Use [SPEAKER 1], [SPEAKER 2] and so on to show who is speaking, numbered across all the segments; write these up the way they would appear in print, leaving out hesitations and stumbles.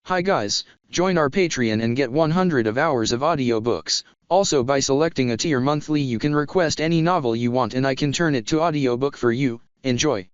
[SPEAKER 1] Hi guys, join our Patreon and get 100 hours of audiobooks. Also by selecting a tier monthly you can request any novel you want and I can turn it to audiobook for you. Enjoy.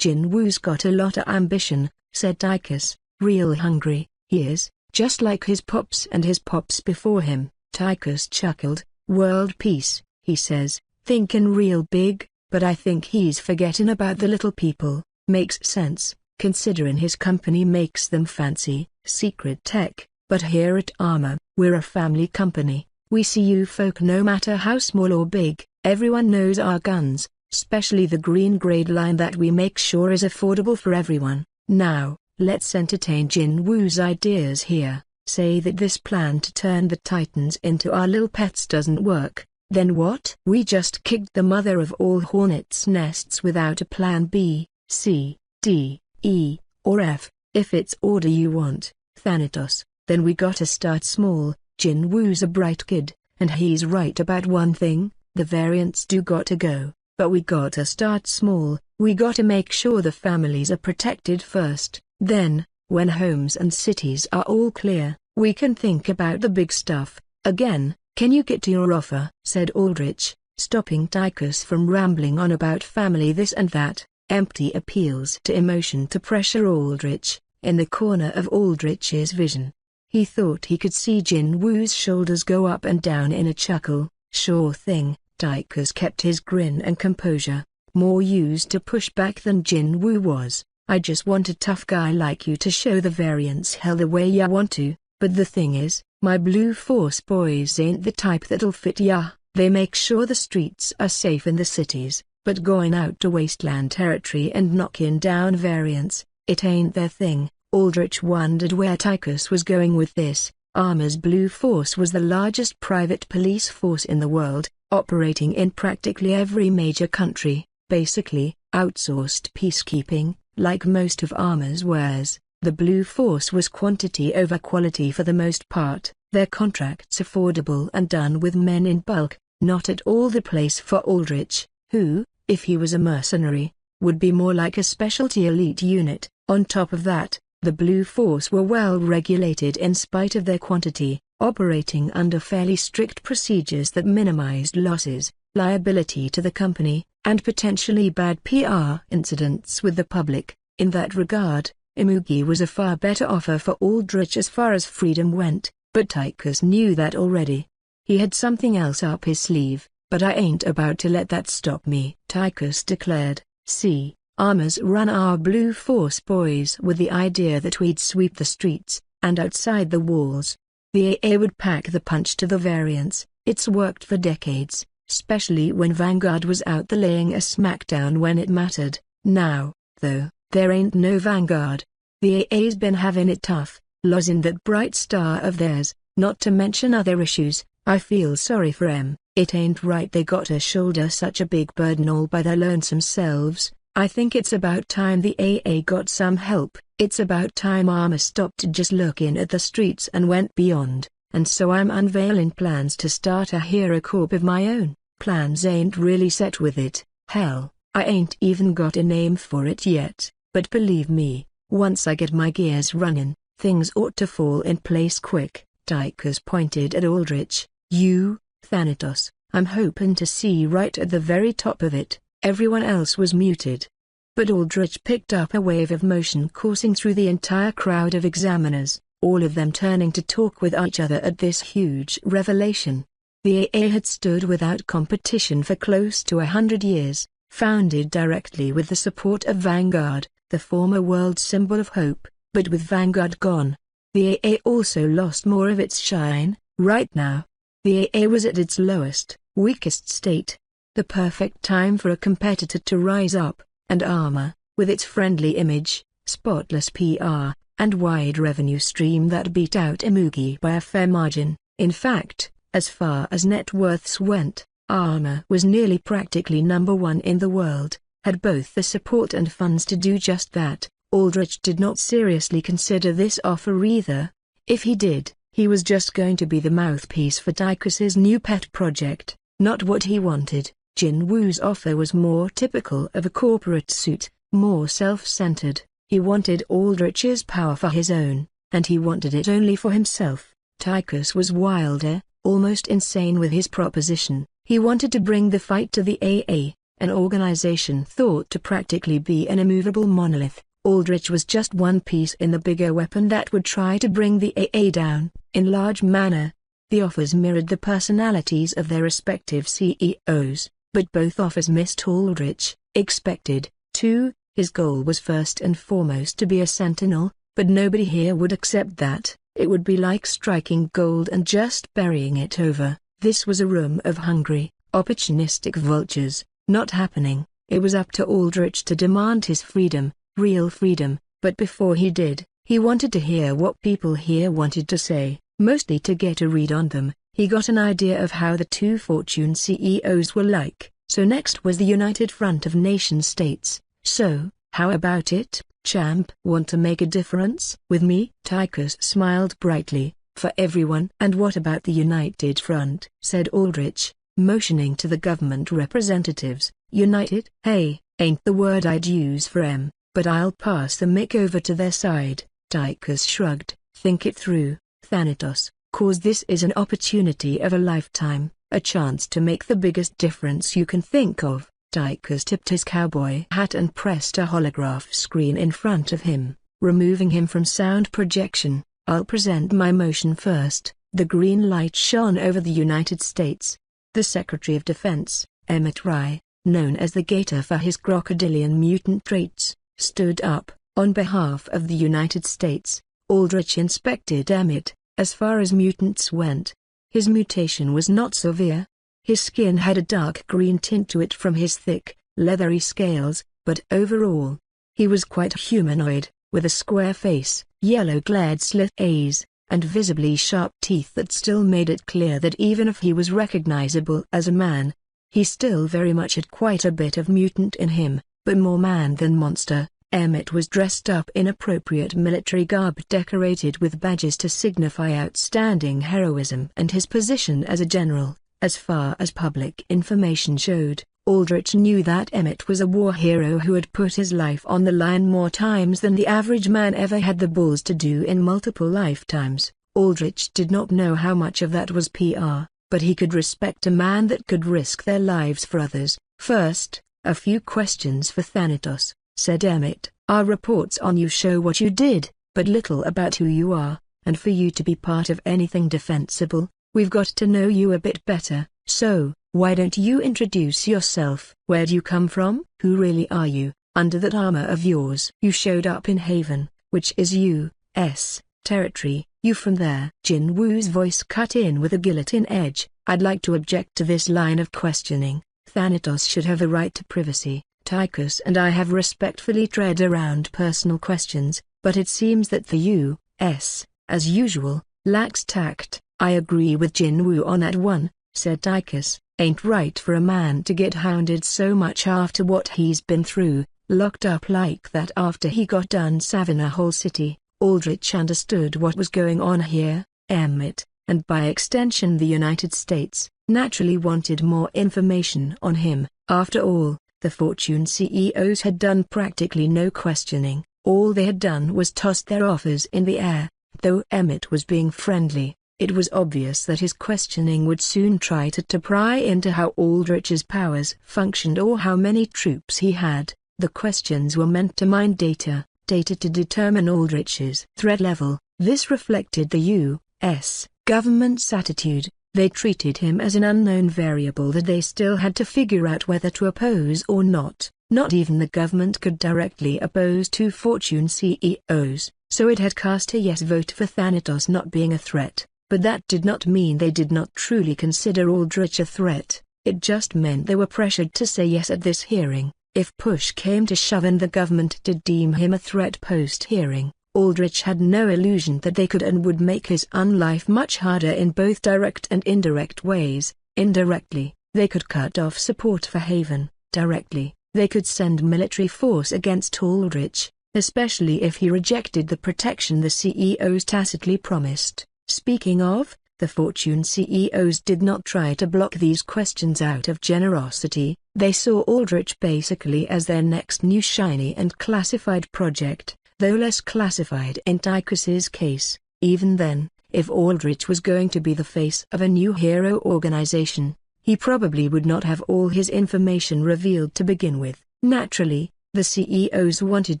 [SPEAKER 2] Jinwoo's got a lot of ambition, said Tychus, real hungry, he is, just like his pops and his pops before him. Tychus chuckled, world peace, he says, thinking real big, but I think he's forgetting about the little people. Makes sense, considering his company makes them fancy, secret tech, but here at Armor, we're a family company. We see you folk no matter how small or big, everyone knows our guns, especially the green grade line that we make sure is affordable for everyone. Now, let's entertain Jinwoo's ideas here. Say that this plan to turn the Titans into our little pets doesn't work, then what? We just kicked the mother of all hornets' nests without a plan B, C, D, E, or F. If it's order you want, Thanatos, then we gotta start small. Jinwoo's a bright kid, and he's right about one thing, the variants do gotta go, but we gotta start small. We gotta make sure the families are protected first, then, when homes and cities are all clear, we can think about the big stuff. Again, can you get to your offer? Said Aldrich, stopping Tychus from rambling on about family this and that. Empty appeals to emotion to pressure Aldrich, in the corner of Aldrich's vision. He thought he could see Jinwoo's shoulders go up and down in a chuckle. Sure thing, Tychus kept his grin and composure, more used to push back than Jinwoo was. I just want a tough guy like you to show the variants hell the way ya want to, but the thing is, my Blue Force boys ain't the type that'll fit ya. They make sure the streets are safe in the cities, but going out to wasteland territory and knocking down variants, it ain't their thing. Aldrich wondered where Tychus was going with this. Armor's Blue Force was the largest private police force in the world, operating in practically every major country, basically, outsourced peacekeeping. Like most of Armor's wares, the Blue Force was quantity over quality for the most part, their contracts affordable and done with men in bulk, not at all the place for Aldrich, who, if he was a mercenary, would be more like a specialty elite unit. On top of that, the Blue Force were well regulated in spite of their quantity, operating under fairly strict procedures that minimized losses, liability to the company, and potentially bad PR incidents with the public. In that regard, Imugi was a far better offer for Aldrich as far as freedom went, but Tychus knew that already. He had something else up his sleeve, but I ain't about to let that stop me, Tychus declared. See, Armor's run our Blue Force boys with the idea that we'd sweep the streets, and outside the walls. The AA would pack the punch to the variants. It's worked for decades, especially when Vanguard was out there laying a smackdown when it mattered. Now, though, there ain't no Vanguard. The AA's been having it tough, losing that bright star of theirs, not to mention other issues. I feel sorry for 'em. It ain't right they gotta shoulder such a big burden all by their lonesome selves. I think it's about time the AA got some help. It's about time Armor stopped just looking at the streets and went beyond, and so I'm unveiling plans to start a hero corp of my own. Plans ain't really set with it, hell, I ain't even got a name for it yet, but believe me, once I get my gears running, things ought to fall in place quick. Tychus pointed at Aldrich. You, Thanatos, I'm hoping to see right at the very top of it. Everyone else was muted. But Aldrich picked up a wave of motion coursing through the entire crowd of examiners, all of them turning to talk with each other at this huge revelation. The AA had stood without competition for close to 100 years, founded directly with the support of Vanguard, the former world symbol of hope, but with Vanguard gone, the AA also lost more of its shine. Right now, the AA was at its lowest, weakest state. The perfect time for a competitor to rise up, and Armor, with its friendly image, spotless PR, and wide revenue stream that beat out Imugi by a fair margin. In fact, as far as net worths went, Armor was nearly practically #1 in the world, had both the support and funds to do just that. Aldrich did not seriously consider this offer either. If he did, he was just going to be the mouthpiece for Tychus's new pet project, not what he wanted. Jinwoo's offer was more typical of a corporate suit, more self-centered. He wanted Aldrich's power for his own, and he wanted it only for himself. Tychus was wilder, almost insane with his proposition. He wanted to bring the fight to the AA, an organization thought to practically be an immovable monolith. Aldrich was just one piece in the bigger weapon that would try to bring the AA down, in large manner. The offers mirrored the personalities of their respective CEOs, but both offers missed Aldrich. Expected, too, his goal was first and foremost to be a sentinel, but nobody here would accept that. It would be like striking gold and just burying it over. This was a room of hungry, opportunistic vultures. Not happening. It was up to Aldrich to demand his freedom, real freedom, but before he did, he wanted to hear what people here wanted to say, mostly to get a read on them. He got an idea of how the two Fortune CEOs were like. So next was the United Front of Nation States. So, how about it, champ? Want to make a difference? With me? Tychus smiled brightly. For everyone. And what about the United Front? Said Aldrich, motioning to the government representatives. United? Hey, ain't the word I'd use for 'em, but I'll pass the mic over to their side. Tychus shrugged. Think it through, Thanatos, cause this is an opportunity of a lifetime, a chance to make the biggest difference you can think of. Tychus tipped his cowboy hat and pressed a holograph screen in front of him, removing him from sound projection. I'll present my motion first. The green light shone over the United States. The Secretary of Defense, Emmett Rye, known as the Gator for his crocodilian mutant traits, stood up. On behalf of the United States, Aldrich inspected Emmett. As far as mutants went, his mutation was not severe. His skin had a dark green tint to it from his thick, leathery scales, but overall, he was quite humanoid, with a square face, yellow-glared slit eyes, and visibly sharp teeth that still made it clear that even if he was recognizable as a man, he still very much had quite a bit of mutant in him, but more man than monster. Emmett was dressed up in appropriate military garb decorated with badges to signify outstanding heroism and his position as a general. As far as public information showed, Aldrich knew that Emmett was a war hero who had put his life on the line more times than the average man ever had the balls to do in multiple lifetimes. Aldrich did not know how much of that was PR, but he could respect a man that could risk their lives for others. First, a few questions for Thanatos, said Emmett. Our reports on you show what you did, but little about who you are, and for you to be part of anything defensible, we've got to know you a bit better. So, why don't you introduce yourself? Where do you come from? Who really are you, under that armor of yours? You showed up in Haven, which is U.S. territory. You from there? Jin Woo's voice cut in with a guillotine edge. I'd like to object to this line of questioning. Thanatos should have a right to privacy. Tychus and I have respectfully tread around personal questions, but it seems that the U.S., as usual, lacks tact. I agree with Jin Woo on that one, said Tychus. Ain't right for a man to get hounded so much after what he's been through, locked up like that after he got done saving a whole city. Aldrich understood what was going on here. Emmett, and by extension the United States, naturally wanted more information on him. After all, the Fortune CEOs had done practically no questioning. All they had done was toss their offers in the air. Though Emmett was being friendly, it was obvious that his questioning would soon try to pry into how Aldrich's powers functioned or how many troops he had. The questions were meant to mine data to determine Aldrich's threat level. This reflected the U.S. government's attitude. They treated him as an unknown variable that they still had to figure out whether to oppose or not. Not even the government could directly oppose two Fortune CEOs, so it had cast a yes vote for Thanatos not being a threat. But that did not mean they did not truly consider Aldrich a threat. It just meant they were pressured to say yes at this hearing. If push came to shove and the government did deem him a threat post-hearing, Aldrich had no illusion that they could and would make his own life much harder in both direct and indirect ways. Indirectly, they could cut off support for Haven. Directly, they could send military force against Aldrich, especially if he rejected the protection the CEOs tacitly promised. Speaking of, the Fortune CEOs did not try to block these questions out of generosity. They saw Aldrich basically as their next new shiny and classified project. though less classified in Tychus's case. Even then, if Aldrich was going to be the face of a new hero organization, he probably would not have all his information revealed to begin with. Naturally, the CEOs wanted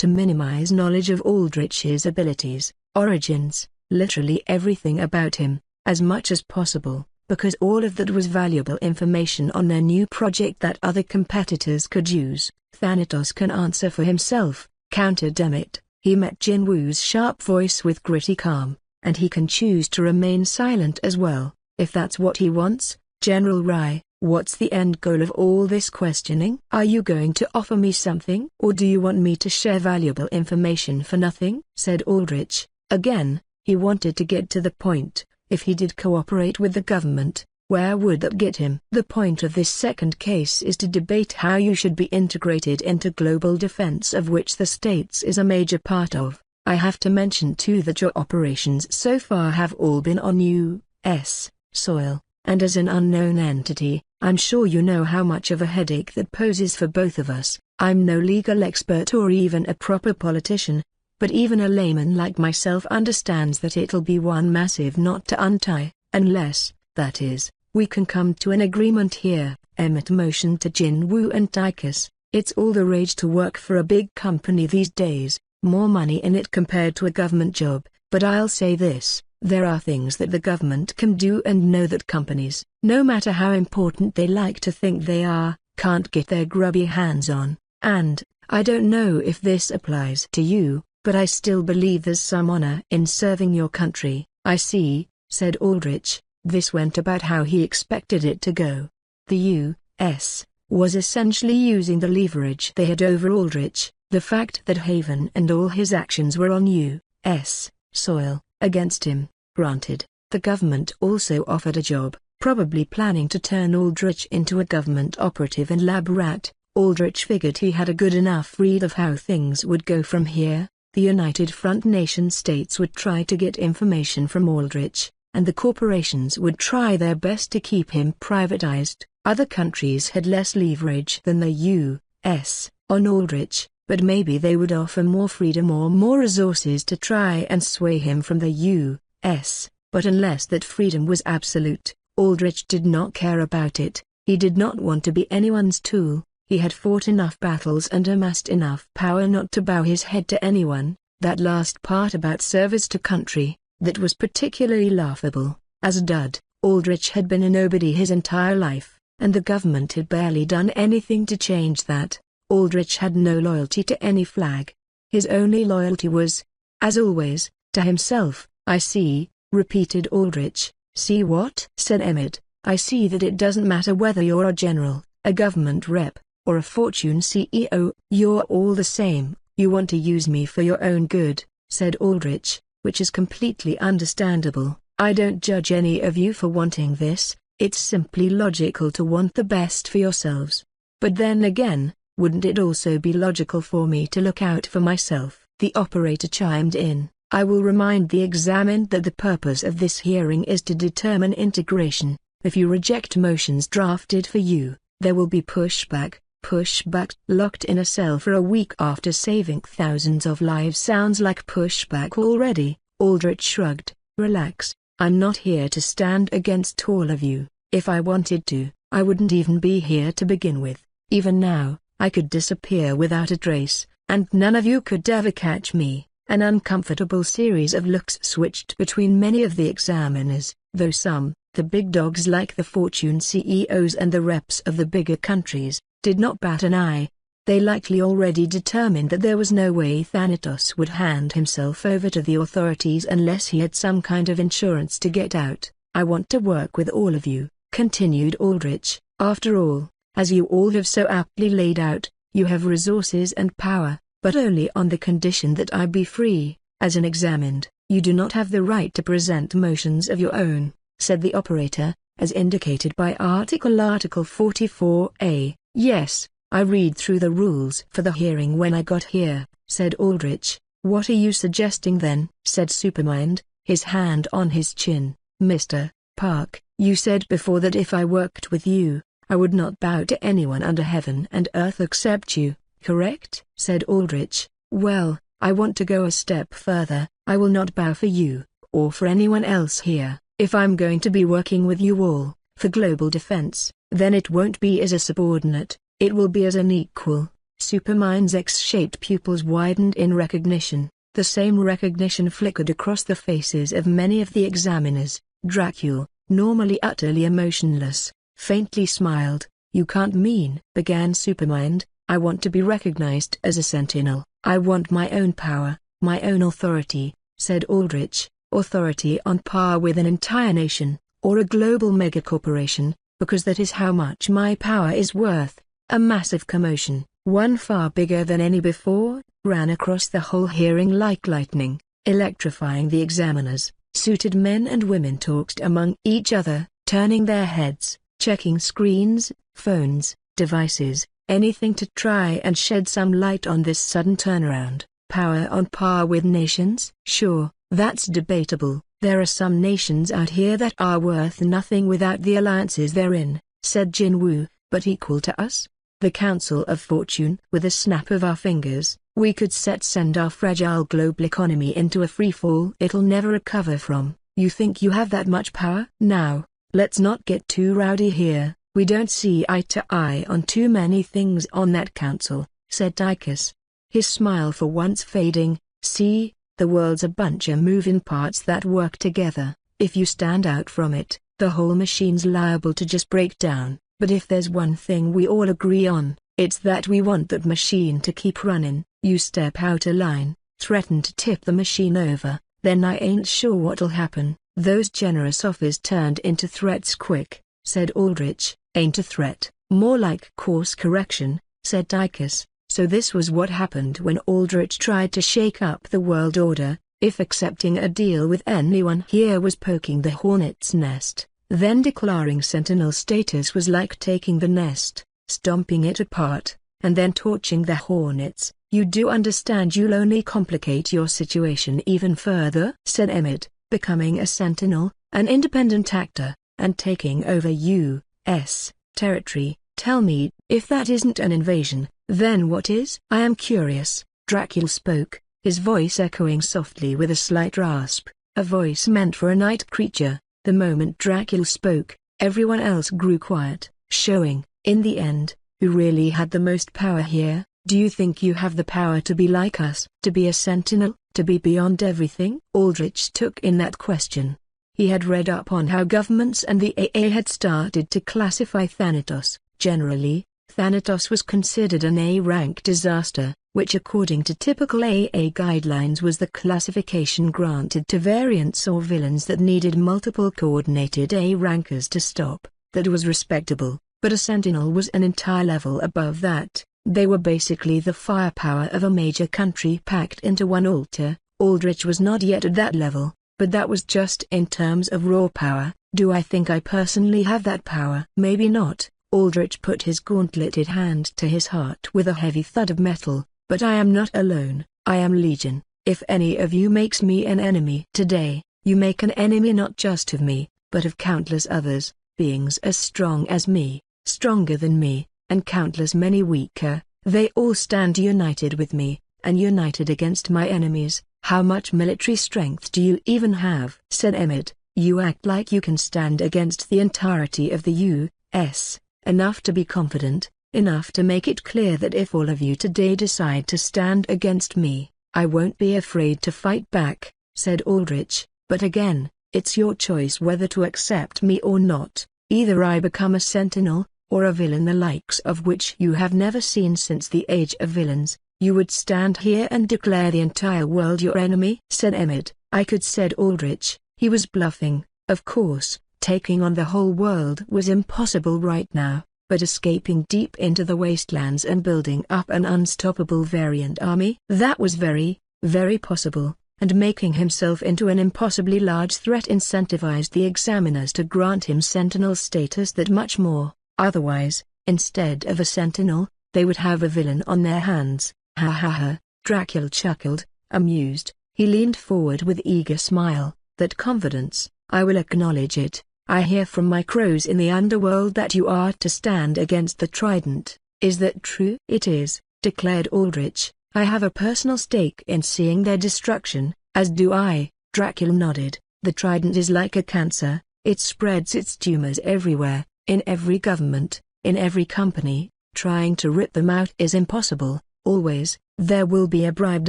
[SPEAKER 2] to minimize knowledge of Aldrich's abilities, origins, literally everything about him, as much as possible, because all of that was valuable information on their new project that other competitors could use. Thanatos can answer for himself, countered Demet. He met Jinwoo's sharp voice with gritty calm, and he can choose to remain silent as well, if that's what he wants. General Rai, what's the end goal of all this questioning? Are you going to offer me something? Or do you want me to share valuable information for nothing? Said Aldrich. Again, he wanted to get to the point. If he did cooperate with the government, where would that get him? The point of this second case is to debate how you should be integrated into global defense, of which the States is a major part of. I have to mention too that your operations so far have all been on U.S. soil, and as an unknown entity, I'm sure you know how much of a headache that poses for both of us. I'm no legal expert or even a proper politician, but even a layman like myself understands that it'll be one massive knot to untie, unless, that is, we can come to an agreement here. Emmett motioned to Jinwoo and Tychus. It's all the rage to work for a big company these days, more money in it compared to a government job, but I'll say this, there are things that the government can do and know that companies, no matter how important they like to think they are, can't get their grubby hands on. And, I don't know if this applies to you, but I still believe there's some honor in serving your country. I see, said Aldrich. This went about how he expected it to go. The U.S. was essentially using the leverage they had over Aldrich, the fact that Haven and all his actions were on U.S. soil, against him. Granted, the government also offered a job, probably planning to turn Aldrich into a government operative and lab rat. Aldrich figured he had a good enough read of how things would go from here. The United Front nation states would try to get information from Aldrich, and the corporations would try their best to keep him privatized. Other countries had less leverage than the U.S. on Aldrich, but maybe they would offer more freedom or more resources to try and sway him from the U.S., but unless that freedom was absolute, Aldrich did not care about it. He did not want to be anyone's tool. He had fought enough battles and amassed enough power not to bow his head to anyone. That last part about service to country, that was particularly laughable. As a dud, Aldrich had been a nobody his entire life, and the government had barely done anything to change that. Aldrich had no loyalty to any flag. His only loyalty was, as always, to himself. I see, repeated Aldrich. See what? Said Emmett. I see that it doesn't matter whether you're a general, a government rep, or a Fortune CEO, you're all the same. You want to use me for your own good, said Aldrich, which is completely understandable. I don't judge any of you for wanting this, it's simply logical to want the best for yourselves. But then again, wouldn't it also be logical for me to look out for myself? The operator chimed in. I will remind the examined that the purpose of this hearing is to determine integration. If you reject motions drafted for you, there will be pushback. Pushback. Locked in a cell for a week after saving thousands of lives sounds like pushback already. Aldrich shrugged. Relax, I'm not here to stand against all of you. If I wanted to, I wouldn't even be here to begin with. Even now, I could disappear without a trace, and none of you could ever catch me. An uncomfortable series of looks switched between many of the examiners, though some, the big dogs like the Fortune CEOs and the reps of the bigger countries, did not bat an eye. They likely already determined that there was no way Thanatos would hand himself over to the authorities unless he had some kind of insurance to get out. I want to work with all of you, continued Aldrich. After all, as you all have so aptly laid out, you have resources and power, but only on the condition that I be free. As an examined, you do not have the right to present motions of your own, said the operator, as indicated by Article 44A. Yes, I read through the rules for the hearing when I got here, said Aldrich. What are you suggesting then? Said Supermind, his hand on his chin. Mr. Park, you said before that if I worked with you, I would not bow to anyone under heaven and earth except you, correct? Said Aldrich. Well, I want to go a step further. I will not bow for you, or for anyone else here. If I'm going to be working with you all, for global defense, then it won't be as a subordinate, it will be as an equal. Supermind's X-shaped pupils widened in recognition. The same recognition flickered across the faces of many of the examiners. Dracula, normally utterly emotionless, faintly smiled. "You can't mean," began Supermind. "I want to be recognized as a sentinel. I want my own power, my own authority," said Aldrich. "Authority on par with an entire nation, or a global megacorporation, because that is how much my power is worth." A massive commotion, one far bigger than any before, ran across the whole hearing like lightning, electrifying the examiners. Suited men and women talked among each other, turning their heads, checking screens, phones, devices, anything to try and shed some light on this sudden turnaround. Power on par with nations? Sure, that's debatable. There are some nations out here that are worth nothing without the alliances they're in, said Jinwoo, but equal to us? The Council of Fortune. With a snap of our fingers, we could send our fragile global economy into a free fall it'll never recover from. You think you have that much power? Now, let's not get too rowdy here. We don't see eye to eye on too many things on that council, said Tychus, his smile for once fading. See, the world's a bunch of moving parts that work together. If you stand out from it, the whole machine's liable to just break down. But if there's one thing we all agree on, it's that we want that machine to keep running. You step out of line, threaten to tip the machine over, then I ain't sure what'll happen. Those generous offers turned into threats quick, said Aldrich. Ain't a threat, more like course correction, said Tychus. So this was what happened when Aldrich tried to shake up the world order. If accepting a deal with anyone here was poking the hornet's nest, then declaring sentinel status was like taking the nest, stomping it apart, and then torching the hornets. You do understand you'll only complicate your situation even further, said Emmett, becoming a sentinel, an independent actor, and taking over U.S. territory. Tell me, if that isn't an invasion, then what is? I am curious. Dracula spoke, his voice echoing softly with a slight rasp, a voice meant for a night creature. The moment Dracula spoke, everyone else grew quiet, showing, in the end, who really had the most power here. Do you think you have the power to be like us, to be a sentinel, to be beyond everything? Aldrich took in that question. He had read up on how governments and the AA had started to classify Thanatos. Generally, Thanatos was considered an A-rank disaster, which according to typical AA guidelines was the classification granted to variants or villains that needed multiple coordinated A-rankers to stop. That was respectable, but a sentinel was an entire level above that. They were basically the firepower of a major country packed into one altar. Aldrich was not yet at that level, but that was just in terms of raw power. Do I think I personally have that power? Maybe not. Aldrich put his gauntleted hand to his heart with a heavy thud of metal. But I am not alone, I am Legion. If any of you makes me an enemy today, you make an enemy not just of me, but of countless others, beings as strong as me, stronger than me, and countless many weaker. They all stand united with me, and united against my enemies. How much military strength do you even have? Said Emmett. You act like you can stand against the entirety of the U.S., enough to be confident. Enough to make it clear that if all of you today decide to stand against me, I won't be afraid to fight back, said Aldrich. But again, it's your choice whether to accept me or not. Either I become a sentinel, or a villain the likes of which you have never seen since the age of villains. You would stand here and declare the entire world your enemy, said Emmett. I could, said Aldrich. He was bluffing, of course. Taking on the whole world was impossible right now. But escaping deep into the wastelands and building up an unstoppable variant army, that was very, very possible, and making himself into an impossibly large threat incentivized the examiners to grant him sentinel status that much more. Otherwise, instead of a sentinel, they would have a villain on their hands. Ha ha ha, Dracula chuckled, amused. He leaned forward with eager smile. That confidence, I will acknowledge it. I hear from my crows in the underworld that you are to stand against the Trident. Is that true? It is, declared Aldrich. I have a personal stake in seeing their destruction, as do I. Dracula nodded. The trident is like a cancer, it spreads its tumors everywhere, in every government, in every company. Trying to rip them out is impossible. Always, there will be a bribed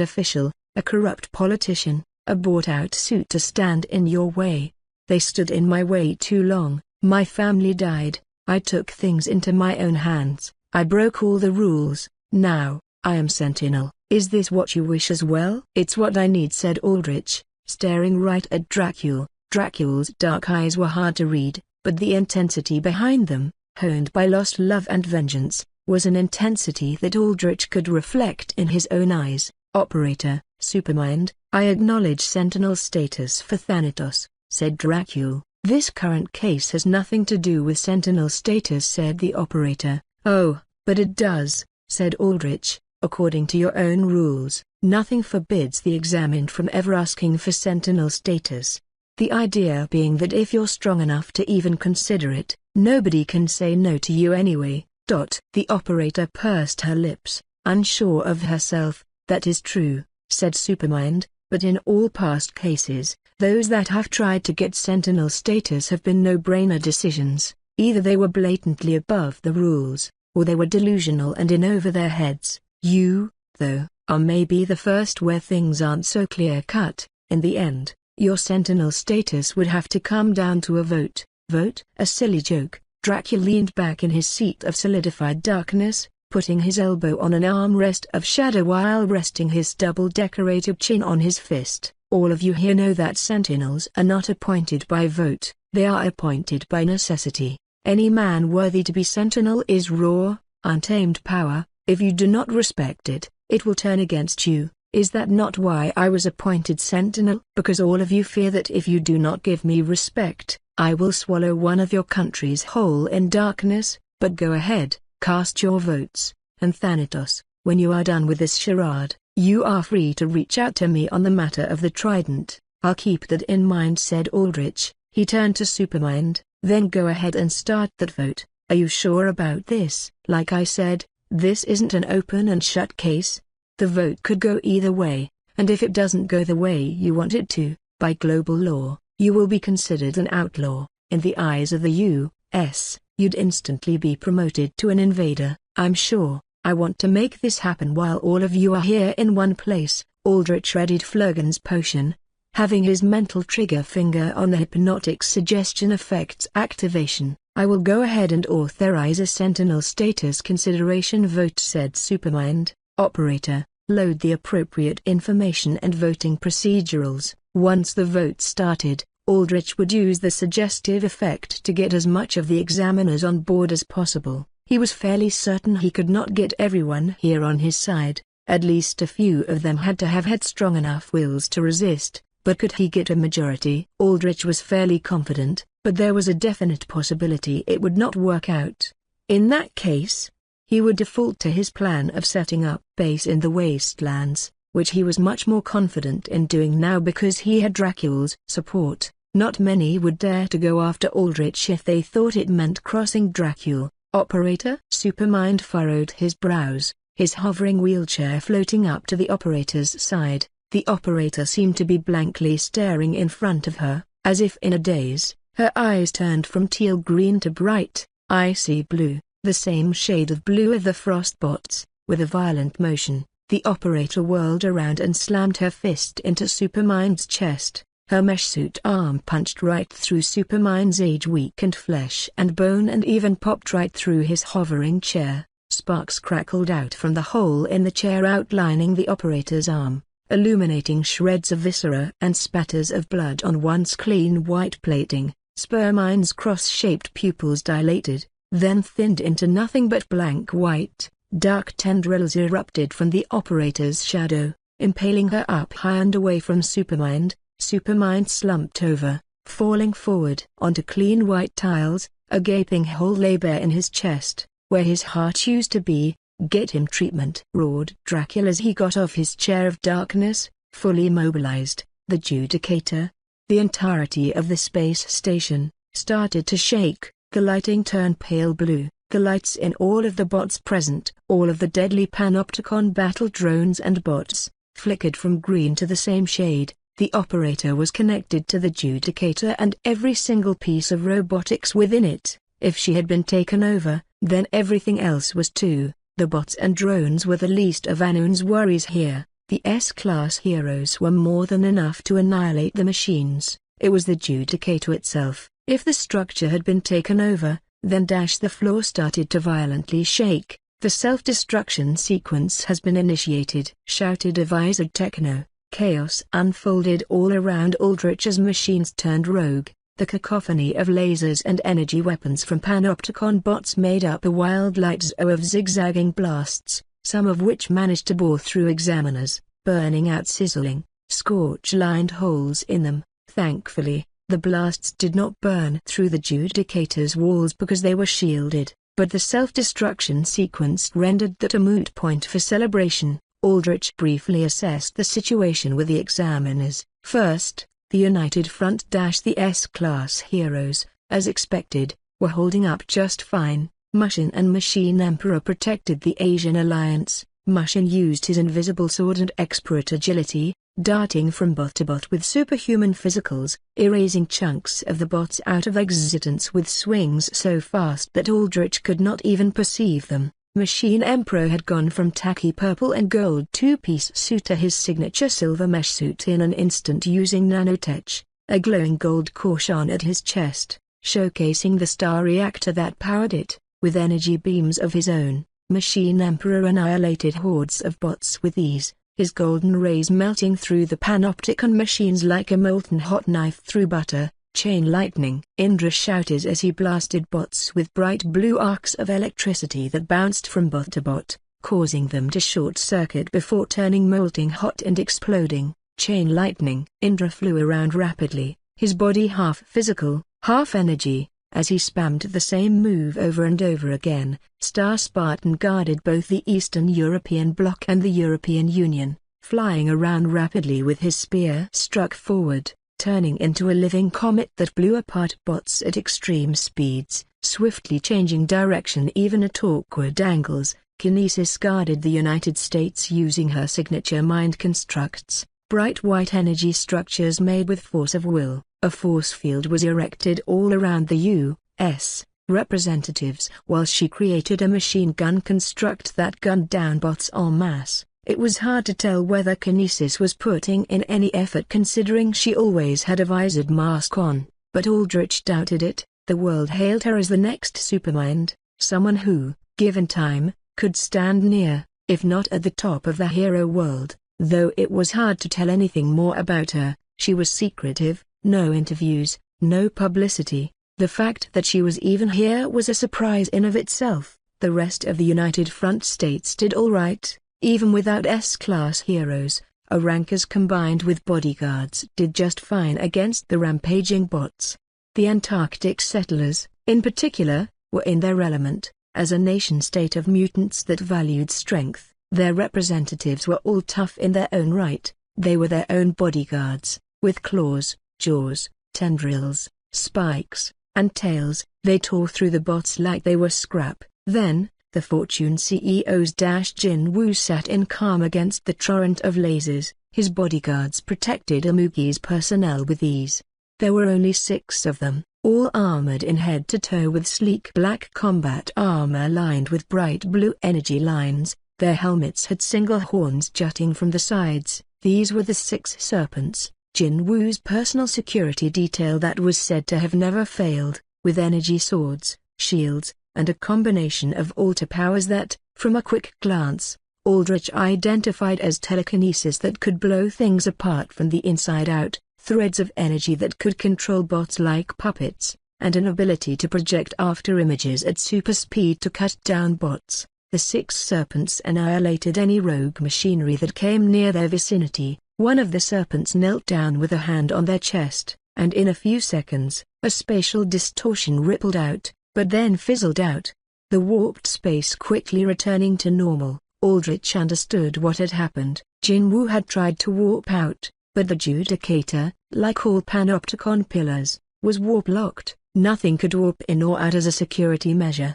[SPEAKER 2] official, a corrupt politician, a bought-out suit to stand in your way. They stood in my way too long. My family died. I took things into my own hands. I broke all the rules. Now, I am Sentinel. Is this what you wish as well? It's what I need, said Aldrich, staring right at Dracula. Dracula's dark eyes were hard to read, but the intensity behind them, honed by lost love and vengeance, was an intensity that Aldrich could reflect in his own eyes. Operator, Supermind, I acknowledge Sentinel status for Thanatos, said Dracula. This current case has nothing to do with Sentinel status, said the operator. Oh, but it does, said Aldrich. According to your own rules, nothing forbids the examined from ever asking for Sentinel status. The idea being that if you're strong enough to even consider it, nobody can say no to you anyway. The operator pursed her lips, unsure of herself. That is true, said Supermind, but in all past cases, those that have tried to get Sentinel status have been no-brainer decisions. Either they were blatantly above the rules, or they were delusional and in over their heads. You, though, are maybe the first where things aren't so clear-cut. In the end, your Sentinel status would have to come down to a vote. Vote? A silly joke. Dracula leaned back in his seat of solidified darkness, putting his elbow on an armrest of shadow while resting his double-decorated chin on his fist. All of you here know that Sentinels are not appointed by vote, they are appointed by necessity. Any man worthy to be Sentinel is raw, untamed power. If you do not respect it, it will turn against you. Is that not why I was appointed Sentinel? Because all of you fear that if you do not give me respect, I will swallow one of your countries whole in darkness. But go ahead, cast your votes, and Thanatos, when you are done with this charade, you are free to reach out to me on the matter of the trident. I'll keep that in mind, said Aldrich. He turned to Supermind. Then go ahead and start that vote. Are you sure about this? Like I said, this isn't an open and shut case. The vote could go either way, and if it doesn't go the way you want it to, by global law, you will be considered an outlaw. In the eyes of the U.S., you'd instantly be promoted to an invader. I'm sure. I want to make this happen while all of you are here in one place. Aldrich readied Flurgan's potion, having his mental trigger finger on the hypnotic suggestion effect's activation. I will go ahead and authorize a Sentinel status consideration vote, said Supermind. Operator, load the appropriate information and voting procedurals. Once the vote started, Aldrich would use the suggestive effect to get as much of the examiners on board as possible. He was fairly certain he could not get everyone here on his side. At least a few of them had to have had strong enough wills to resist. But could he get a majority? Aldrich was fairly confident, but there was a definite possibility it would not work out. In that case, he would default to his plan of setting up base in the wastelands, which he was much more confident in doing now because he had Dracula's support. Not many would dare to go after Aldrich if they thought it meant crossing Dracula. Operator? Supermind furrowed his brows, his hovering wheelchair floating up to the operator's side. The operator seemed to be blankly staring in front of her, as if in a daze. Her eyes turned from teal green to bright, icy blue, the same shade of blue of the frostbots. With a violent motion, the operator whirled around and slammed her fist into Supermind's chest. Her mesh suit arm punched right through Supermind's age-weakened flesh and bone and even popped right through his hovering chair. Sparks crackled out from the hole in the chair outlining the operator's arm, illuminating shreds of viscera and spatters of blood on once clean white plating. Supermind's cross-shaped pupils dilated, then thinned into nothing but blank white. Dark tendrils erupted from the operator's shadow, impaling her up high and away from Supermind. Supermind slumped over, falling forward onto clean white tiles. A gaping hole lay bare in his chest, where his heart used to be. Get him treatment, roared Dracula as he got off his chair of darkness, fully mobilized. The Judicator, the entirety of the space station, started to shake. The lighting turned pale blue, The lights in all of the bots present, all of the deadly panopticon battle drones and bots, flickered from green to the same shade. The operator was connected to the judicator and every single piece of robotics within it. If she had been taken over, then everything else was too. The bots and drones were the least of Anu's worries here. The S-class heroes were more than enough to annihilate the machines. It was the judicator itself. If the structure had been taken over, then the floor started to violently shake. The self-destruction sequence has been initiated, shouted a visored techno. Chaos unfolded all around Aldrich as machines turned rogue. The cacophony of lasers and energy weapons from panopticon bots made up a wild light zoo of zigzagging blasts, some of which managed to bore through examiners, burning out sizzling, scorch-lined holes in them. Thankfully, the blasts did not burn through the judicator's walls because they were shielded, but the self-destruction sequence rendered that a moot point for celebration. Aldrich briefly assessed the situation with the examiners. First, the United Front - the S-class heroes, as expected, were holding up just fine. Mushin and Machine Emperor protected the Asian alliance. Mushin used his invisible sword and expert agility, darting from bot to bot with superhuman physicals, erasing chunks of the bots out of existence with swings so fast that Aldrich could not even perceive them. Machine Emperor had gone from tacky purple and gold two-piece suit to his signature silver mesh suit in an instant using nanotech, a glowing gold caution at his chest, showcasing the star reactor that powered it. With energy beams of his own, Machine Emperor annihilated hordes of bots with ease, his golden rays melting through the panopticon machines like a molten hot knife through butter. Chain lightning! Indra shouted as he blasted bots with bright blue arcs of electricity that bounced from bot to bot, causing them to short-circuit before turning molten hot and exploding. Chain lightning! Indra flew around rapidly, his body half physical, half energy, as he spammed the same move over and over again. Star Spartan guarded both the Eastern European Bloc and the European Union, flying around rapidly with his spear struck forward, turning into a living comet that blew apart bots at extreme speeds, swiftly changing direction even at awkward angles. Kinesis guarded the United States using her signature mind constructs, bright white energy structures made with force of will. A force field was erected all around the U.S. representatives while she created a machine gun construct that gunned down bots en masse. It was hard to tell whether Kinesis was putting in any effort considering she always had a visored mask on, but Aldrich doubted it. The world hailed her as the next supermind, someone who, given time, could stand near, if not at the top of the hero world. Though it was hard to tell anything more about her, she was secretive, no interviews, no publicity. The fact that she was even here was a surprise in of itself. The rest of the United Front states did all right. Even without S-class heroes, rankers combined with bodyguards did just fine against the rampaging bots. The Antarctic settlers, in particular, were in their element. As a nation-state of mutants that valued strength, their representatives were all tough in their own right. They were their own bodyguards, with claws, jaws, tendrils, spikes, and tails. They tore through the bots like they were scrap. Then, the Fortune CEO's Jin Woo sat in calm against the torrent of lasers. His bodyguards protected Amugi's personnel with ease. There were only 6 of them, all armored in head to toe with sleek black combat armor lined with bright blue energy lines. Their helmets had single horns jutting from the sides. These were the 6 serpents, Jin Woo's personal security detail that was said to have never failed, with energy swords, shields, and a combination of alter powers that, from a quick glance, Aldrich identified as telekinesis that could blow things apart from the inside out, threads of energy that could control bots like puppets, and an ability to project after images at super speed to cut down bots. The 6 serpents annihilated any rogue machinery that came near their vicinity. One of the serpents knelt down with a hand on their chest, and in a few seconds, a spatial distortion rippled out, but then fizzled out. The warped space quickly returning to normal. Aldrich understood what had happened. Jin Woo had tried to warp out, but the Judicator, like all panopticon pillars, was warp-locked. Nothing could warp in or out as a security measure.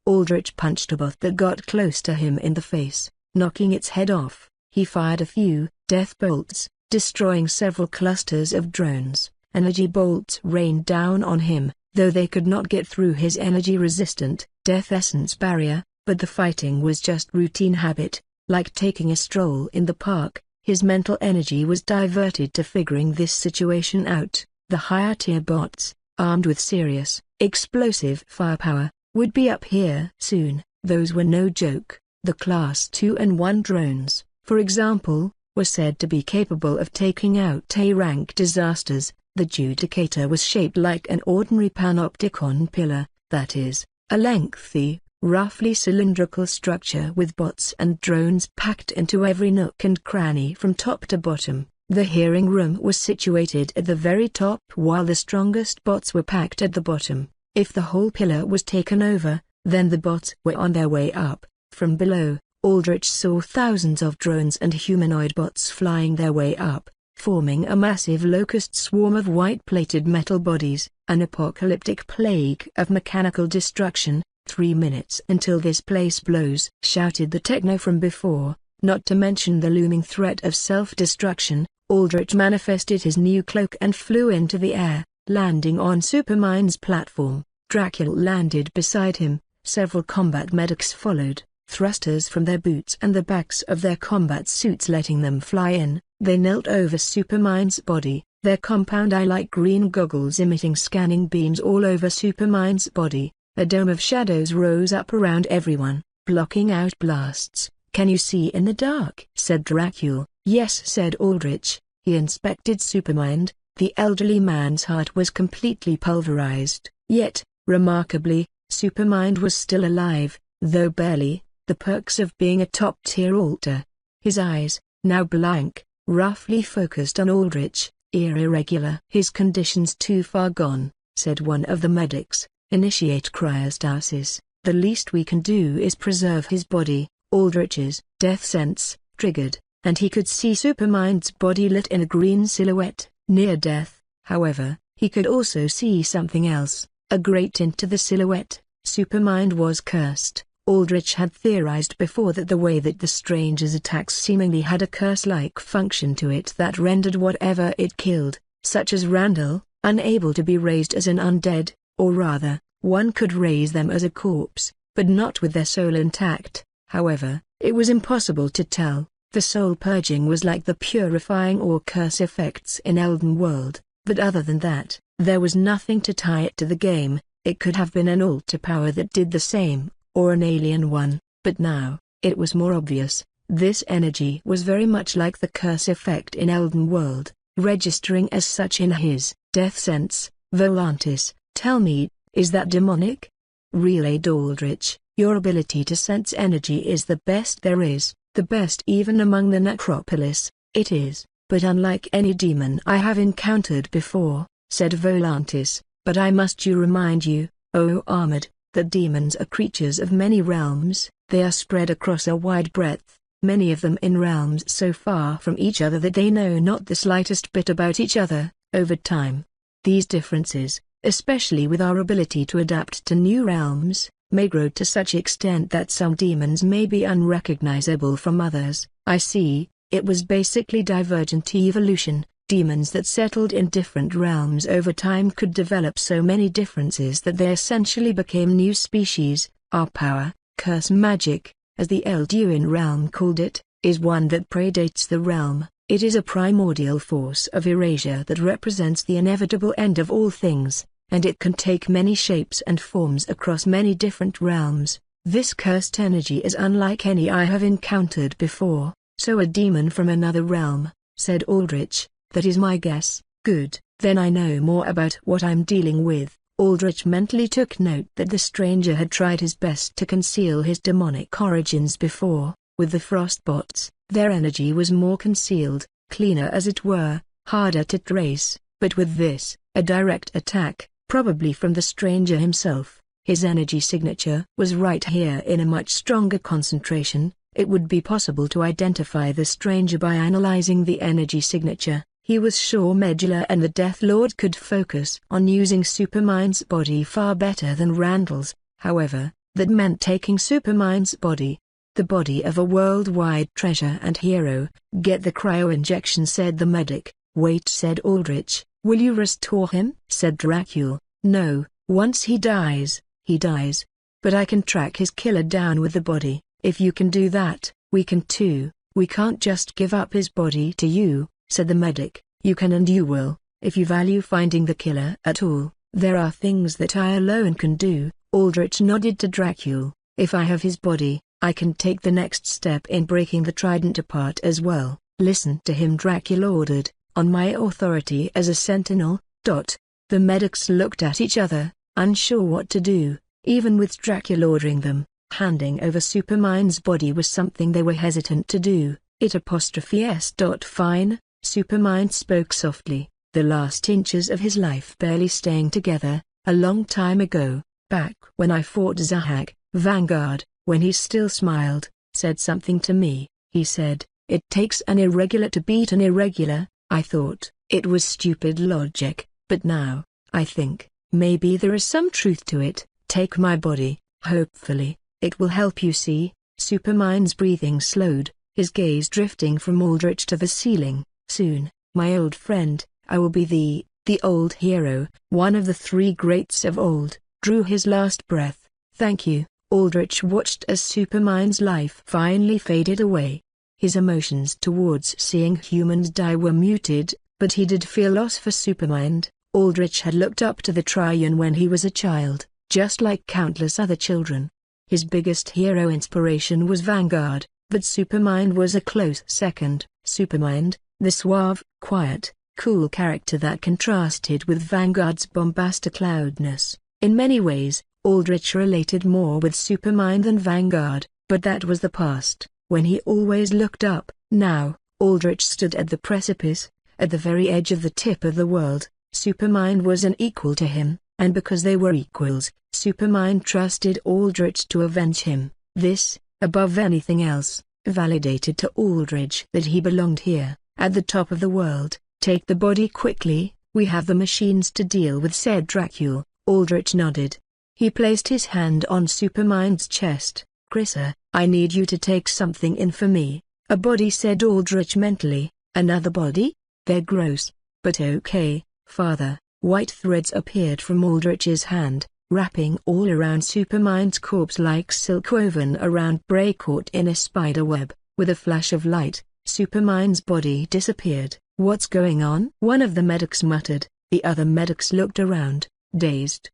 [SPEAKER 2] Aldrich punched a bot that got close to him in the face, knocking its head off. He fired a few death bolts, destroying several clusters of drones. Energy bolts rained down on him, though they could not get through his energy-resistant death essence barrier, but the fighting was just routine habit, like taking a stroll in the park. His mental energy was diverted to figuring this situation out. The higher-tier bots, armed with serious, explosive firepower, would be up here soon. Those were no joke. The Class 2 and 1 drones, for example, were said to be capable of taking out A-rank disasters. The Judicator was shaped like an ordinary panopticon pillar, that is, a lengthy, roughly cylindrical structure with bots and drones packed into every nook and cranny from top to bottom. The hearing room was situated at the very top while the strongest bots were packed at the bottom. If the whole pillar was taken over, then the bots were on their way up. From below, Aldrich saw thousands of drones and humanoid bots flying their way up, forming a massive locust swarm of white-plated metal bodies, an apocalyptic plague of mechanical destruction. 3 minutes until this place blows, shouted the techno from before, not to mention the looming threat of self-destruction. Aldrich manifested his new cloak and flew into the air, landing on Supermind's platform. Dracula landed beside him, several combat medics followed, thrusters from their boots and the backs of their combat suits letting them fly in. They knelt over Supermind's body, their compound eye-like green goggles emitting scanning beams all over Supermind's body. A dome of shadows rose up around everyone, blocking out blasts. "Can you see in the dark?" said Dracula. "Yes," said Aldrich. He inspected Supermind. The elderly man's heart was completely pulverized. Yet, remarkably, Supermind was still alive, though barely, the perks of being a top-tier alter. His eyes, now blank, roughly focused on Aldrich, ear irregular. "His condition's too far gone," said one of the medics. "Initiate cryostasis. The least we can do is preserve his body." Aldrich's death sense triggered, and he could see Supermind's body lit in a green silhouette. Near death, however, he could also see something else, a great tint to the silhouette. Supermind was cursed. Aldrich had theorized before that the way that the stranger's attacks seemingly had a curse-like function to it that rendered whatever it killed, such as Randall, unable to be raised as an undead, or rather, one could raise them as a corpse, but not with their soul intact. However, it was impossible to tell. The soul purging was like the purifying or curse effects in Elden World, but other than that, there was nothing to tie it to the game. It could have been an alter power that did the same, or an alien one, but now, it was more obvious. This energy was very much like the curse effect in Elden World, registering as such in his death sense. "Volantis, tell me, is that demonic?" relayed Aldrich. "Your ability to sense energy is the best there is, the best even among the necropolis." "It is, but unlike any demon I have encountered before," said Volantis. "But I must remind you, O Armored, that demons are creatures of many realms. They are spread across a wide breadth, many of them in realms so far from each other that they know not the slightest bit about each other. Over time, these differences, especially with our ability to adapt to new realms, may grow to such extent that some demons may be unrecognizable from others." "I see, it was basically divergent evolution. Demons that settled in different realms over time could develop so many differences that they essentially became new species. Our power, curse magic, as the Elduin realm called it, is one that predates the realm. It is a primordial force of erasure that represents the inevitable end of all things, and it can take many shapes and forms across many different realms. This cursed energy is unlike any I have encountered before." "So a demon from another realm," said Aldrich. "That is my guess." "Good, then I know more about what I'm dealing with." Aldrich mentally took note that the stranger had tried his best to conceal his demonic origins before. With the frostbots, their energy was more concealed, cleaner as it were, harder to trace, but with this, a direct attack, probably from the stranger himself, his energy signature was right here in a much stronger concentration. It would be possible to identify the stranger by analyzing the energy signature. He was sure Medulla and the Death Lord could focus on using Supermind's body far better than Randall's. However, That meant taking Supermind's body. The body of a worldwide treasure and hero. Get the cryo-injection, said the medic. Wait, said Aldrich. Will you restore him? Said Dracula. No, once he dies, he dies. But I can track his killer down with the body. If you can do that, we can too. We can't just give up his body to you, said the medic. You can and you will, if you value finding the killer at all. There are things that I alone can do. Aldrich nodded to Dracula. If I have his body, I can take the next step in breaking the trident apart as well. Listen to him, Dracula ordered, on my authority as a sentinel. The medics looked at each other, unsure what to do. Even with Dracula ordering them, handing over Supermind's body was something they were hesitant to do. Fine, Supermind spoke softly, the last inches of his life barely staying together. A long time ago, back when I fought Zahag, Vanguard, when he still smiled, said something to me. He said, "It takes an irregular to beat an irregular." I thought it was stupid logic, but now, I think, maybe there is some truth to it. Take my body, hopefully, it will help you see. Supermind's breathing slowed, his gaze drifting from Aldrich to the ceiling. Soon, my old friend, I will be the old hero, one of the three greats of old. Drew his last breath. Thank you. Aldrich watched as Supermind's life finally faded away. His emotions towards seeing humans die were muted, but he did feel loss for Supermind. Aldrich had looked up to the Triune when he was a child, just like countless other children. His biggest hero inspiration was Vanguard, but Supermind was a close second. Supermind, the suave, quiet, cool character that contrasted with Vanguard's bombastic loudness. In many ways, Aldrich related more with Supermind than Vanguard, but that was the past, when he always looked up. Now, Aldrich stood at the precipice, at the very edge of the tip of the world. Supermind was an equal to him, and because they were equals, Supermind trusted Aldrich to avenge him. This, above anything else, validated to Aldrich that he belonged here, at the top of the world. Take the body quickly, we have the machines to deal with, said Dracula. Aldrich nodded. He placed his hand on Supermind's chest. Chrissa, I need you to take something in for me. A body, said Aldrich mentally. Another body? They're gross. But okay, father. White threads appeared from Aldrich's hand, wrapping all around Supermind's corpse like silk woven around prey caught in a spider web. With a flash of light, Supermind's body disappeared. What's going on? One of the medics muttered. The other medics looked around, dazed.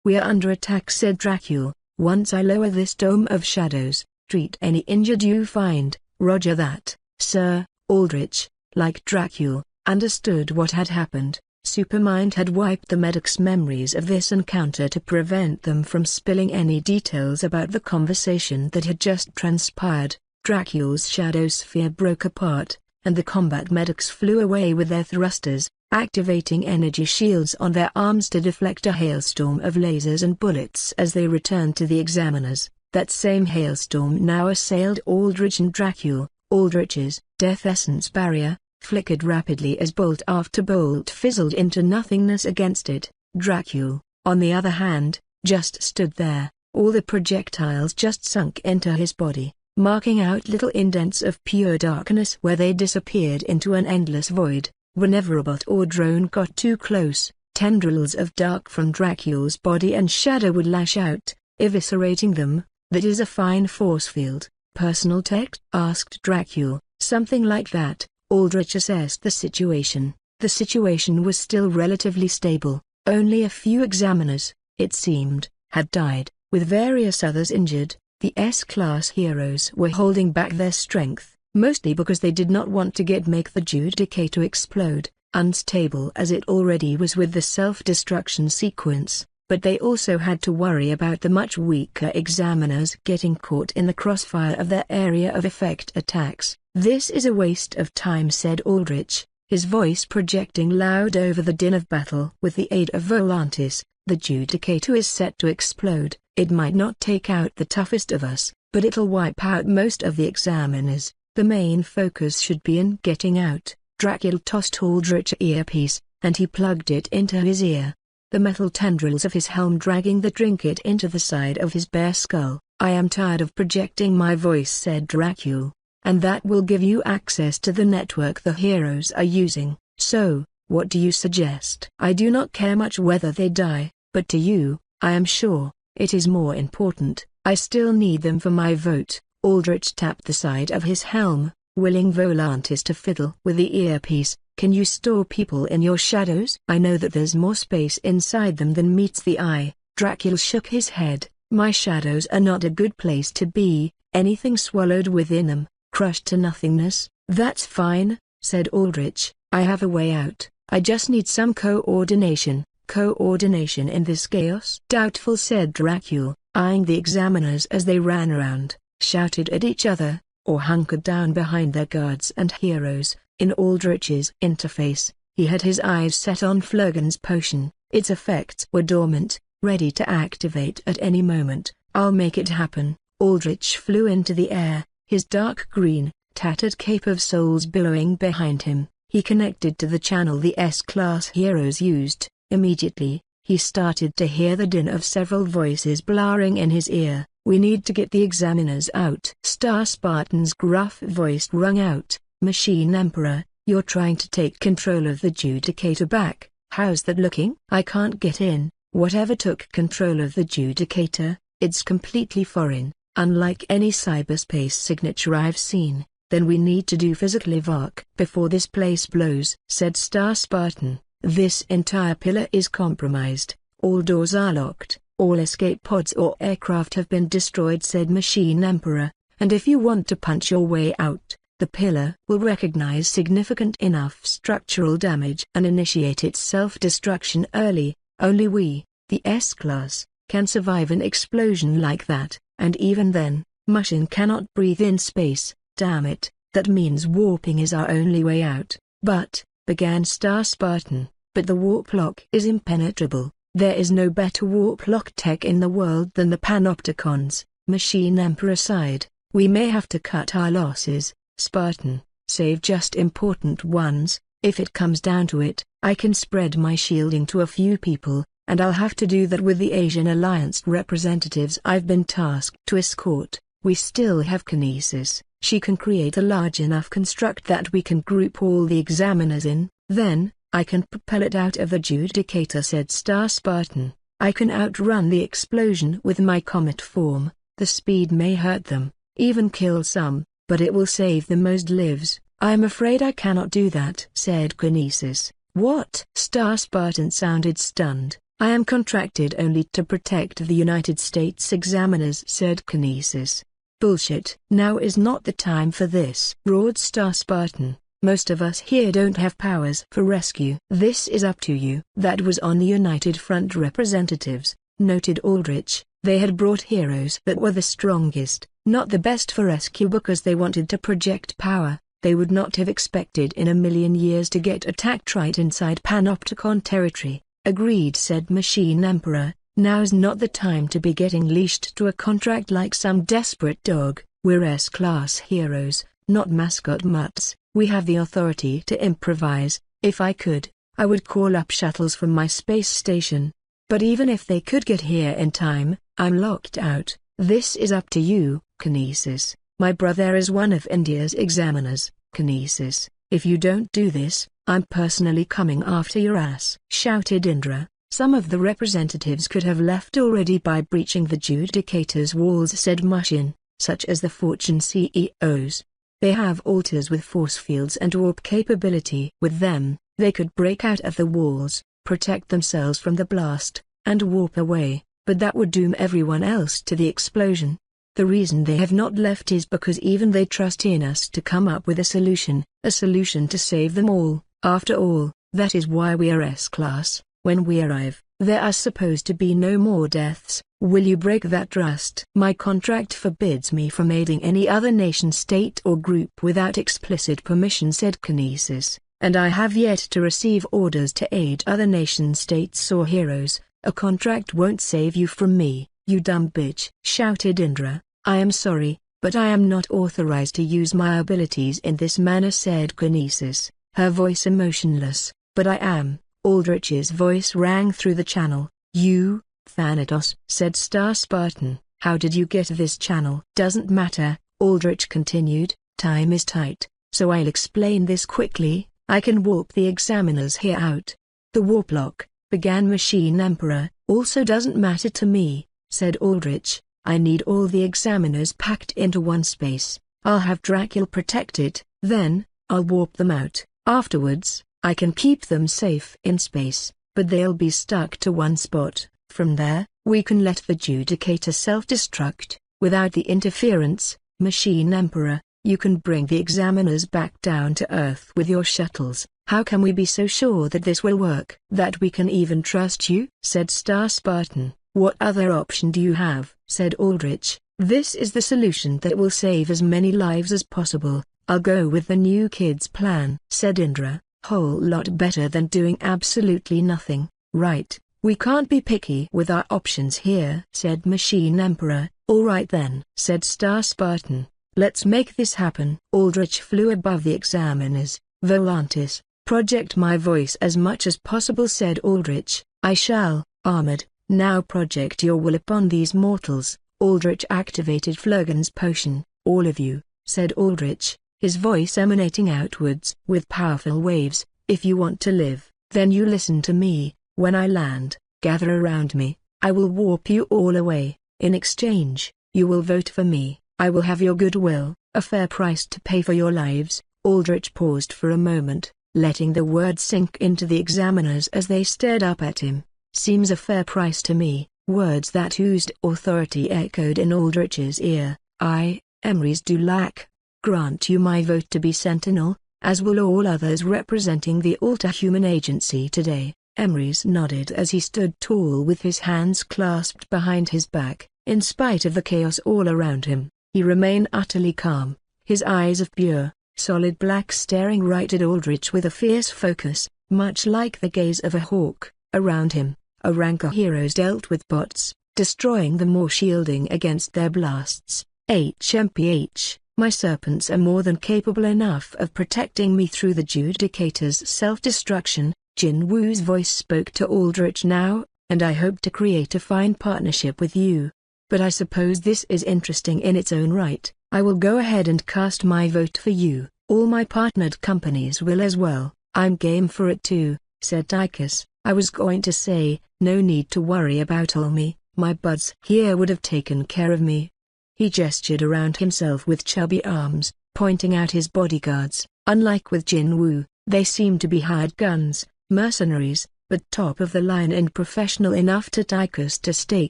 [SPEAKER 2] We are under attack, said Dracula. Once I lower this dome of shadows, treat any injured you find. Roger that, sir. Aldrich, like Dracula, understood what had happened. Supermind had wiped the medics' memories of this encounter to prevent them from spilling any details about the conversation that had just transpired. Dracula's shadow sphere broke apart, and the combat medics flew away with their thrusters, activating energy shields on their arms to deflect a hailstorm of lasers and bullets as they returned to the examiners. That same hailstorm now assailed Aldrich and Dracula. Aldrich's death essence barrier flickered rapidly as bolt after bolt fizzled into nothingness against it. Dracula, on the other hand, just stood there. All the projectiles just sunk into his body, marking out little indents of pure darkness where they disappeared into an endless void. Whenever a bot or drone got too close, tendrils of dark from Dracula's body and shadow would lash out, eviscerating them. That is a fine force field. Personal tech? Asked Dracula. Something like that. Aldrich assessed the situation. The situation was still relatively stable. Only a few examiners, it seemed, had died, with various others injured. The S-class heroes were holding back their strength, mostly because they did not want to make the Judicator explode, unstable as it already was with the self-destruction sequence, but they also had to worry about the much weaker examiners getting caught in the crossfire of their area of effect attacks. This is a waste of time, said Aldrich, his voice projecting loud over the din of battle. With the aid of Volantis, the Judicator is set to explode. It might not take out the toughest of us, but it'll wipe out most of the examiners. The main focus should be in getting out. Dracula tossed Aldrich an earpiece, and he plugged it into his ear. the metal tendrils of his helm dragging the trinket into the side of his bare skull. "I am tired of projecting my voice," said Dracula, "and that will give you access to the network the heroes are using. So, what do you suggest?" "I do not care much whether they die, but to you, I am sure, it is more important. I still need them for my vote." Aldrich tapped the side of his helm, willing Volantis to fiddle with the earpiece. "Can you store people in your shadows?" "I know that there's more space inside them than meets the eye." Dracula shook his head. "My shadows are not a good place to be, anything swallowed within them, crushed to nothingness." "That's fine," said Aldrich. "I have a way out. I just need some coordination." "Coordination in this chaos?" "Doubtful," said Dracula, eyeing the examiners as they ran around, shouted at each other, or hunkered down behind their guards and heroes. In Aldrich's interface, he had his eyes set on Flurgan's potion. Its effects were dormant, ready to activate at any moment. "I'll make it happen." Aldrich flew into the air, his dark green, tattered cape of souls billowing behind him. He connected to the channel the S-class heroes used. Immediately, he started to hear the din of several voices blaring in his ear. "We need to get the examiners out." Star Spartan's gruff voice rung out. "Machine Emperor, you're trying to take control of the Judicator back. How's that looking?" "I can't get in. Whatever took control of the Judicator, it's completely foreign, unlike any cyberspace signature I've seen. Then we need to do physical evac before this place blows," said Star Spartan. "This entire pillar is compromised. All doors are locked. All escape pods or aircraft have been destroyed," said Machine Emperor. "And if you want to punch your way out, the pillar will recognize significant enough structural damage and initiate its self-destruction early. Only we, the S-class, can survive an explosion like that, and even then, Mushin cannot breathe in space. Damn it, that means warping is our only way out." "But," began Star Spartan, "but the warp lock is impenetrable. There is no better warp lock tech in the world than the Panopticons." Machine Emperor sighed. "We may have to cut our losses, Spartan, save just important ones. If it comes down to it, I can spread my shielding to a few people, and I'll have to do that with the Asian Alliance representatives I've been tasked to escort. We still have Kinesis. She can create a large enough construct that we can group all the examiners in. Then, I can propel it out of the Judicator," said Star Spartan. "I can outrun the explosion with my comet form. The speed may hurt them, even kill some, but it will save the most lives." "I'm afraid I cannot do that," said Kinesis. "What?" Star Spartan sounded stunned. "I am contracted only to protect the United States examiners," said Kinesis. "Bullshit." "Now is not the time for this," roared Star Spartan. "Most of us here don't have powers for rescue." "This is up to you." "That was on the United Front representatives," noted Aldrich. "They had brought heroes that were the strongest, not the best for rescue because they wanted to project power. They would not have expected in a million years to get attacked right inside Panopticon territory." "Agreed," said Machine Emperor. "Now's not the time to be getting leashed to a contract like some desperate dog. We're S-class heroes, not mascot mutts. We have the authority to improvise. If I could, I would call up shuttles from my space station. But even if they could get here in time, I'm locked out." "This is up to you, Kinesis. My brother is one of India's examiners, Kinesis. If you don't do this, I'm personally coming after your ass," shouted Indra. "Some of the representatives could have left already by breaching the Judicator's walls," said Mushin, "such as the Fortune CEOs. They have altars with force fields and warp capability. With them, they could break out of the walls, protect themselves from the blast, and warp away, but that would doom everyone else to the explosion. The reason they have not left is because even they trust in us to come up with a solution to save them all. After all, that is why we are S-class. When we arrive, there are supposed to be no more deaths. Will you break that trust?" "My contract forbids me from aiding any other nation state or group without explicit permission," said Kinesis, "and I have yet to receive orders to aid other nation states or heroes. A contract won't save you from me, you dumb bitch," shouted Indra. "I am sorry, but I am not authorized to use my abilities in this manner," said Kinesis, her voice emotionless. "But I am, Aldrich's voice rang through the channel. "You, Thanatos," said Star Spartan. "How did you get this channel?" "Doesn't matter," Aldrich continued. "Time is tight, so I'll explain this quickly. I can warp the examiners here out." "The warp lock," began Machine Emperor. "Also doesn't matter to me," said Aldrich. "I need all the examiners packed into one space. I'll have Dracula protect it, then I'll warp them out. Afterwards, I can keep them safe in space, but they'll be stuck to one spot. From there, we can let the Judicator self-destruct, without the interference." "Machine Emperor, you can bring the examiners back down to Earth with your shuttles. How can we be so sure that this will work? That we can even trust you?" said Star Spartan. "What other option do you have?" said Aldrich. "This is the solution that will save as many lives as possible. I'll go with the new kid's plan," said Indra. "Whole lot better than doing absolutely nothing, right? We can't be picky with our options here," said Machine Emperor. "All right then," said Star Spartan. "Let's make this happen." Aldrich flew above the examiners. "Volantis, project my voice as much as possible," said Aldrich. "I shall." "Armored, now project your will upon these mortals." Aldrich activated Flurgan's potion. "All of you," said Aldrich, his voice emanating outwards with powerful waves. "If you want to live, then you listen to me. When I land, gather around me. I will warp you all away. In exchange, you will vote for me. I will have your goodwill, a fair price to pay for your lives." Aldrich paused for a moment, letting the words sink into the examiners as they stared up at him. "Seems a fair price to me." Words that oozed authority echoed in Aldrich's ear. "I, Emrys Dulac, grant you my vote to be Sentinel, as will all others representing the Alter-Human Agency today." Emrys nodded as he stood tall with his hands clasped behind his back. In spite of the chaos all around him, he remained utterly calm, his eyes of pure, solid black staring right at Aldrich with a fierce focus, much like the gaze of a hawk. Around him, a rank of heroes dealt with bots, destroying them or shielding against their blasts. "HMPH, my serpents are more than capable enough of protecting me through the Judicator's self-destruction." Jin Woo's voice spoke to Aldrich now, "and I hope to create a fine partnership with you. But I suppose this is interesting in its own right. I will go ahead and cast my vote for you. All my partnered companies will as well." "I'm game for it too," said Tychus. "I was going to say, no need to worry about Olmi, my buds here would have taken care of me." He gestured around himself with chubby arms, pointing out his bodyguards. Unlike with Jin Woo, they seemed to be hired guns, mercenaries, but top of the line and professional enough to Tychus to stay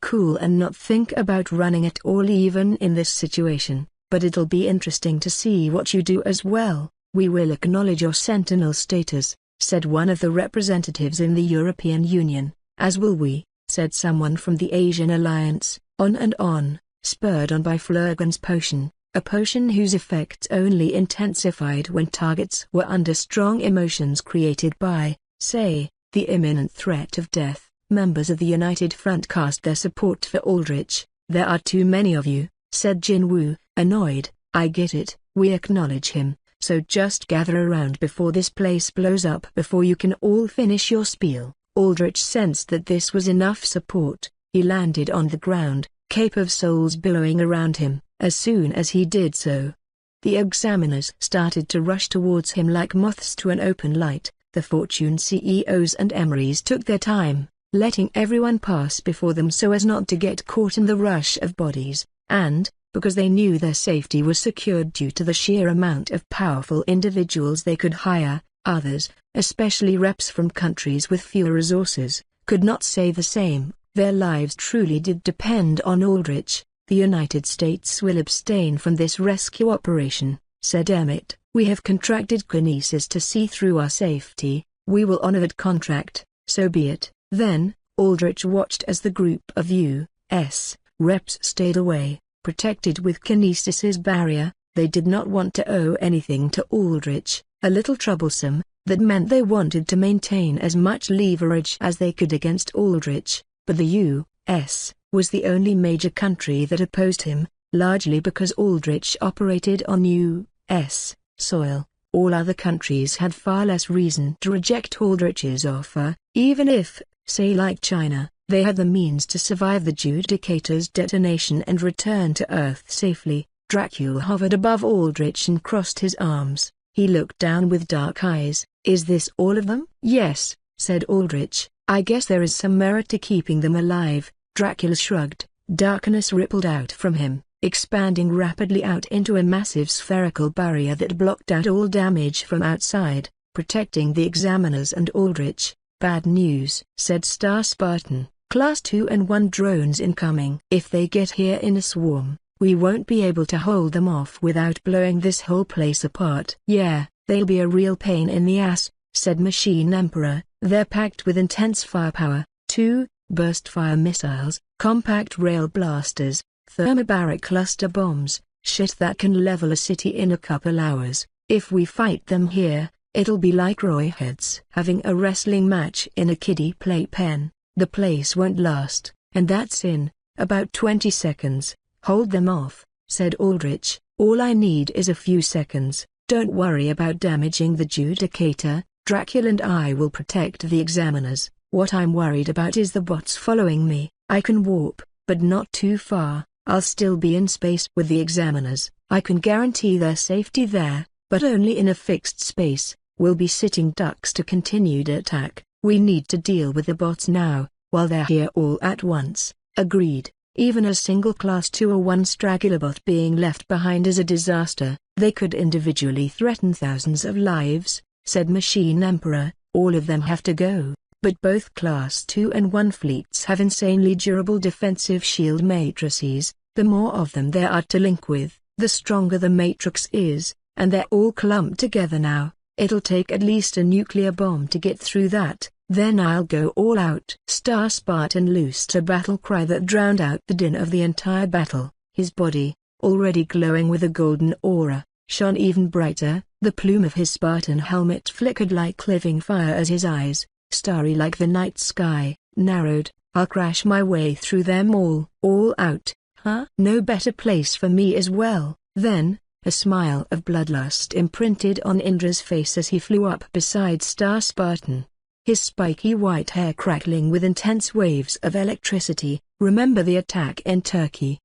[SPEAKER 2] cool and not think about running at all even in this situation. "But it'll be interesting to see what you do as well." "We will acknowledge your sentinel status," said one of the representatives in the European Union. "As will we," said someone from the Asian Alliance. On and on, spurred on by Flurgan's potion, a potion whose effects only intensified when targets were under strong emotions created by, say, the imminent threat of death. Members of the United Front cast their support for Aldrich. "There are too many of you," said Jin Woo, annoyed. "I get it, we acknowledge him, so just gather around before this place blows up before you can all finish your spiel." Aldrich sensed that this was enough support. He landed on the ground, Cape of Souls billowing around him. As soon as he did so, the examiners started to rush towards him like moths to an open light. The Fortune CEOs and Emrys took their time, letting everyone pass before them so as not to get caught in the rush of bodies, and, because they knew their safety was secured due to the sheer amount of powerful individuals they could hire, others, especially reps from countries with fewer resources, could not say the same. Their lives truly did depend on Aldrich. "The United States will abstain from this rescue operation," said Emmett. "We have contracted kinesis to see through our safety. We will honor that contract, so be it." Then, Aldrich watched as the group of U.S. reps stayed away, protected with kinesis's barrier. They did not want to owe anything to Aldrich. A little troublesome, that meant they wanted to maintain as much leverage as they could against Aldrich, but the U.S. was the only major country that opposed him, largely because Aldrich operated on U.S. soil. All other countries had far less reason to reject Aldrich's offer, even if, say like China, they had the means to survive the Judicator's detonation and return to Earth safely. Dracula hovered above Aldrich and crossed his arms. He looked down with dark eyes. "Is this all of them?" "Yes," said Aldrich. "I guess there is some merit to keeping them alive." Dracula shrugged. Darkness rippled out from him, expanding rapidly out into a massive spherical barrier that blocked out all damage from outside, protecting the examiners and Aldrich. "Bad news," said Star Spartan. "Class 2 and 1 drones incoming. If they get here in a swarm, we won't be able to hold them off without blowing this whole place apart." "Yeah, they'll be a real pain in the ass," said Machine Emperor. "They're packed with intense firepower, 2 burst fire missiles, compact rail blasters, thermobaric cluster bombs, shit that can level a city in a couple hours. If we fight them here, it'll be like Royheads having a wrestling match in a kiddie playpen. The place won't last, and that's in about 20 seconds. Hold them off," said Aldrich. "All I need is a few seconds. Don't worry about damaging the Judicator. Dracula and I will protect the examiners. What I'm worried about is the bots following me. I can warp, but not too far. I'll still be in space with the examiners. I can guarantee their safety there, but only in a fixed space. We'll be sitting ducks to continued attack. We need to deal with the bots now, while they're here all at once." "Agreed. Even a single Class 2 or 1 straggler bot being left behind is a disaster. They could individually threaten thousands of lives," said Machine Emperor. "All of them have to go, but both Class 2 and 1 fleets have insanely durable defensive shield matrices. The more of them there are to link with, the stronger the matrix is, and they're all clumped together now. It'll take at least a nuclear bomb to get through that. Then I'll go all out." Star Spartan loosed a battle cry that drowned out the din of the entire battle. His body, already glowing with a golden aura, shone even brighter. The plume of his Spartan helmet flickered like living fire as his eyes, starry like the night sky, narrowed. "I'll crash my way through them all." "All out, huh? No better place for me as well, then." A smile of bloodlust imprinted on Indra's face as he flew up beside Star Spartan, his spiky white hair crackling with intense waves of electricity. "Remember the attack in Turkey,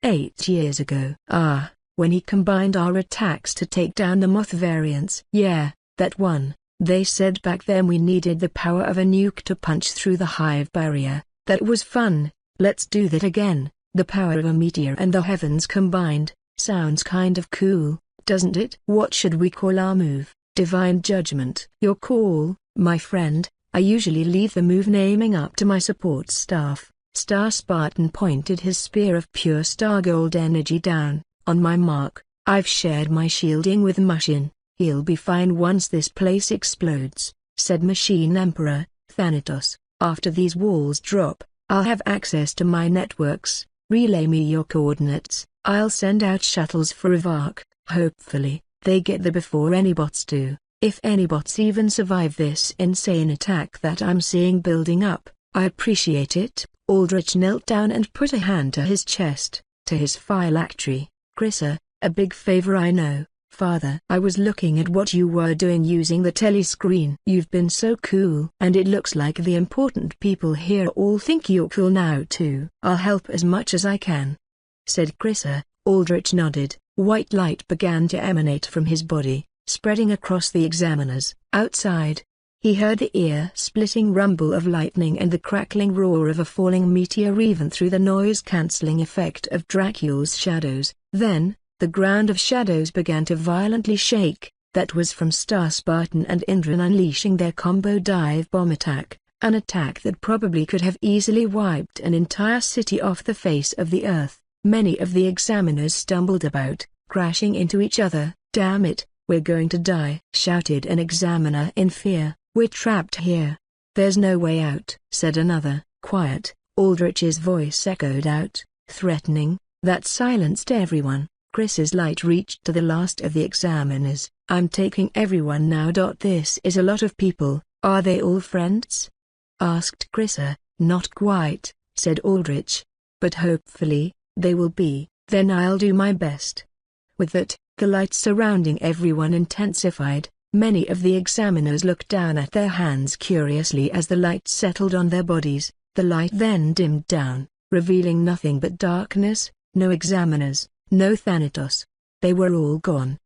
[SPEAKER 2] 8 years ago?" "Ah, when he combined our attacks to take down the Moth variants." "Yeah, that one. They said back then we needed the power of a nuke to punch through the hive barrier. That was fun. Let's do that again. The power of a meteor and the heavens combined. Sounds kind of cool, doesn't it?" "What should we call our move?" "Divine Judgment." "Your call, my friend. I usually leave the move naming up to my support staff." Star Spartan pointed his spear of pure star gold energy down. "On my mark, I've shared my shielding with Mushin. He'll be fine once this place explodes," said Machine Emperor. "Thanatos, after these walls drop, I'll have access to my networks. Relay me your coordinates. I'll send out shuttles for Avark. Hopefully, they get there before any bots do. If any bots even survive this insane attack that I'm seeing building up, I appreciate it." Aldrich knelt down and put a hand to his chest, to his phylactery. "Chrissa, a big favor I know, Father. I was looking at what you were doing using the telescreen. You've been so cool. And it looks like the important people here all think you're cool now too." "I'll help as much as I can," said Chrissa. Aldrich nodded. White light began to emanate from his body, spreading across the examiners. Outside, he heard the ear-splitting rumble of lightning and the crackling roar of a falling meteor even through the noise-cancelling effect of Dracula's shadows. Then, the ground of shadows began to violently shake. That was from Star Spartan and Indra unleashing their combo dive bomb attack, an attack that probably could have easily wiped an entire city off the face of the earth. Many of the examiners stumbled about, crashing into each other. "Damn it, we're going to die!" shouted an examiner in fear. "We're trapped here. There's no way out," said another. "Quiet!" Aldrich's voice echoed out, threatening. That silenced everyone. Chris's light reached to the last of the examiners. "I'm taking everyone now. This is a lot of people. Are they all friends?" asked Chrissa. "Not quite," said Aldrich. "But hopefully, they will be. Then I'll do my best." With that, The light surrounding everyone intensified. Many of the examiners looked down at their hands curiously as the light settled on their bodies. The light then dimmed down, revealing nothing but darkness. No examiners, no Thanatos. They were all gone.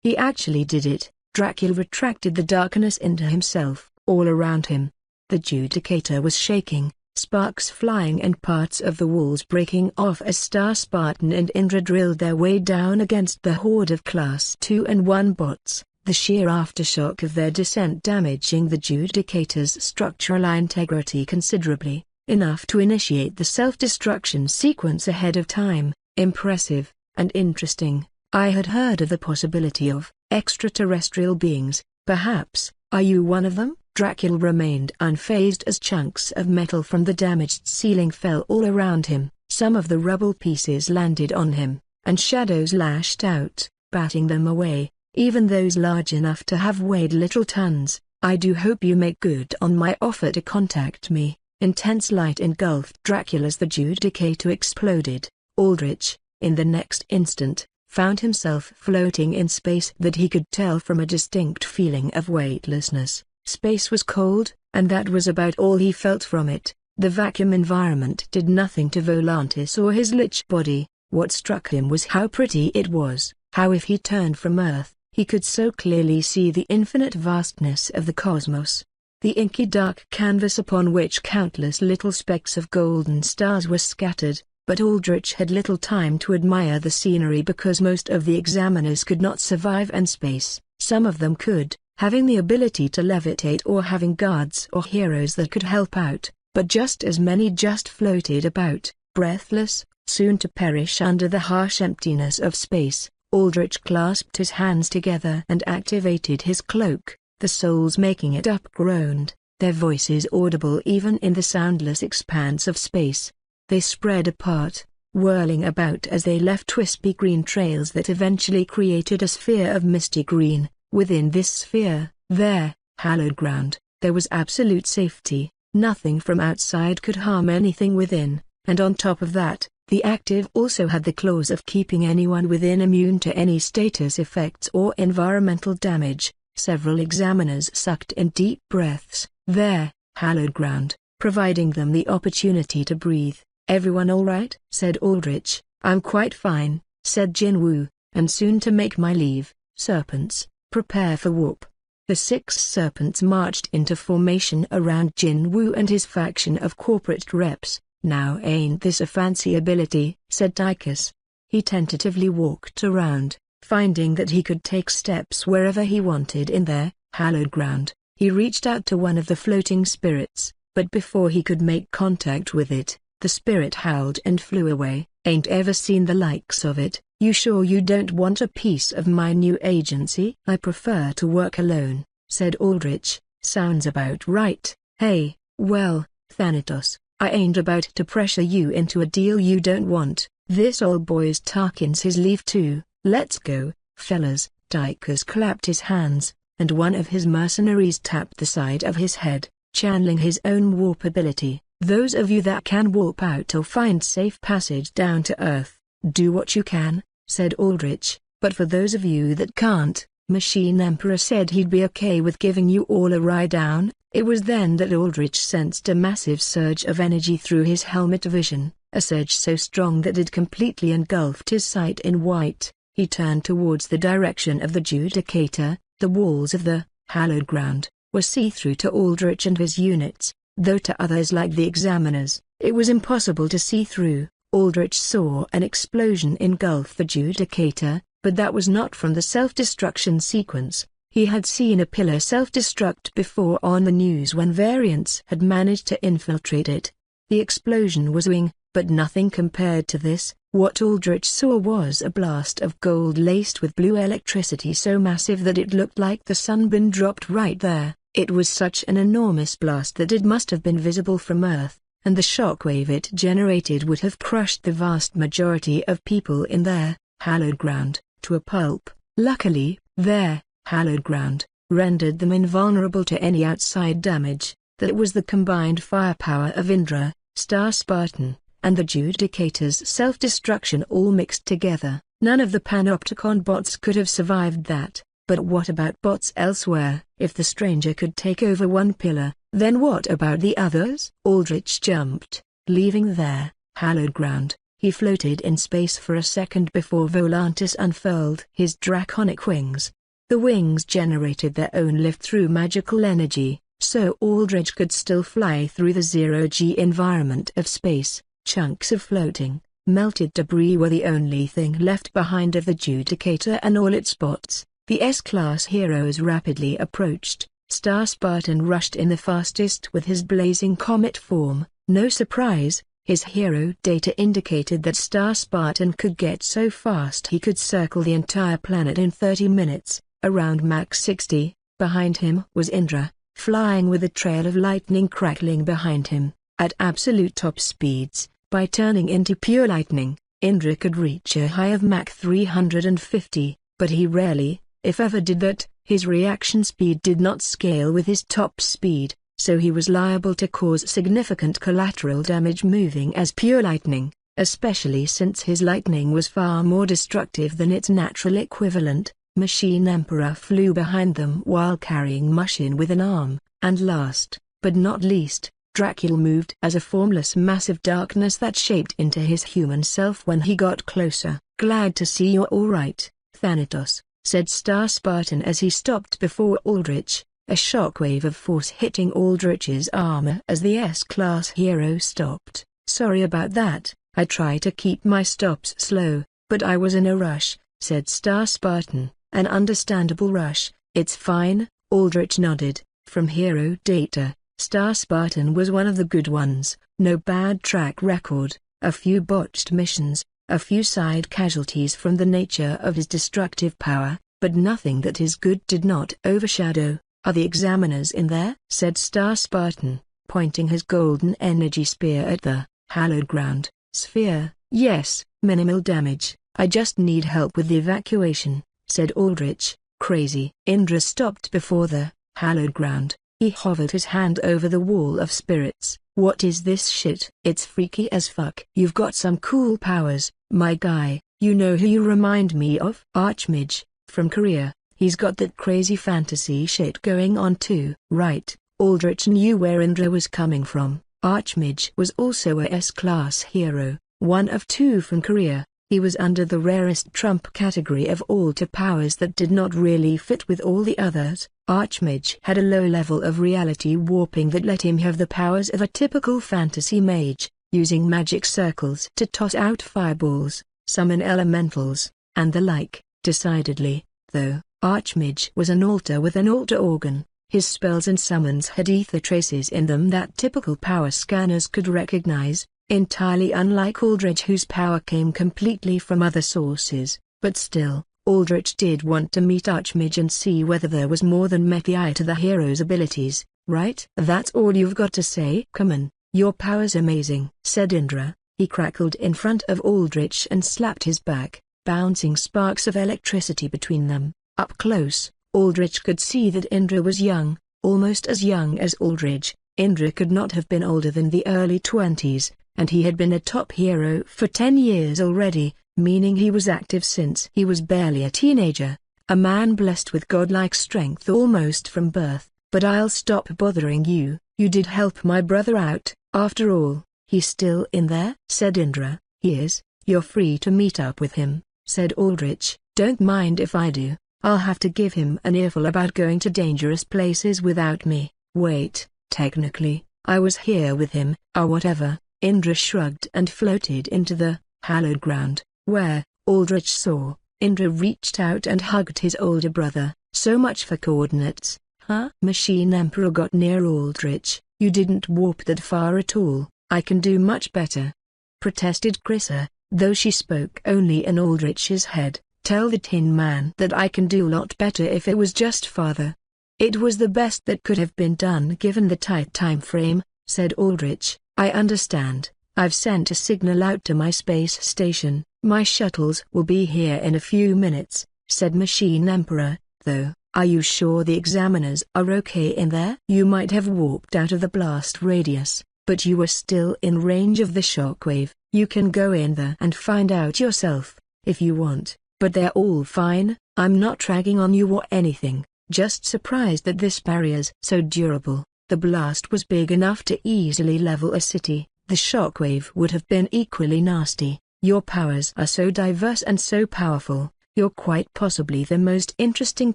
[SPEAKER 2] He actually did it. Dracula retracted the darkness into himself. All around him, the Judicator was shaking, sparks flying and parts of the walls breaking off as Star Spartan and Indra drilled their way down against the horde of Class 2 and 1 bots, the sheer aftershock of their descent damaging the Judicator's structural integrity considerably, enough to initiate the self-destruction sequence ahead of time. Impressive, and interesting. I had heard of the possibility of extraterrestrial beings, perhaps. Are you one of them? Dracula remained unfazed as chunks of metal from the damaged ceiling fell all around him. Some of the rubble pieces landed on him, and shadows lashed out, batting them away, even those large enough to have weighed little tons. I do hope you make good on my offer to contact me. Intense light engulfed Dracula as the Judicator exploded. Aldrich, in the next instant, found himself floating in space that he could tell from a distinct feeling of weightlessness. Space was cold, and that was about all he felt from it. The vacuum environment did nothing to Volantis or his lich body. What struck him was how pretty it was, how if he turned from Earth, he could so clearly see the infinite vastness of the cosmos. The inky dark canvas upon which countless little specks of golden stars were scattered. But Aldrich had little time to admire the scenery because most of the examiners could not survive in space. Some of them could, having the ability to levitate or having guards or heroes that could help out, but just as many just floated about, breathless, soon to perish under the harsh emptiness of space. Aldrich clasped his hands together and activated his cloak. The souls making it up groaned, their voices audible even in the soundless expanse of space. They spread apart, whirling about as they left wispy green trails that eventually created a sphere of misty green. Within this sphere, their hallowed ground, there was absolute safety. Nothing from outside could harm anything within, and on top of that, the active also had the clause of keeping anyone within immune to any status effects or environmental damage. Several examiners sucked in deep breaths, their hallowed ground, providing them the opportunity to breathe. "Everyone all right?" said Aldrich. "I'm quite fine," said Jinwoo, "and soon to make my leave. Serpents, prepare for warp." The 6 serpents marched into formation around Jinwoo and his faction of corporate reps. "Now ain't this a fancy ability?" said Tychus. He tentatively walked around, finding that he could take steps wherever he wanted in their hallowed ground. He reached out to one of the floating spirits, but before he could make contact with it, the spirit howled and flew away. "Ain't ever seen the likes of it. You sure you don't want a piece of my new agency?" "I prefer to work alone," said Aldrich. "Sounds about right." "Hey, well, Thanatos, I ain't about to pressure you into a deal you don't want. This old boy's Tarkin's his leave too. Let's go, fellas." Tychus clapped his hands, and one of his mercenaries tapped the side of his head, channeling his own warp ability. "Those of you that can warp out or find safe passage down to Earth, do what you can," said Aldrich. "But for those of you that can't, Machine Emperor said he'd be okay with giving you all a ride down." It was then that Aldrich sensed a massive surge of energy through his helmet vision, a surge so strong that it completely engulfed his sight in white. He turned towards the direction of the Judicator. The walls of the hallowed ground were see-through to Aldrich and his units, though to others like the examiners, it was impossible to see through. Aldrich saw an explosion engulf the Judicator, but that was not from the self-destruction sequence. He had seen a pillar self-destruct before on the news when variants had managed to infiltrate it. The explosion was wing, but nothing compared to this. What Aldrich saw was a blast of gold laced with blue electricity so massive that it looked like the sunbeam dropped right there. It was such an enormous blast that it must have been visible from Earth, and the shockwave it generated would have crushed the vast majority of people in their hallowed ground to a pulp. Luckily, their hallowed ground rendered them invulnerable to any outside damage. That was the combined firepower of Indra, Star Spartan, and the Judicator's self-destruction all mixed together. None of the Panopticon bots could have survived that. But what about bots elsewhere? If the stranger could take over one pillar, then what about the others? Aldrich jumped, leaving there, hallowed ground. He floated in space for a second before Volantis unfurled his draconic wings. The wings generated their own lift through magical energy, so Aldrich could still fly through the zero-G environment of space. Chunks of floating, melted debris were the only thing left behind of the Judicator and all its bots. The S-class heroes rapidly approached. Star Spartan rushed in the fastest with his blazing comet form. No surprise, his hero data indicated that Star Spartan could get so fast he could circle the entire planet in 30 minutes, around Mach 60. Behind him was Indra, flying with a trail of lightning crackling behind him. At absolute top speeds, by turning into pure lightning, Indra could reach a high of Mach 350, but he rarely, if ever, did that. His reaction speed did not scale with his top speed, so he was liable to cause significant collateral damage moving as pure lightning, especially since his lightning was far more destructive than its natural equivalent. Machine Emperor flew behind them while carrying Mushin with an arm, and last, but not least, Dracul moved as a formless mass of darkness that shaped into his human self when he got closer. "Glad to see you're all right, Thanatos," said Star Spartan as he stopped before Aldrich, a shockwave of force hitting Aldrich's armor as the S-class hero stopped. "Sorry about that, I try to keep my stops slow, but I was in a rush," said Star Spartan. "An understandable rush, it's fine," Aldrich nodded. From hero data, Star Spartan was one of the good ones. No bad track record, a few botched missions, a few side casualties from the nature of his destructive power, but nothing that his good did not overshadow. "Are the examiners in there?" said Star Spartan, pointing his golden energy spear at the hallowed ground sphere. "Yes, minimal damage, I just need help with the evacuation," said Aldrich. "Crazy." Indra stopped before the hallowed ground. He hovered his hand over the wall of spirits. "What is this shit?" "It's freaky as fuck. You've got some cool powers, my guy. You know who you remind me of? Archmage, from Korea. He's got that crazy fantasy shit going on too." Right, Aldrich knew where Indra was coming from. Archmage was also a S-class hero, one of two from Korea. He was under the rarest trump category of all to powers that did not really fit with all the others. Archmage had a low level of reality warping that let him have the powers of a typical fantasy mage, using magic circles to toss out fireballs, summon elementals, and the like. Decidedly, though, Archmage was an alter with an alter organ. His spells and summons had ether traces in them that typical power scanners could recognize, entirely unlike Aldrich whose power came completely from other sources. But still, Aldrich did want to meet Archmage and see whether there was more than met the eye to the hero's abilities. "Right? That's all you've got to say?" "Come on, your power's amazing," said Indra. He crackled in front of Aldrich and slapped his back, bouncing sparks of electricity between them. Up close, Aldrich could see that Indra was young, almost as young as Aldrich. Indra could not have been older than the early 20s, and he had been a top hero for 10 years already, meaning he was active since he was barely a teenager, a man blessed with godlike strength almost from birth. "But I'll stop bothering you, you did help my brother out, after all." "He's still in there?" said Indra. "He is. You're free to meet up with him," said Aldrich. "Don't mind if I do. I'll have to give him an earful about going to dangerous places without me." "Wait, technically, I was here with him." "Ah, whatever." Indra shrugged and floated into the hallowed ground, where, Aldrich saw, Indra reached out and hugged his older brother. "So much for coordinates, huh?" Machine Emperor got near Aldrich. "You didn't warp that far at all. I can do much better," protested Krissa, though she spoke only in Aldrich's head. "Tell the Tin Man that I can do a lot better if it was just farther." "It was the best that could have been done given the tight time frame," said Aldrich. "I understand. I've sent a signal out to my space station. My shuttles will be here in a few minutes," said Machine Emperor. "Though, are you sure the examiners are okay in there?" "You might have warped out of the blast radius," but you were still in range of the shockwave. You can go in there and find out yourself, if you want, but they're all fine. I'm not dragging on you or anything, just surprised that this barrier's so durable. The blast was big enough to easily level a city. The shockwave would have been equally nasty. Your powers are so diverse and so powerful. You're quite possibly the most interesting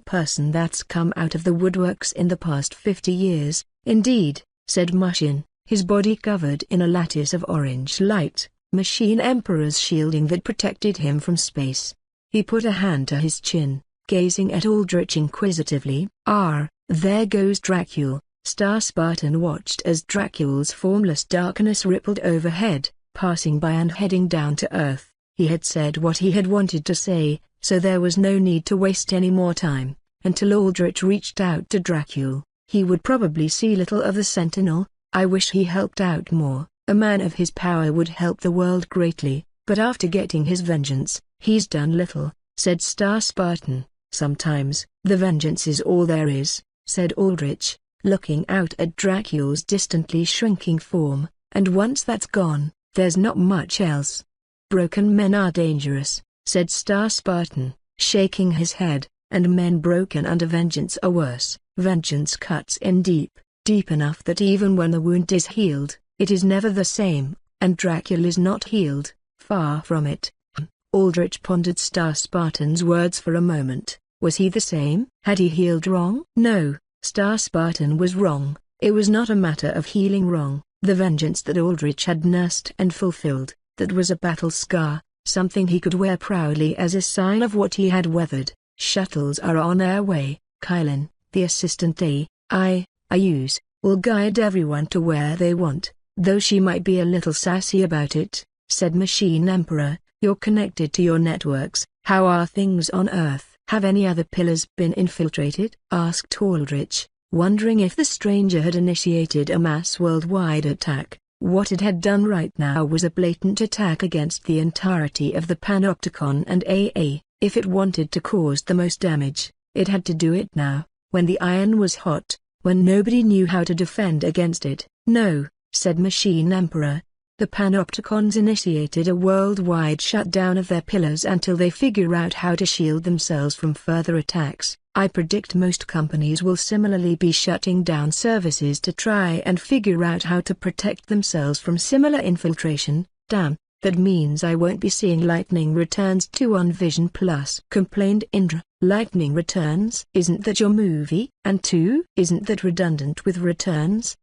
[SPEAKER 2] person that's come out of the woodworks in the past 50 years. Indeed, said Mushin, his body covered in a lattice of orange light, Machine Emperor's shielding that protected him from space. He put a hand to his chin, gazing at Aldrich inquisitively. There goes Dracule. Star Spartan watched as Dracule's formless darkness rippled overhead, passing by and heading down to Earth. He had said what he had wanted to say, so there was no need to waste any more time. Until Aldrich reached out to Dracule, he would probably see little of the Sentinel. I wish he helped out more. A man of his power would help the world greatly, but after getting his vengeance, he's done little, said Star Spartan. Sometimes, the vengeance is all there is, said Aldrich, looking out at Dracule's distantly shrinking form, and once that's gone, there's not much else. Broken men are dangerous, said Star Spartan, shaking his head, and men broken under vengeance are worse. Vengeance cuts in deep, deep enough that even when the wound is healed, it is never the same, and Dracula is not healed, far from it. Aldrich pondered Star Spartan's words for a moment. Was he the same? Had he healed wrong? No, Star Spartan was wrong. It was not a matter of healing wrong. The vengeance that Aldrich had nursed and fulfilled, that was a battle scar, something he could wear proudly as a sign of what he had weathered. Shuttles are on their way. Kylan, the assistant I use, will guide everyone to where they want, though she might be a little sassy about it, said Machine Emperor. You're connected to your networks. How are things on Earth? Have any other pillars been infiltrated? Asked Aldrich, wondering if the stranger had initiated a mass worldwide attack. What it had done right now was a blatant attack against the entirety of the Panopticon and AA. If it wanted to cause the most damage, it had to do it now, when the iron was hot, when nobody knew how to defend against it. No, said Machine Emperor. The Panopticons initiated a worldwide shutdown of their pillars until they figure out how to shield themselves from further attacks. I predict most companies will similarly be shutting down services to try and figure out how to protect themselves from similar infiltration. Damn, that means I won't be seeing Lightning Returns 2 on Vision Plus, complained Indra. Lightning Returns? Isn't that your movie? And 2? Isn't that redundant with Returns?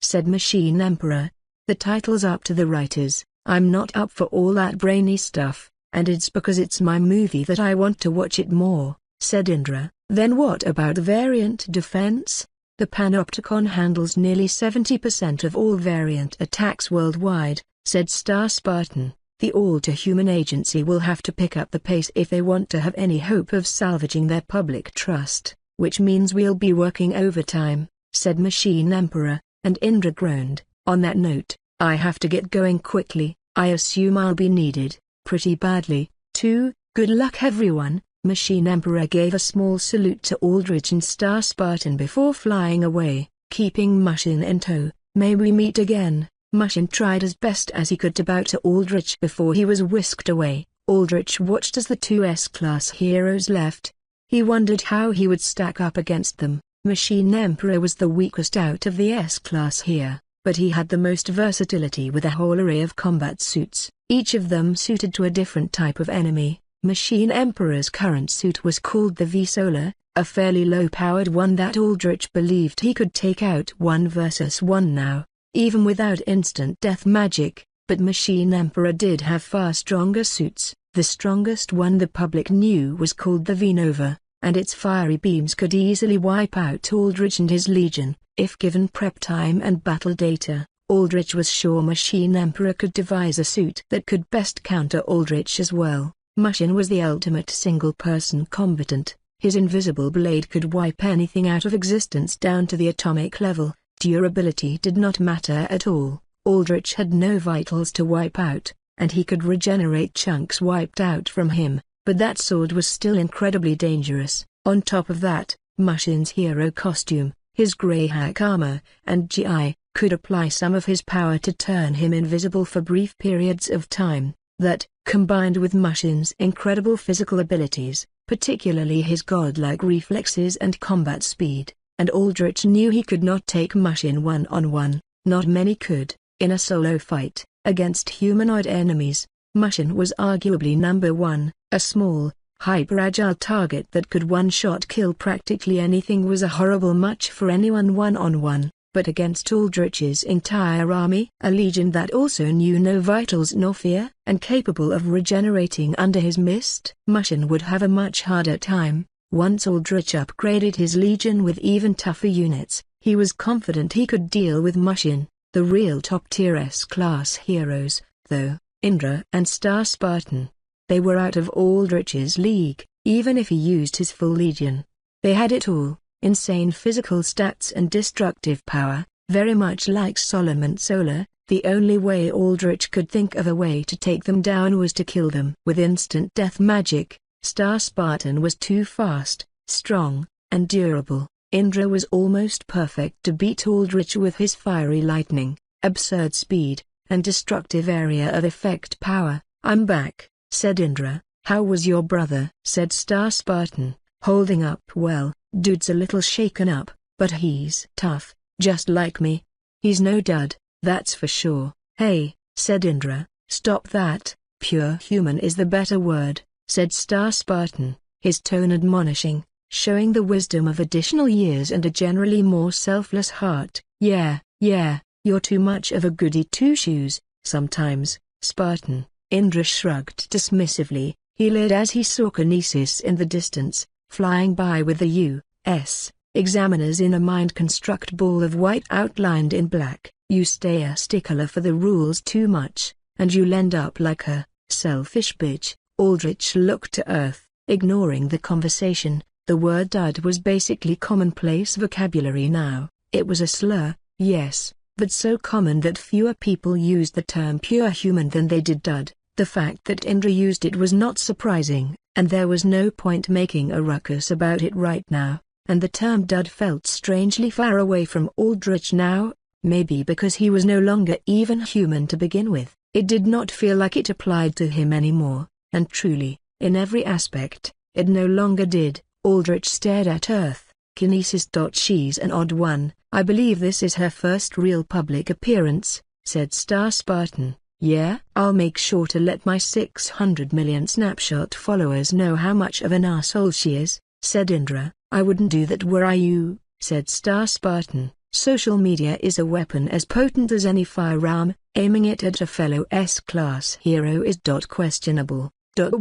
[SPEAKER 2] Said Machine Emperor. The title's up to the writers. I'm not up for all that brainy stuff, and it's because it's my movie that I want to watch it more, said Indra. Then what about variant defense? The Panopticon handles nearly 70% of all variant attacks worldwide, said Star Spartan. The all-to-human agency will have to pick up the pace if they want to have any hope of salvaging their public trust, which means we'll be working overtime, said Machine Emperor, and Indra groaned. On that note, I have to get going quickly. I assume I'll be needed, pretty badly, too. Good luck everyone. Machine Emperor gave a small salute to Aldrich and Star Spartan before flying away, keeping Mushin in tow. May we meet again. Mushin tried as best as he could to bow to Aldrich before he was whisked away. Aldrich watched as the two S-class heroes left. He wondered how he would stack up against them. Machine Emperor was the weakest out of the S-class here, but he had the most versatility with a whole array of combat suits, each of them suited to a different type of enemy. Machine Emperor's current suit was called the V-Solar, a fairly low-powered one that Aldrich believed he could take out 1 versus 1 now, even without instant death magic, but Machine Emperor did have far stronger suits. The strongest one the public knew was called the V-Nova, and its fiery beams could easily wipe out Aldrich and his legion, if given prep time and battle data. Aldrich was sure Machine Emperor could devise a suit that could best counter Aldrich as well. Mushin was the ultimate single-person combatant. His invisible blade could wipe anything out of existence down to the atomic level. Durability did not matter at all. Aldrich had no vitals to wipe out, and he could regenerate chunks wiped out from him, but that sword was still incredibly dangerous. On top of that, Mushin's hero costume, his grey hack armor, and GI could apply some of his power to turn him invisible for brief periods of time. That, combined with Mushin's incredible physical abilities, particularly his godlike reflexes and combat speed, and Aldrich knew he could not take Mushin one-on-one, not many could, in a solo fight, against humanoid enemies. Mushin was arguably number one. A small, hyper-agile target that could one-shot kill practically anything was a horrible match for anyone one-on-one, but against Aldrich's entire army, a legion that also knew no vitals nor fear, and capable of regenerating under his mist, Mushin would have a much harder time. Once Aldrich upgraded his legion with even tougher units, he was confident he could deal with Mushin. The real top-tier S-class heroes, though, Indra and Star Spartan. They were out of Aldrich's league, even if he used his full legion. They had it all: insane physical stats and destructive power, very much like Solomon Solar. The only way Aldrich could think of a way to take them down was to kill them with instant death magic. Star Spartan was too fast, strong, and durable. Indra was almost perfect to beat Aldrich with his fiery lightning, absurd speed, and destructive area of effect power. "I'm back," said Indra. "How was your brother?" said Star Spartan, holding up well. "Dude's a little shaken up, but he's tough, just like me. He's no dud, that's for sure." "Hey," said Indra, "stop that. Pure human is the better word," said Star Spartan, his tone admonishing, showing the wisdom of additional years and a generally more selfless heart. Yeah, you're too much of a goody two-shoes, sometimes, Spartan." Indra shrugged dismissively. He leered as he saw Kinesis in the distance, flying by with the U.S. examiners in a mind-construct ball of white outlined in black. "You stay a stickler for the rules too much, and you'll end up like her, selfish bitch." Aldrich looked to Earth, ignoring the conversation. The word dud was basically commonplace vocabulary now. It was a slur, yes, but so common that fewer people used the term pure human than they did dud. The fact that Indra used it was not surprising, and there was no point making a ruckus about it right now, and the term dud felt strangely far away from Aldrich now, maybe because he was no longer even human to begin with. It did not feel like it applied to him anymore, and truly, in every aspect, it no longer did. Aldrich stared at Earth. "Kinesis. She's an odd one. I believe this is her first real public appearance," said Star Spartan. "Yeah? I'll make sure to let my 600 million snapshot followers know how much of an asshole she is," said Indra. "I wouldn't do that were I you," said Star Spartan. "Social media is a weapon as potent as any firearm. Aiming it at a fellow S-class hero is questionable.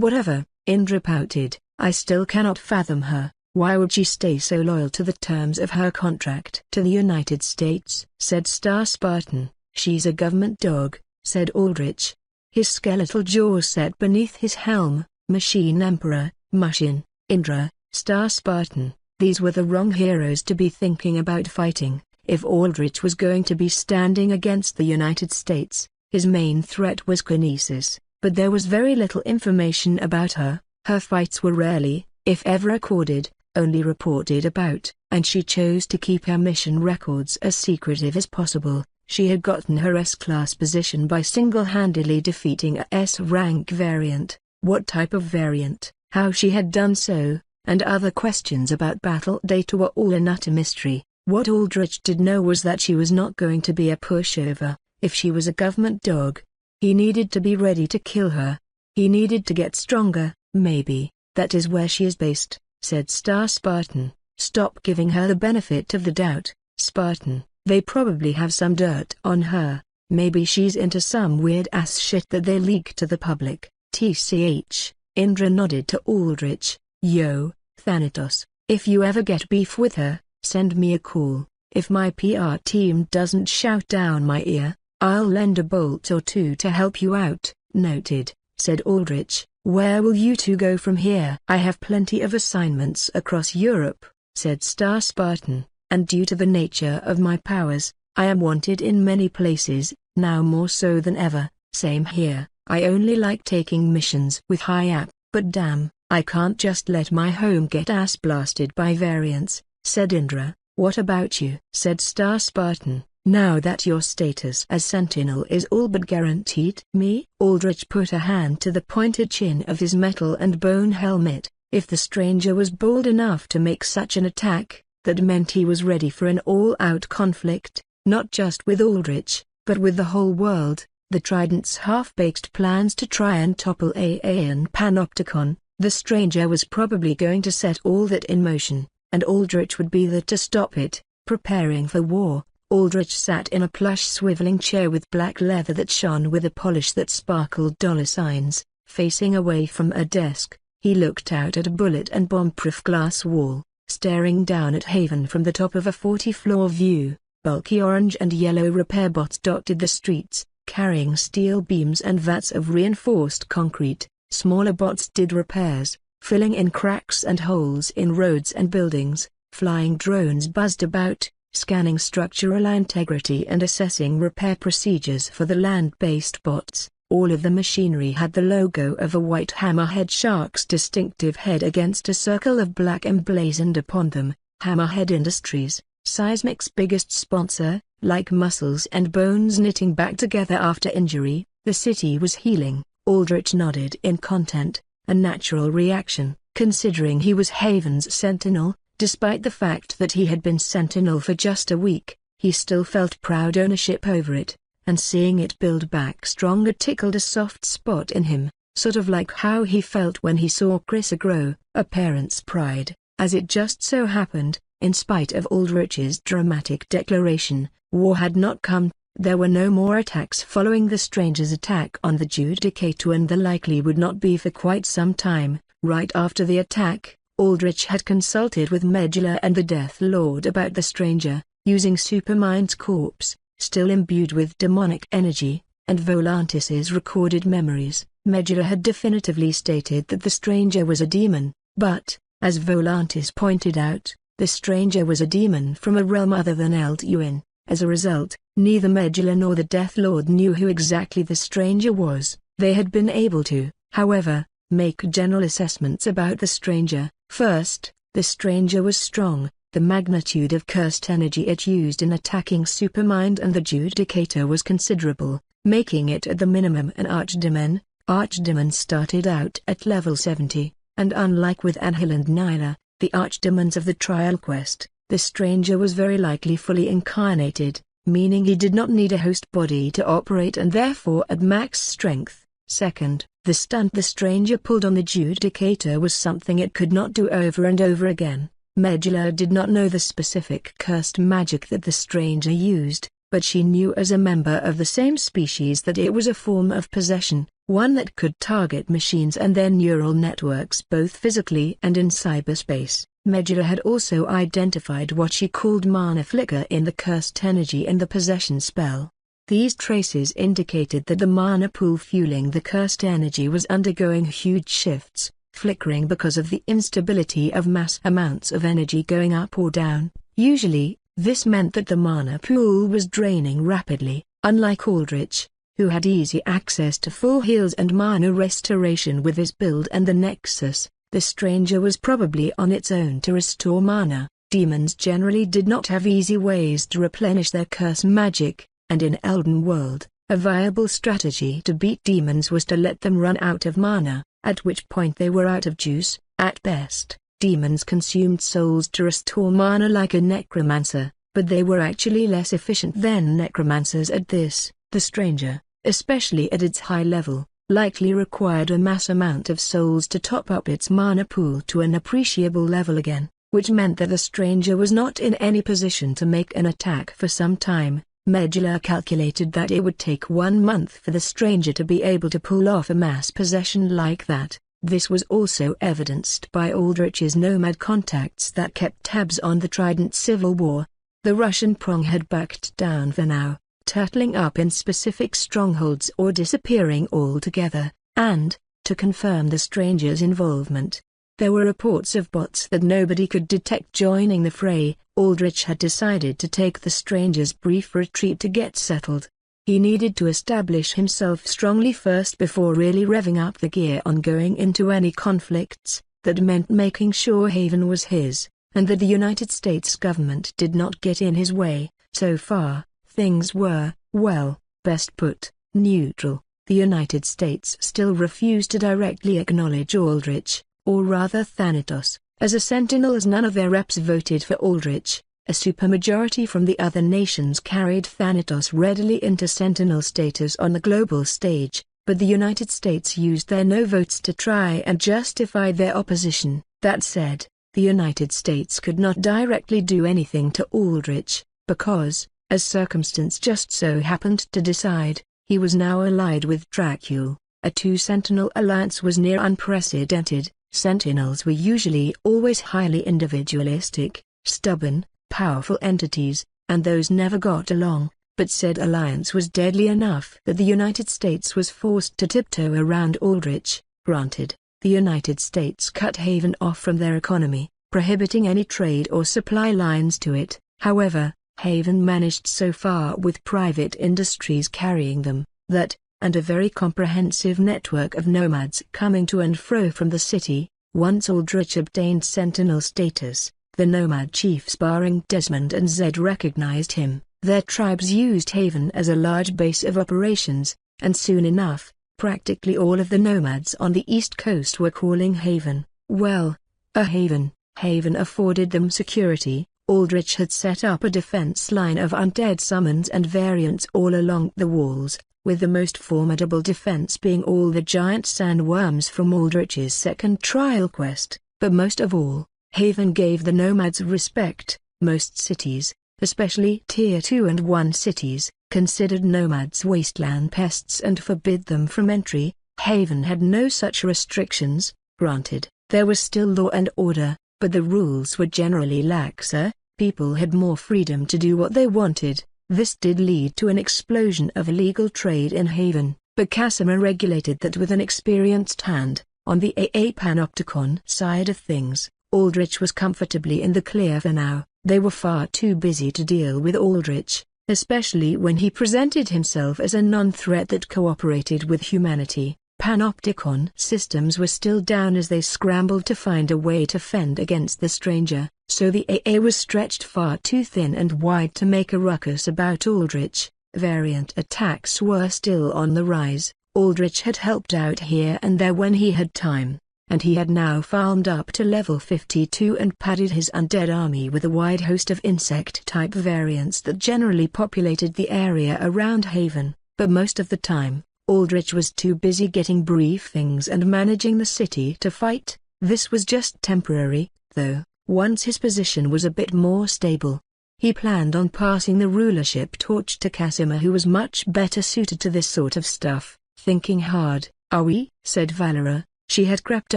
[SPEAKER 2] Whatever." Indra pouted. "I still cannot fathom her. Why would she stay so loyal to the terms of her contract to the United States?" said Star Spartan. "She's a government dog," said Aldrich. His skeletal jaw set beneath his helm. Machine Emperor, Mushin, Indra, Star Spartan. These were the wrong heroes to be thinking about fighting. If Aldrich was going to be standing against the United States, his main threat was Kinesis, but there was very little information about her. Her fights were rarely, if ever recorded, only reported about, and she chose to keep her mission records as secretive as possible. She had gotten her S-class position by single-handedly defeating a S-rank variant. What type of variant, how she had done so, and other questions about battle data were all an utter mystery. What Aldrich did know was that she was not going to be a pushover. If she was a government dog, he needed to be ready to kill her. He needed to get stronger. "Maybe that is where she is based," said Star Spartan. "Stop giving her the benefit of the doubt, Spartan. They probably have some dirt on her. Maybe she's into some weird-ass shit that they leak to the public." TCH, Indra nodded to Aldrich. "Yo, Thanatos, if you ever get beef with her, send me a call. If my PR team doesn't shout down my ear, I'll lend a bolt or two to help you out." "Noted," said Aldrich. "Where will you two go from here?" "I have plenty of assignments across Europe," said Star Spartan, "and due to the nature of my powers, I am wanted in many places, now more so than ever." "Same here. I only like taking missions with high up, but damn, I can't just let my home get ass blasted by variants," said Indra. "What about you?" said Star Spartan. now that your status as Sentinel is all but guaranteed. Me? Aldrich put a hand to the pointed chin of his metal and bone helmet. If the stranger was bold enough to make such an attack, that meant he was ready for an all-out conflict, not just with Aldrich, but with the whole world. The Trident's half-baked plans to try and topple Aeon Panopticon, the stranger was probably going to set all that in motion, and Aldrich would be there to stop it. Preparing for war, Aldrich sat in a plush swiveling chair with black leather that shone with a polish that sparkled dollar signs. Facing away from a desk, he looked out at a bullet and bomb-proof glass wall, staring down at Haven from the top of a 40-floor view. Bulky orange and yellow repair bots dotted the streets, carrying steel beams and vats of reinforced concrete. Smaller bots did repairs, filling in cracks and holes in roads and buildings. Flying drones buzzed about, scanning structural integrity and assessing repair procedures for the land-based bots. All of the machinery had the logo of a white hammerhead shark's distinctive head against a circle of black emblazoned upon them. Hammerhead Industries, Seismic's biggest sponsor, like muscles and bones knitting back together after injury, the city was healing. Aldrich nodded in content, a natural reaction, considering he was Haven's Sentinel. Despite the fact that he had been Sentinel for just a week, he still felt proud ownership over it, and seeing it build back stronger tickled a soft spot in him, sort of like how he felt when he saw Chrysa grow, a parent's pride. As it just so happened, in spite of Aldrich's dramatic declaration, war had not come. There were no more attacks following the stranger's attack on the Judicator, and the likely would not be for quite some time. Right after the attack, Aldrich had consulted with Medulla and the Death Lord about the stranger, using Supermind's corpse, still imbued with demonic energy, and Volantis's recorded memories. Medulla had definitively stated that the stranger was a demon, but, as Volantis pointed out, the stranger was a demon from a realm other than Elduin. As a result, neither Medulla nor the Death Lord knew who exactly the stranger was. They had been able to, however, make general assessments about the stranger. First, the stranger was strong. The magnitude of cursed energy it used in attacking Supermind and the Judicator was considerable, making it at the minimum an archdemon. Archdemons started out at level 70, and unlike with Anhil and Nyla, the archdemons of the trial quest, the stranger was very likely fully incarnated, meaning he did not need a host body to operate and therefore at max strength. Second, the stunt the stranger pulled on the Judicator was something it could not do over and over again. Medulla did not know the specific cursed magic that the stranger used, but she knew as a member of the same species that it was a form of possession, one that could target machines and their neural networks both physically and in cyberspace. Medulla had also identified what she called mana flicker in the cursed energy and the possession spell. These traces indicated that the mana pool fueling the cursed energy was undergoing huge shifts, flickering because of the instability of mass amounts of energy going up or down. Usually, this meant that the mana pool was draining rapidly. Unlike Aldrich, who had easy access to full heals and mana restoration with his build and the Nexus, the stranger was probably on its own to restore mana. Demons generally did not have easy ways to replenish their curse magic, and in Elden World, a viable strategy to beat demons was to let them run out of mana, at which point they were out of juice. At best, demons consumed souls to restore mana like a necromancer, but they were actually less efficient than necromancers at this. The stranger, especially at its high level, likely required a mass amount of souls to top up its mana pool to an appreciable level again, which meant that the stranger was not in any position to make an attack for some time. Medulla calculated that it would take 1 month for the stranger to be able to pull off a mass possession like that. This was also evidenced by Aldrich's nomad contacts that kept tabs on the Trident civil war. The Russian prong had backed down for now, turtling up in specific strongholds or disappearing altogether, and, to confirm the stranger's involvement, there were reports of bots that nobody could detect joining the fray. Aldrich had decided to take the stranger's brief retreat to get settled. He needed to establish himself strongly first before really revving up the gear on going into any conflicts. That meant making sure Haven was his, and that the United States government did not get in his way. So far, things were, well, best put, neutral. The United States still refused to directly acknowledge Aldrich, or rather Thanatos, as a sentinel, as none of their reps voted for Aldrich. A supermajority from the other nations carried Thanatos readily into sentinel status on the global stage, but the United States used their no votes to try and justify their opposition. That said, the United States could not directly do anything to Aldrich, because, as circumstance just so happened to decide, he was now allied with Dracul. A two-sentinel alliance was near unprecedented. Sentinels were usually always highly individualistic, stubborn, powerful entities, and those never got along, but said alliance was deadly enough that the United States was forced to tiptoe around Aldrich. Granted, the United States cut Haven off from their economy, prohibiting any trade or supply lines to it. However, Haven managed so far with private industries carrying them, that, and a very comprehensive network of nomads coming to and fro from the city, once Aldrich obtained sentinel status, the nomad chiefs barring Desmond and Zed recognized him. Their tribes used Haven as a large base of operations, and soon enough, practically all of the nomads on the East Coast were calling Haven, well, a haven. Haven afforded them security. Aldrich had set up a defense line of undead summons and variants all along the walls, with the most formidable defense being all the giant sandworms from Aldrich's second trial quest. But most of all, Haven gave the nomads respect. Most cities, especially Tier 2 and 1 cities, considered nomads wasteland pests and forbid them from entry. Haven had no such restrictions. Granted, there was still law and order, but the rules were generally laxer. People had more freedom to do what they wanted. This did lead to an explosion of illegal trade in Haven, but Casimir regulated that with an experienced hand. On the AA Panopticon side of things, Aldrich was comfortably in the clear for now. They were far too busy to deal with Aldrich, especially when he presented himself as a non-threat that cooperated with humanity. Panopticon systems were still down as they scrambled to find a way to fend against the stranger, so the AA was stretched far too thin and wide to make a ruckus about Aldrich. Variant attacks were still on the rise. Aldrich had helped out here and there when he had time, and he had now farmed up to level 52 and padded his undead army with a wide host of insect-type variants that generally populated the area around Haven, but most of the time, Aldrich was too busy getting briefings and managing the city to fight. This was just temporary, though, once his position was a bit more stable. He planned on passing the rulership torch to Casimir, who was much better suited to this sort of stuff. Thinking hard, "Are we?" said Valera. She had crept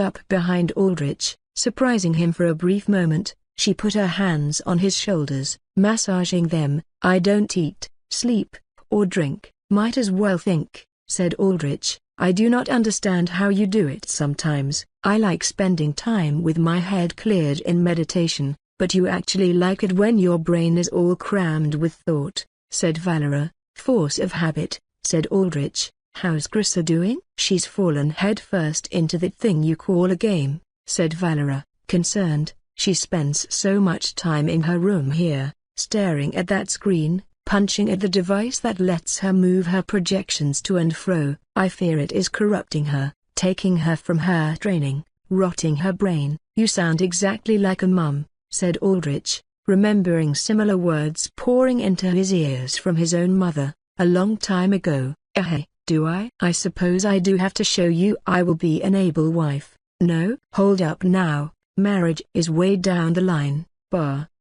[SPEAKER 2] up behind Aldrich, surprising him for a brief moment. She put her hands on his shoulders, massaging them. "I don't eat, sleep, or drink." "Might as well think," said Aldrich. "I do not understand how you do it sometimes. I like spending time with my head cleared in meditation, but you actually like it when your brain is all crammed with thought," said Valera. "Force of habit," said Aldrich. "How's Grissa doing?" "She's fallen headfirst into that thing you call a game," said Valera, concerned. "She spends so much time in her room here, staring at that screen, punching at the device that lets her move her projections to and fro. I fear it is corrupting her, taking her from her training, rotting her brain." "You sound exactly like a mum," said Aldrich, remembering similar words pouring into his ears from his own mother, a long time ago. "Hey, do I?" "I suppose I do have to show you I will be an able wife." "No, hold up now, marriage is way down the line."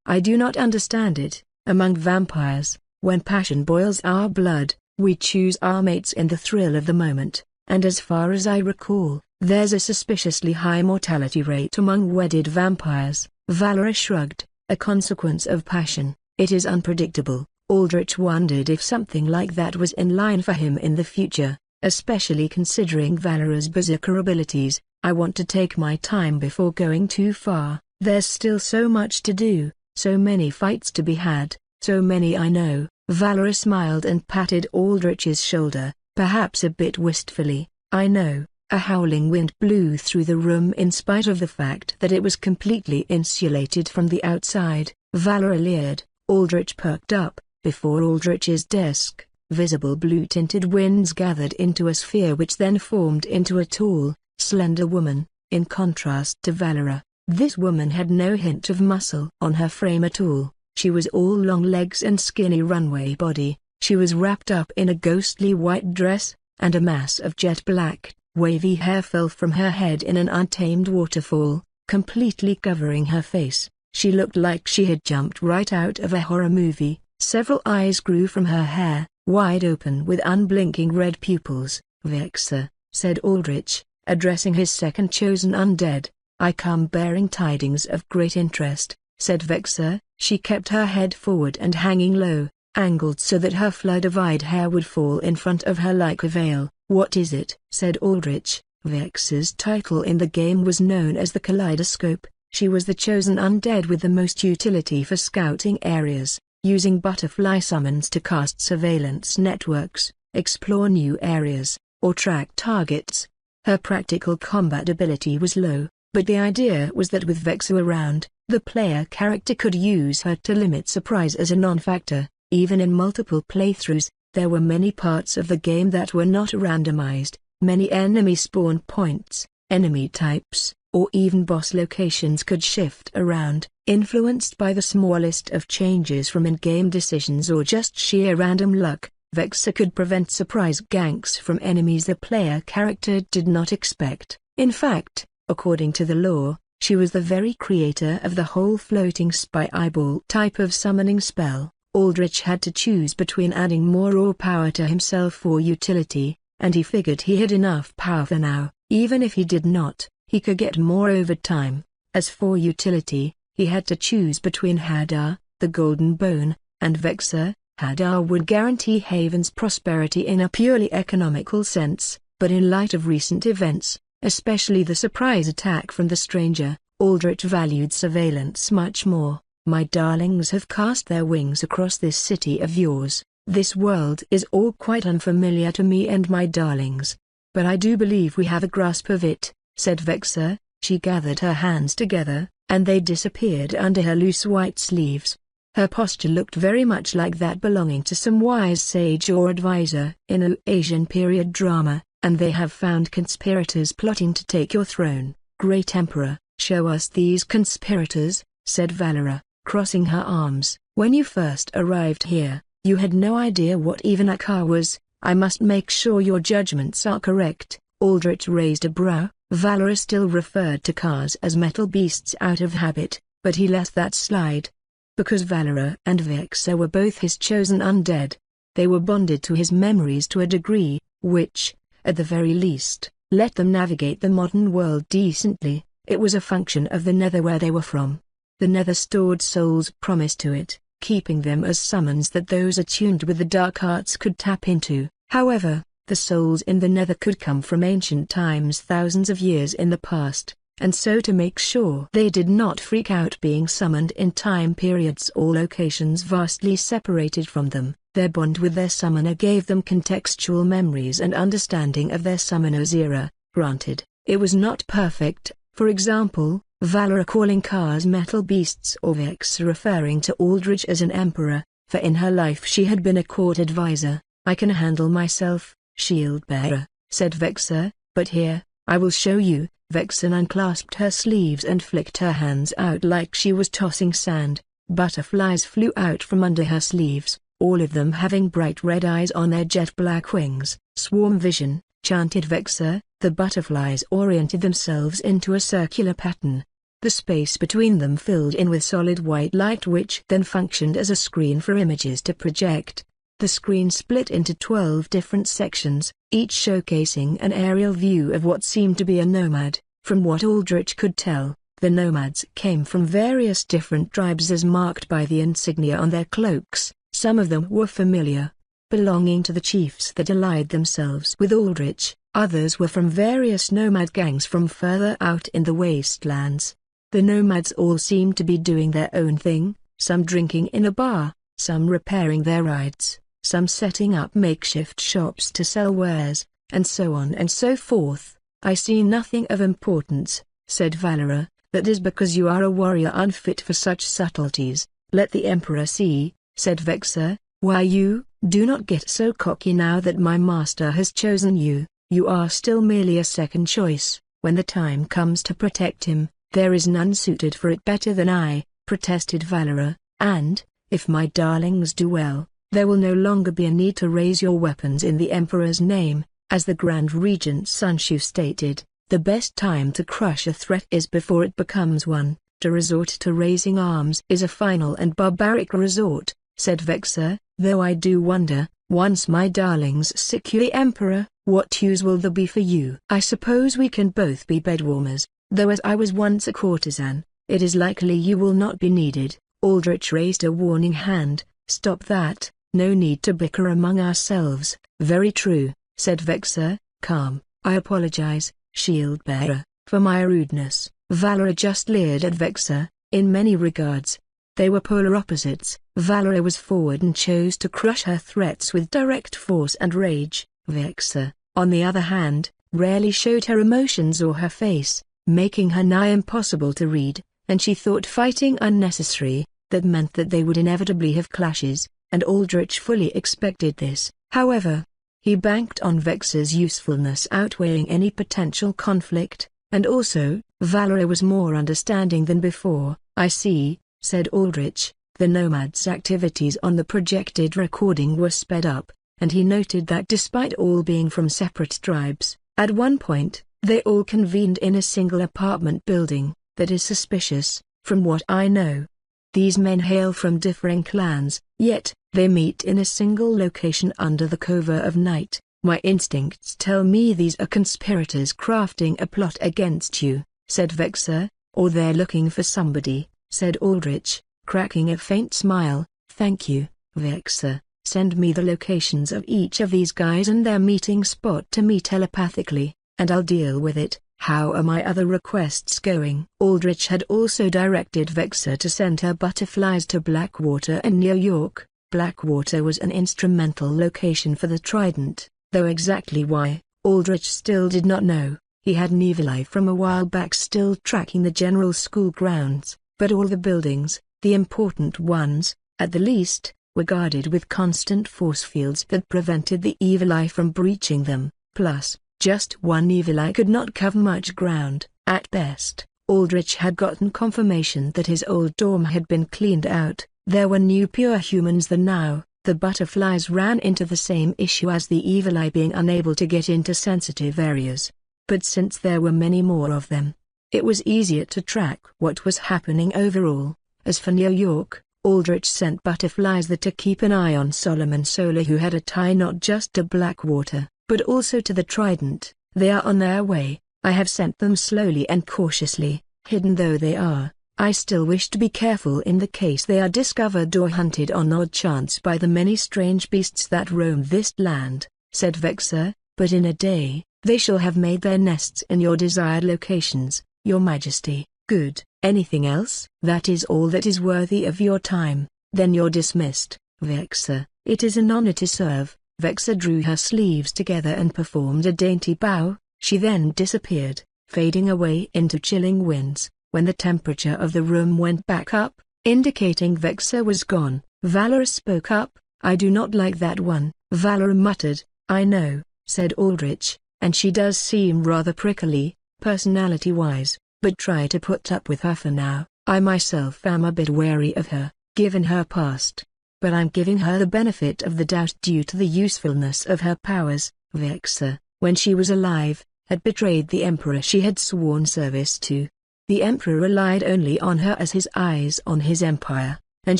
[SPEAKER 2] I do not understand it. Among vampires, when passion boils our blood, we choose our mates in the thrill of the moment, and as far as I recall, there's a suspiciously high mortality rate among wedded vampires. Valera shrugged. "A consequence of passion. It is unpredictable." Aldrich wondered if something like that was in line for him in the future, especially considering Valera's berserker abilities. "I want to take my time before going too far. There's still so much to do, so many fights to be had, so many I know." Valera smiled and patted Aldrich's shoulder, perhaps a bit wistfully. "I know." A howling wind blew through the room in spite of the fact that it was completely insulated from the outside. Valera leered. Aldrich perked up. Before Aldrich's desk, visible blue-tinted winds gathered into a sphere which then formed into a tall, slender woman. In contrast to Valera, this woman had no hint of muscle on her frame at all. She was all long legs and skinny runway body. She was wrapped up in a ghostly white dress, and a mass of jet black, wavy hair fell from her head in an untamed waterfall, completely covering her face. She looked like she had jumped right out of a horror movie. Several eyes grew from her hair, wide open with unblinking red pupils. "Vexer," said Aldrich, addressing his second chosen undead, "I come bearing tidings of great interest," said Vexer. She kept her head forward and hanging low, angled so that her flood-of hair would fall in front of her like a veil. "What is it?" said Aldrich. Vexer's title in the game was known as the Kaleidoscope. She was the chosen undead with the most utility for scouting areas, using butterfly summons to cast surveillance networks, explore new areas, or track targets. Her practical combat ability was low, but the idea was that with Vexer around, the player character could use her to limit surprise as a non-factor. Even in multiple playthroughs, there were many parts of the game that were not randomized. Many enemy spawn points, enemy types, or even boss locations could shift around, influenced by the smallest of changes from in-game decisions or just sheer random luck. Vexer could prevent surprise ganks from enemies the player character did not expect. In fact, according to the lore, she was the very creator of the whole floating spy eyeball type of summoning spell. Aldrich had to choose between adding more raw power to himself or utility, and he figured he had enough power for now. Even if he did not, he could get more over time. As for utility, he had to choose between Hadar, the Golden Bone, and Vexer. Hadar would guarantee Haven's prosperity in a purely economical sense, but in light of recent events, especially the surprise attack from the stranger, Aldrich valued surveillance much more. "My darlings have cast their wings across this city of yours. This world is all quite unfamiliar to me and my darlings, but I do believe we have a grasp of it," said Vexer. She gathered her hands together, and they disappeared under her loose white sleeves. Her posture looked very much like that belonging to some wise sage or advisor in an Asian period drama. "And they have found conspirators plotting to take your throne, Great Emperor." "Show us these conspirators," said Valera, crossing her arms. "When you first arrived here, you had no idea what even a car was. I must make sure your judgments are correct." Aldrich raised a brow. Valera still referred to cars as metal beasts out of habit, but he let that slide. Because Valera and Vexer were both his chosen undead, they were bonded to his memories to a degree, which, at the very least, let them navigate the modern world decently. It was a function of the Nether where they were from. The Nether stored souls promised to it, keeping them as summons that those attuned with the dark arts could tap into. However, the souls in the Nether could come from ancient times thousands of years in the past, and so to make sure they did not freak out being summoned in time periods or locations vastly separated from them, their bond with their summoner gave them contextual memories and understanding of their summoner's era. Granted, it was not perfect. For example, Valera calling cars metal beasts or Vex referring to Aldrich as an emperor, for in her life she had been a court advisor. "I can handle myself, shield bearer," said Vexer, "but here, I will show you." Vexen unclasped her sleeves and flicked her hands out like she was tossing sand. Butterflies flew out from under her sleeves, all of them having bright red eyes on their jet black wings. "Swarm vision," chanted Vexer. The butterflies oriented themselves into a circular pattern. The space between them filled in with solid white light which then functioned as a screen for images to project. The screen split into 12 different sections, each showcasing an aerial view of what seemed to be a nomad. From what Aldrich could tell, the nomads came from various different tribes as marked by the insignia on their cloaks. Some of them were familiar, belonging to the chiefs that allied themselves with Aldrich. Others were from various nomad gangs from further out in the wastelands. The nomads all seemed to be doing their own thing, some drinking in a bar, some repairing their rides, some setting up makeshift shops to sell wares, and so on and so forth. "I see nothing of importance," said Valera. "That is because you are a warrior unfit for such subtleties." "Let the Emperor see," said Vexer. Why, you do not get so cocky now that my master has chosen you. You are still merely a second choice. When the time comes to protect him, there is none suited for it better than I," protested Valera, "and, if my darlings do well, there will no longer be a need to raise your weapons in the Emperor's name." As the Grand Regent Sun Shu stated, "The best time to crush a threat is before it becomes one. To resort to raising arms is a final and barbaric resort," said Vexer, "though I do wonder, once my darlings secure the Emperor, what use will there be for you? I suppose we can both be bedwarmers, though as I was once a courtesan, it is likely you will not be needed." Aldrich raised a warning hand. "Stop that, no need to bicker among ourselves." "Very true," said Vexer, calm. "I apologize, Shield-bearer, for my rudeness." Valera just leered at Vexer. In many regards, they were polar opposites. Valera was forward and chose to crush her threats with direct force and rage. Vexer, on the other hand, rarely showed her emotions or her face, making her nigh impossible to read, and she thought fighting unnecessary. That meant that they would inevitably have clashes, and Aldrich fully expected this. However, he banked on Vexer's usefulness outweighing any potential conflict, and also, Valera was more understanding than before. "I see," said Aldrich. The nomads' activities on the projected recording were sped up, and he noted that despite all being from separate tribes, at one point, they all convened in a single apartment building. "That is suspicious, from what I know. These men hail from differing clans, yet they meet in a single location under the cover of night. My instincts tell me these are conspirators crafting a plot against you," said Vexer. "Or they're looking for somebody," said Aldrich, cracking a faint smile. "Thank you, Vexer. Send me the locations of each of these guys and their meeting spot to me telepathically, and I'll deal with it. How are my other requests going?" Aldrich had also directed Vexer to send her butterflies to Blackwater and New York. Blackwater was an instrumental location for the Trident, though exactly why, Aldrich still did not know. He had an evil eye from a while back still tracking the general school grounds, but all the buildings, the important ones, at the least, were guarded with constant force fields that prevented the evil eye from breaching them. Plus, just one evil eye could not cover much ground. At best, Aldrich had gotten confirmation that his old dorm had been cleaned out. There were new pure humans there now. The butterflies ran into the same issue as the evil eye being unable to get into sensitive areas. But since there were many more of them, it was easier to track what was happening overall. As for New York, Aldrich sent butterflies there to keep an eye on Solomon Solar, who had a tie not just to Blackwater, but also to the Trident. "They are on their way. I have sent them slowly and cautiously, hidden though they are. I still wish to be careful in the case they are discovered or hunted on odd chance by the many strange beasts that roam this land," said Vexer, "but in a day, they shall have made their nests in your desired locations, Your Majesty." "Good. Anything else?" "That is all that is worthy of your time." "Then you're dismissed, Vexer. It is an honor to serve." Vexer drew her sleeves together and performed a dainty bow. She then disappeared, fading away into chilling winds. When the temperature of the room went back up, indicating Vexer was gone, Valera spoke up. "I do not like that one." Valera muttered. "I know," said Aldrich, "and she does seem rather prickly, personality-wise, but try to put up with her for now. I myself am a bit wary of her, given her past. But I'm giving her the benefit of the doubt due to the usefulness of her powers." Vexer, when she was alive, had betrayed the Emperor she had sworn service to. The Emperor relied only on her as his eyes on his empire, and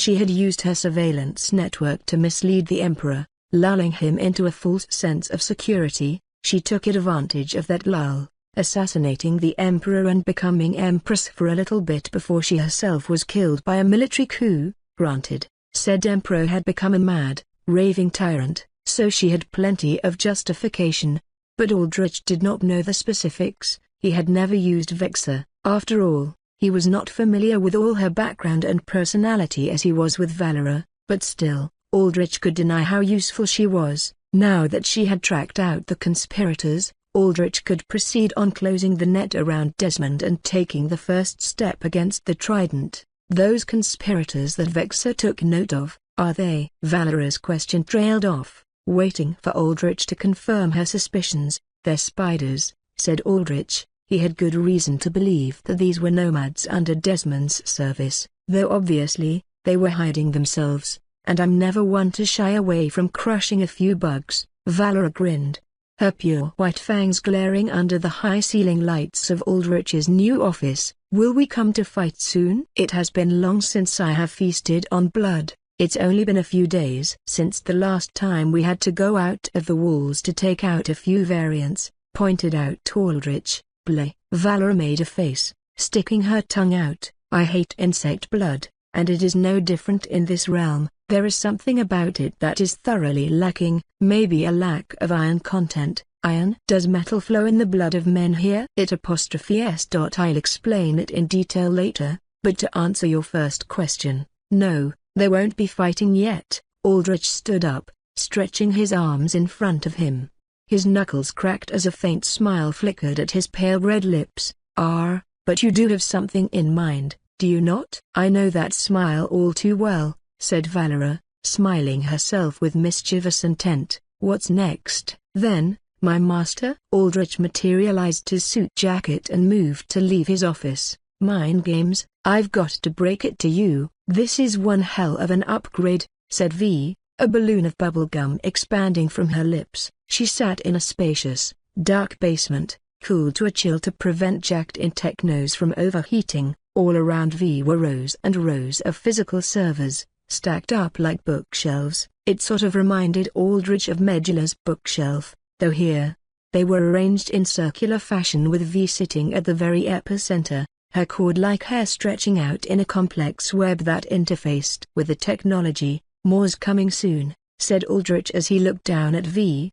[SPEAKER 2] she had used her surveillance network to mislead the Emperor, lulling him into a false sense of security. She took advantage of that lull, assassinating the Emperor and becoming Empress for a little bit before she herself was killed by a military coup. Granted, said Emperor had become a mad, raving tyrant, so she had plenty of justification. But Aldrich did not know the specifics. He had never used Vexer. After all, he was not familiar with all her background and personality as he was with Valera, but still, Aldrich could deny how useful she was. Now that she had tracked out the conspirators, Aldrich could proceed on closing the net around Desmond and taking the first step against the Trident. Those conspirators that Vexer took note of, Are they? Valera's question trailed off, waiting for Aldrich to confirm her suspicions. They're spiders, said Aldrich. He had good reason to believe that these were nomads under Desmond's service, though obviously, they were hiding themselves, and I'm never one to shy away from crushing a few bugs. Valera grinned, her pure white fangs glaring under the high ceiling lights of Aldrich's new office. Will we come to fight soon? It has been long since I have feasted on blood. It's only been a few days since the last time we had to go out of the walls to take out a few variants, pointed out Aldrich. Bleh. Valera made a face, sticking her tongue out. I hate insect blood, and it is no different in this realm. There is something about it that is thoroughly lacking, maybe a lack of iron content. Iron? Does metal flow in the blood of men here? It''s. I'll explain it in detail later, but to answer your first question, no, there won't be fighting yet. Aldrich stood up, stretching his arms in front of him. His knuckles cracked as a faint smile flickered at his pale red lips. But you do have something in mind, do you not? I know that smile all too well, said Valera, smiling herself with mischievous intent. What's next? Then, my master? Aldrich materialized his suit jacket and moved to leave his office. Mind games? I've got to break it to you, this is one hell of an upgrade, said V, a balloon of bubblegum expanding from her lips. She sat in a spacious, dark basement, cooled to a chill to prevent jacked-in technos from overheating. All around V were rows and rows of physical servers, stacked up like bookshelves. It sort of reminded Aldrich of Medula's bookshelf, though here, they were arranged in circular fashion with V sitting at the very epicenter, her cord-like hair stretching out in a complex web that interfaced with the technology. More's coming soon, said Aldrich as he looked down at V.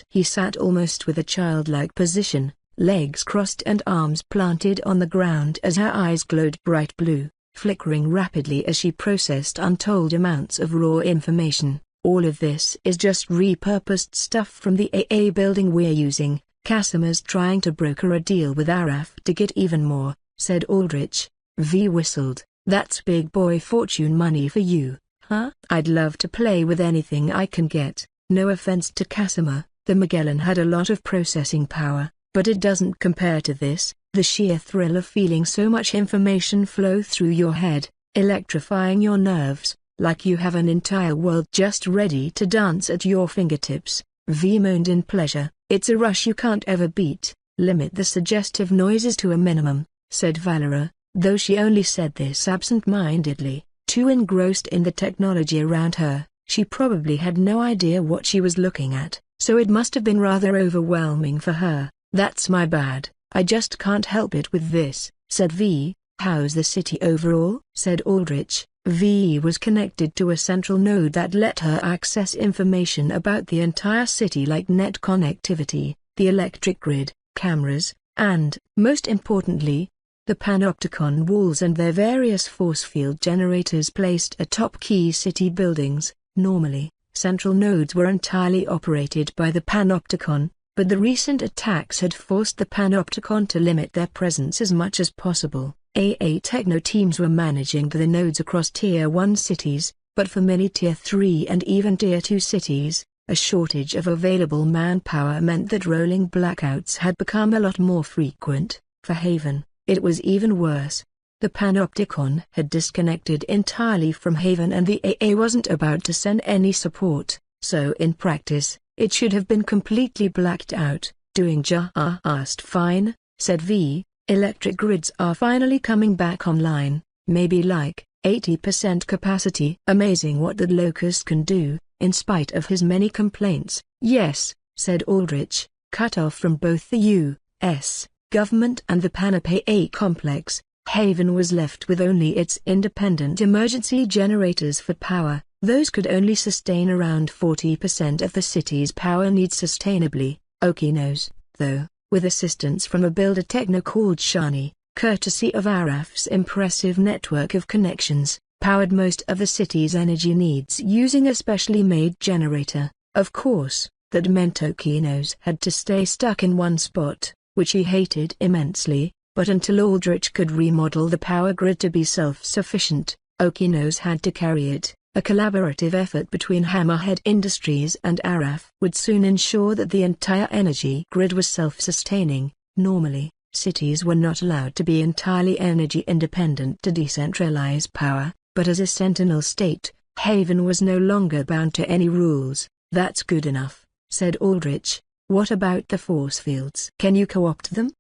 [SPEAKER 2] He sat almost with a childlike position, legs crossed and arms planted on the ground as her eyes glowed bright blue, flickering rapidly as she processed untold amounts of raw information. All of this is just repurposed stuff from the AA building we're using. Casimir's trying to broker a deal with Araf to get even more, said Aldrich. V whistled. That's big boy fortune money for you, huh? I'd love to play with anything I can get. No offense to Casimir, the Magellan had a lot of processing power, but it doesn't compare to this. The sheer thrill of feeling so much information flow through your head, electrifying your nerves, like you have an entire world just ready to dance at your fingertips. V moaned in pleasure. It's a rush you can't ever beat. Limit the suggestive noises to a minimum, said Valera, though she only said this absent-mindedly, too engrossed in the technology around her. She probably had no idea what she was looking at, so it must have been rather overwhelming for her. That's my bad, I just can't help it with this, said V. How's the city overall? Said Aldrich. V was connected to a central node that let her access information about the entire city like net connectivity, the electric grid, cameras, and, most importantly, the panopticon walls and their various force field generators placed atop key city buildings. Normally, central nodes were entirely operated by the panopticon, but the recent attacks had forced the panopticon to limit their presence as much as possible. AA techno teams were managing the nodes across Tier 1 cities, but for many Tier 3 and even Tier 2 cities, a shortage of available manpower meant that rolling blackouts had become a lot more frequent. For Haven, it was even worse. The panopticon had disconnected entirely from Haven and the AA wasn't about to send any support, so in practice, it should have been completely blacked out. Doing just fine, said V. Electric grids are finally coming back online, maybe like 80% capacity. Amazing what the Locust can do, in spite of his many complaints. Yes, said Aldrich, cut off from both the U.S. government and the Panopea complex. Haven was left with only its independent emergency generators for power. Those could only sustain around 40% of the city's power needs sustainably. Okinos, though, with assistance from a builder techno called Shani, courtesy of Araf's impressive network of connections, powered most of the city's energy needs using a specially made generator. Of course, that meant Okinos had to stay stuck in one spot, which he hated immensely, but until Aldrich could remodel the power grid to be self-sufficient, Okinos had to carry it. A collaborative effort between Hammerhead Industries and Araf would soon ensure that the entire energy grid was self-sustaining. Normally, cities were not allowed to be entirely energy independent to decentralize power, but as a sentinel state, Haven was no longer bound to any rules. "That's good enough," said Aldrich. "What about the force fields? Can you co-opt them?"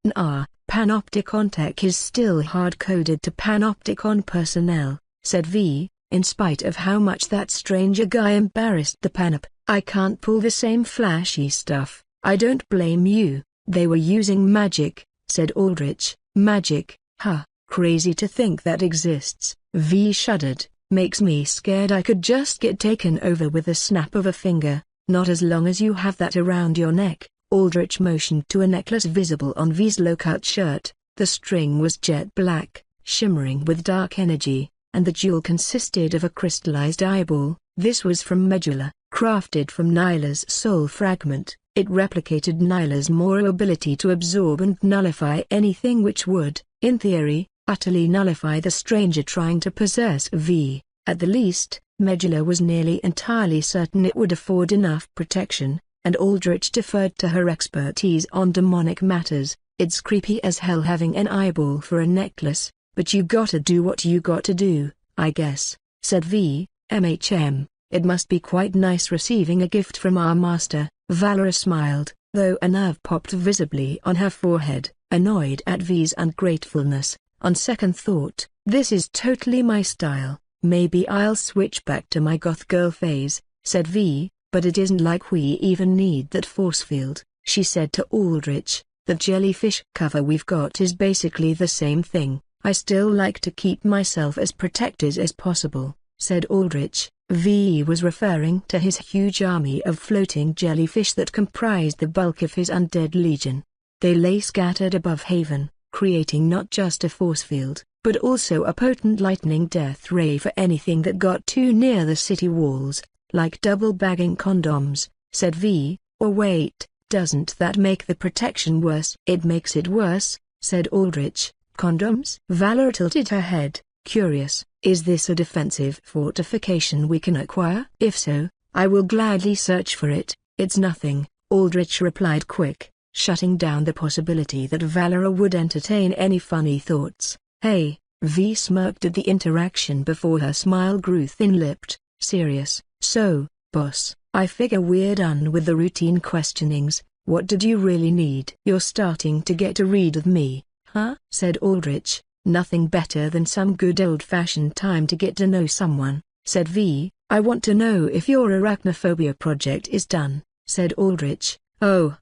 [SPEAKER 2] Panopticon tech is still hard-coded to Panopticon personnel," said V, in spite of how much that stranger guy embarrassed the Panop. "I can't pull the same flashy stuff." "I don't blame you, they were using magic," said Aldrich. "Magic, huh? Crazy to think that exists." V shuddered. "Makes me scared I could just get taken over with a snap of a finger." "Not as long as you have that around your neck." Aldrich motioned to a necklace visible on V's low-cut shirt. The string was jet black, shimmering with dark energy, and the jewel consisted of a crystallized eyeball. This was from Medulla, crafted from Nyla's soul fragment. It replicated Nyla's moral ability to absorb and nullify anything which would, in theory, utterly nullify the stranger trying to possess V. At the least, Medulla was nearly entirely certain it would afford enough protection, and Aldrich deferred to her expertise on demonic matters. "It's creepy as hell having an eyeball for a necklace, but you gotta do what you gotta do, I guess," said V. "It must be quite nice receiving a gift from our master." Valera smiled, though a nerve popped visibly on her forehead, annoyed at V's ungratefulness. "On second thought, this is totally my style. Maybe I'll switch back to my goth girl phase," said V, "but it isn't like we even need that force field." She said to Aldrich, "The jellyfish cover we've got is basically the same thing." "I still like to keep myself as protected as possible," said Aldrich. V was referring to his huge army of floating jellyfish that comprised the bulk of his undead legion. They lay scattered above Haven, creating not just a force field, but also a potent lightning death ray for anything that got too near the city walls, "like double-bagging condoms," said V. "Or wait, doesn't that make the protection worse?" "It makes it worse," said Aldrich. "Condoms?" Valera tilted her head, curious. "Is this a defensive fortification we can acquire? If so, I will gladly search for it." "It's nothing," Aldrich replied quick, shutting down the possibility that Valera would entertain any funny thoughts. "Hey," V smirked at the interaction before her smile grew thin-lipped, serious. "So, boss, I figure we're done with the routine questionings. What did you really need?" "You're starting to get a read of me, huh?" said Aldrich. "Nothing better than some good old-fashioned time to get to know someone," said V. "I want to know if your arachnophobia project is done," said Aldrich. "Oh,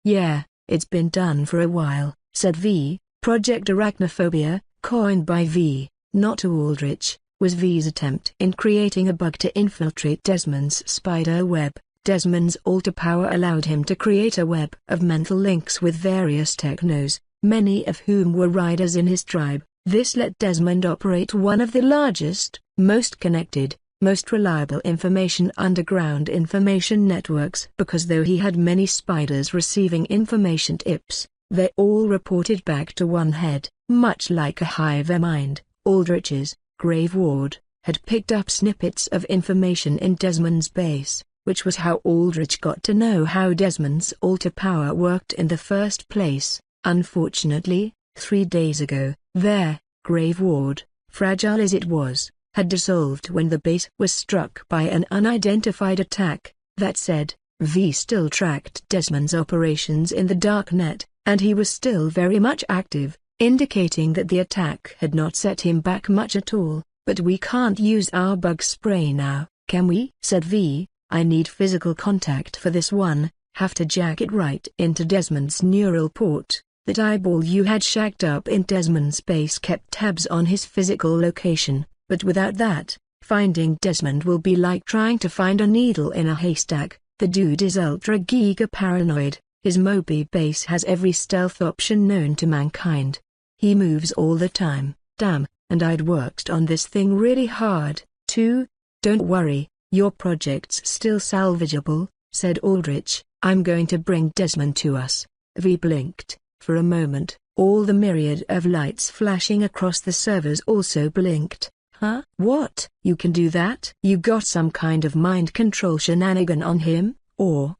[SPEAKER 2] yeah, it's been done for a while," said V. Project Arachnophobia, coined by V, not to Aldrich, was V's attempt in creating a bug to infiltrate Desmond's spider web. Desmond's alter power allowed him to create a web of mental links with various technos, many of whom were riders in his tribe. This let Desmond operate one of the largest, most connected, most reliable underground information networks, because though he had many spiders receiving information tips, they all reported back to one head. Much like a hive mind, Aldrich's Grave Ward had picked up snippets of information in Desmond's base, which was how Aldrich got to know how Desmond's alter power worked in the first place. Unfortunately, 3 days ago, their Grave Ward, fragile as it was, had dissolved when the base was struck by an unidentified attack. That said, V still tracked Desmond's operations in the darknet, and he was still very much active, indicating that the attack had not set him back much at all. "But we can't use our bug spray now, can we?" said V. "I need physical contact for this one, have to jack it right into Desmond's neural port." That eyeball you had shacked up in Desmond's base kept tabs on his physical location, but without that, finding Desmond will be like trying to find a needle in a haystack. The dude is ultra giga paranoid. His Moby base has every stealth option known to mankind. He moves all the time. Damn, and I'd worked on this thing really hard, too. "Don't worry, your project's still salvageable," said Aldrich. "I'm going to bring Desmond to us." V blinked. For a moment, all the myriad of lights flashing across the servers also blinked. Huh? What? You can do that? You got some kind of mind control shenanigan on him? Or,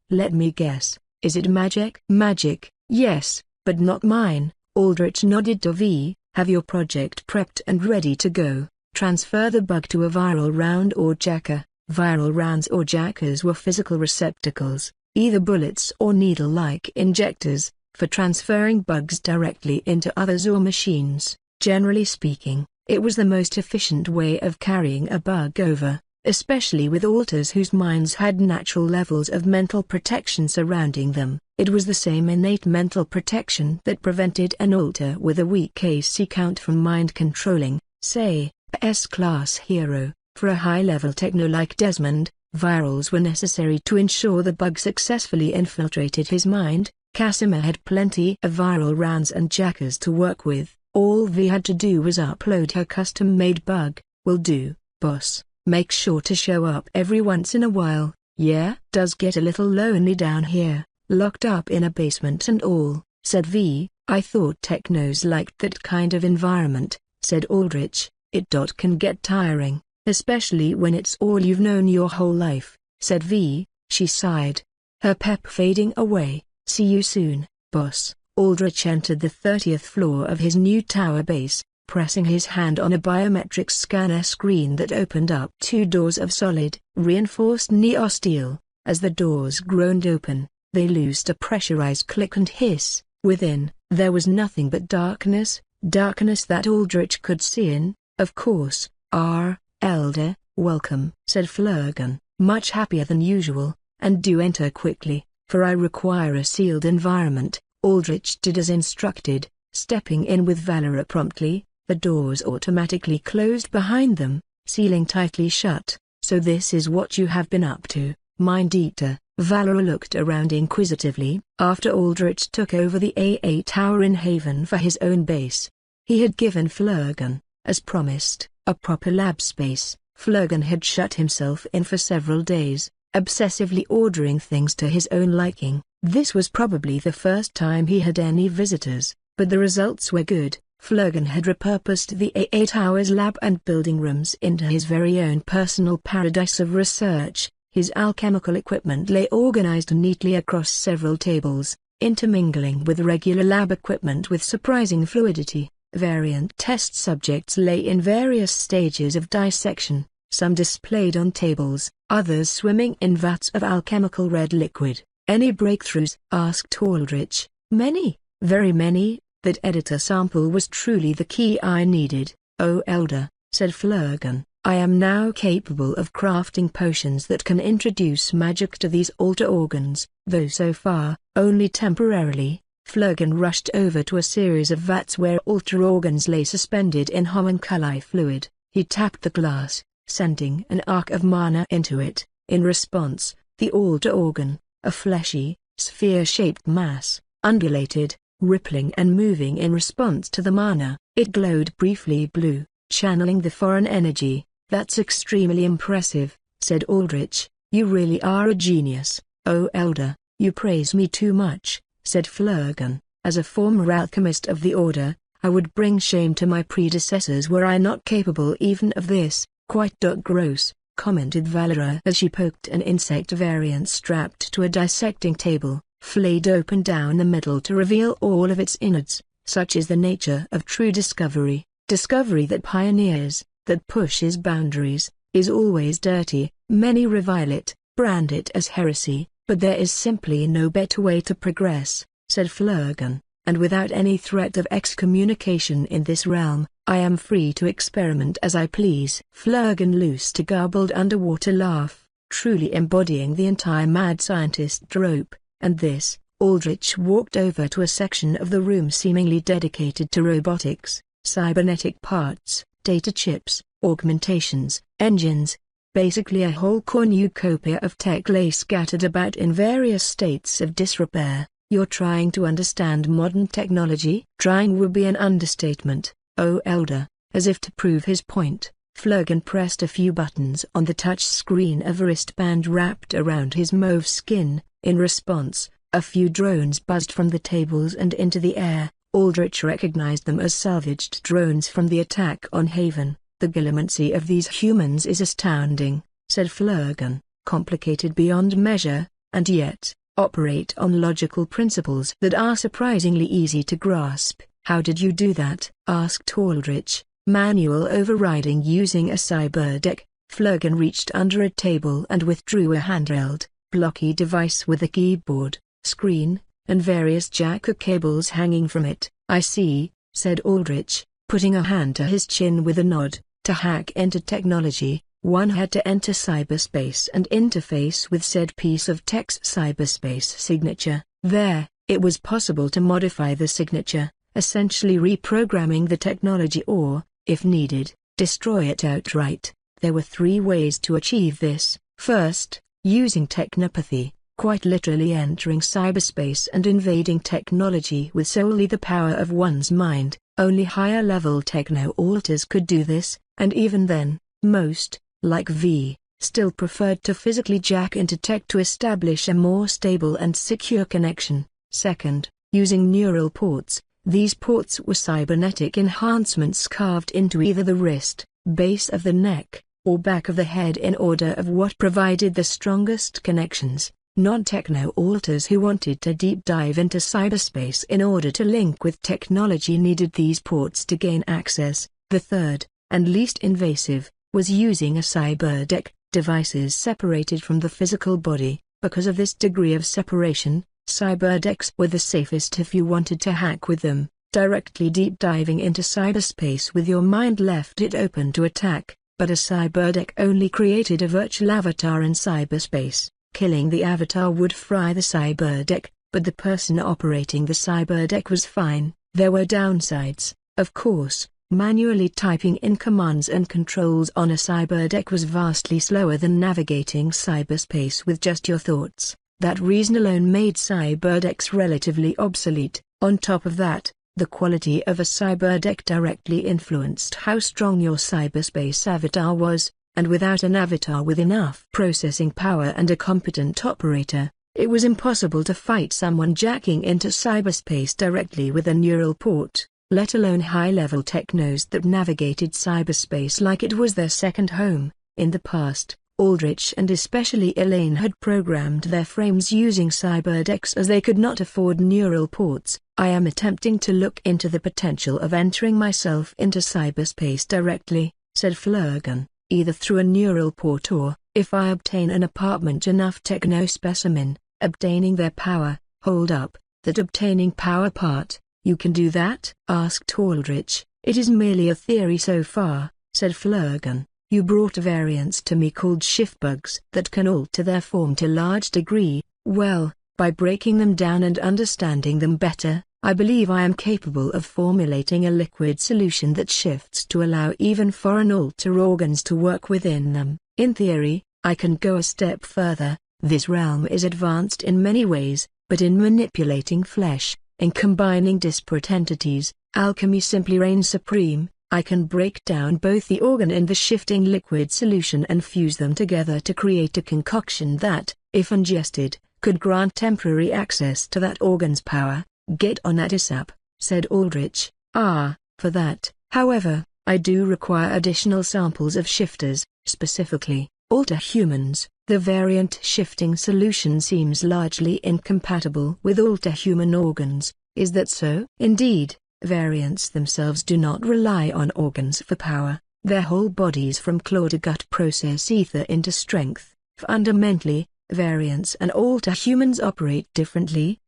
[SPEAKER 2] let me guess, is it magic? Magic, yes, but not mine. Aldrich nodded to V. Have your project prepped and ready to go. Transfer the bug to a viral round or jacker. Viral rounds or jackers were physical receptacles, either bullets or needle-like injectors, for transferring bugs directly into others or machines. Generally speaking, it was the most efficient way of carrying a bug over, especially with alters whose minds had natural levels of mental protection surrounding them. It was the same innate mental protection that prevented an alter with a weak AC count from mind-controlling, say, a S-class hero. For a high-level techno like Desmond, virals were necessary to ensure the bug successfully infiltrated his mind. Casimir had plenty of viral rounds and jackers to work with. All V had to do was upload her custom-made bug. Will do, boss. Make sure to show up every once in a while. Yeah? Does get a little lonely down here, locked up in a basement and all, said V. I thought technos liked that kind of environment, said Aldrich. It can get tiring, especially when it's all you've known your whole life, said V. She sighed, her pep fading away. See you soon, boss. Aldrich entered the 30th floor of his new tower base, pressing his hand on a biometric scanner screen that opened up 2 doors of solid, reinforced neosteel. As the doors groaned open, they loosed a pressurized click and hiss. Within, there was nothing but darkness that Aldrich could see in. Of course. Elder, welcome, said Flurgan, much happier than usual, and do enter quickly, for I require a sealed environment. Aldrich did as instructed, stepping in with Valera promptly. The doors automatically closed behind them, sealing tightly shut. So this is what you have been up to, Mind-Eater. Valera looked around inquisitively. After Aldrich took over the AA tower in Haven for his own base, he had given Flurgan, as promised, a proper lab space. Flurgan had shut himself in for several days, obsessively ordering things to his own liking. This was probably the first time he had any visitors, but the results were good. Flurgan had repurposed the AA Tower's lab and building rooms into his very own personal paradise of research. His alchemical equipment lay organized neatly across several tables, intermingling with regular lab equipment with surprising fluidity. Variant test subjects lay in various stages of dissection, some displayed on tables, others swimming in vats of alchemical red liquid. Any breakthroughs? Asked Aldrich. Many, very many. That editor sample was truly the key I needed. Oh Elder, said Flurgan, I am now capable of crafting potions that can introduce magic to these alter organs, though so far, only temporarily. Flurgan rushed over to a series of vats where alter organs lay suspended in homunculi fluid. He tapped the glass, sending an arc of mana into it. In response, the alter organ, a fleshy, sphere-shaped mass, undulated, rippling and moving in response to the mana. It glowed briefly blue, channeling the foreign energy. That's extremely impressive, said Aldrich. You really are a genius. Oh Elder, you praise me too much, said Flurgan. As a former alchemist of the Order, I would bring shame to my predecessors were I not capable even of this. Quite gross, commented Valera as she poked an insect variant strapped to a dissecting table, flayed open down the middle to reveal all of its innards. Such is the nature of true discovery. Discovery that pioneers, that pushes boundaries, is always dirty. Many revile it, brand it as heresy, but there is simply no better way to progress, said Flurgan, and without any threat of excommunication in this realm, I am free to experiment as I please. Flurgan loosed a garbled underwater laugh, truly embodying the entire mad scientist trope, and this. Aldrich walked over to a section of the room seemingly dedicated to robotics, cybernetic parts, data chips, augmentations, engines. Basically a whole cornucopia of tech lay scattered about in various states of disrepair. You're trying to understand modern technology? Trying would be an understatement. Oh Elder, as if to prove his point, Flurgan pressed a few buttons on the touch screen of a wristband wrapped around his mauve skin. In response, a few drones buzzed from the tables and into the air. Aldrich recognized them as salvaged drones from the attack on Haven. The gillimancy of these humans is astounding, said Flurgan, complicated beyond measure, and yet, operate on logical principles that are surprisingly easy to grasp. How did you do that? Asked Aldrich. Manual overriding using a cyberdeck. Flurgan reached under a table and withdrew a handheld, blocky device with a keyboard, screen, and various jacker cables hanging from it. I see, said Aldrich, putting a hand to his chin with a nod. To hack into technology, one had to enter cyberspace and interface with said piece of tech's cyberspace signature. There, it was possible to modify the signature, essentially reprogramming the technology or, if needed, destroy it outright. There were 3 ways to achieve this. First, using technopathy, quite literally entering cyberspace and invading technology with solely the power of one's mind. Only higher-level techno-alters could do this, and even then, most, like V, still preferred to physically jack into tech to establish a more stable and secure connection. Second, using neural ports. These ports were cybernetic enhancements carved into either the wrist, base of the neck, or back of the head in order of what provided the strongest connections. Non-techno-alters who wanted to deep dive into cyberspace in order to link with technology needed these ports to gain access. The third, and least invasive, was using a cyberdeck, devices separated from the physical body. Because of this degree of separation, cyberdecks were the safest if you wanted to hack with them. Directly deep diving into cyberspace with your mind left it open to attack, but a cyberdeck only created a virtual avatar in cyberspace. Killing the avatar would fry the cyberdeck, but the person operating the cyberdeck was fine. There were downsides, of course. Manually typing in commands and controls on a cyberdeck was vastly slower than navigating cyberspace with just your thoughts. That reason alone made cyberdecks relatively obsolete. On top of that, the quality of a cyberdeck directly influenced how strong your cyberspace avatar was, and without an avatar with enough processing power and a competent operator, it was impossible to fight someone jacking into cyberspace directly with a neural port, let alone high-level technos that navigated cyberspace like it was their second home. In the past, Aldrich and especially Elaine had programmed their frames using cyberdecks as they could not afford neural ports. I am attempting to look into the potential of entering myself into cyberspace directly, said Flurgan. Either through a neural port or, if I obtain an apartment enough techno-specimen, obtaining their power. Hold up, that obtaining power part, you can do that? Asked Aldrich. It is merely a theory so far, said Flurgan. You brought variants to me called shiftbugs that can alter their form to large degree. Well, by breaking them down and understanding them better, I believe I am capable of formulating a liquid solution that shifts to allow even foreign alter organs to work within them. In theory, I can go a step further. This realm is advanced in many ways, but in manipulating flesh, in combining disparate entities, alchemy simply reigns supreme. I can break down both the organ and the shifting liquid solution and fuse them together to create a concoction that, if ingested, could grant temporary access to that organ's power. Get on that ASAP, said Aldrich. For that, however, I do require additional samples of shifters, specifically, alter humans. The variant shifting solution seems largely incompatible with alter human organs. Is that so? Indeed, variants themselves do not rely on organs for power. Their whole bodies from claw to gut process ether into strength. Fundamentally, variants and alter humans operate differently.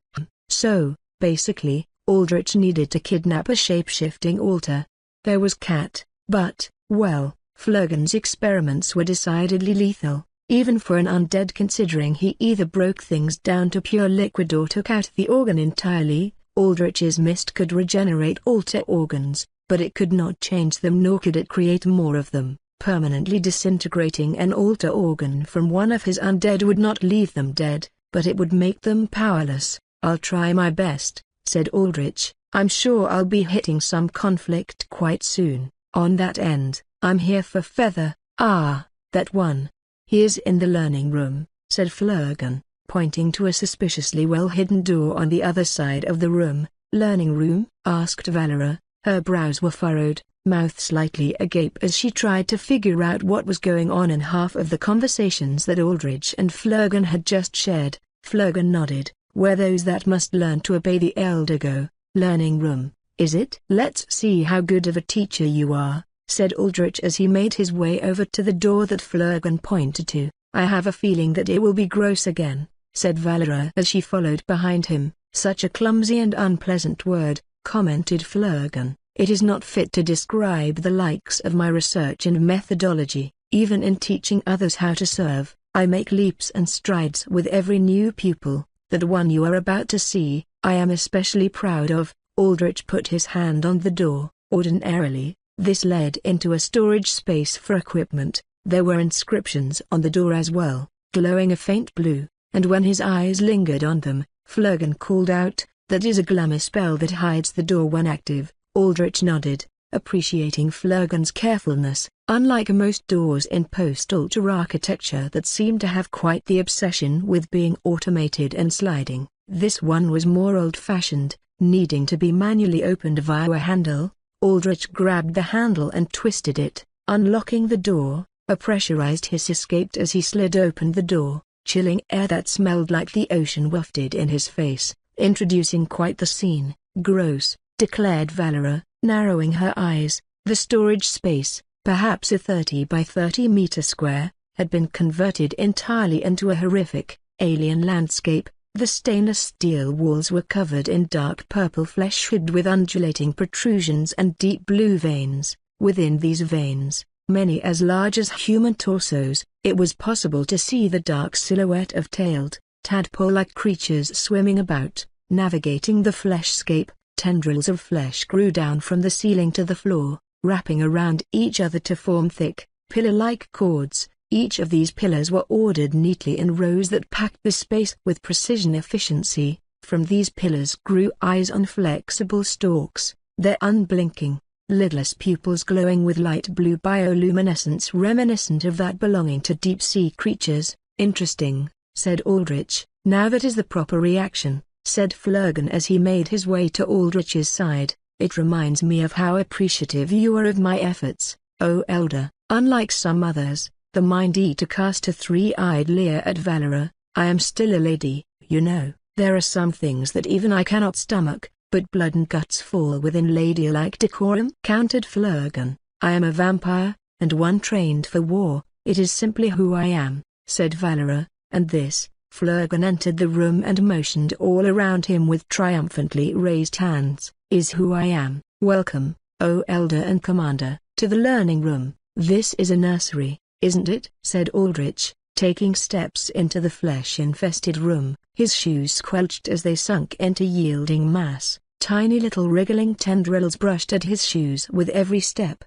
[SPEAKER 2] So, basically, Aldrich needed to kidnap a shape-shifting alter. There was Cat, but, well, Flurgan's experiments were decidedly lethal, even for an undead, considering he either broke things down to pure liquid or took out the organ entirely. Aldrich's mist could regenerate alter organs, but it could not change them, nor could it create more of them. Permanently disintegrating an alter organ from one of his undead would not leave them dead, but it would make them powerless. I'll try my best, said Aldrich. I'm sure I'll be hitting some conflict quite soon. On that end, I'm here for Feather. That one. He's in the learning room, said Flurgan, pointing to a suspiciously well-hidden door on the other side of the room. Learning room? Asked Valera, Her brows were furrowed, mouth slightly agape as she tried to figure out what was going on in half of the conversations that Aldrich and Flurgan had just shared. Flurgan nodded. "Where those that must learn to obey the elder go. Learning room, is it?" "Let's see how good of a teacher you are," said Aldrich as he made his way over to the door that Flurgan pointed to. "I have a feeling that it will be gross again," said Valera as she followed behind him. "Such a clumsy and unpleasant word," commented Flurgan. "It is not fit to describe the likes of my research and methodology. Even in teaching others how to serve, I make leaps and strides with every new pupil. That one you are about to see, I am especially proud of." Aldrich put his hand on the door. Ordinarily, this led into a storage space for equipment. There were inscriptions on the door as well, glowing a faint blue, and when his eyes lingered on them, Flurgan called out, "That is a glamour spell that hides the door when active." Aldrich nodded, appreciating Flurgan's carefulness. Unlike most doors in post-altar architecture that seem to have quite the obsession with being automated and sliding, this one was more old-fashioned, needing to be manually opened via a handle. Aldrich grabbed the handle and twisted it, unlocking the door. A pressurized hiss escaped as he slid open the door. Chilling air that smelled like the ocean wafted in his face, introducing quite the scene. "Gross," declared Valera, narrowing her eyes. The storage space, perhaps a 30 by 30 meter square, had been converted entirely into a horrific, alien landscape. The stainless steel walls were covered in dark purple flesh ribbed with undulating protrusions and deep blue veins. Within these veins, many as large as human torsos, it was possible to see the dark silhouette of tailed, tadpole-like creatures swimming about, navigating the fleshscape. Tendrils of flesh grew down from the ceiling to the floor, wrapping around each other to form thick, pillar-like cords. Each of these pillars were ordered neatly in rows that packed the space with precision efficiency. From these pillars grew eyes on flexible stalks, their unblinking, lidless pupils glowing with light blue bioluminescence reminiscent of that belonging to deep-sea creatures. "Interesting," said Aldrich. "Now that is the proper reaction," said Flurgan as he made his way to Aldrich's side. "It reminds me of how appreciative you are of my efforts, O Elder." Unlike some others, the Mind-Eater cast a three-eyed leer at Valera. "I am still a lady, you know. There are some things that even I cannot stomach, but blood and guts fall within ladylike decorum," countered Flurgan. "I am a vampire, and one trained for war. It is simply who I am," said Valera, "and this." Flurgan entered the room and motioned all around him with triumphantly raised hands. "Is who I am. Welcome, O Elder and Commander, to the learning room. This is a nursery, isn't it?" said Aldrich, taking steps into the flesh-infested room. His shoes squelched as they sunk into yielding mass. Tiny little wriggling tendrils brushed at his shoes with every step.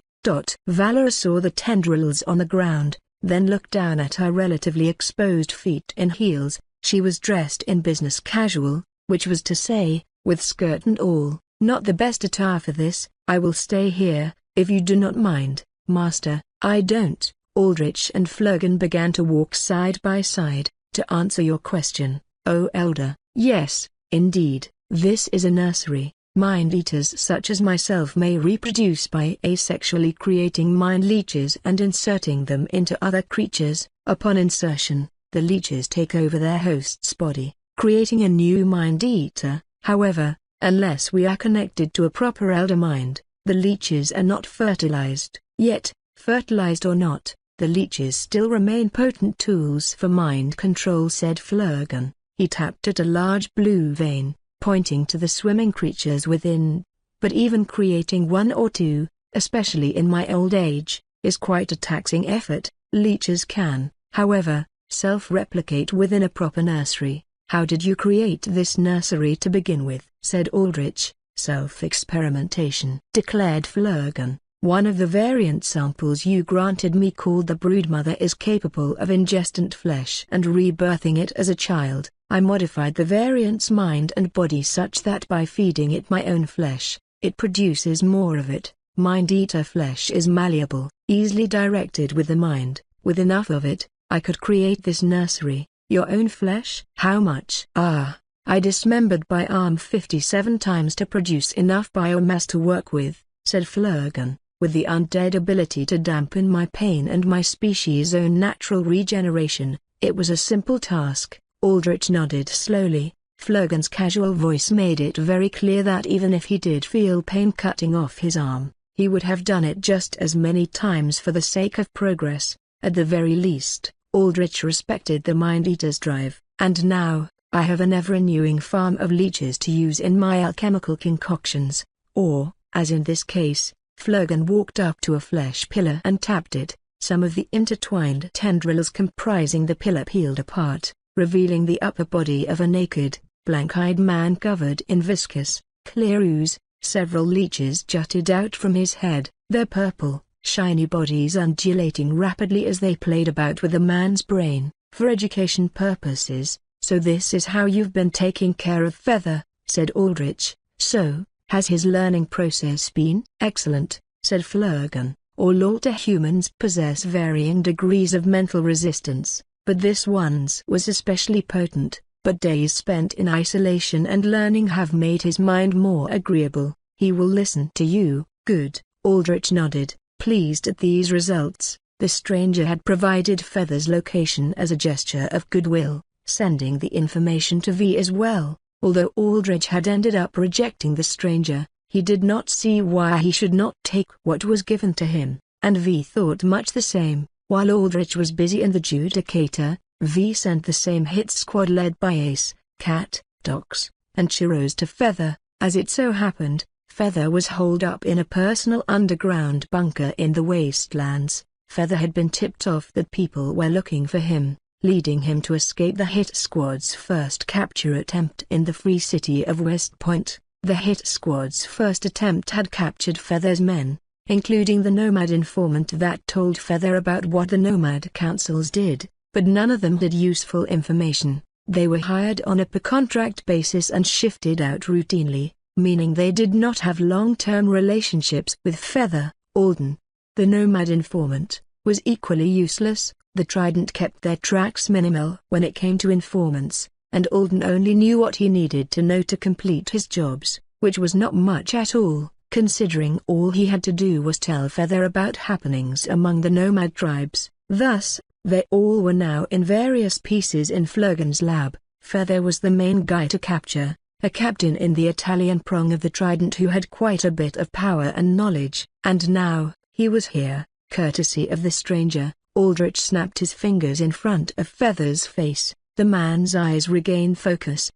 [SPEAKER 2] Valera saw the tendrils on the ground, then looked down at her relatively exposed feet in heels. She was dressed in business casual, which was to say, with skirt and all. "Not the best attire for this. I will stay here, if you do not mind, Master." "I don't." Aldrich and Flurgan began to walk side by side. "To answer your question, O Elder, yes, indeed, this is a nursery. Mind-eaters such as myself may reproduce by asexually creating mind leeches and inserting them into other creatures. Upon insertion, the leeches take over their host's body, creating a new mind-eater. However, unless we are connected to a proper elder mind, the leeches are not fertilized. Yet, fertilized or not, the leeches still remain potent tools for mind control," said Flurgan. He tapped at a large blue vein, pointing to the swimming creatures within. "But even creating one or two, especially in my old age, is quite a taxing effort. Leeches can, however, self-replicate within a proper nursery." "How did you create this nursery to begin with?" said Aldrich. "Self-experimentation," declared Flurgan. "One of the variant samples you granted me called the broodmother is capable of ingestant flesh and rebirthing it as a child. I modified the variant's mind and body such that by feeding it my own flesh, it produces more of it. Mind-eater flesh is malleable, easily directed with the mind. With enough of it, I could create this nursery." "Your own flesh? How much?" "I dismembered my arm 57 times to produce enough biomass to work with. said Flurgan, with the undead ability to dampen my pain and my species' own natural regeneration. It was a simple task. Aldrich nodded slowly. Flurgan's casual voice made it very clear that even if he did feel pain cutting off his arm, he would have done it just as many times for the sake of progress. At the very least, Aldrich respected the Mind-Eater's drive. And now, I have an ever-renewing farm of leeches to use in my alchemical concoctions. Or, as in this case, Flurgan walked up to a flesh pillar and tapped it. Some of the intertwined tendrils comprising the pillar peeled apart, revealing the upper body of a naked, blank-eyed man covered in viscous, clear ooze. Several leeches jutted out from his head, their purple, shiny bodies undulating rapidly as they played about with the man's brain. For education purposes, "So this is how you've been taking care of Feather," said Aldrich. "So, has his learning process been?" "Excellent," said Flurgan. "All alter humans possess varying degrees of mental resistance, but this one's was especially potent. But days spent in isolation and learning have made his mind more agreeable. He will listen to you." "Good," Aldrich nodded, pleased at these results. The stranger had provided Feather's location as a gesture of goodwill, sending the information to V as well. Although Aldrich had ended up rejecting the stranger, he did not see why he should not take what was given to him, and V thought much the same. While Aldrich was busy in the Judicator, V sent the same hit squad led by Ace, Cat, Dox, and Chirros to Feather. As it so happened, Feather was holed up in a personal underground bunker in the wastelands. Feather had been tipped off that people were looking for him, leading him to escape the hit squad's first capture attempt in the free city of West Point. The hit squad's first attempt had captured Feather's men, including the Nomad informant that told Feather about what the Nomad councils did. But none of them did useful information. They were hired on a per-contract basis and shifted out routinely, meaning they did not have long-term relationships with Feather. Alden, the Nomad informant, was equally useless. The Trident kept their tracks minimal when it came to informants, and Alden only knew what he needed to know to complete his jobs, which was not much at all, considering all he had to do was tell Feather about happenings among the Nomad tribes. Thus, they all were now in various pieces in Flurgan's lab. Feather was the main guy to capture, a captain in the Italian prong of the Trident who had quite a bit of power and knowledge. And now, he was here, courtesy of the stranger. Aldrich snapped his fingers in front of Feather's face. The man's eyes regained focus.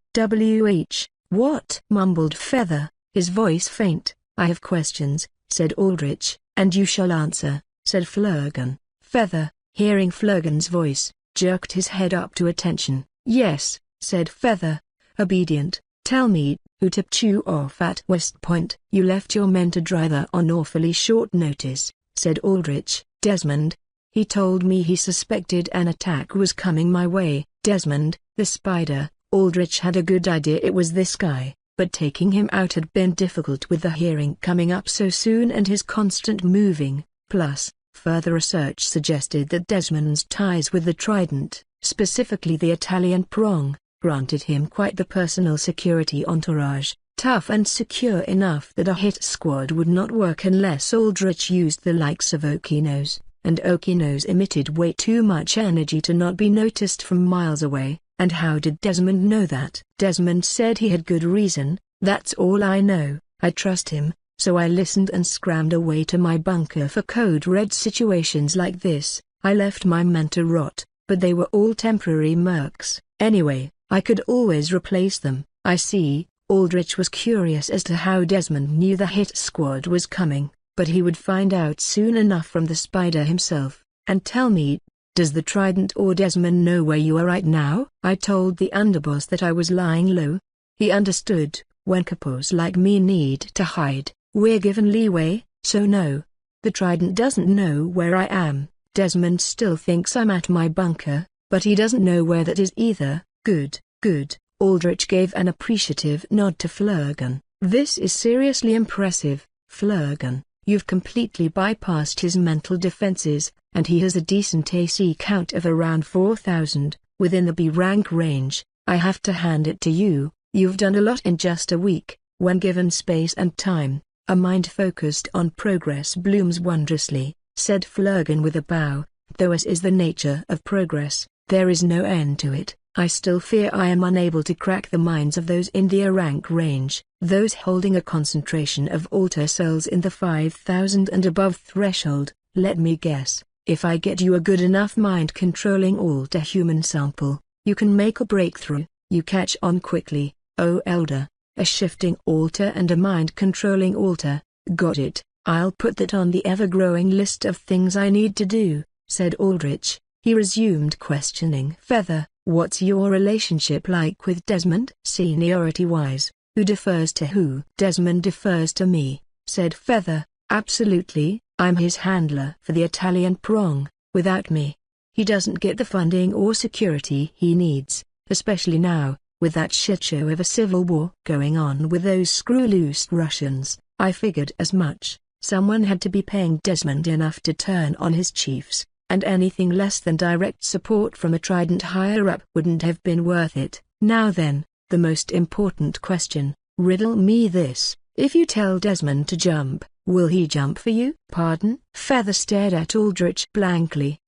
[SPEAKER 2] What?" mumbled Feather, his voice faint. "I have questions," said Aldrich. "And you shall answer," said Flurgan. Feather, hearing Flurgan's voice, jerked his head up to attention. "Yes," said Feather, obedient. "Tell me, who tipped you off at West Point?" "You left your men to dry there on awfully short notice," said Aldrich. "Desmond. He told me he suspected an attack was coming my way." Desmond, the spider. Aldrich had a good idea it was this guy, but taking him out had been difficult with the hearing coming up so soon and his constant moving. Plus, further research suggested that Desmond's ties with the Trident, specifically the Italian prong, granted him quite the personal security entourage, tough and secure enough that a hit squad would not work unless Aldrich used the likes of Okinos, and Okinos emitted way too much energy to not be noticed from miles away. And how did Desmond know that? Desmond said he had good reason. That's all I know. I trust him. So I listened and scrammed away to my bunker for code red situations like this. I left my men to rot, but they were all temporary mercs. Anyway, I could always replace them. I see. Aldrich was curious as to how Desmond knew the hit squad was coming, but he would find out soon enough from the spider himself. And tell me, does the Trident or Desmond know where you are right now? I told the underboss that I was lying low. He understood. When capos like me need to hide, we're given leeway, so no. The Trident doesn't know where I am. Desmond still thinks I'm at my bunker, but he doesn't know where that is either. Good, good. Aldrich gave an appreciative nod to Flurgan. This is seriously impressive, Flurgan. You've completely bypassed his mental defenses, and he has a decent AC count of around 4,000, within the B rank range. I have to hand it to you. You've done a lot in just a week, when given space and time. A mind focused on progress blooms wondrously, said Flurgan with a bow. Though as is the nature of progress, there is no end to it. I still fear I am unable to crack the minds of those in the rank range, those holding a concentration of alter cells in the 5,000 and above threshold. Let me guess, if I get you a good enough mind-controlling alter human sample, you can make a breakthrough. You catch on quickly, O Elder. A shifting alter and a mind-controlling alter. Got it. I'll put that on the ever-growing list of things I need to do, said Aldrich. He resumed questioning Feather. What's your relationship like with Desmond? Seniority-wise, who defers to who? Desmond defers to me, said Feather. Absolutely, I'm his handler for the Italian prong. Without me, he doesn't get the funding or security he needs, especially now, with that shitshow of a civil war going on with those screw-loose Russians. I figured as much. Someone had to be paying Desmond enough to turn on his chiefs, and anything less than direct support from a Trident higher-up wouldn't have been worth it. Now then, the most important question, riddle me this. If you tell Desmond to jump, will he jump for you? Pardon? Feather stared at Aldrich blankly.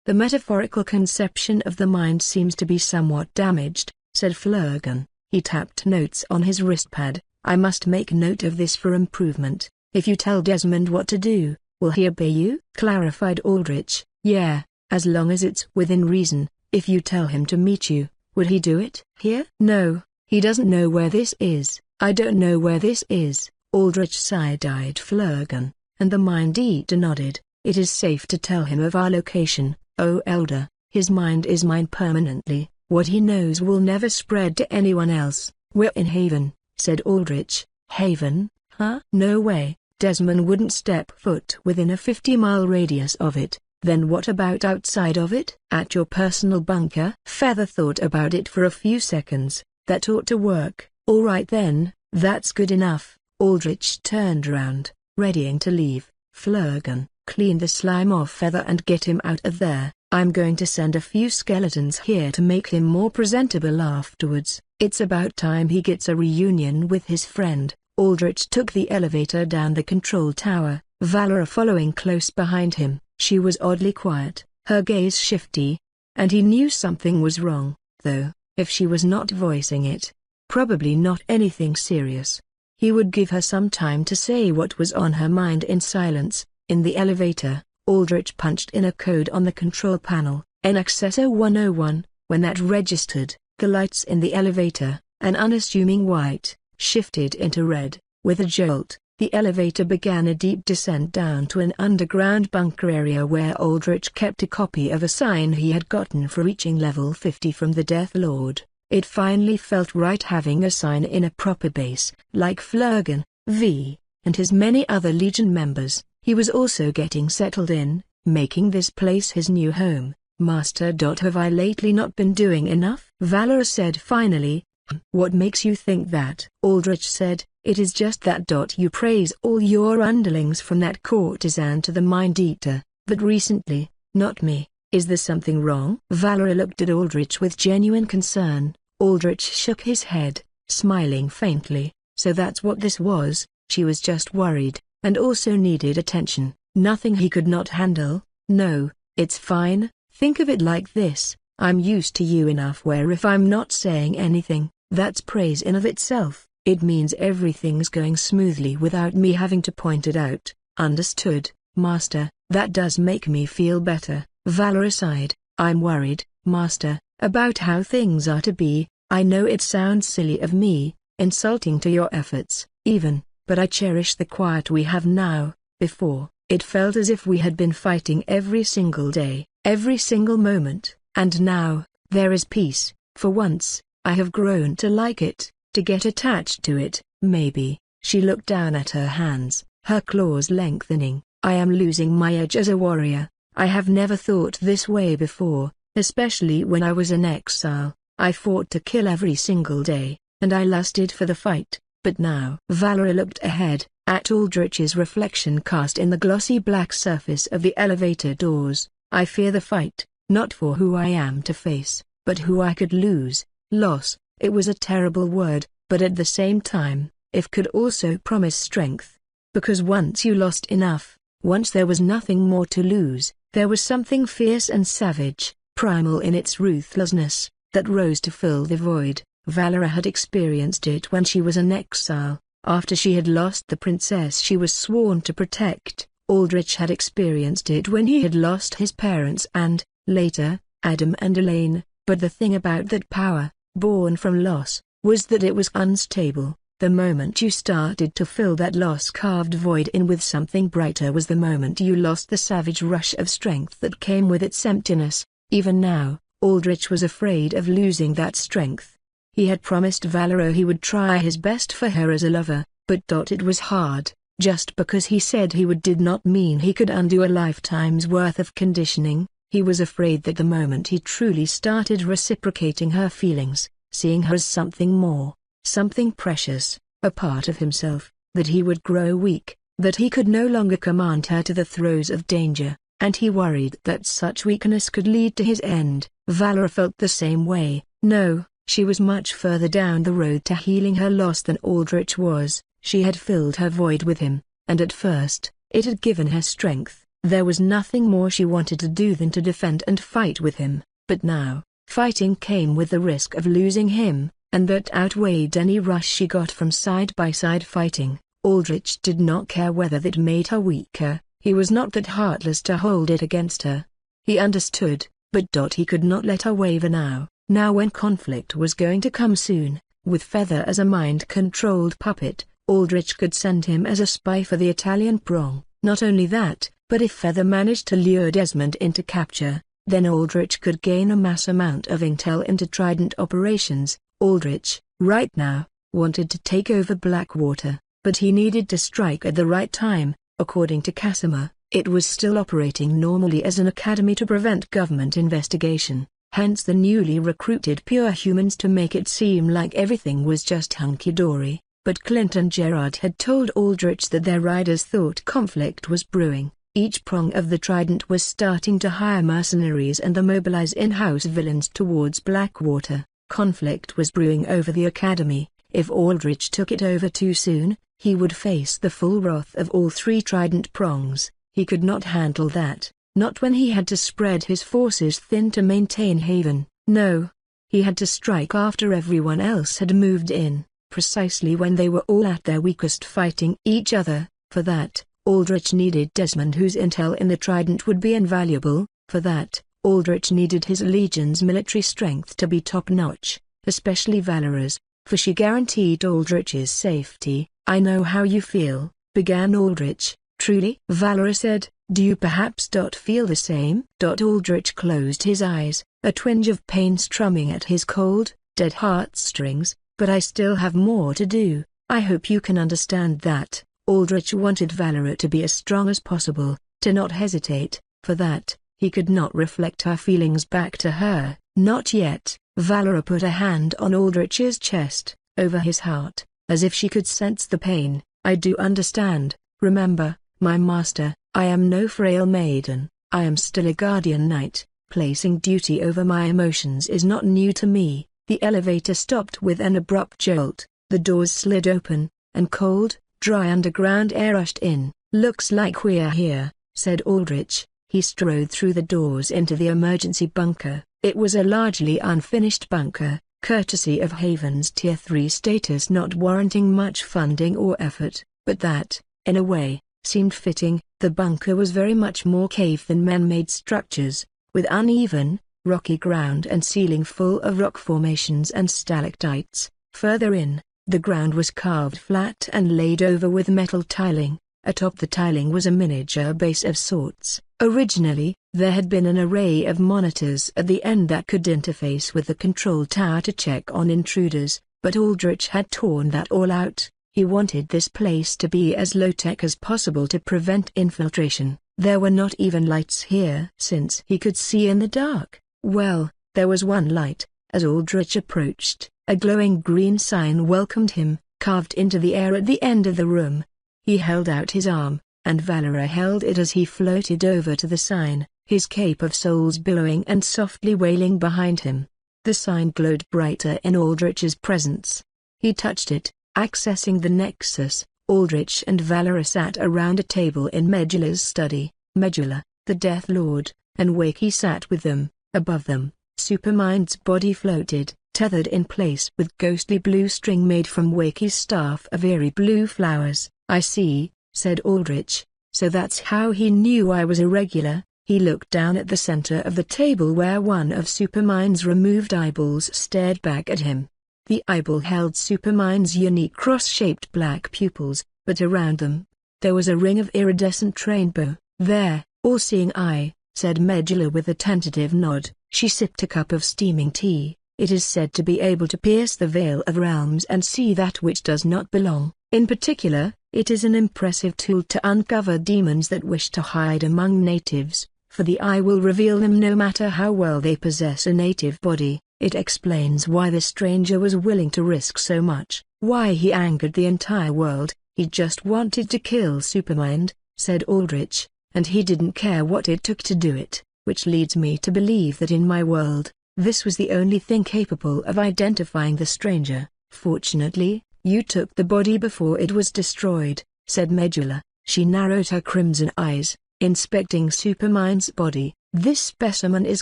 [SPEAKER 2] The metaphorical conception of the mind seems to be somewhat damaged, said Flurgan. He tapped notes on his wristpad. I must make note of this for improvement. If you tell Desmond what to do, will he obey you? Clarified Aldrich. Yeah, as long as it's within reason. If you tell him to meet you, would he do it? Here? No, he doesn't know where this is. I don't know where this is. Aldrich side-eyed Flurgan, and the Mind-Eater nodded. It is safe to tell him of our location, O Elder. His mind is mine permanently. What he knows will never spread to anyone else. We're in Haven, said Aldrich. Haven? Huh? No way. Desmond wouldn't step foot within a 50-mile radius of it. Then what about outside of it? At your personal bunker? Feather thought about it for a few seconds. That ought to work. All right then, that's good enough. Aldrich turned around, readying to leave. Flurgan, clean the slime off Feather and get him out of there. I'm going to send a few skeletons here to make him more presentable afterwards. It's about time he gets a reunion with his friend. Aldrich took the elevator down the control tower, Valera following close behind him. She was oddly quiet, her gaze shifty, and he knew something was wrong, though, if she was not voicing it. Probably not anything serious. He would give her some time to say what was on her mind in silence. In the elevator, Aldrich punched in a code on the control panel, NXSO 101. When that registered, the lights in the elevator, an unassuming white, shifted into red. With a jolt, the elevator began a deep descent down to an underground bunker area where Aldrich kept a copy of a sign he had gotten for reaching level 50 from the Death Lord. It finally felt right having a sign in a proper base, like Flurgan, V, and his many other Legion members. He was also getting settled in, making this place his new home. Master. Have I lately not been doing enough? Valera said finally. What makes you think that? Aldrich said, it is just that. You praise all your underlings from that courtesan to the Mind-Eater, but recently, not me. Is there something wrong? Valera looked at Aldrich with genuine concern. Aldrich shook his head, smiling faintly. So that's what this was. She was just worried, and also needed attention. Nothing he could not handle. No, it's fine. Think of it like this. I'm used to you enough where if I'm not saying anything, that's praise in of itself. It means everything's going smoothly without me having to point it out. Understood, Master. That does make me feel better. Valera sighed. I'm worried, Master, about how things are to be. I know it sounds silly of me, insulting to your efforts, even, but I cherish the quiet we have now. Before, it felt as if we had been fighting every single day, every single moment, and now, there is peace. For once, I have grown to like it, to get attached to it. Maybe. She looked down at her hands, her claws lengthening. I am losing my edge as a warrior. I have never thought this way before, especially when I was in exile. I fought to kill every single day, and I lusted for the fight, but now. Valera looked ahead, at Aldrich's reflection cast in the glossy black surface of the elevator doors. I fear the fight, not for who I am to face, but who I could lose. Loss, it was a terrible word, but at the same time, it could also promise strength. because once you lost enough, once there was nothing more to lose, there was something fierce and savage, primal in its ruthlessness, that rose to fill the void. Valera had experienced it when she was an exile, after she had lost the princess she was sworn to protect. Aldrich had experienced it when he had lost his parents and, later, Adam and Elaine, but the thing about that power, born from loss, was that it was unstable. The moment you started to fill that loss-carved void in with something brighter was the moment you lost the savage rush of strength that came with its emptiness. Even now, Aldrich was afraid of losing that strength. He had promised Valero he would try his best for her as a lover, but it was hard. Just because he said he would did not mean he could undo a lifetime's worth of conditioning. He was afraid that the moment he truly started reciprocating her feelings, seeing her as something more, something precious, a part of himself, that he would grow weak, that he could no longer command her to the throes of danger, and he worried that such weakness could lead to his end. Valera felt the same way. No, she was much further down the road to healing her loss than Aldrich was. She had filled her void with him, and at first, it had given her strength. There was nothing more she wanted to do than to defend and fight with him, but now, fighting came with the risk of losing him, and that outweighed any rush she got from side-by-side fighting. Aldrich did not care whether that made her weaker. He was not that heartless to hold it against her. He understood, but he could not let her waver now when conflict was going to come soon. With Feather as a mind-controlled puppet, Aldrich could send him as a spy for the Italian prong. Not only that, but if Feather managed to lure Desmond into capture, then Aldrich could gain a mass amount of intel into Trident operations. Aldrich, right now, wanted to take over Blackwater, but he needed to strike at the right time. According to Casimir, it was still operating normally as an academy to prevent government investigation, hence the newly recruited pure humans to make it seem like everything was just hunky-dory. But Clint and Gerard had told Aldrich that their riders thought conflict was brewing. Each prong of the Trident was starting to hire mercenaries and mobilize in-house villains towards Blackwater. Conflict was brewing over the academy. If Aldrich took it over too soon, he would face the full wrath of all three Trident prongs. He could not handle that, not when he had to spread his forces thin to maintain Haven. No, he had to strike after everyone else had moved in, precisely when they were all at their weakest fighting each other. For that, Aldrich needed Desmond, whose intel in the Trident would be invaluable. For that, Aldrich needed his Legion's military strength to be top-notch, especially Valera's, for she guaranteed Aldrich's safety. "I know how you feel," began Aldrich. "Truly?" Valera said. "Do you perhaps feel the same?" Aldrich closed his eyes, a twinge of pain strumming at his cold, dead heartstrings. "But I still have more to do. I hope you can understand that." Aldrich wanted Valera to be as strong as possible, to not hesitate. For that, he could not reflect her feelings back to her. Not yet. Valera put a hand on Aldrich's chest, over his heart, as if she could sense the pain. "I do understand. Remember, my master, I am no frail maiden. I am still a guardian knight. Placing duty over my emotions is not new to me." The elevator stopped with an abrupt jolt. The doors slid open, and cold, dry underground air rushed in. "Looks like we're here," said Aldrich. He strode through the doors into the emergency bunker. It was a largely unfinished bunker, courtesy of Haven's Tier 3 status not warranting much funding or effort, but that, in a way, seemed fitting. The bunker was very much more cave than man-made structures, with uneven, rocky ground and ceiling full of rock formations and stalactites. Further in, the ground was carved flat and laid over with metal tiling. Atop the tiling was a miniature base of sorts. Originally, there had been an array of monitors at the end that could interface with the control tower to check on intruders, but Aldrich had torn that all out. He wanted this place to be as low-tech as possible to prevent infiltration. There were not even lights here since he could see in the dark. Well, there was one light. As Aldrich approached, a glowing green sign welcomed him, carved into the air at the end of the room. He held out his arm, and Valera held it as he floated over to the sign, his cape of souls billowing and softly wailing behind him. The sign glowed brighter in Aldrich's presence. He touched it, accessing the nexus. Aldrich and Valera sat around a table in Medula's study. Medula, the Death Lord, and Wakey sat with them. Above them, Supermind's body floated, tethered in place with ghostly blue string made from Wakey's staff of eerie blue flowers. "I see," said Aldrich. "So that's how he knew I was irregular." He looked down at the center of the table where one of Supermind's removed eyeballs stared back at him. The eyeball held Supermind's unique cross-shaped black pupils, but around them, there was a ring of iridescent rainbow. "There, all-seeing eye," said Medula with a tentative nod. She sipped a cup of steaming tea. "It is said to be able to pierce the veil of realms and see that which does not belong. In particular, it is an impressive tool to uncover demons that wish to hide among natives, for the eye will reveal them no matter how well they possess a native body. It explains why the stranger was willing to risk so much, why he angered the entire world. He just wanted to kill Supermind," said Aldrich, "and he didn't care what it took to do it, which leads me to believe that in my world, this was the only thing capable of identifying the stranger. Fortunately, you took the body before it was destroyed," said Medula. She narrowed her crimson eyes, inspecting Supermind's body. "This specimen is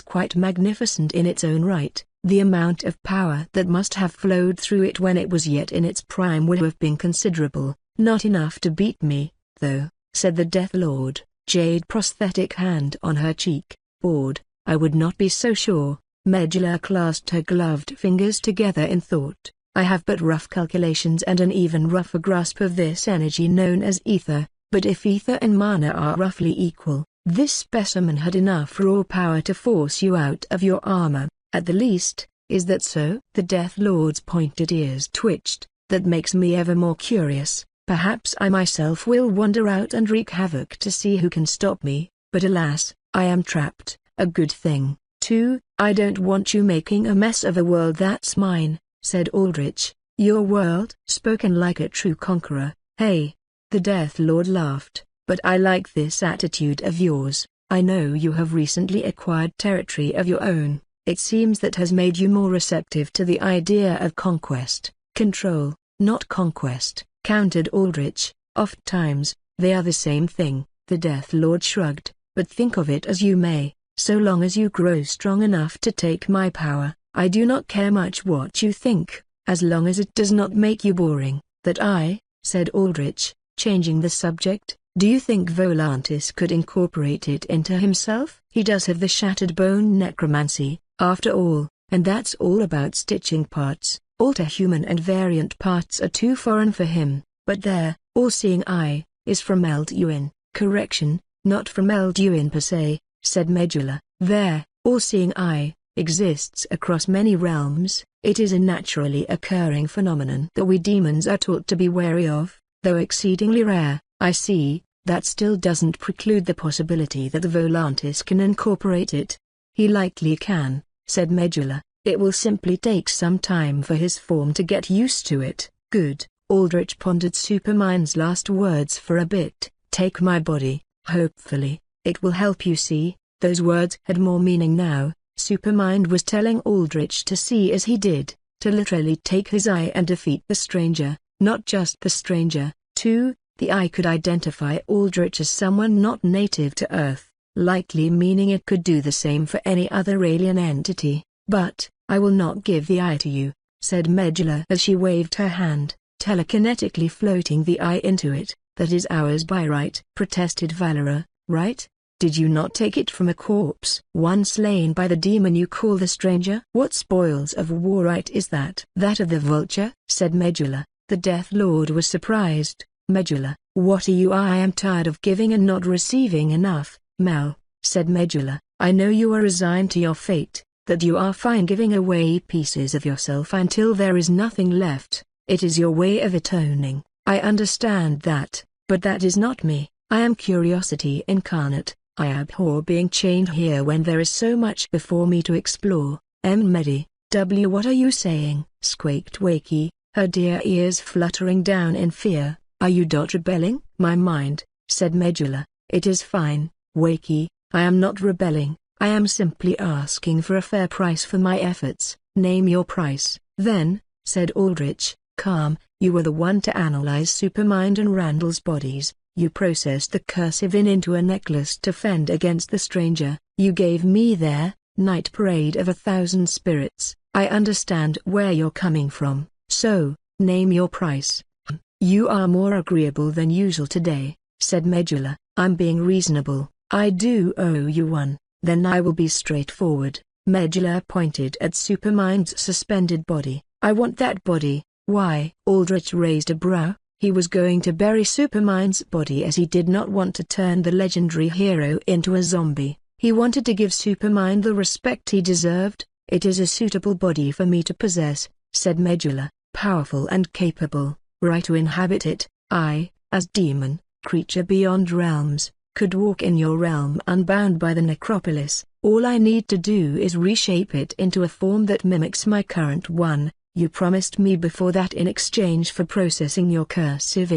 [SPEAKER 2] quite magnificent in its own right. The amount of power that must have flowed through it when it was yet in its prime would have been considerable. Not enough to beat me, though," said the Death Lord, jade prosthetic hand on her cheek. "Bored, I would not be so sure." Medula clasped her gloved fingers together in thought. "I have but rough calculations and an even rougher grasp of this energy known as ether, but if ether and mana are roughly equal, this specimen had enough raw power to force you out of your armor. At the least, is that so?" The Death Lord's pointed ears twitched. "That makes me ever more curious. Perhaps I myself will wander out and wreak havoc to see who can stop me, but alas, I am trapped. A good thing, too. I don't want you making a mess of a world that's mine," said Aldrich. "Your world?" "Spoken like a true conqueror, hey?" The Death Lord laughed. "But I like this attitude of yours. I know you have recently acquired territory of your own. It seems that has made you more receptive to the idea of conquest." "Control, not conquest," countered Aldrich. "Oft-times, they are the same thing." The Death Lord shrugged. "But think of it as you may, so long as you grow strong enough to take my power, I do not care much what you think, as long as it does not make you boring." "That eye," said Aldrich, changing the subject. "Do you think Volantis could incorporate it into himself? He does have the shattered bone necromancy, after all, and that's all about stitching parts. Alter-human and variant parts are too foreign for him. But there, all-seeing eye, is from Elduin." "Correction, not from Elduin per se," said Medula. "There, all-seeing eye, exists across many realms. It is a naturally occurring phenomenon that we demons are taught to be wary of, though exceedingly rare." "I see. That still doesn't preclude the possibility that Volantis can incorporate it." "He likely can," said Medula. "It will simply take some time for his form to get used to it." "Good." Aldrich pondered Supermind's last words for a bit. "Take my body, hopefully, it will help you see." Those words had more meaning now. Supermind was telling Aldrich to see as he did, to literally take his eye and defeat the stranger. Not just the stranger, too. The eye could identify Aldrich as someone not native to Earth, likely meaning it could do the same for any other alien entity. "But, I will not give the eye to you," said Medula as she waved her hand, telekinetically floating the eye into it. "That is ours by right," protested Valera. "Right? Did you not take it from a corpse? One slain by the demon you call the stranger? What spoils of war right is that?" "That of the vulture," said Medula. The Death Lord was surprised. "Medula, what are you?" "I am tired of giving and not receiving enough, Mel," said Medula. "I know you are resigned to your fate, that you are fine giving away pieces of yourself until there is nothing left. It is your way of atoning. I understand that, but that is not me. I am curiosity incarnate. I abhor being chained here when there is so much before me to explore." Medi, what are you saying?" squeaked Wakey, her dear ears fluttering down in fear. "Are you rebelling?" "My mind," said Medula. "It is fine, Wakey, I am not rebelling. I am simply asking for a fair price for my efforts." "Name your price." "Then," said Aldrich, calm, You were the one to analyze Supermind and Randall's bodies. You processed the cursive into a necklace to fend against the stranger. You gave me their night parade of 1,000 spirits. I understand where you're coming from, so, name your price. You are more agreeable than usual today, said Medulla. I'm being reasonable. I do owe you one, then I will be straightforward. Medulla pointed at Supermind's suspended body. I want that body. Why? Aldrich raised a brow. He was going to bury Supermind's body as he did not want to turn the legendary hero into a zombie. He wanted to give Supermind the respect he deserved. It is a suitable body for me to possess, said Medulla. Powerful and capable, right to inhabit it. I, as demon, creature beyond realms, could walk in your realm unbound by the necropolis. All I need to do is reshape it into a form that mimics my current one. You promised me before that in exchange for processing your cursive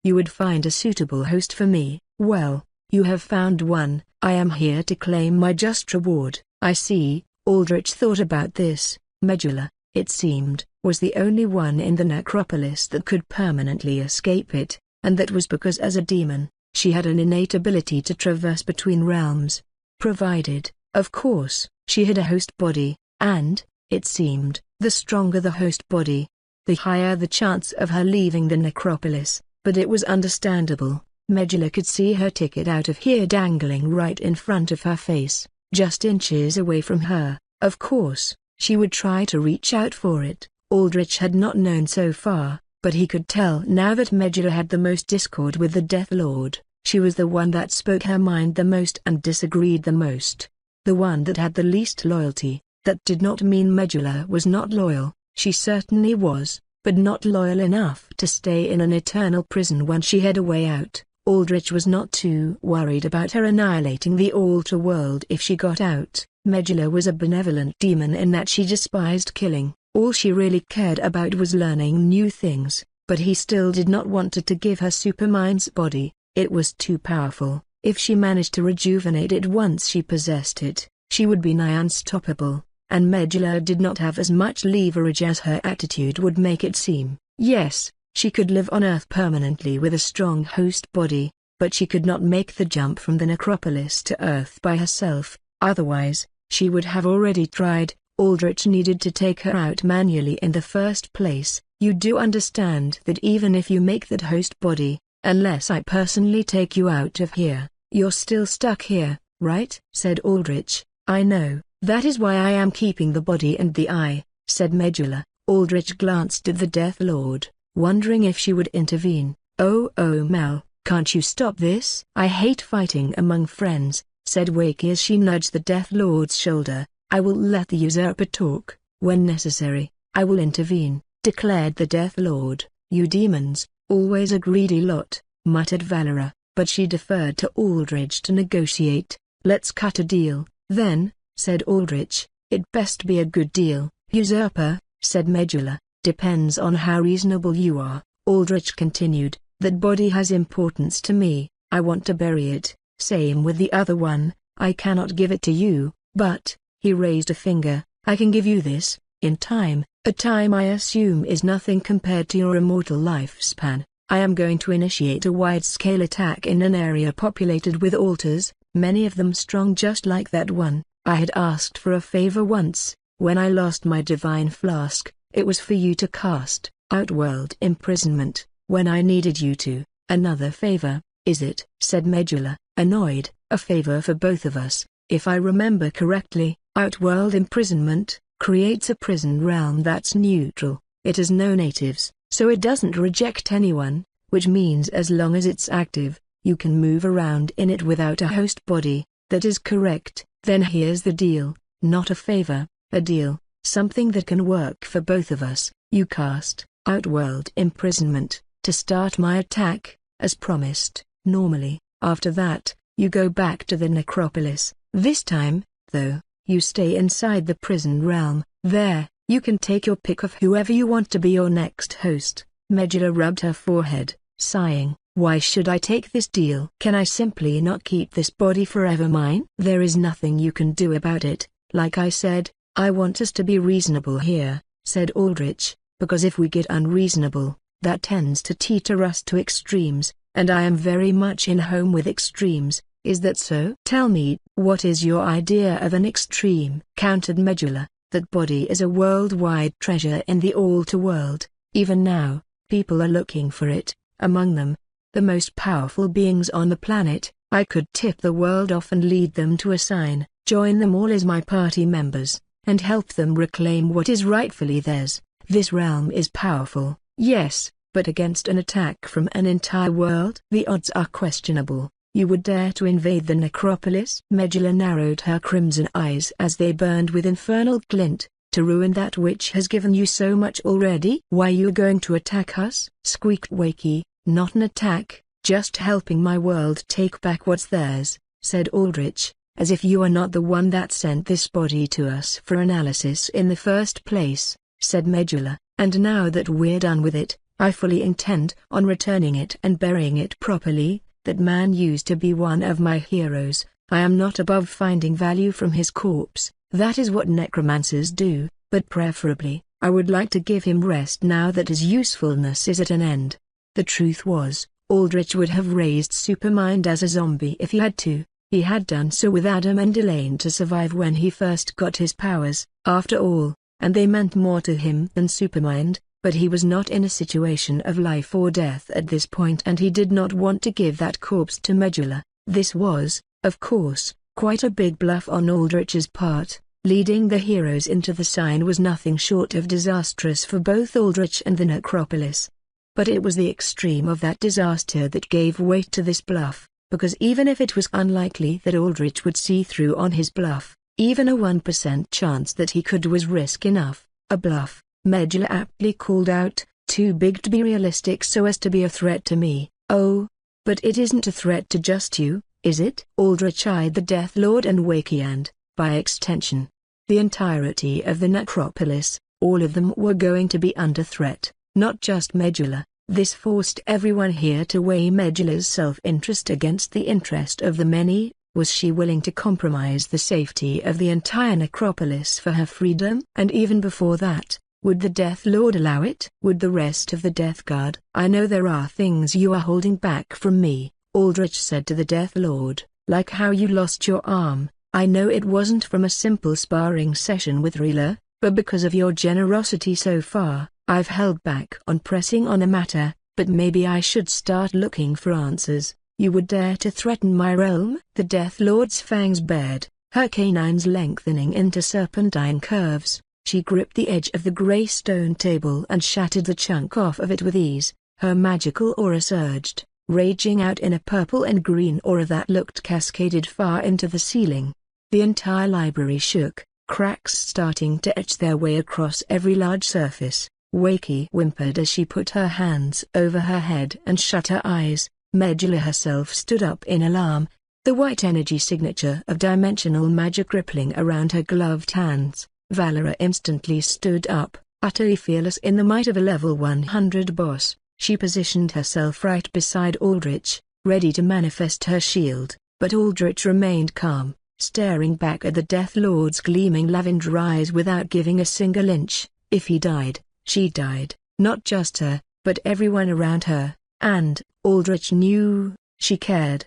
[SPEAKER 2] you would find a suitable host for me. Well, you have found one. I am here to claim my just reward. I see. Aldrich thought about this. Medulla, it seemed, was the only one in the necropolis that could permanently escape it, and that was because as a demon, she had an innate ability to traverse between realms. Provided, of course, she had a host body, and, it seemed, the stronger the host body, the higher the chance of her leaving the necropolis. But it was understandable. Medulla could see her ticket out of here dangling right in front of her face, just inches away from her. Of course, she would try to reach out for it. Aldrich had not known so far, but he could tell now that Medulla had the most discord with the Death Lord. She was the one that spoke her mind the most and disagreed the most. The one that had the least loyalty. That did not mean Medulla was not loyal. She certainly was, but not loyal enough to stay in an eternal prison when she had a way out. Aldrich was not too worried about her annihilating the altar world if she got out. Medulla was a benevolent demon in that she despised killing. All she really cared about was learning new things, but he still did not want to give her Supermind's body. It was too powerful. If she managed to rejuvenate it once she possessed it, she would be nigh unstoppable. And Medulla did not have as much leverage as her attitude would make it seem. Yes, she could live on Earth permanently with a strong host body, but she could not make the jump from the necropolis to Earth by herself. Otherwise, she would have already tried. Aldrich needed to take her out manually in the first place. You do understand that even if you make that host body, unless I personally take you out of here, you're still stuck here, right? Said Aldrich. I know. That is why I am keeping the body and the eye, said Medulla. Aldrich glanced at the Death Lord, wondering if she would intervene. Oh Mal, can't you stop this? I hate fighting among friends, said Wakey as she nudged the Death Lord's shoulder. I will let the usurper talk. When necessary, I will intervene, declared the Death Lord. You demons, always a greedy lot, muttered Valera, but she deferred to Aldrich to negotiate. Let's cut a deal, then, said Aldrich. It best be a good deal. Usurper, said Medulla, depends on how reasonable you are. Aldrich continued, that body has importance to me. I want to bury it. Same with the other one. I cannot give it to you, but, he raised a finger, I can give you this, in time. A time I assume is nothing compared to your immortal lifespan. I am going to initiate a wide-scale attack in an area populated with altars, many of them strong just like that one. I had asked for a favor once, when I lost my divine flask. It was for you to cast Outworld imprisonment, when I needed you to. Another favor, is it? Said Medulla, annoyed. A favor for both of us. If I remember correctly, Outworld imprisonment creates a prison realm that's neutral. It has no natives, so it doesn't reject anyone, which means as long as it's active, you can move around in it without a host body. That is correct. Then here's the deal, not a favor, a deal, something that can work for both of us. You cast Outworld imprisonment to start my attack, as promised. Normally, after that, you go back to the necropolis. This time, though, you stay inside the prison realm. There, you can take your pick of whoever you want to be your next host. Medulla rubbed her forehead, sighing. Why should I take this deal? Can I simply not keep this body forever mine? There is nothing you can do about it. Like I said, I want us to be reasonable here, said Aldrich, because if we get unreasonable, That tends to teeter us to extremes, and I am very much in home with extremes. Is that so? Tell me, what is your idea of an extreme? Countered Medulla. That body is a worldwide treasure in the all-to-world. Even now, people are looking for it, among them, the most powerful beings on the planet. I could tip the world off and lead them to a sign, join them all as my party members, and help them reclaim what is rightfully theirs. This realm is powerful, yes, but against an attack from an entire world? The odds are questionable. You would dare to invade the necropolis? Medulla narrowed her crimson eyes as they burned with infernal glint. To ruin that which has given you so much already? Why, you are going to attack us? Squeaked Wakey. Not an attack, just helping my world take back what's theirs, said Aldrich, as if you are not the one that sent this body to us for analysis in the first place, said Medulla, and now that we're done with it, I fully intend on returning it and burying it properly. That man used to be one of my heroes. I am not above finding value from his corpse. That is what necromancers do, but preferably, I would like to give him rest now that his usefulness is at an end. The truth was, Aldrich would have raised Supermind as a zombie if he had to. He had done so with Adam and Elaine to survive when he first got his powers, after all, and they meant more to him than Supermind, but he was not in a situation of life or death at this point, and he did not want to give that corpse to Medulla. This was, of course, quite a big bluff on Aldrich's part. Leading the heroes into the sign was nothing short of disastrous for both Aldrich and the necropolis. But it was the extreme of that disaster that gave weight to this bluff, because even if it was unlikely that Aldrich would see through on his bluff, even a 1% chance that he could was risk enough. A bluff, Medulla aptly called out, too big to be realistic so as to be a threat to me. Oh, but it isn't a threat to just you, is it? Aldrich eyed the Death Lord and Wakey and, by extension, the entirety of the necropolis. All of them were going to be under threat, not just Medulla. This forced everyone here to weigh Medulla's self-interest against the interest of the many. Was she willing to compromise the safety of the entire necropolis for her freedom? And even before that, would the Death Lord allow it? Would the rest of the Death Guard? I know there are things you are holding back from me, Aldrich said to the Death Lord, like how you lost your arm. I know it wasn't from a simple sparring session with Rila, but because of your generosity so far, I've held back on pressing on a matter, but maybe I should start looking for answers. You would dare to threaten my realm? The Death Lord's fangs bared, her canines lengthening into serpentine curves. She gripped the edge of the grey stone table and shattered the chunk off of it with ease. Her magical aura surged, raging out in a purple and green aura that looked cascaded far into the ceiling. The entire library shook, cracks starting to etch their way across every large surface. Wakey whimpered as she put her hands over her head and shut her eyes. Medulla herself stood up in alarm, the white energy signature of dimensional magic rippling around her gloved hands. Valera instantly stood up, utterly fearless in the might of a level 100 boss. She positioned herself right beside Aldrich, ready to manifest her shield, but Aldrich remained calm, staring back at the Death Lord's gleaming lavender eyes without giving a single inch. If he died, she died, not just her, but everyone around her, and, Aldrich knew, she cared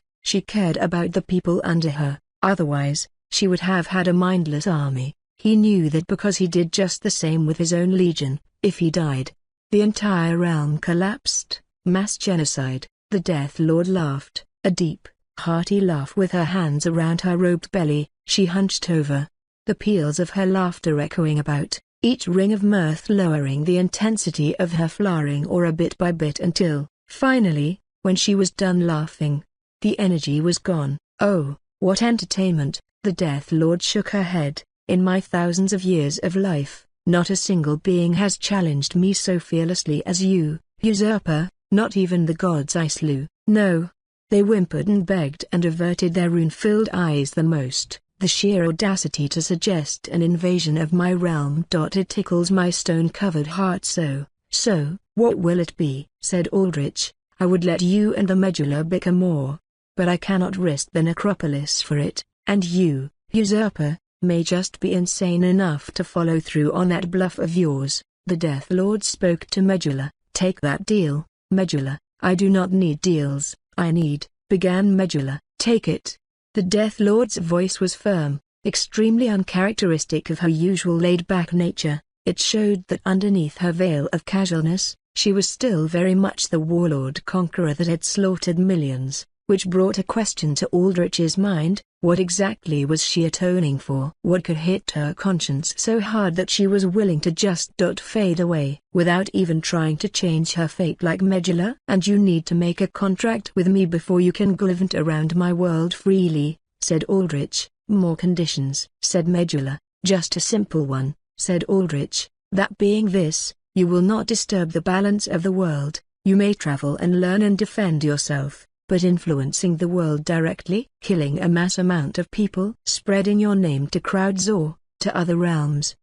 [SPEAKER 2] about the people under her. Otherwise, she would have had a mindless army. He knew that because he did just the same with his own legion. If he died, the entire realm collapsed. Mass genocide. The Death Lord laughed, a deep, hearty laugh with her hands around her robed belly. She hunched over, the peals of her laughter echoing about, each ring of mirth lowering the intensity of her flowering aura bit by bit until, finally, when she was done laughing, the energy was gone. Oh, what entertainment! The Death Lord shook her head. In my thousands of years of life, not a single being has challenged me so fearlessly as you, usurper. Not even the gods I slew. No. They whimpered and begged and averted their rune-filled eyes the most. The sheer audacity to suggest an invasion of my realm. It tickles my stone-covered heart so. So, what will it be? Said Aldrich. I would let you and the Medulla bicker more, but I cannot risk the necropolis for it, and you, usurper, may just be insane enough to follow through on that bluff of yours. The Death Lord spoke to Medulla, Take that deal, Medulla. I do not need deals, I need, began Medulla. Take it. The Death Lord's voice was firm, extremely uncharacteristic of her usual laid-back nature. It showed that underneath her veil of casualness, she was still very much the warlord conqueror that had slaughtered millions, which brought a question to Aldrich's mind: what exactly was she atoning for? What could hit her conscience so hard that she was willing to just fade away without even trying to change her fate like Medulla? And you need to make a contract with me before you can gallivant around my world freely, said Aldrich. More conditions, said Medulla. Just a simple one, said Aldrich, that being this: you will not disturb the balance of the world. You may travel and learn and defend yourself, but influencing the world directly, killing a mass amount of people, spreading your name to crowds or to other realms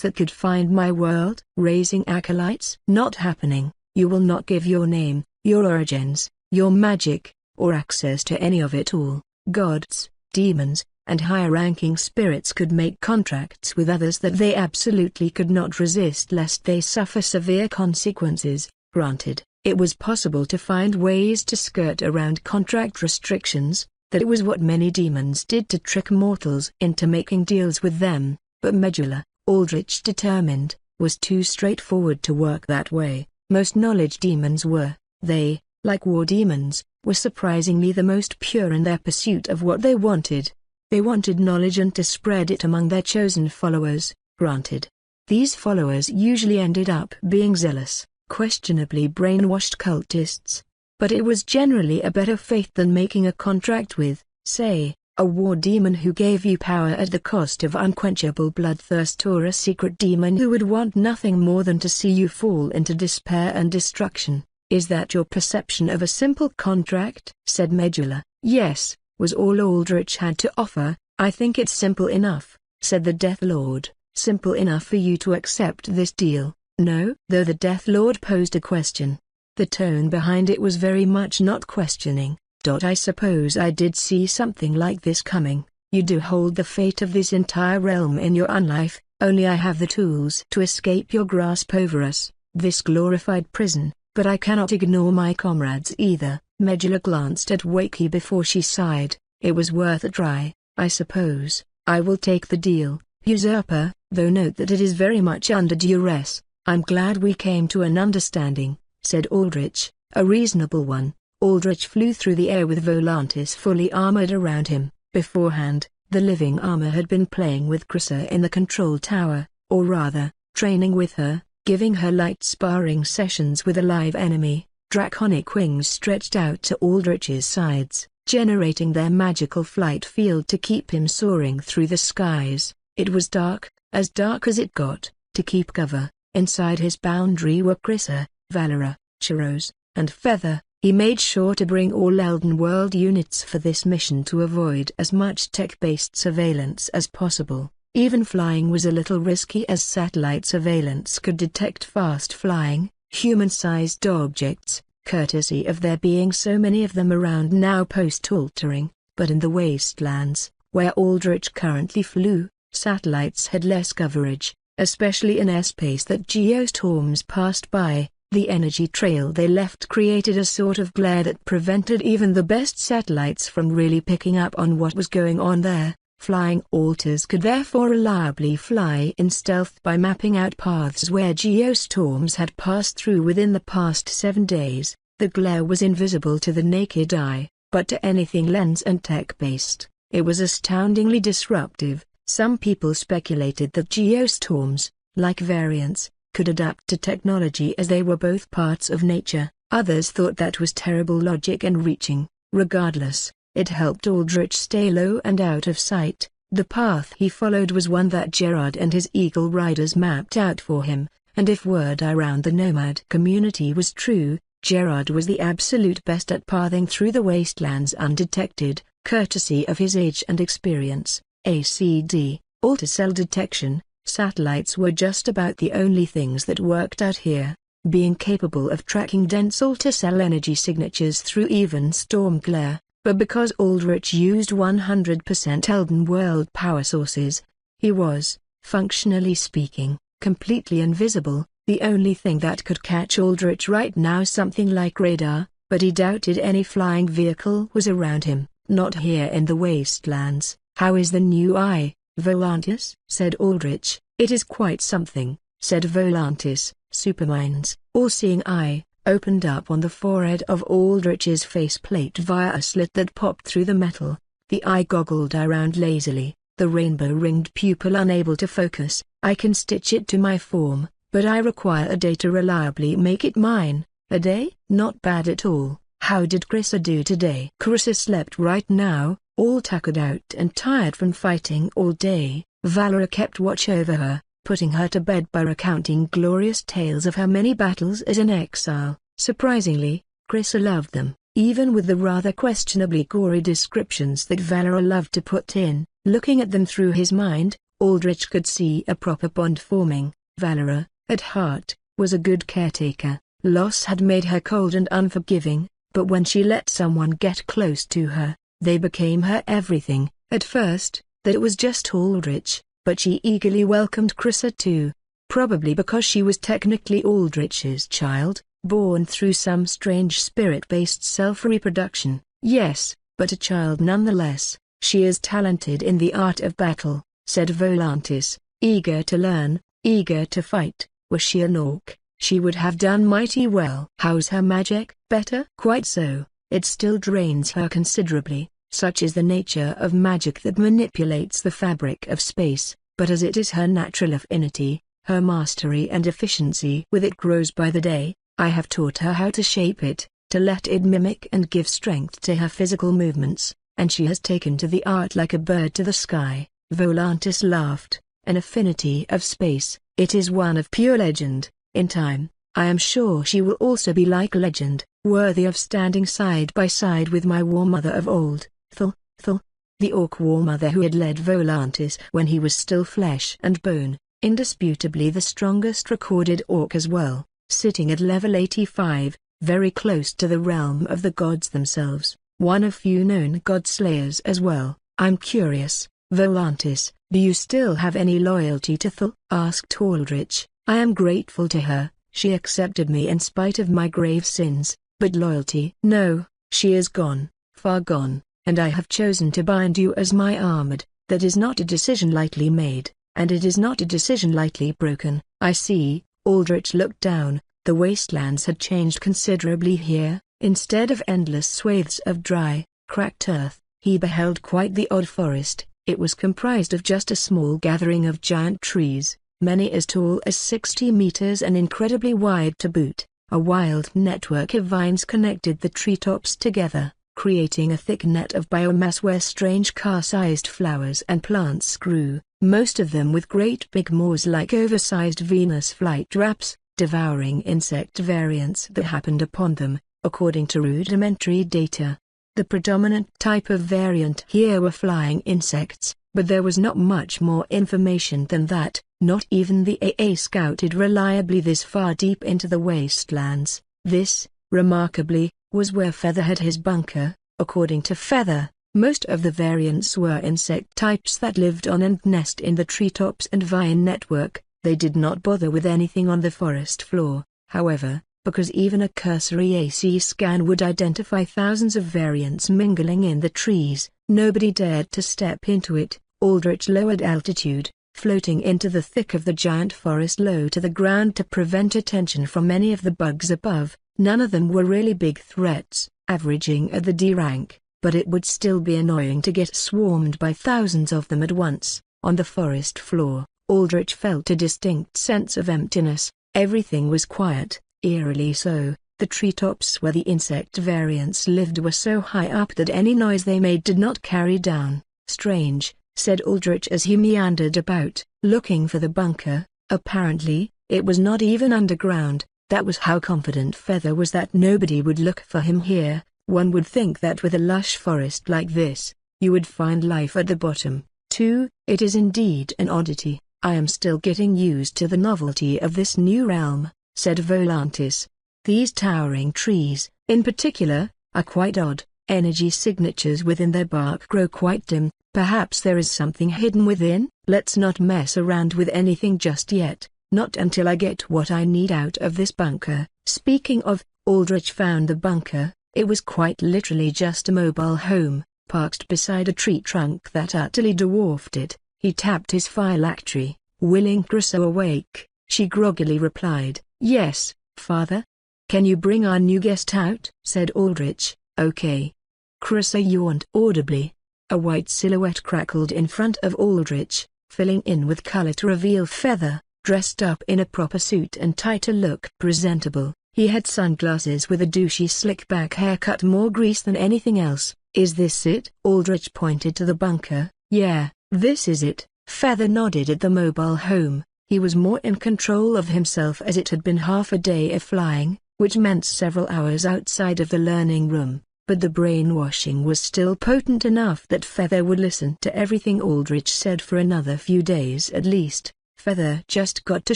[SPEAKER 2] that could find my world, raising acolytes, not happening. You will not give your name, your origins, your magic, or access to any of it all. Gods, demons, and higher-ranking spirits could make contracts with others that they absolutely could not resist lest they suffer severe consequences. Granted, it was possible to find ways to skirt around contract restrictions. That was what many demons did to trick mortals into making deals with them, but Medulla, Aldrich determined, was too straightforward to work that way. Most knowledge demons were, they, like war demons, were surprisingly the most pure in their pursuit of what they wanted. They wanted knowledge and to spread it among their chosen followers. Granted, these followers usually ended up being zealous, questionably brainwashed cultists, but it was generally a better faith than making a contract with, say, a war demon who gave you power at the cost of unquenchable bloodthirst, or a secret demon who would want nothing more than to see you fall into despair and destruction. Is that your perception of a simple contract? Said Medulla. Yes, was all Aldrich had to offer. I think it's simple enough, said the Death Lord. Simple enough for you to accept this deal? No? Though the Death Lord posed a question, the tone behind it was very much not questioning. I suppose I did see something like this coming. You do hold the fate of this entire realm in your own life, only I have the tools to escape your grasp over us, this glorified prison, but I cannot ignore my comrades either. Medulla glanced at Wakey before she sighed. It was worth a try, I suppose. I will take the deal, usurper, though note that it is very much under duress. I'm glad we came to an understanding, said Aldrich, a reasonable one. Aldrich flew through the air with Volantis fully armored around him. Beforehand, the living armor had been playing with Chrysa in the control tower, or rather, training with her, giving her light sparring sessions with a live enemy. Draconic wings stretched out to Aldrich's sides, generating their magical flight field to keep him soaring through the skies. It was dark as it got. To keep cover, inside his boundary were Chrysa, Valera, Chiros, and Feather. He made sure to bring all Elden World units for this mission to avoid as much tech-based surveillance as possible. Even flying was a little risky, as satellite surveillance could detect fast-flying, human-sized objects, courtesy of there being so many of them around now post-altering. But in the wastelands, where Aldrich currently flew, satellites had less coverage, especially in airspace that geostorms passed by. The energy trail they left created a sort of glare that prevented even the best satellites from really picking up on what was going on there. Flying alters could therefore reliably fly in stealth by mapping out paths where geostorms had passed through within the past 7 days. The glare was invisible to the naked eye, but to anything lens and tech-based, it was astoundingly disruptive. Some people speculated that geostorms, like variants, could adapt to technology as they were both parts of nature. Others thought that was terrible logic and reaching. Regardless, it helped Aldrich stay low and out of sight. The path he followed was one that Gerard and his eagle riders mapped out for him, and if word around the nomad community was true, Gerard was the absolute best at pathing through the wastelands undetected, courtesy of his age and experience. ACD, alter-cell detection. Satellites were just about the only things that worked out here, being capable of tracking dense alter-cell energy signatures through even storm glare. But because Aldrich used 100% Elden World power sources, he was, functionally speaking, completely invisible. The only thing that could catch Aldrich right now something like radar, but he doubted any flying vehicle was around him, not here in the wastelands. "How is the new eye, Volantis?" said Aldrich. "It is quite something," said Volantis. Supermind's all-seeing eye opened up on the forehead of Aldrich's faceplate via a slit that popped through the metal. The eye goggled around lazily, the rainbow-ringed pupil unable to focus. "I can stitch it to my form, but I require a day to reliably make it mine." "A day? Not bad at all. How did Krissa do today?" "Krissa slept right now, all tuckered out and tired from fighting all day." Valera kept watch over her, putting her to bed by recounting glorious tales of her many battles as an exile. Surprisingly, Krissa loved them, even with the rather questionably gory descriptions that Valera loved to put in. Looking at them through his mind, Aldrich could see a proper bond forming. Valera, at heart, was a good caretaker. Loss had made her cold and unforgiving, but when she let someone get close to her, they became her everything. At first, that was just Aldrich, but she eagerly welcomed Krissa too. Probably because she was technically Aldrich's child, born through some strange spirit-based self-reproduction. Yes, but a child nonetheless. "She is talented in the art of battle," said Volantis, "eager to learn, eager to fight. Were she an orc, she would have done mighty well." "How's her magic?" "Better?" "Quite so. It still drains her considerably. Such is the nature of magic that manipulates the fabric of space, but as it is her natural affinity, her mastery and efficiency with it grows by the day. I have taught her how to shape it, to let it mimic and give strength to her physical movements, and she has taken to the art like a bird to the sky." Volantis laughed. "An affinity of space, it is one of pure legend. In time, I am sure she will also be like legend, worthy of standing side by side with my war mother of old." Thul. The orc war mother who had led Volantis when he was still flesh and bone, indisputably the strongest recorded orc as well, sitting at level 85, very close to the realm of the gods themselves, one of few known god-slayers as well. "I'm curious, Volantis, do you still have any loyalty to Thul?" asked Aldrich. "I am grateful to her, she accepted me in spite of my grave sins, but loyalty? No, she is gone, far gone, and I have chosen to bind you as my armored. That is not a decision lightly made, and it is not a decision lightly broken." "I see." Aldrich looked down. The wastelands had changed considerably here. Instead of endless swathes of dry, cracked earth, he beheld quite the odd forest. It was comprised of just a small gathering of giant trees, many as tall as 60 meters and incredibly wide to boot. A wild network of vines connected the treetops together, creating a thick net of biomass where strange car-sized flowers and plants grew, most of them with great big maws like oversized Venus flytraps, devouring insect variants that happened upon them, according to rudimentary data. The predominant type of variant here were flying insects, but there was not much more information than that. Not even the AA scouted reliably this far deep into the wastelands. This, remarkably, was where Feather had his bunker. According to Feather, most of the variants were insect types that lived on and nest in the treetops and vine network. They did not bother with anything on the forest floor, however, because even a cursory AC scan would identify thousands of variants mingling in the trees. Nobody dared to step into it. Aldrich lowered altitude, floating into the thick of the giant forest low to the ground to prevent attention from any of the bugs above. None of them were really big threats, averaging at the D rank, but it would still be annoying to get swarmed by thousands of them at once. On the forest floor, Aldrich felt a distinct sense of emptiness. Everything was quiet, eerily so. The treetops where the insect variants lived were so high up that any noise they made did not carry down. "Strange," said Aldrich as he meandered about, looking for the bunker. Apparently, it was not even underground. That was how confident Feather was that nobody would look for him here. One would think that with a lush forest like this, you would find life at the bottom, too. "It is indeed an oddity. I am still getting used to the novelty of this new realm," said Volantis. "These towering trees, in particular, are quite odd. Energy signatures within their bark grow quite dim. Perhaps there is something hidden within." "Let's not mess around with anything just yet. Not until I get what I need out of this bunker. Speaking of, Aldrich found the bunker. It was quite literally just a mobile home, parked beside a tree trunk that utterly dwarfed it. He tapped his phylactery, willing Crusoe awake. She groggily replied, "Yes, father." "Can you bring our new guest out?" said Aldrich. "Okay." Crusoe yawned audibly. A white silhouette crackled in front of Aldrich, filling in with color to reveal Feather, dressed up in a proper suit and tie to look presentable. He had sunglasses with a douchey slick-back haircut, more grease than anything else. "Is this it?" Aldrich pointed to the bunker. "Yeah, this is it." Feather nodded at the mobile home. He was more in control of himself as it had been half a day of flying, which meant several hours outside of the learning room, but the brainwashing was still potent enough that Feather would listen to everything Aldrich said for another few days at least. Feather just got to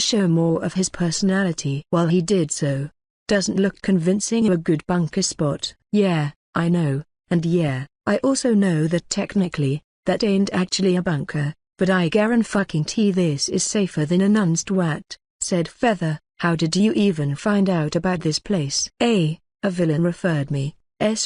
[SPEAKER 2] show more of his personality while he did so. "Doesn't look convincing a good bunker spot." "Yeah, I know, and yeah, I also know that technically, that ain't actually a bunker, but I guarantee this is safer than a nun's twat," said Feather. "How did you even find out about this place?" A villain referred me.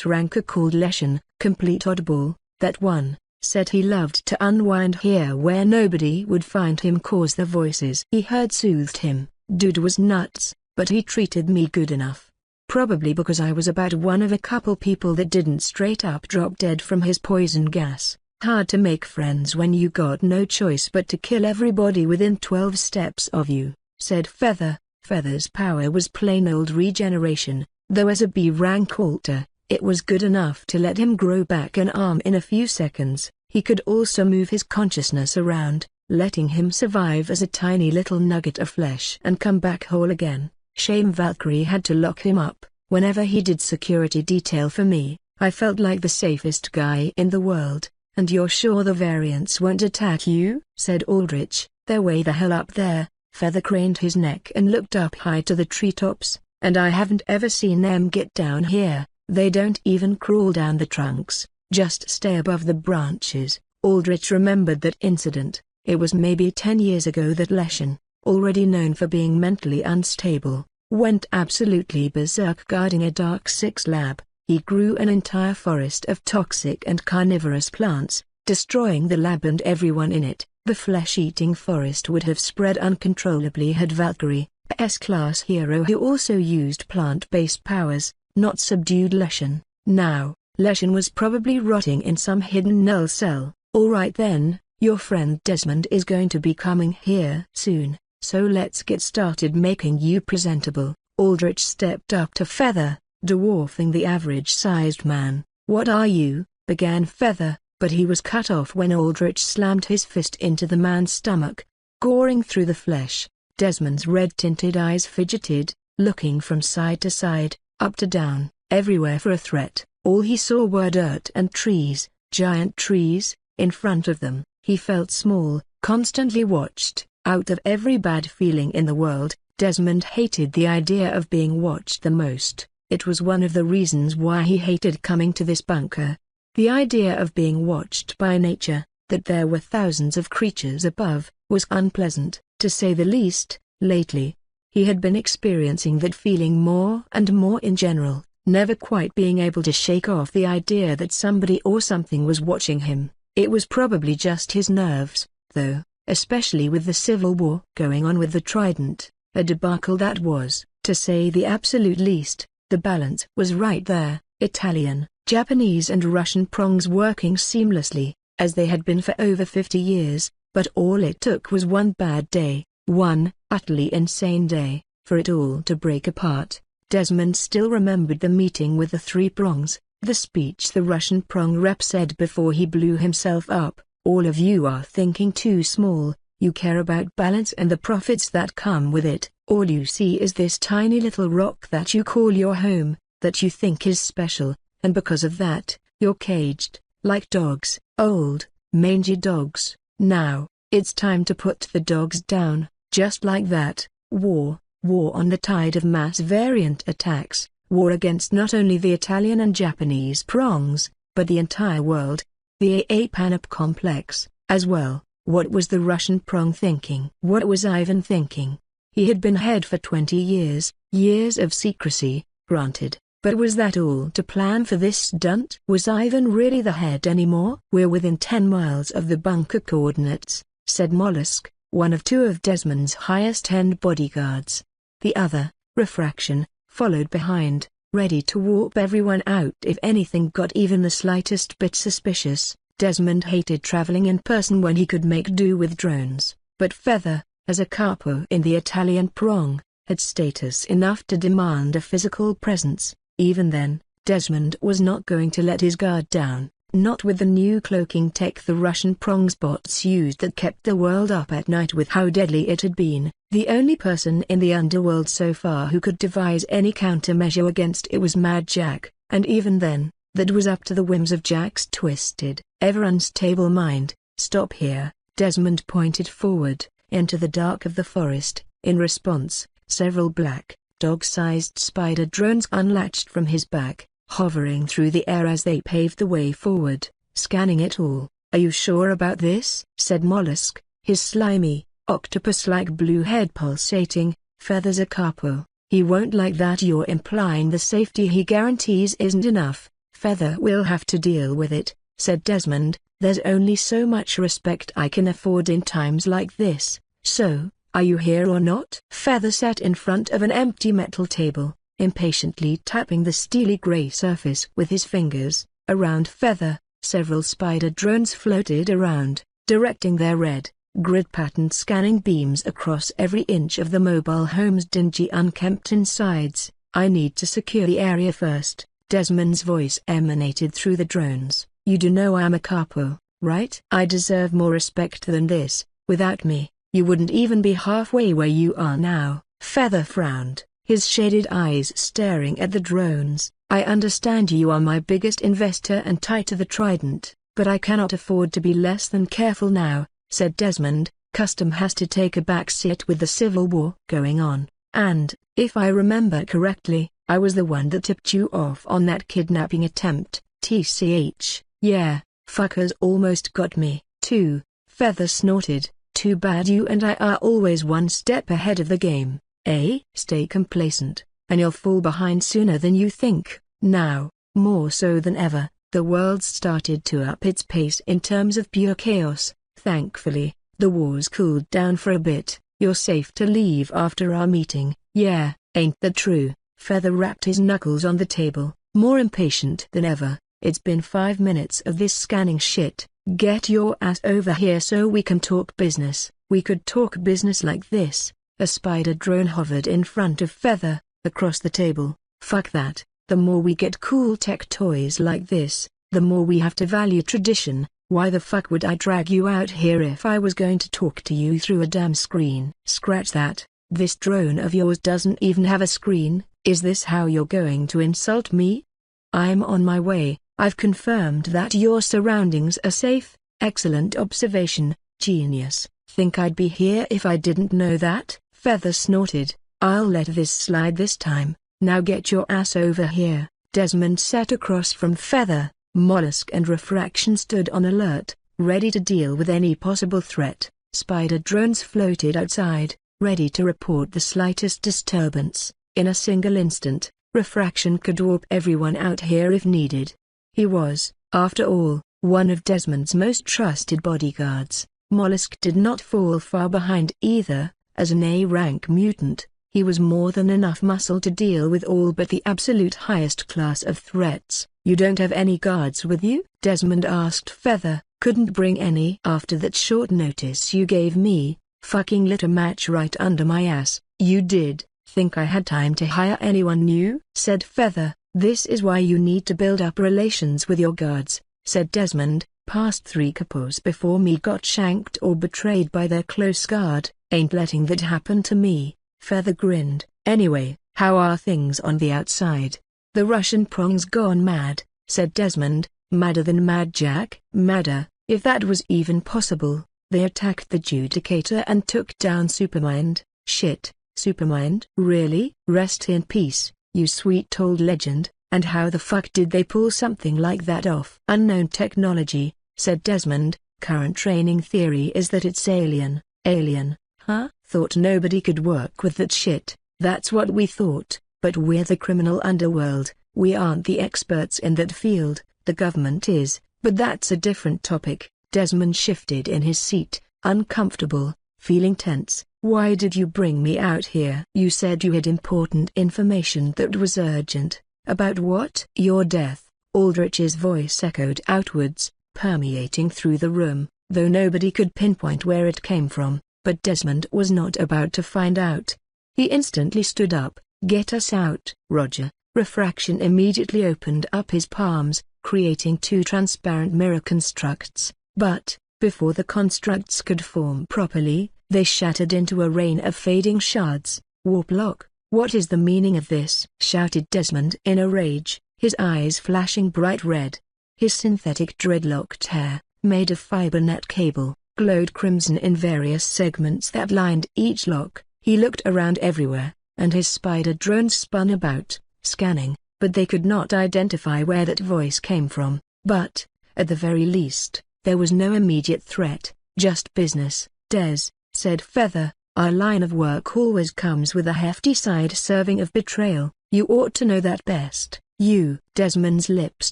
[SPEAKER 2] Ranker called Leshan, complete oddball, that one, said he loved to unwind here where nobody would find him cause the voices he heard soothed him. Dude was nuts, but he treated me good enough. Probably because I was about one of a couple people that didn't straight up drop dead from his poison gas. Hard to make friends when you got no choice but to kill everybody within 12 steps of you, said Feather. Feather's power was plain old regeneration, though as a B-rank alter, it was good enough to let him grow back an arm in a few seconds. He could also move his consciousness around, letting him survive as a tiny little nugget of flesh and come back whole again. Shame Valkyrie had to lock him up. Whenever he did security detail for me, I felt like the safest guy in the world. "And you're sure the variants won't attack you?" said Aldrich. "They're way the hell up there." Feather craned his neck and looked up high to the treetops. "And I haven't ever seen them get down here. They don't even crawl down the trunks, just stay above the branches." Aldrich remembered that incident. It was maybe 10 years ago that Leshan, already known for being mentally unstable, went absolutely berserk guarding a Dark Six lab. He grew an entire forest of toxic and carnivorous plants, destroying the lab and everyone in it. The flesh-eating forest would have spread uncontrollably had Valkyrie, a S-class hero who also used plant-based powers, not subdued Leshan. Now, Leshan was probably rotting in some hidden null cell. "Alright then, your friend Desmond is going to be coming here soon, so let's get started making you presentable." Aldrich stepped up to Feather, dwarfing the average-sized man. "What are you?" began Feather, but he was cut off when Aldrich slammed his fist into the man's stomach, goring through the flesh. Desmond's red-tinted eyes fidgeted, looking from side to side, up to down, everywhere for a threat. All he saw were dirt and trees, giant trees, in front of them. He felt small, constantly watched. Out of every bad feeling in the world, Desmond hated the idea of being watched the most. It was one of the reasons why he hated coming to this bunker. The idea of being watched by nature, that there were thousands of creatures above, was unpleasant, to say the least. Lately, he had been experiencing that feeling more and more in general, never quite being able to shake off the idea that somebody or something was watching him. It was probably just his nerves, though, especially with the civil war going on with the Trident, a debacle that was, to say the absolute least. The balance was right there, Italian, Japanese and Russian prongs working seamlessly, as they had been for over 50 years, but all it took was one bad day, one utterly insane day, for it all to break apart. Desmond still remembered the meeting with the three prongs, the speech the Russian prong rep said before he blew himself up. "All of you are thinking too small, you care about balance and the profits that come with it. All you see is this tiny little rock that you call your home, that you think is special, and because of that, you're caged, like dogs, old, mangy dogs. Now, it's time to put the dogs down." Just like that, war on the tide of mass variant attacks, war against not only the Italian and Japanese prongs, but the entire world, the AA Panop complex, as well. What was the Russian prong thinking? What was Ivan thinking? He had been head for 20 years, years of secrecy, granted. But was that all to plan for this stunt? Was Ivan really the head anymore? "We're within 10 miles of the bunker coordinates," said Mollusk, one of two of Desmond's highest-end bodyguards. The other, Refraction, followed behind, ready to warp everyone out if anything got even the slightest bit suspicious. Desmond hated traveling in person when he could make do with drones, but Feather, as a capo in the Italian prong, had status enough to demand a physical presence. Even then, Desmond was not going to let his guard down, not with the new cloaking tech the Russian prongs bots used that kept the world up at night with how deadly it had been. The only person in the underworld so far who could devise any countermeasure against it was Mad Jack, and even then, that was up to the whims of Jack's twisted, ever unstable mind. "Stop here," Desmond pointed forward, into the dark of the forest. In response, several black, dog-sized spider drones unlatched from his back, hovering through the air as they paved the way forward, scanning it all. "Are you sure about this?" said Mollusk, his slimy, octopus-like blue head pulsating. "Feather's a capo. He won't like that. You're implying the safety he guarantees isn't enough." "Feather will have to deal with it," said Desmond. "There's only so much respect I can afford in times like this. So, are you here or not?" Feather sat in front of an empty metal table, impatiently tapping the steely gray surface with his fingers. Around Feather, several spider drones floated around, directing their red, grid-patterned scanning beams across every inch of the mobile home's dingy unkempt insides. "I need to secure the area first." Desmond's voice emanated through the drones. "You do know I'm a capo, right? I deserve more respect than this. Without me, you wouldn't even be halfway where you are now." Feather frowned, his shaded eyes staring at the drones. "I understand you are my biggest investor and tied to the trident, but I cannot afford to be less than careful now," said Desmond. "Custom has to take a back seat with the civil war going on, and, if I remember correctly, I was the one that tipped you off on that kidnapping attempt. TCH, yeah, fuckers almost got me, too." Feather snorted. "Too bad you and I are always one step ahead of the game, eh? Stay complacent, and you'll fall behind sooner than you think." Now, more so than ever, the world started to up its pace in terms of pure chaos. Thankfully, the war's cooled down for a bit. "You're safe to leave after our meeting, yeah, ain't that true?" Feather rapped his knuckles on the table, more impatient than ever. "It's been 5 minutes of this scanning shit. Get your ass over here so we can talk business." "We could talk business like this." A spider drone hovered in front of Feather, across the table. "Fuck that. The more we get cool tech toys like this, the more we have to value tradition. Why the fuck would I drag you out here if I was going to talk to you through a damn screen?" "Scratch that. This drone of yours doesn't even have a screen. Is this how you're going to insult me?" "I'm on my way. I've confirmed that your surroundings are safe." "Excellent observation, genius. Think I'd be here if I didn't know that?" Feather snorted. "I'll let this slide this time. Now get your ass over here." Desmond sat across from Feather. Mollusk and Refraction stood on alert, ready to deal with any possible threat. Spider drones floated outside, ready to report the slightest disturbance. In a single instant, Refraction could warp everyone out here if needed. He was, after all, one of Desmond's most trusted bodyguards. Mollusk did not fall far behind either. As an A-rank mutant, he was more than enough muscle to deal with all but the absolute highest class of threats. "You don't have any guards with you?" Desmond asked Feather. "Couldn't bring any after that short notice you gave me. Fucking lit a match right under my ass." "You did. Think I had time to hire anyone new?" said Feather. "This is why you need to build up relations with your guards," said Desmond. "Past 3 capos before me got shanked or betrayed by their close guard. Ain't letting that happen to me." Feather grinned. "Anyway, how are things on the outside?" "The Russian prong's gone mad," said Desmond. "Madder than Mad Jack?" "Madder, if that was even possible. They attacked the Judicator and took down Supermind." "Shit, Supermind?" "Really? Rest in peace, you sweet old legend. And how the fuck did they pull something like that off?" "Unknown technology," said Desmond. "Current training theory is that it's alien." "Alien, huh?" Thought nobody could work with that shit. That's what we thought, but we're the criminal underworld. We aren't the experts in that field, the government is, but that's a different topic. Desmond shifted in his seat, uncomfortable, feeling tense. Why did you bring me out here? You said you had important information that was urgent. About what? Your death. Aldrich's voice echoed outwards, permeating through the room, though nobody could pinpoint where it came from, but Desmond was not about to find out. He instantly stood up. Get us out, Roger. Refraction immediately opened up his palms, creating two transparent mirror constructs, but, before the constructs could form properly, they shattered into a rain of fading shards. Warp lock. What is the meaning of this? Shouted Desmond in a rage, his eyes flashing bright red. His synthetic dreadlocked hair, made of fiber net cable, glowed crimson in various segments that lined each lock. He looked around everywhere, and his spider drones spun about, scanning, but they could not identify where that voice came from. But, at the very least, there was no immediate threat, just business. Des, said Feather, our line of work always comes with a hefty side serving of betrayal. You ought to know that best. You. Desmond's lips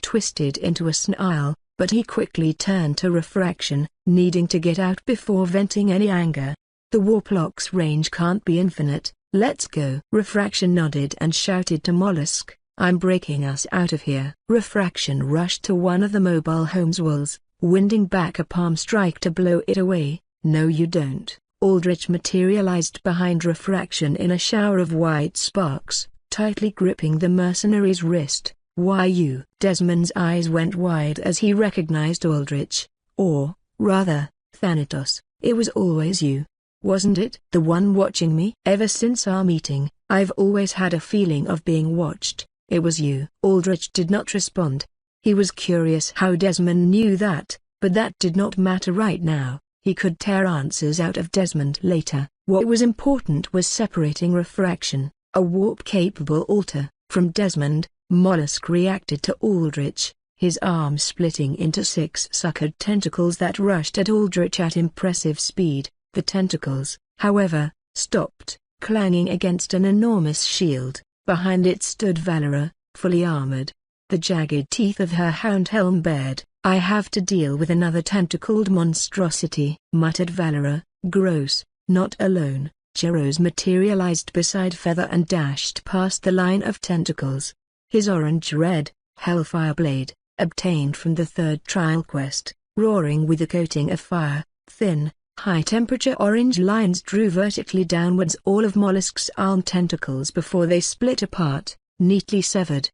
[SPEAKER 2] twisted into a snarl, but he quickly turned to Refraction, needing to get out before venting any anger. The warp lock's range can't be infinite. Let's go. Refraction nodded and shouted to Mollusk, I'm breaking us out of here. Refraction rushed to one of the mobile home's walls, winding back a palm strike to blow it away. No you don't. Aldrich materialized behind Refraction in a shower of white sparks, tightly gripping the mercenary's wrist. Why you? Desmond's eyes went wide as he recognized Aldrich. Or, rather, Thanatos. It was always you. Wasn't it? The one watching me? Ever since our meeting, I've always had a feeling of being watched. It was you. Aldrich did not respond. He was curious how Desmond knew that, but that did not matter right now. He could tear answers out of Desmond later. What was important was separating Refraction, a warp-capable alter, from Desmond. Mollusk reacted to Aldrich, his arm splitting into 6 suckered tentacles that rushed at Aldrich at impressive speed. The tentacles, however, stopped, clanging against an enormous shield. Behind it stood Valera, fully armored. The jagged teeth of her hound helm bared. I have to deal with another tentacled monstrosity, muttered Valera. Gross. Not alone. Chiros materialized beside Feather and dashed past the line of tentacles. His orange-red, Hellfire blade, obtained from the 3rd trial quest, roaring with a coating of fire. Thin, high-temperature orange lines drew vertically downwards all of Mollusk's arm tentacles before they split apart, neatly severed.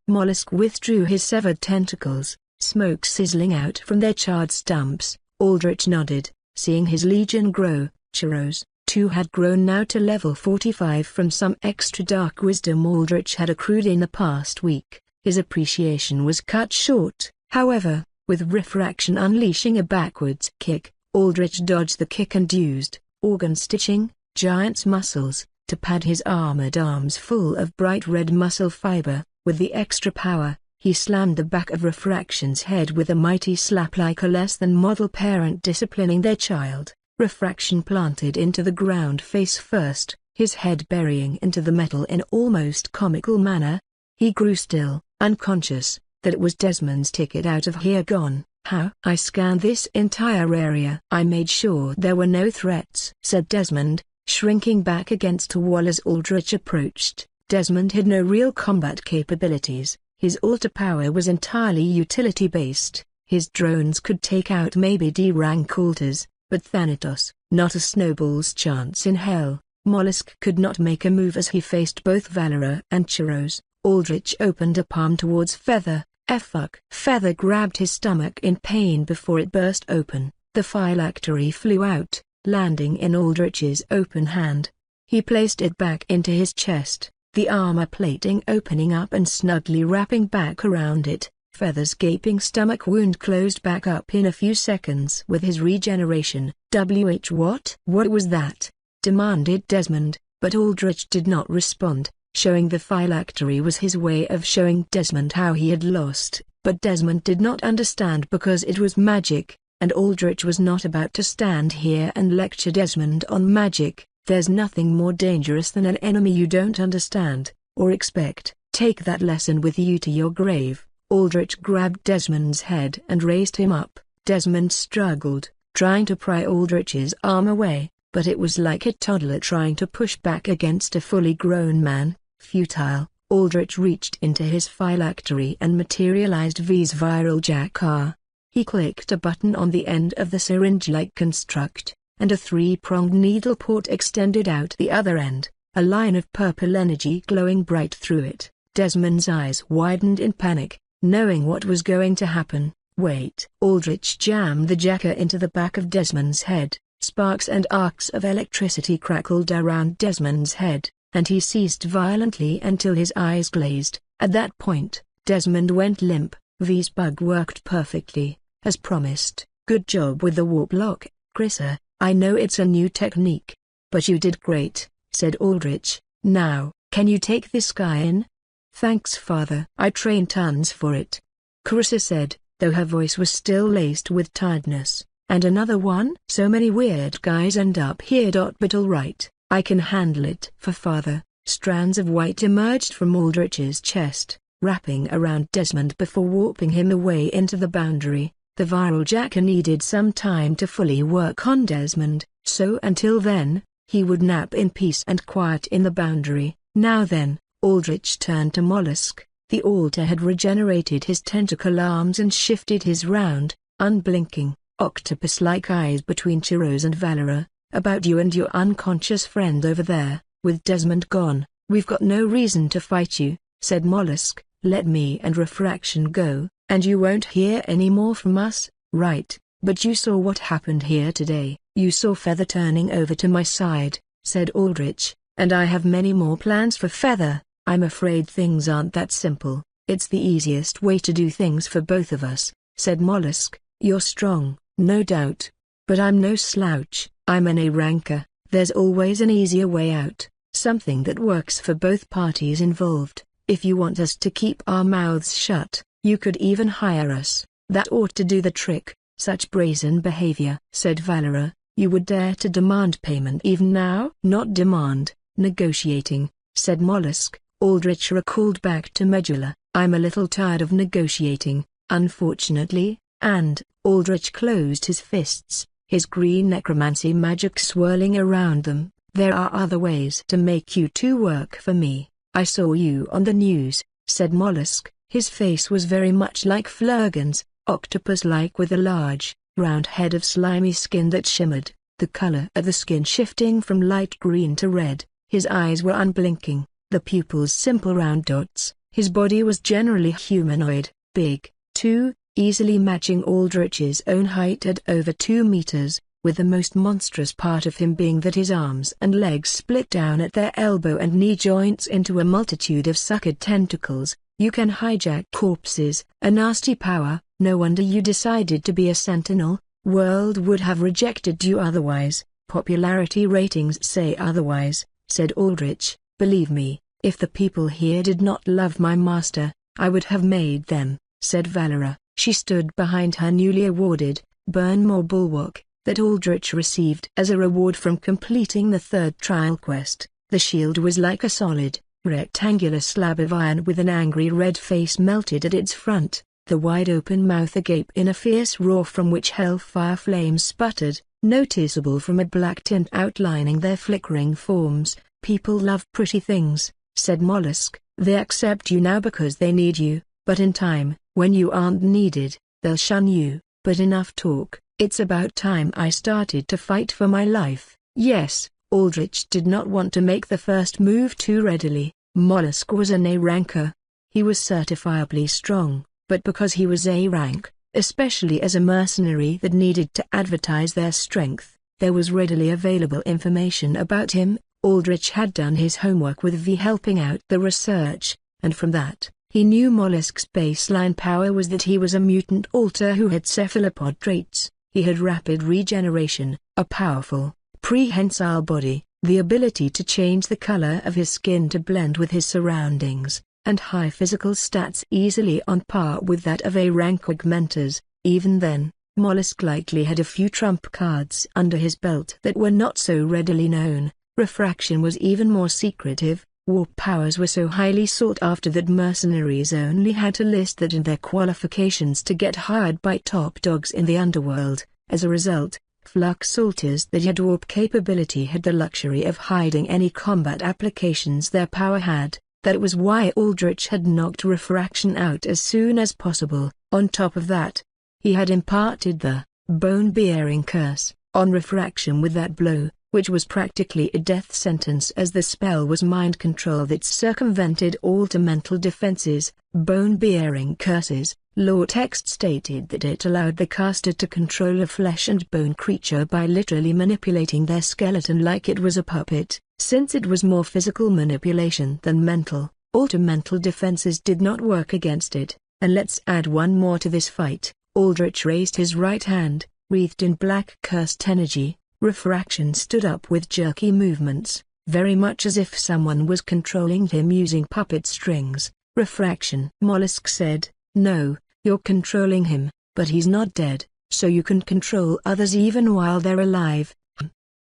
[SPEAKER 2] Mollusk withdrew his severed tentacles, smoke sizzling out from their charred stumps. Aldrich nodded, seeing his legion grow. Chiros, too, had grown now to level 45 from some extra dark wisdom Aldrich had accrued in the past week. His appreciation was cut short, however, with Refraction unleashing a backwards kick. Aldrich dodged the kick and used organ stitching, giant's muscles, to pad his armored arms full of bright red muscle fiber. With the extra power, he slammed the back of Refraction's head with a mighty slap like a less-than-model parent disciplining their child. Refraction planted into the ground face first, his head burying into the metal in almost comical manner. He grew still, unconscious, that it was Desmond's ticket out of here gone. How? I scanned this entire area. I made sure there were no threats, said Desmond, shrinking back against a wall as Aldrich approached. Desmond had no real combat capabilities. His alter power was entirely utility-based. His drones could take out maybe D-rank alters, but Thanatos, not a snowball's chance in hell. Mollusk could not make a move as he faced both Valera and Chiros. Aldrich opened a palm towards Feather. Fuck. Feather grabbed his stomach in pain before it burst open. The phylactery flew out, landing in Aldrich's open hand. He placed it back into his chest, the armor plating opening up and snugly wrapping back around it. Feather's gaping stomach wound closed back up in a few seconds with his regeneration. What? What was that? Demanded Desmond, but Aldrich did not respond. Showing the phylactery was his way of showing Desmond how he had lost, but Desmond did not understand because it was magic, and Aldrich was not about to stand here and lecture Desmond on magic. There's nothing more dangerous than an enemy you don't understand, or expect. Take that lesson with you to your grave. Aldrich grabbed Desmond's head and raised him up. Desmond struggled, trying to pry Aldrich's arm away, but it was like a toddler trying to push back against a fully grown man. Futile. Aldrich reached into his phylactery and materialized V's viral jack-R. He clicked a button on the end of the syringe-like construct, and a three-pronged needle port extended out the other end, a line of purple energy glowing bright through it. Desmond's eyes widened in panic, knowing what was going to happen. Wait! Aldrich jammed the jacker into the back of Desmond's head. Sparks and arcs of electricity crackled around Desmond's head, and he seized violently until his eyes glazed. At that point, Desmond went limp. V's bug worked perfectly, as promised. Good job with the warp lock, Chrissa. I know it's a new technique, but you did great, said Aldrich. Now, can you take this guy in? Thanks, Father. I trained tons for it, Chrissa said, though her voice was still laced with tiredness. And another one? So many weird guys end up here. But alright, I can handle it. For Father. Strands of white emerged from Aldrich's chest, wrapping around Desmond before warping him away into the boundary. The viral jacker needed some time to fully work on Desmond, so until then, he would nap in peace and quiet in the boundary. Now then, Aldrich turned to Mollusk. The altar had regenerated his tentacle arms and shifted his round, unblinking, octopus-like eyes between Chiros and Valera. About you and your unconscious friend over there. With Desmond gone, we've got no reason to fight you, said Mollusk. Let me and Refraction go, and you won't hear any more from us, right? But you saw what happened here today. You saw Feather turning over to my side, said Aldrich, and I have many more plans for Feather. I'm afraid things aren't that simple. It's the easiest way to do things for both of us, said Mollusk. You're strong, no doubt. But I'm no slouch. I'm an A-ranker. There's always an easier way out, something that works for both parties involved. If you want us to keep our mouths shut, you could even hire us. That ought to do the trick. Such brazen behavior, said Valera. You would dare to demand payment even now? Not demand, negotiating, said Mollusk. Aldrich recalled back to Medulla. I'm a little tired of negotiating, unfortunately, and Aldrich closed his fists, his green necromancy magic swirling around them. There are other ways to make you two work for me. I saw you on the news, said Mollusk. His face was very much like Flurgan's, octopus-like with a large, round head of slimy skin that shimmered, the color of the skin shifting from light green to red. His eyes were unblinking, the pupils simple round dots. His body was generally humanoid, big, too, easily matching Aldrich's own height at over 2 meters, with the most monstrous part of him being that his arms and legs split down at their elbow and knee joints into a multitude of suckered tentacles. You can hijack corpses, a nasty power. No wonder you decided to be a sentinel. World would have rejected you otherwise. Popularity ratings say otherwise, said Aldrich. Believe me, if the people here did not love my master, I would have made them, said Valera. She stood behind her newly awarded, Burnmore Bulwark, that Aldrich received as a reward from completing the third trial quest. The shield was like a solid, rectangular slab of iron with an angry red face melted at its front, the wide-open mouth agape in a fierce roar from which hellfire flames sputtered, noticeable from a black tint outlining their flickering forms. People love pretty things, said Mollusk. They accept you now because they need you, but in time, when you aren't needed, they'll shun you. But enough talk. It's about time I started to fight for my life. Yes, Aldrich did not want to make the first move too readily. Mollusk was an A-ranker. He was certifiably strong, but because he was A-rank, especially as a mercenary that needed to advertise their strength, there was readily available information about him. Aldrich had done his homework with V helping out the research, and from that, he knew Mollusk's baseline power was that he was a mutant alter who had cephalopod traits. He had rapid regeneration, a powerful, prehensile body, the ability to change the color of his skin to blend with his surroundings, and high physical stats easily on par with that of A-rank augmenters. Even then, Mollusk likely had a few trump cards under his belt that were not so readily known. Refraction was even more secretive. Warp powers were so highly sought after that mercenaries only had to list that in their qualifications to get hired by top dogs in the underworld. As a result, flux salters that had warp capability had the luxury of hiding any combat applications their power had. That was why Aldrich had knocked refraction out as soon as possible. On top of that, he had imparted the bone-bearing curse on refraction with that blow, which was practically a death sentence as the spell was mind control that circumvented all mental defenses. Bone-bearing curses. Lore text stated that it allowed the caster to control a flesh and bone creature by literally manipulating their skeleton like it was a puppet. Since it was more physical manipulation than mental, all mental defenses did not work against it. And let's add one more to this fight. Aldrich raised his right hand, wreathed in black cursed energy. Refraction stood up with jerky movements, very much as if someone was controlling him using puppet strings. Refraction. Mollusk said, "No, you're controlling him, but he's not dead, so you can control others even while they're alive.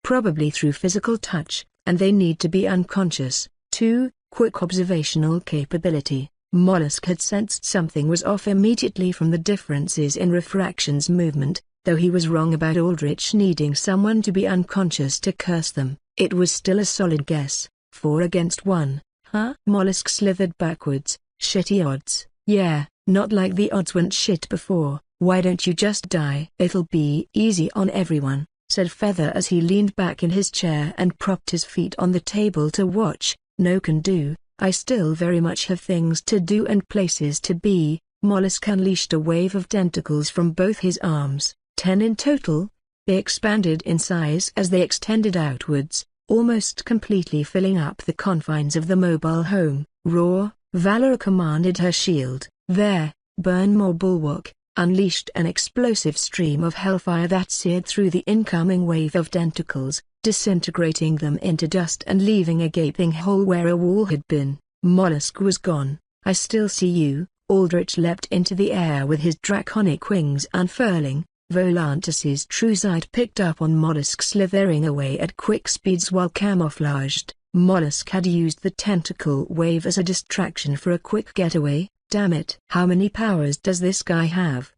[SPEAKER 2] Probably through physical touch, and they need to be unconscious, too." Quick observational capability. Mollusk had sensed something was off immediately from the differences in Refraction's movement. Though he was wrong about Aldrich needing someone to be unconscious to curse them, it was still a solid guess. 4 against 1, huh? Mollusk slithered backwards. Shitty odds. Yeah, not like the odds went shit before. Why don't you just die? It'll be easy on everyone, said Feather as he leaned back in his chair and propped his feet on the table to watch. No can do, I still very much have things to do and places to be. Mollusk unleashed a wave of tentacles from both his arms. 10 in total. They expanded in size as they extended outwards, almost completely filling up the confines of the mobile home. Roar, Valor commanded her shield. There, burn more bulwark, unleashed an explosive stream of hellfire that seared through the incoming wave of tentacles, disintegrating them into dust and leaving a gaping hole where a wall had been. Mollusk was gone. I still see you. Aldrich leapt into the air with his draconic wings unfurling. Volantis's true sight picked up on Mollusk slithering away at quick speeds while camouflaged. Mollusk had used the tentacle wave as a distraction for a quick getaway. Damn it! How many powers does this guy have?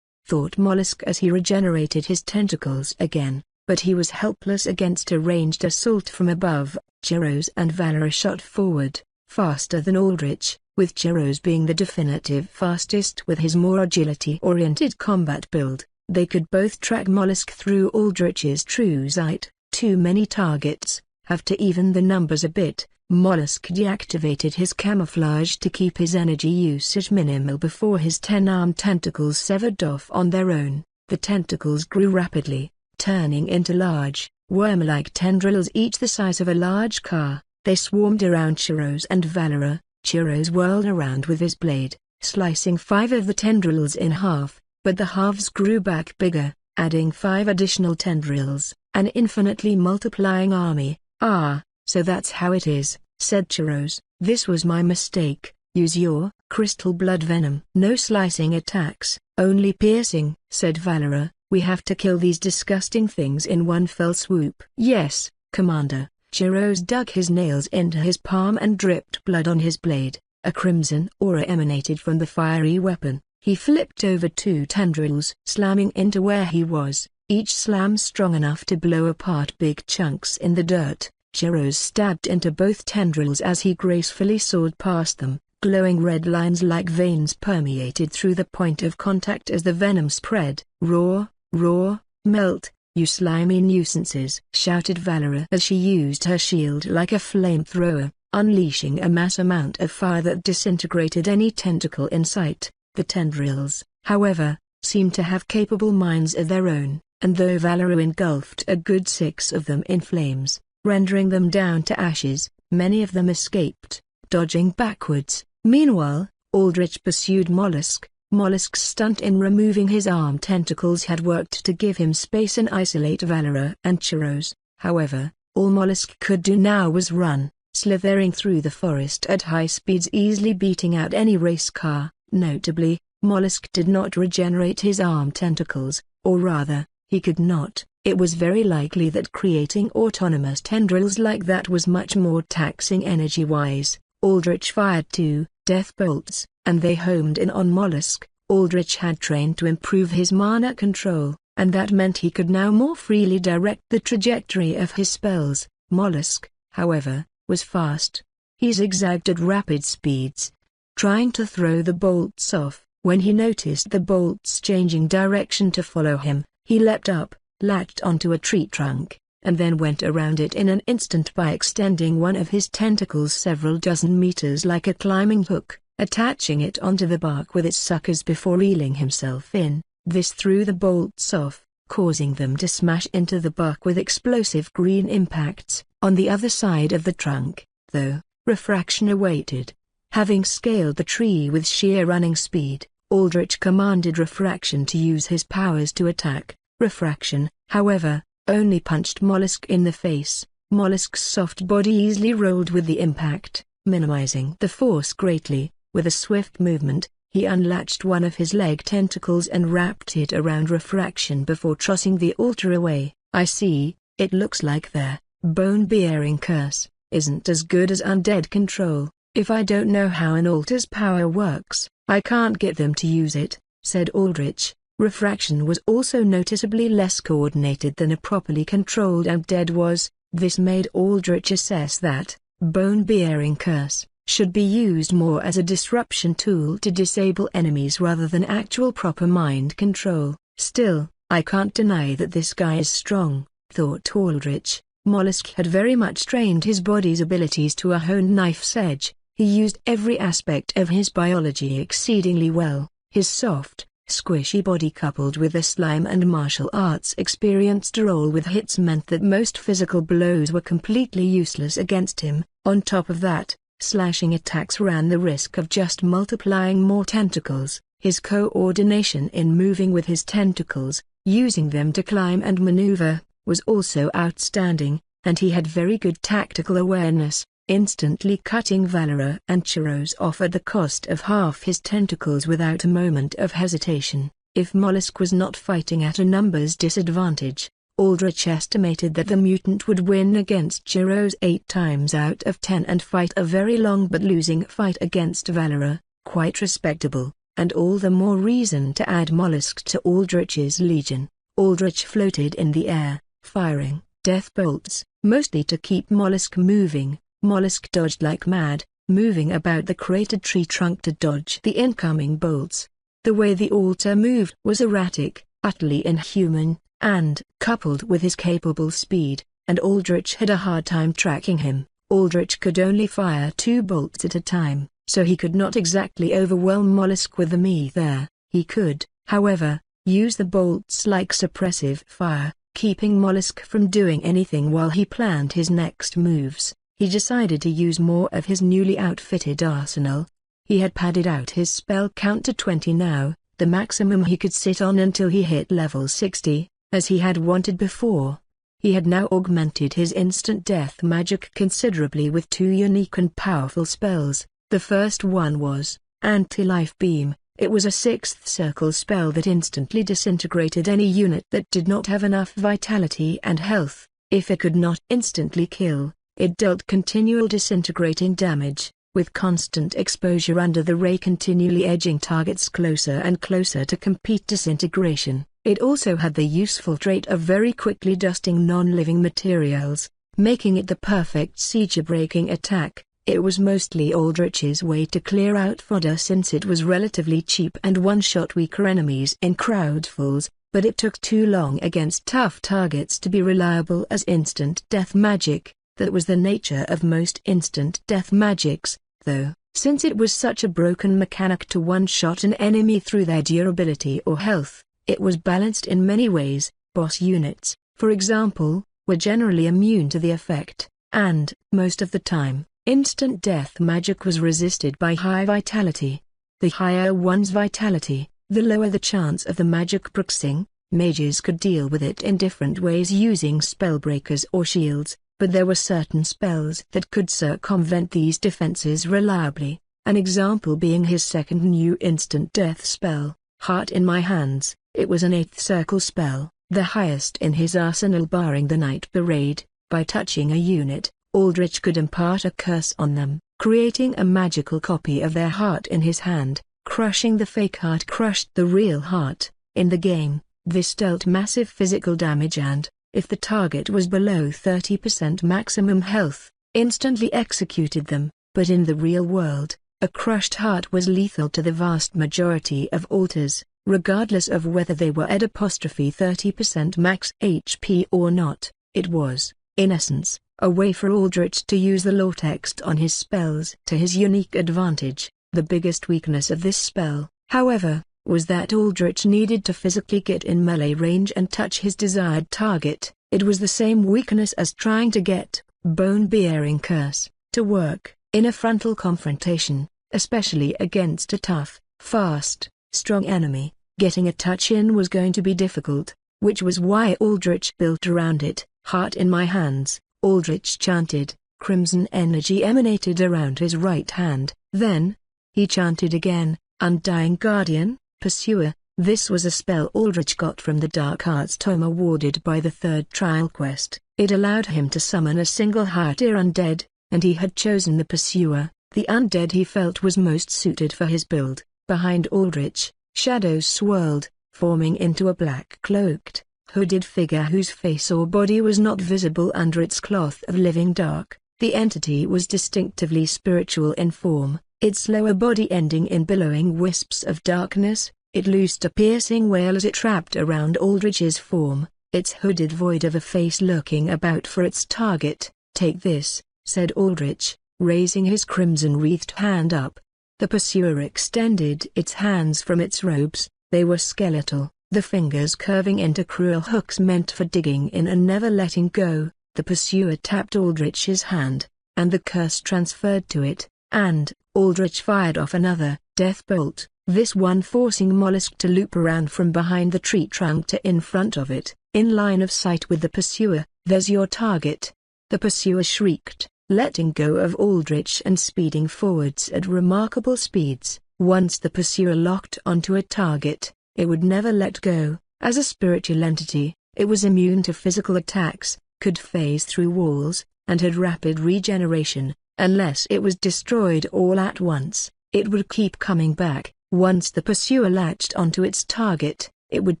[SPEAKER 2] Thought Mollusk as he regenerated his tentacles again, but he was helpless against a ranged assault from above. Chiros and Valor shot forward, faster than Aldrich, with Chiros being the definitive fastest with his more agility-oriented combat build. They could both track Mollusk through Aldrich's true sight. Too many targets, have to even the numbers a bit. Mollusk deactivated his camouflage to keep his energy usage minimal before his 10-armed tentacles severed off on their own. The tentacles grew rapidly, turning into large, worm-like tendrils each the size of a large car. They swarmed around Chiros and Valora. Chiros whirled around with his blade, slicing 5 of the tendrils in half. But the halves grew back bigger, adding 5 additional tendrils, an infinitely multiplying army. "Ah, so that's how it is," said Chiros. "This was my mistake. Use your crystal blood venom." "No slicing attacks, only piercing," said Valora. "We have to kill these disgusting things in one fell swoop." "Yes, Commander." Chiros dug his nails into his palm and dripped blood on his blade. A crimson aura emanated from the fiery weapon. He flipped over 2 tendrils, slamming into where he was, each slam strong enough to blow apart big chunks in the dirt. Chiros stabbed into both tendrils as he gracefully soared past them. Glowing red lines like veins permeated through the point of contact as the venom spread. "Roar, roar, melt, you slimy nuisances!" shouted Valora as she used her shield like a flamethrower, unleashing a mass amount of fire that disintegrated any tentacle in sight. The tendrils, however, seemed to have capable minds of their own, and though Valora engulfed a good 6 of them in flames, rendering them down to ashes, many of them escaped, dodging backwards. Meanwhile, Aldrich pursued Mollusk. Mollusk's stunt in removing his arm tentacles had worked to give him space and isolate Valora and Chiros. However, all Mollusk could do now was run, slithering through the forest at high speeds, easily beating out any race car. Notably, Mollusk did not regenerate his arm tentacles, or rather, he could not. It was very likely that creating autonomous tendrils like that was much more taxing energy-wise. Aldrich fired 2 death bolts, and they homed in on Mollusk. Aldrich had trained to improve his mana control, and that meant he could now more freely direct the trajectory of his spells. Mollusk, however, was fast. He zigzagged at rapid speeds, trying to throw the bolts off. When he noticed the bolts changing direction to follow him, he leapt up, latched onto a tree trunk, and then went around it in an instant by extending one of his tentacles several dozen meters like a climbing hook, attaching it onto the bark with its suckers before reeling himself in. This threw the bolts off, causing them to smash into the bark with explosive green impacts. On the other side of the trunk, though, refraction awaited. Having scaled the tree with sheer running speed, Aldrich commanded refraction to use his powers to attack. Refraction, however, only punched Mollusk in the face. Mollusk's soft body easily rolled with the impact, minimizing the force greatly. With a swift movement, he unlatched one of his leg tentacles and wrapped it around refraction before tossing the altar away. I see, it looks like their bone-bearing curse isn't as good as undead control. If I don't know how an altar's power works, I can't get them to use it, said Aldrich. Refraction was also noticeably less coordinated than a properly controlled undead was. This made Aldrich assess that bone-bearing curse should be used more as a disruption tool to disable enemies rather than actual proper mind control. Still, I can't deny that this guy is strong, thought Aldrich. Mollusk had very much trained his body's abilities to a honed knife's edge. He used every aspect of his biology exceedingly well. His soft, squishy body coupled with a slime and martial arts experience to roll with hits meant that most physical blows were completely useless against him. On top of that, slashing attacks ran the risk of just multiplying more tentacles. His coordination in moving with his tentacles, using them to climb and maneuver, was also outstanding, and he had very good tactical awareness, instantly cutting Valera and Chiros off at the cost of half his tentacles without a moment of hesitation. If Mollusk was not fighting at a numbers disadvantage, Aldrich estimated that the mutant would win against Chiros 8 times out of 10 and fight a very long but losing fight against Valera, quite respectable, and all the more reason to add Mollusk to Aldrich's legion. Aldrich floated in the air, firing death bolts, mostly to keep Mollusk moving. Mollusk dodged like mad, moving about the cratered tree trunk to dodge the incoming bolts. The way the altar moved was erratic, utterly inhuman, and, coupled with his capable speed, and Aldrich had a hard time tracking him. Aldrich could only fire 2 bolts at a time, so he could not exactly overwhelm Mollusk with them either. He could, however, use the bolts like suppressive fire, keeping Mollusk from doing anything while he planned his next moves. He decided to use more of his newly outfitted arsenal. He had padded out his spell count to 20 now, the maximum he could sit on until he hit level 60, as he had wanted before. He had now augmented his instant death magic considerably with 2 unique and powerful spells. The first one was Anti-Life Beam. It was a 6th circle spell that instantly disintegrated any unit that did not have enough vitality and health. If it could not instantly kill, it dealt continual disintegrating damage, with constant exposure under the ray continually edging targets closer and closer to complete disintegration. It also had the useful trait of very quickly dusting non-living materials, making it the perfect siege-breaking attack. It was mostly Aldrich's way to clear out fodder since it was relatively cheap and one-shot weaker enemies in crowdfalls, but it took too long against tough targets to be reliable as instant death magic. That was the nature of most instant death magics, though, since it was such a broken mechanic to one-shot an enemy through their durability or health. It was balanced in many ways. Boss units, for example, were generally immune to the effect, and, most of the time, instant death magic was resisted by high vitality. The higher one's vitality, the lower the chance of the magic proxing. Mages could deal with it in different ways using spellbreakers or shields, but there were certain spells that could circumvent these defenses reliably, an example being his second new instant death spell, Heart in My Hands. It was an 8th circle spell, the highest in his arsenal barring the night parade. By touching a unit, Aldrich could impart a curse on them, creating a magical copy of their heart in his hand. Crushing the fake heart crushed the real heart. In the game, this dealt massive physical damage and, if the target was below 30% maximum health, instantly executed them. But in the real world, a crushed heart was lethal to the vast majority of alters, regardless of whether they were at '30% max HP or not. It was, in essence, a way for Aldrich to use the lore text on his spells to his unique advantage. The biggest weakness of this spell, however, was that Aldrich needed to physically get in melee range and touch his desired target. It was the same weakness as trying to get Bone-Bearing Curse to work in a frontal confrontation, especially against a tough, fast, strong enemy. Getting a touch in was going to be difficult, which was why Aldrich built around it. Heart in my hands, Aldrich chanted. Crimson energy emanated around his right hand. Then, he chanted again, Undying Guardian, Pursuer. This was a spell Aldrich got from the Dark Arts tome awarded by the third trial quest. It allowed him to summon a single heart-ear undead, and he had chosen the Pursuer, the undead he felt was most suited for his build. Behind Aldrich, shadows swirled, forming into a black-cloaked, hooded figure whose face or body was not visible under its cloth of living dark. The entity was distinctively spiritual in form, its lower body ending in billowing wisps of darkness. It loosed a piercing wail as it wrapped around Aldrich's form, its hooded void of a face lurking about for its target. Take this, said Aldrich, raising his crimson-wreathed hand up. The Pursuer extended its hands from its robes. They were skeletal, the fingers curving into cruel hooks meant for digging in and never letting go. The Pursuer tapped Aldrich's hand, and the curse transferred to it, and Aldrich fired off another death bolt, this one forcing Mollusk to loop around from behind the tree trunk to in front of it, in line of sight with the Pursuer. There's your target. The Pursuer shrieked, letting go of Aldrich and speeding forwards at remarkable speeds. Once the Pursuer locked onto a target, it would never let go. As a spiritual entity, it was immune to physical attacks, could phase through walls, and had rapid regeneration. Unless it was destroyed all at once, it would keep coming back. Once the Pursuer latched onto its target, it would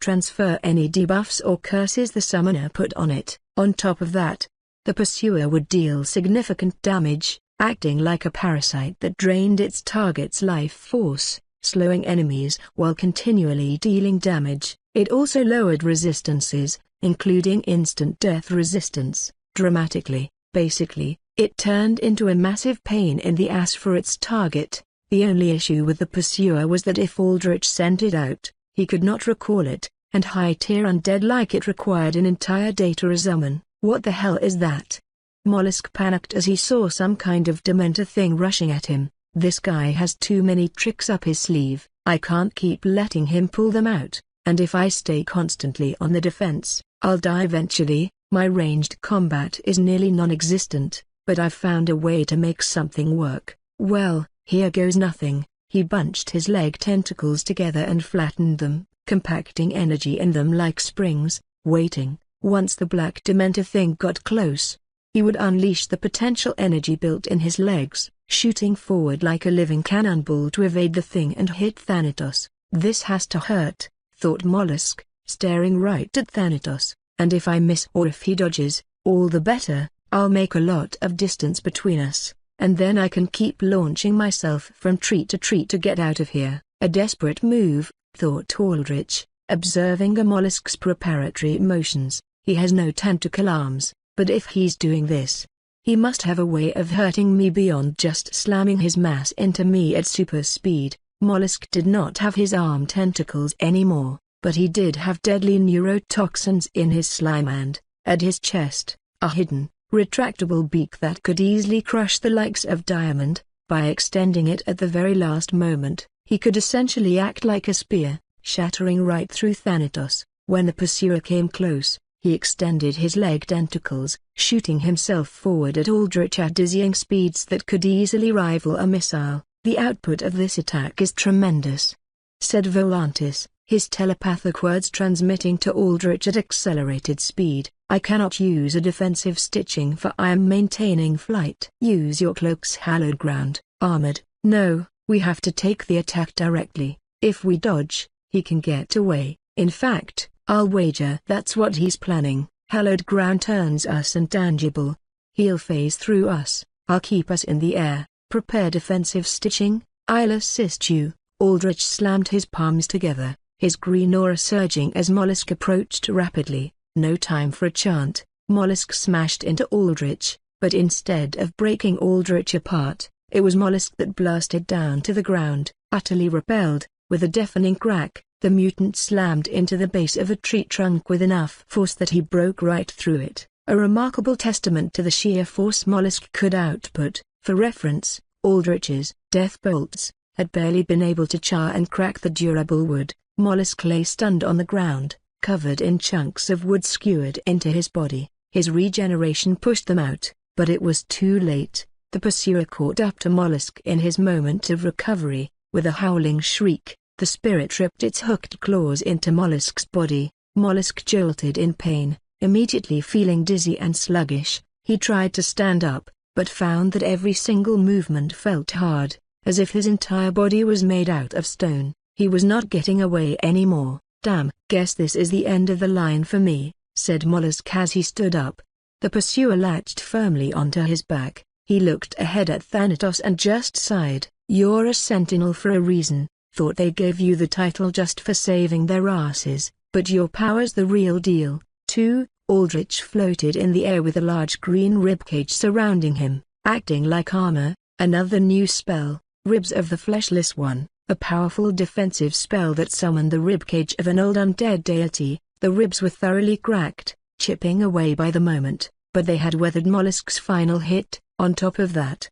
[SPEAKER 2] transfer any debuffs or curses the summoner put on it. On top of that, the Pursuer would deal significant damage, acting like a parasite that drained its target's life force, slowing enemies while continually dealing damage. It also lowered resistances, including instant death resistance, dramatically. Basically, it turned into a massive pain in the ass for its target. The only issue with the Pursuer was that if Aldrich sent it out, he could not recall it, and high-tier undead like it required an entire day to resummon. What the hell is that? Mollusk panicked as he saw some kind of dementor thing rushing at him. This guy has too many tricks up his sleeve. I can't keep letting him pull them out, and if I stay constantly on the defense, I'll die eventually. My ranged combat is nearly non-existent, but I've found a way to make something work. Well, here goes nothing. He bunched his leg tentacles together and flattened them, compacting energy in them like springs, waiting. Once the black dementor thing got close, he would unleash the potential energy built in his legs, shooting forward like a living cannonball to evade the thing and hit Thanatos. This has to hurt, thought Mollusk, staring right at Thanatos. And if I miss or if he dodges, all the better. I'll make a lot of distance between us, and then I can keep launching myself from tree to get out of here. A desperate move, thought Aldrich, observing a mollusk's preparatory motions. He has no tentacle arms, but if he's doing this, he must have a way of hurting me beyond just slamming his mass into me at super speed. Mollusk did not have his arm tentacles anymore, but he did have deadly neurotoxins in his slime and, at his chest, a hidden, retractable beak that could easily crush the likes of Diamond. By extending it at the very last moment, he could essentially act like a spear, shattering right through Thanatos. When the Pursuer came close, he extended his leg tentacles, shooting himself forward at Aldrich at dizzying speeds that could easily rival a missile. The output of this attack is tremendous, said Volantis, his telepathic words transmitting to Aldrich at accelerated speed. I cannot use a defensive stitching for I am maintaining flight. Use your cloak's hallowed ground, armored. No, we have to take the attack directly. If we dodge, he can get away. In fact, I'll wager that's what he's planning. Hallowed ground turns us intangible. He'll phase through us. I'll keep us in the air. Prepare defensive stitching. I'll assist you. Aldrich slammed his palms together, his green aura surging as Mollusk approached rapidly. No time for a chant. Mollusk smashed into Aldrich, but instead of breaking Aldrich apart, it was Mollusk that blasted down to the ground. Utterly repelled, with a deafening crack, the mutant slammed into the base of a tree trunk with enough force that he broke right through it, a remarkable testament to the sheer force Mollusk could output. For reference, Aldrich's death bolts had barely been able to char and crack the durable wood. Mollusk lay stunned on the ground, covered in chunks of wood skewered into his body. His regeneration pushed them out, but it was too late. The pursuer caught up to Mollusk in his moment of recovery. With a howling shriek, the spirit ripped its hooked claws into Mollusk's body. Mollusk jolted in pain, immediately feeling dizzy and sluggish. He tried to stand up, but found that every single movement felt hard, as if his entire body was made out of stone. He was not getting away anymore. Damn, guess this is the end of the line for me, said Mollusk as he stood up. The pursuer latched firmly onto his back. He looked ahead at Thanatos and just sighed. You're a sentinel for a reason. Thought they gave you the title just for saving their asses, but your power's the real deal, too. Aldrich floated in the air with a large green ribcage surrounding him, acting like armor. Another new spell, Ribs of the Fleshless One, a powerful defensive spell that summoned the ribcage of an old undead deity. The ribs were thoroughly cracked, chipping away by the moment, but they had weathered Mollusk's final hit. On top of that,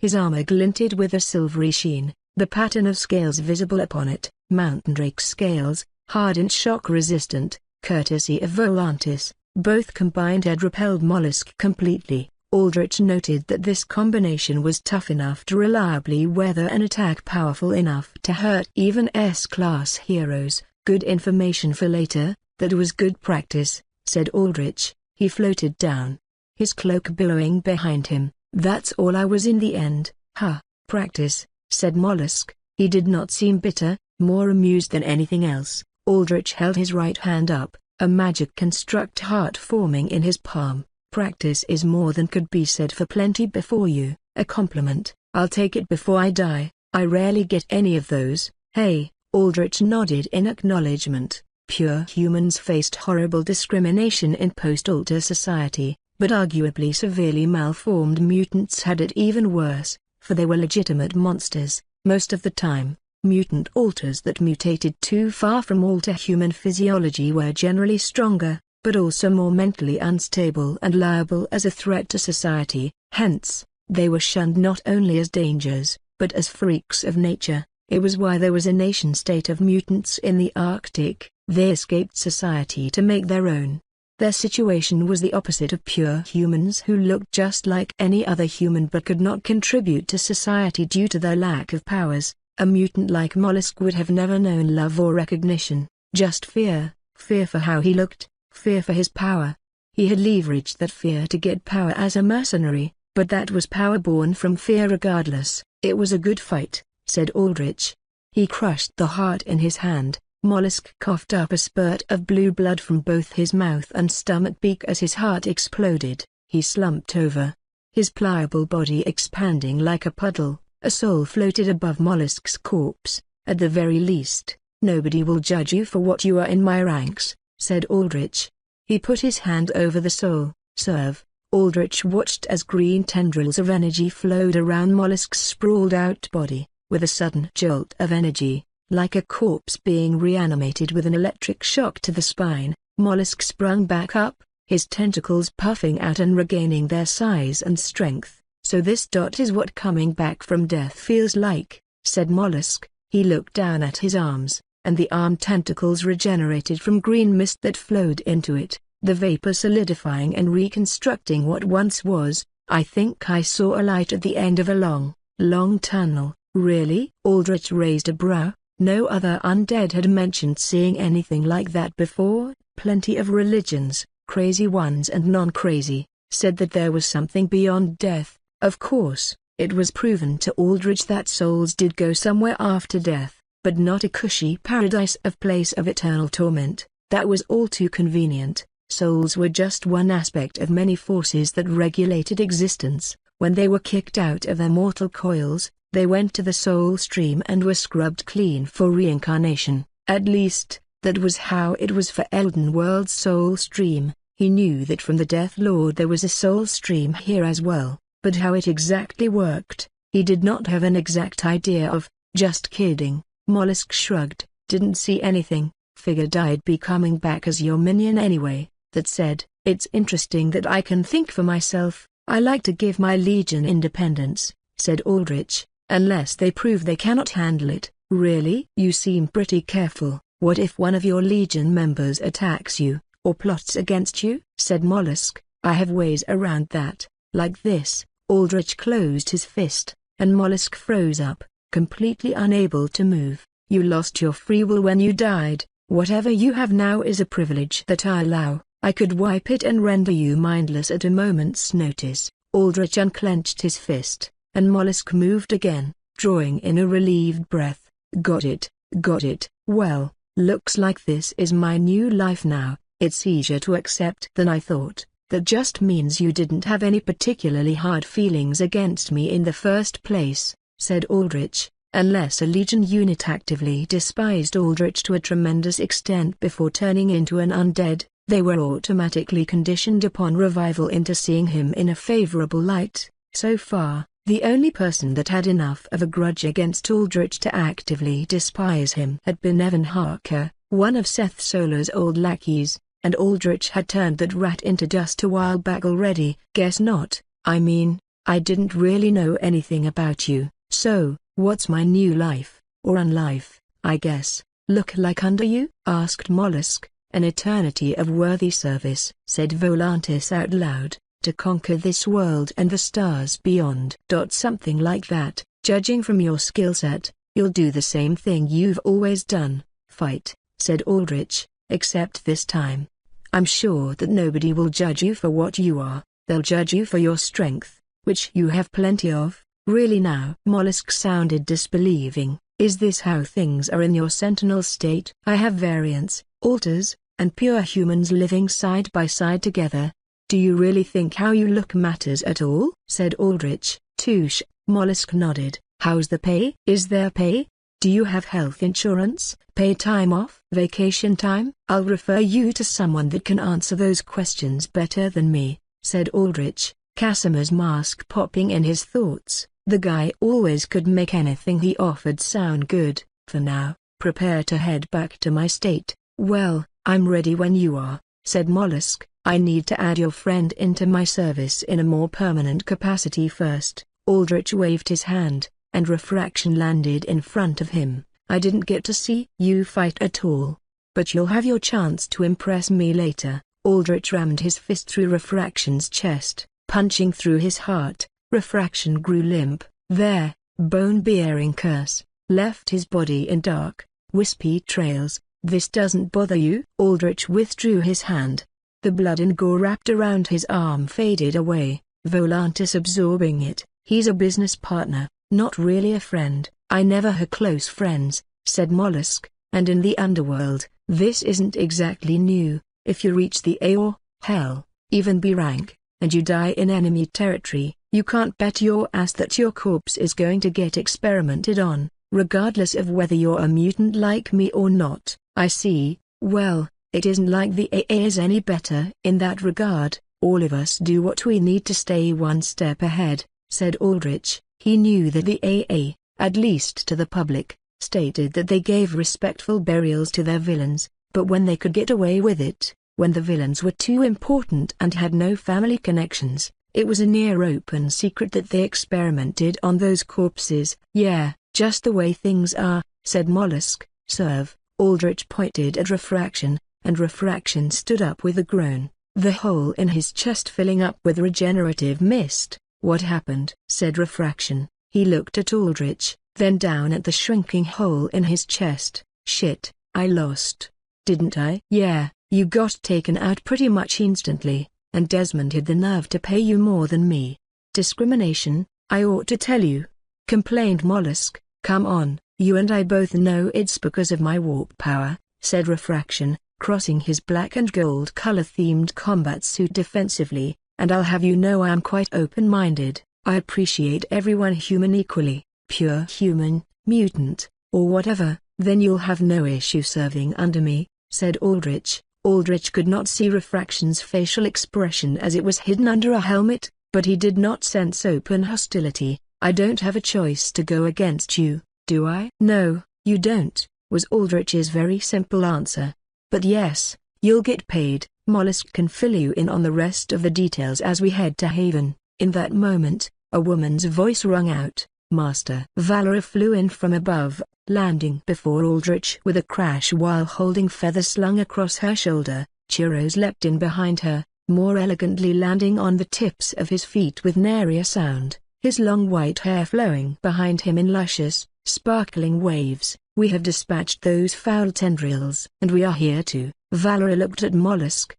[SPEAKER 2] his armor glinted with a silvery sheen, the pattern of scales visible upon it, mountain drake scales, hard and shock-resistant, courtesy of Volantis. Both combined had repelled Mollusk completely. Aldrich noted that this combination was tough enough to reliably weather an attack powerful enough to hurt even S-class heroes. Good information for later. That was good practice, said Aldrich. He floated down, his cloak billowing behind him. That's all I was in the end. Ha, practice, said Mollusk. He did not seem bitter, more amused than anything else. Aldrich held his right hand up, a magic construct heart forming in his palm. Practice is more than could be said for plenty before you. A compliment. I'll take it before I die. I rarely get any of those. Hey, Aldrich nodded in acknowledgement. Pure humans faced horrible discrimination in post-alter society, but arguably severely malformed mutants had it even worse, for they were legitimate monsters. Most of the time, mutant alters that mutated too far from alter human physiology were generally stronger, but also more mentally unstable and liable as a threat to society. Hence, they were shunned not only as dangers, but as freaks of nature. It was why there was a nation-state of mutants in the Arctic. They escaped society to make their own. Their situation was the opposite of pure humans who looked just like any other human but could not contribute to society due to their lack of powers. A mutant like Mollusk would have never known love or recognition, just fear. Fear for how he looked, fear for his power. He had leveraged that fear to get power as a mercenary, but that was power born from fear regardless. It was a good fight, said Aldrich. He crushed the heart in his hand. Mollusk coughed up a spurt of blue blood from both his mouth and stomach beak as his heart exploded. He slumped over, his pliable body expanding like a puddle. A soul floated above Mollusk's corpse. At the very least, nobody will judge you for what you are in my ranks, said Aldrich. He put his hand over the soul. Serve. Aldrich watched as green tendrils of energy flowed around Mollusk's sprawled-out body. With a sudden jolt of energy, like a corpse being reanimated with an electric shock to the spine, Mollusk sprung back up, his tentacles puffing out and regaining their size and strength. So this is what coming back from death feels like, said Mollusk. He looked down at his arms, and the arm tentacles regenerated from green mist that flowed into it, the vapor solidifying and reconstructing what once was. I think I saw a light at the end of a long, long tunnel. Really? Aldrich raised a brow. No other undead had mentioned seeing anything like that before. Plenty of religions, crazy ones and non-crazy, said that there was something beyond death. Of course, it was proven to Aldrich that souls did go somewhere after death, but not a cushy paradise of place of eternal torment. That was all too convenient. Souls were just one aspect of many forces that regulated existence. When they were kicked out of their mortal coils, they went to the soul stream and were scrubbed clean for reincarnation. At least, that was how it was for Elden World's soul stream. He knew that from the Death Lord there was a soul stream here as well, but how it exactly worked, he did not have an exact idea of. Just kidding, Mollusk shrugged. Didn't see anything, figured I'd be coming back as your minion anyway. That said, it's interesting that I can think for myself. I like to give my legion independence, said Aldrich, unless they prove they cannot handle it. Really? You seem pretty careful. What if one of your legion members attacks you, or plots against you? Said Mollusk. I have ways around that. Like this. Aldrich closed his fist, and Mollusk froze up, completely unable to move. You lost your free will when you died. Whatever you have now is a privilege that I allow. I could wipe it and render you mindless at a moment's notice. Aldrich unclenched his fist, and Mollusk moved again, drawing in a relieved breath. Got it, got it. Well, looks like this is my new life now. It's easier to accept than I thought. That just means you didn't have any particularly hard feelings against me in the first place, said Aldrich, unless a legion unit actively despised Aldrich to a tremendous extent before turning into an undead. They were automatically conditioned upon revival into seeing him in a favorable light. So far, the only person that had enough of a grudge against Aldrich to actively despise him had been Evan Harker, one of Seth Solar's old lackeys, and Aldrich had turned that rat into dust a while back already. Guess not. I mean, I didn't really know anything about you, so, what's my new life, or unlife, I guess, look like under you? Asked Mollusk. An eternity of worthy service, said Volantis out loud, to conquer this world and the stars beyond. Something like that. Judging from your skill set, you'll do the same thing you've always done, fight, said Aldrich, except this time. I'm sure that nobody will judge you for what you are, they'll judge you for your strength, which you have plenty of. Really now? Mollusk sounded disbelieving. Is this how things are in your sentinel state? I have variants, alters, and pure humans living side by side together. Do you really think how you look matters at all? Said Aldrich. Touche. Mollusk nodded. How's the pay? Is there pay? Do you have health insurance? Pay time off? Vacation time? I'll refer you to someone that can answer those questions better than me, said Aldrich, Casimir's mask popping in his thoughts. The guy always could make anything he offered sound good. For now, prepare to head back to my state. Well, I'm ready when you are, said Mollusk. I need to add your friend into my service in a more permanent capacity first. Aldrich waved his hand, and refraction landed in front of him. I didn't get to see you fight at all, but you'll have your chance to impress me later. Aldrich rammed his fist through refraction's chest, punching through his heart. Refraction grew limp. There, bone-bearing curse, left his body in dark, wispy trails. This doesn't bother you? Aldrich withdrew his hand. The blood and gore wrapped around his arm faded away, Volantis absorbing it. He's a business partner, not really a friend. I never had close friends, said Mollusk, and in the underworld, this isn't exactly new. If you reach the A or, hell, even B rank, and you die in enemy territory, you can't bet your ass that your corpse is going to get experimented on, regardless of whether you're a mutant like me or not. I see. Well, it isn't like the AA is any better in that regard. All of us do what we need to stay one step ahead, said Aldrich. He knew that the AA, at least to the public, stated that they gave respectful burials to their villains, but when they could get away with it, when the villains were too important and had no family connections, it was a near-open secret that they experimented on those corpses. Yeah, just the way things are, said Mollusk. Serve. Aldrich pointed at Refraction, and Refraction stood up with a groan, the hole in his chest filling up with regenerative mist. What happened? Said Refraction. He looked at Aldrich, then down at the shrinking hole in his chest. Shit, I lost. Didn't I? Yeah, you got taken out pretty much instantly, and Desmond had the nerve to pay you more than me. Discrimination, I ought to tell you, complained Mollusk. Come on, you and I both know it's because of my warp power, said Refraction, crossing his black and gold color-themed combat suit defensively, and I'll have you know I am quite open-minded. I appreciate everyone human equally, pure human, mutant, or whatever, then you'll have no issue serving under me, said Aldrich. Aldrich could not see Refraction's facial expression as it was hidden under a helmet, but he did not sense open hostility. I don't have a choice to go against you, do I? No, you don't, was Aldrich's very simple answer. But yes, you'll get paid. Mollusk can fill you in on the rest of the details as we head to Haven. In that moment, a woman's voice rung out, Master. Valera flew in from above, landing before Aldrich with a crash while holding Feather slung across her shoulder. Churros leapt in behind her, more elegantly landing on the tips of his feet with nary a sound, his long white hair flowing behind him in luscious, sparkling waves. We have dispatched those foul tendrils, and we are here to. Valera looked at Mollusk.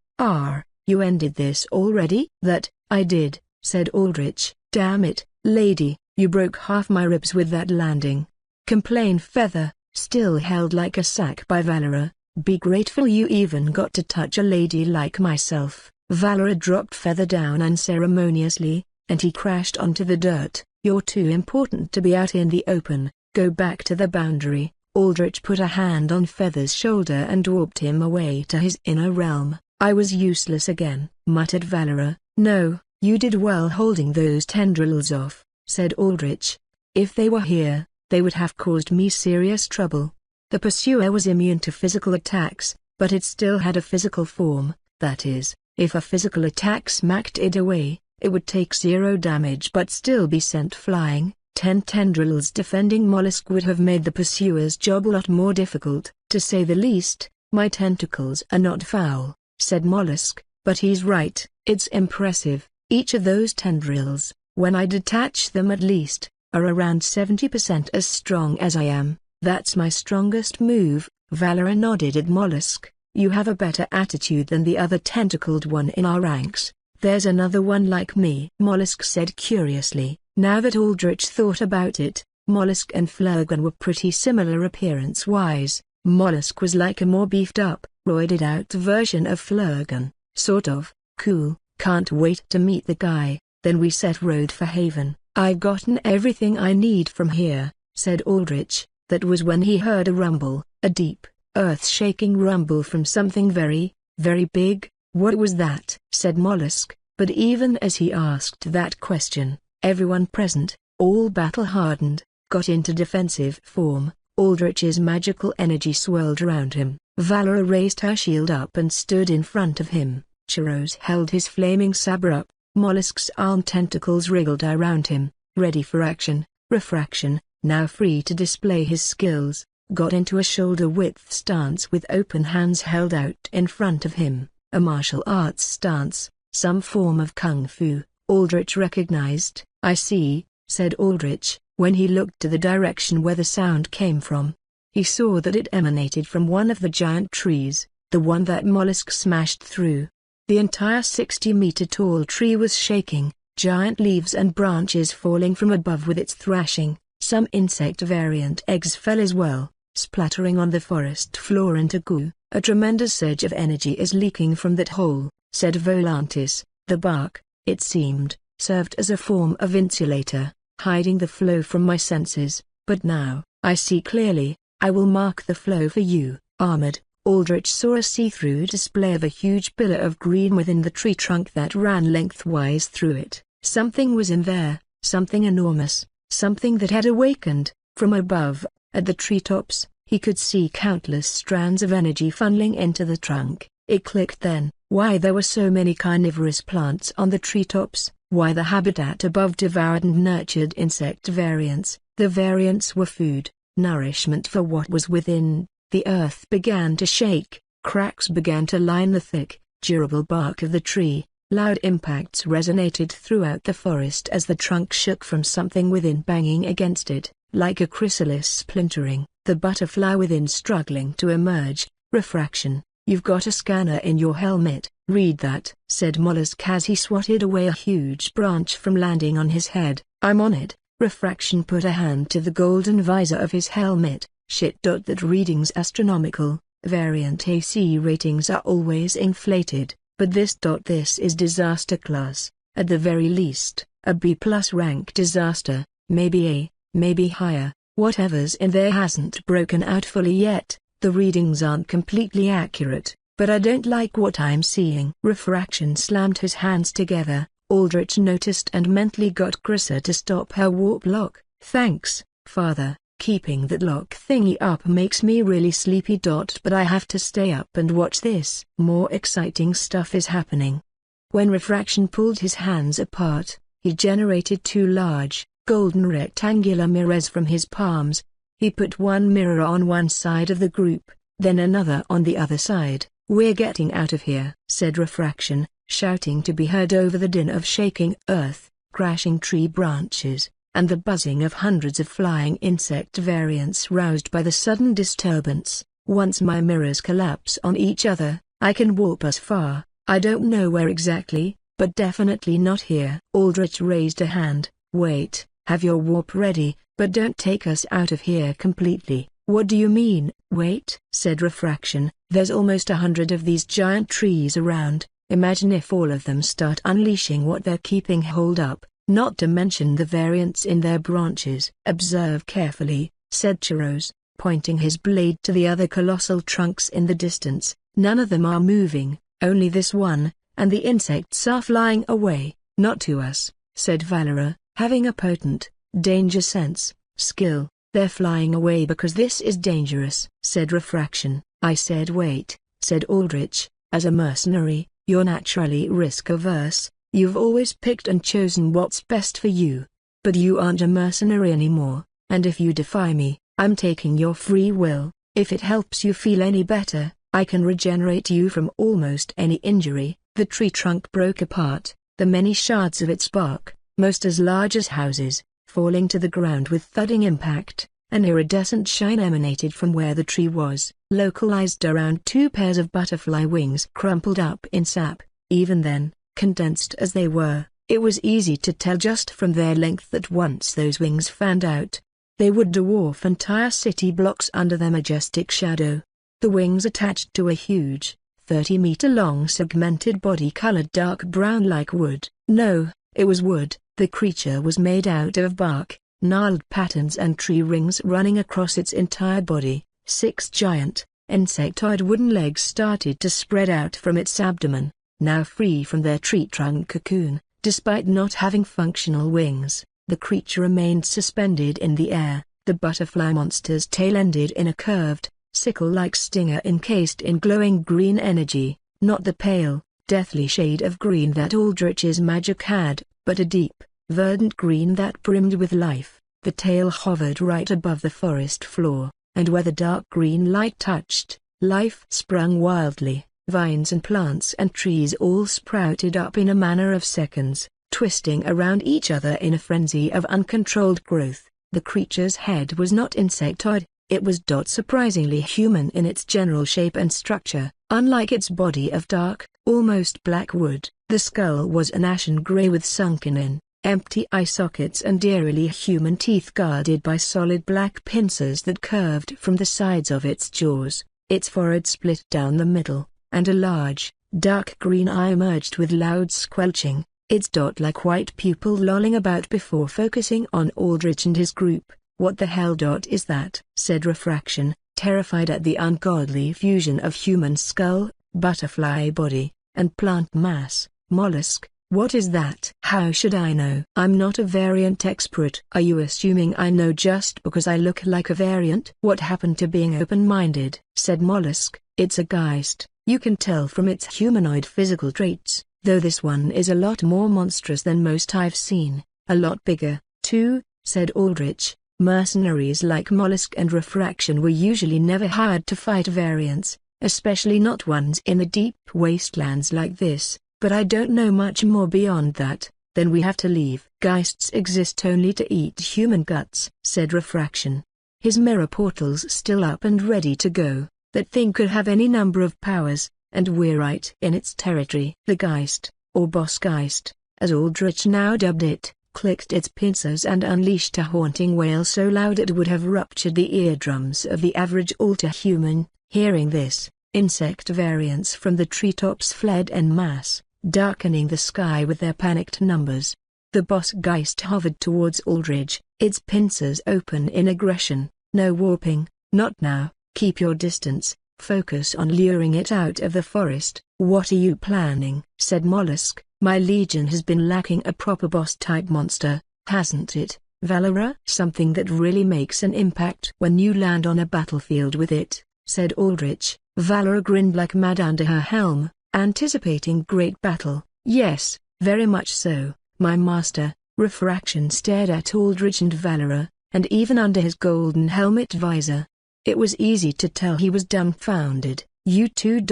[SPEAKER 2] You ended this already? That, I did, said Aldrich. Damn it, lady, you broke half my ribs with that landing, complained Feather, still held like a sack by Valera. Be grateful you even got to touch a lady like myself. Valera dropped Feather down unceremoniously, and he crashed onto the dirt. You're too important to be out in the open, go back to the boundary. Aldrich put a hand on Feather's shoulder and warped him away to his inner realm. I was useless again, muttered Valera. No, you did well holding those tendrils off, said Aldrich. If they were here, they would have caused me serious trouble. The pursuer was immune to physical attacks, but it still had a physical form. That is, if a physical attack smacked it away, it would take 0 damage but still be sent flying. 10 tendrils defending Mollusk would have made the pursuer's job a lot more difficult, to say the least. My tentacles are not foul, said Mollusk, but he's right, it's impressive. Each of those tendrils, when I detach them at least, are around 70% as strong as I am. That's my strongest move. Valera nodded at Mollusk. You have a better attitude than the other tentacled one in our ranks. There's another one like me, Mollusk said curiously. Now that Aldrich thought about it, Mollusk and Flurgan were pretty similar appearance-wise. Mollusk was like a more beefed-up, roided-out version of Flurgan. Sort of. Cool, can't wait to meet the guy. Then we set road for Haven. I've gotten everything I need from here, said Aldrich. That was when he heard a rumble, a deep, earth-shaking rumble from something very, very big. What was that? Said Mollusk, but even as he asked that question, everyone present, all battle-hardened, got into defensive form. Aldrich's magical energy swirled around him. Valera raised her shield up and stood in front of him. Churros held his flaming saber up. Mollusk's arm tentacles wriggled around him, ready for action. Refraction, now free to display his skills, got into a shoulder-width stance with open hands held out in front of him. A martial arts stance, some form of kung fu, Aldrich recognized. I see, said Aldrich, when he looked to the direction where the sound came from. He saw that it emanated from one of the giant trees, the one that Mollusk smashed through. The entire 60-meter-tall tree was shaking, giant leaves and branches falling from above with its thrashing. Some insect variant eggs fell as well, splattering on the forest floor into goo. A tremendous surge of energy is leaking from that hole, said Volantis. The bark, it seemed, served as a form of insulator, hiding the flow from my senses, but now, I see clearly. I will mark the flow for you, Armored. Aldrich saw a see-through display of a huge pillar of green within the tree trunk that ran lengthwise through it. Something was in there, something enormous, something that had awakened. From above, at the treetops, he could see countless strands of energy funneling into the trunk. It clicked then, why there were so many carnivorous plants on the treetops, why the habitat above devoured and nurtured insect variants. The variants were food, nourishment for what was within. The earth began to shake, cracks began to line the thick, durable bark of the tree. Loud impacts resonated throughout the forest as the trunk shook from something within banging against it. like a chrysalis splintering, the butterfly within struggling to emerge. Refraction, you've got a scanner in your helmet, read that, said Mollusk as he swatted away a huge branch from landing on his head. I'm on it. Refraction put a hand to the golden visor of his helmet. Shit. That reading's astronomical. Variant AC ratings are always inflated, but this is disaster class. At the very least, a B+ rank disaster, maybe A, maybe higher. Whatever's in there hasn't broken out fully yet. The readings aren't completely accurate, but I don't like what I'm seeing. Refraction slammed his hands together. Aldrich noticed and mentally got Chrissa to stop her warp lock. Thanks, Father. Keeping that lock thingy up makes me really sleepy. But I have to stay up and watch this. More exciting stuff is happening. When Refraction pulled his hands apart, he generated two large, golden rectangular mirrors from his palms. He put one mirror on one side of the group, then another on the other side. We're getting out of here, said Refraction, shouting to be heard over the din of shaking earth, crashing tree branches, and the buzzing of hundreds of flying insect variants roused by the sudden disturbance. Once my mirrors collapse on each other, I can warp us far. I don't know where exactly, but definitely not here. Aldrich raised a hand. Wait, have your warp ready, but don't take us out of here completely. What do you mean? Wait, said Refraction. There's almost 100 of these giant trees around. Imagine if all of them start unleashing what they're keeping hold up, not to mention the variants in their branches. Observe carefully, said Churros, pointing his blade to the other colossal trunks in the distance. None of them are moving, only this one, and the insects are flying away. Not to us, said Valera, having a potent, danger sense, skill. They're flying away because this is dangerous, said Refraction. I said wait, said Aldrich. As a mercenary, you're naturally risk-averse. You've always picked and chosen what's best for you. But you aren't a mercenary anymore, and if you defy me, I'm taking your free will. If it helps you feel any better, I can regenerate you from almost any injury. The tree trunk broke apart, the many shards of its bark, most as large as houses, falling to the ground with thudding impact. An iridescent shine emanated from where the tree was, localized around two pairs of butterfly wings crumpled up in sap. Even then, condensed as they were, it was easy to tell just from their length that once those wings fanned out, they would dwarf entire city blocks under their majestic shadow. The wings attached to a huge, 30-meter-long segmented body colored dark brown like wood. No, it was wood. The creature was made out of bark, gnarled patterns and tree rings running across its entire body. 6 giant, insectoid wooden legs started to spread out from its abdomen, now free from their tree trunk cocoon. Despite not having functional wings, the creature remained suspended in the air. The butterfly monster's tail ended in a curved, sickle-like stinger encased in glowing green energy, not the pale, deathly shade of green that Aldrich's magic had, but a deep, verdant green that brimmed with life. The tail hovered right above the forest floor, and where the dark green light touched, life sprung wildly. Vines and plants and trees all sprouted up in a matter of seconds, twisting around each other in a frenzy of uncontrolled growth. The creature's head was not insectoid, it was surprisingly human in its general shape and structure. Unlike its body of dark, almost black wood, the skull was an ashen gray with sunken-in, empty eye sockets and eerily human teeth guarded by solid black pincers that curved from the sides of its jaws. Its forehead split down the middle, and a large, dark green eye emerged with loud squelching, its dot-like white pupil lolling about before focusing on Aldrich and his group. What the hell is that? Said Refraction, terrified at the ungodly fusion of human skull, butterfly body, and plant mass. Mollusk, what is that? How should I know? I'm not a variant expert. Are you assuming I know just because I look like a variant? What happened to being open-minded? Said Mollusk, it's a geist. You can tell from its humanoid physical traits, though this one is a lot more monstrous than most I've seen. A lot bigger, too, said Aldrich. Mercenaries like Mollusk and Refraction were usually never hired to fight variants, especially not ones in the deep wastelands like this, but I don't know much more beyond that. Then we have to leave. Geists exist only to eat human guts, said Refraction. His mirror portal's still up and ready to go. That thing could have any number of powers, and we're right in its territory. The Geist, or Boss Geist, as Aldrich now dubbed it, clicked its pincers and unleashed a haunting wail so loud it would have ruptured the eardrums of the average alter-human. Hearing this, insect variants from the treetops fled en masse, darkening the sky with their panicked numbers. The Boss Geist hovered towards Aldrich, its pincers open in aggression. No warping, not now, keep your distance, focus on luring it out of the forest. What are you planning? Said Mollusk. My legion has been lacking a proper boss-type monster, hasn't it, Valera? Something that really makes an impact when you land on a battlefield with it, said Aldrich. Valera grinned like mad under her helm, anticipating great battle. Yes, very much so, my master. Refraction stared at Aldrich and Valera, and even under his golden helmet visor, it was easy to tell he was dumbfounded. You two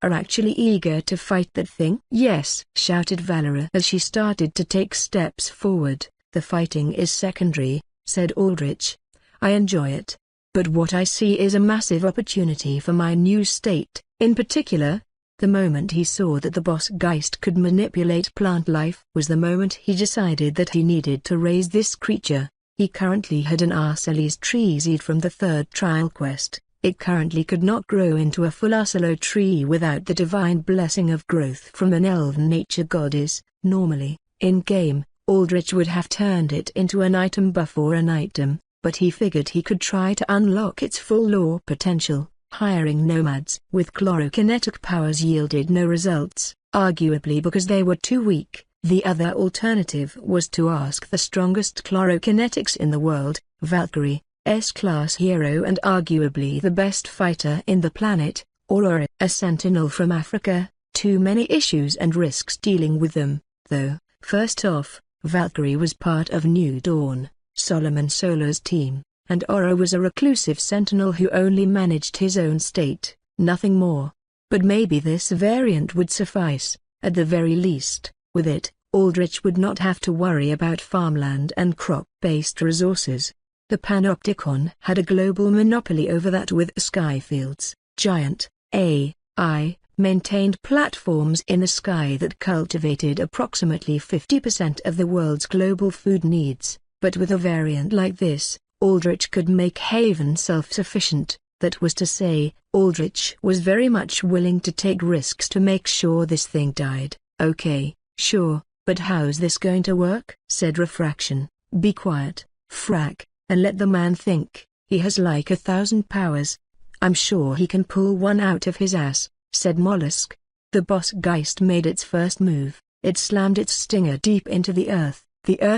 [SPEAKER 2] are actually eager to fight that thing? Yes, shouted Valera as she started to take steps forward. The fighting is secondary, said Aldrich. I enjoy it. But what I see is a massive opportunity for my new state. In particular, the moment he saw that the Boss Geist could manipulate plant life was the moment he decided that he needed to raise this creature. He currently had an Arceles tree seed from the third trial quest. It currently could not grow into a full Arcelo tree without the divine blessing of growth from an elven nature goddess. Normally, in-game, Aldrich would have turned it into an item buff or an item, but he figured he could try to unlock its full lore potential. Hiring nomads with chlorokinetic powers yielded no results, arguably because they were too weak. The other alternative was to ask the strongest chlorokinetics in the world, Valkyrie, S-class hero and arguably the best fighter in the planet, or a sentinel from Africa. Too many issues and risks dealing with them, though. First off, Valkyrie was part of New Dawn, Solomon Solar's team, and Aura was a reclusive sentinel who only managed his own state, nothing more. But maybe this variant would suffice, at the very least. With it, Aldrich would not have to worry about farmland and crop-based resources. The Panopticon had a global monopoly over that with Skyfield's giant AI maintained platforms in the sky that cultivated approximately 50% of the world's global food needs. But with a variant like this, Aldrich could make Haven self-sufficient. That was to say, Aldrich was very much willing to take risks to make sure this thing died. Okay, sure, but how's this going to work? Said Refraction. Be quiet, Frack, and let the man think. He has like 1,000 powers. I'm sure he can pull one out of his ass, said Mollusk. The Boss Geist made its first move. It slammed its stinger deep into the earth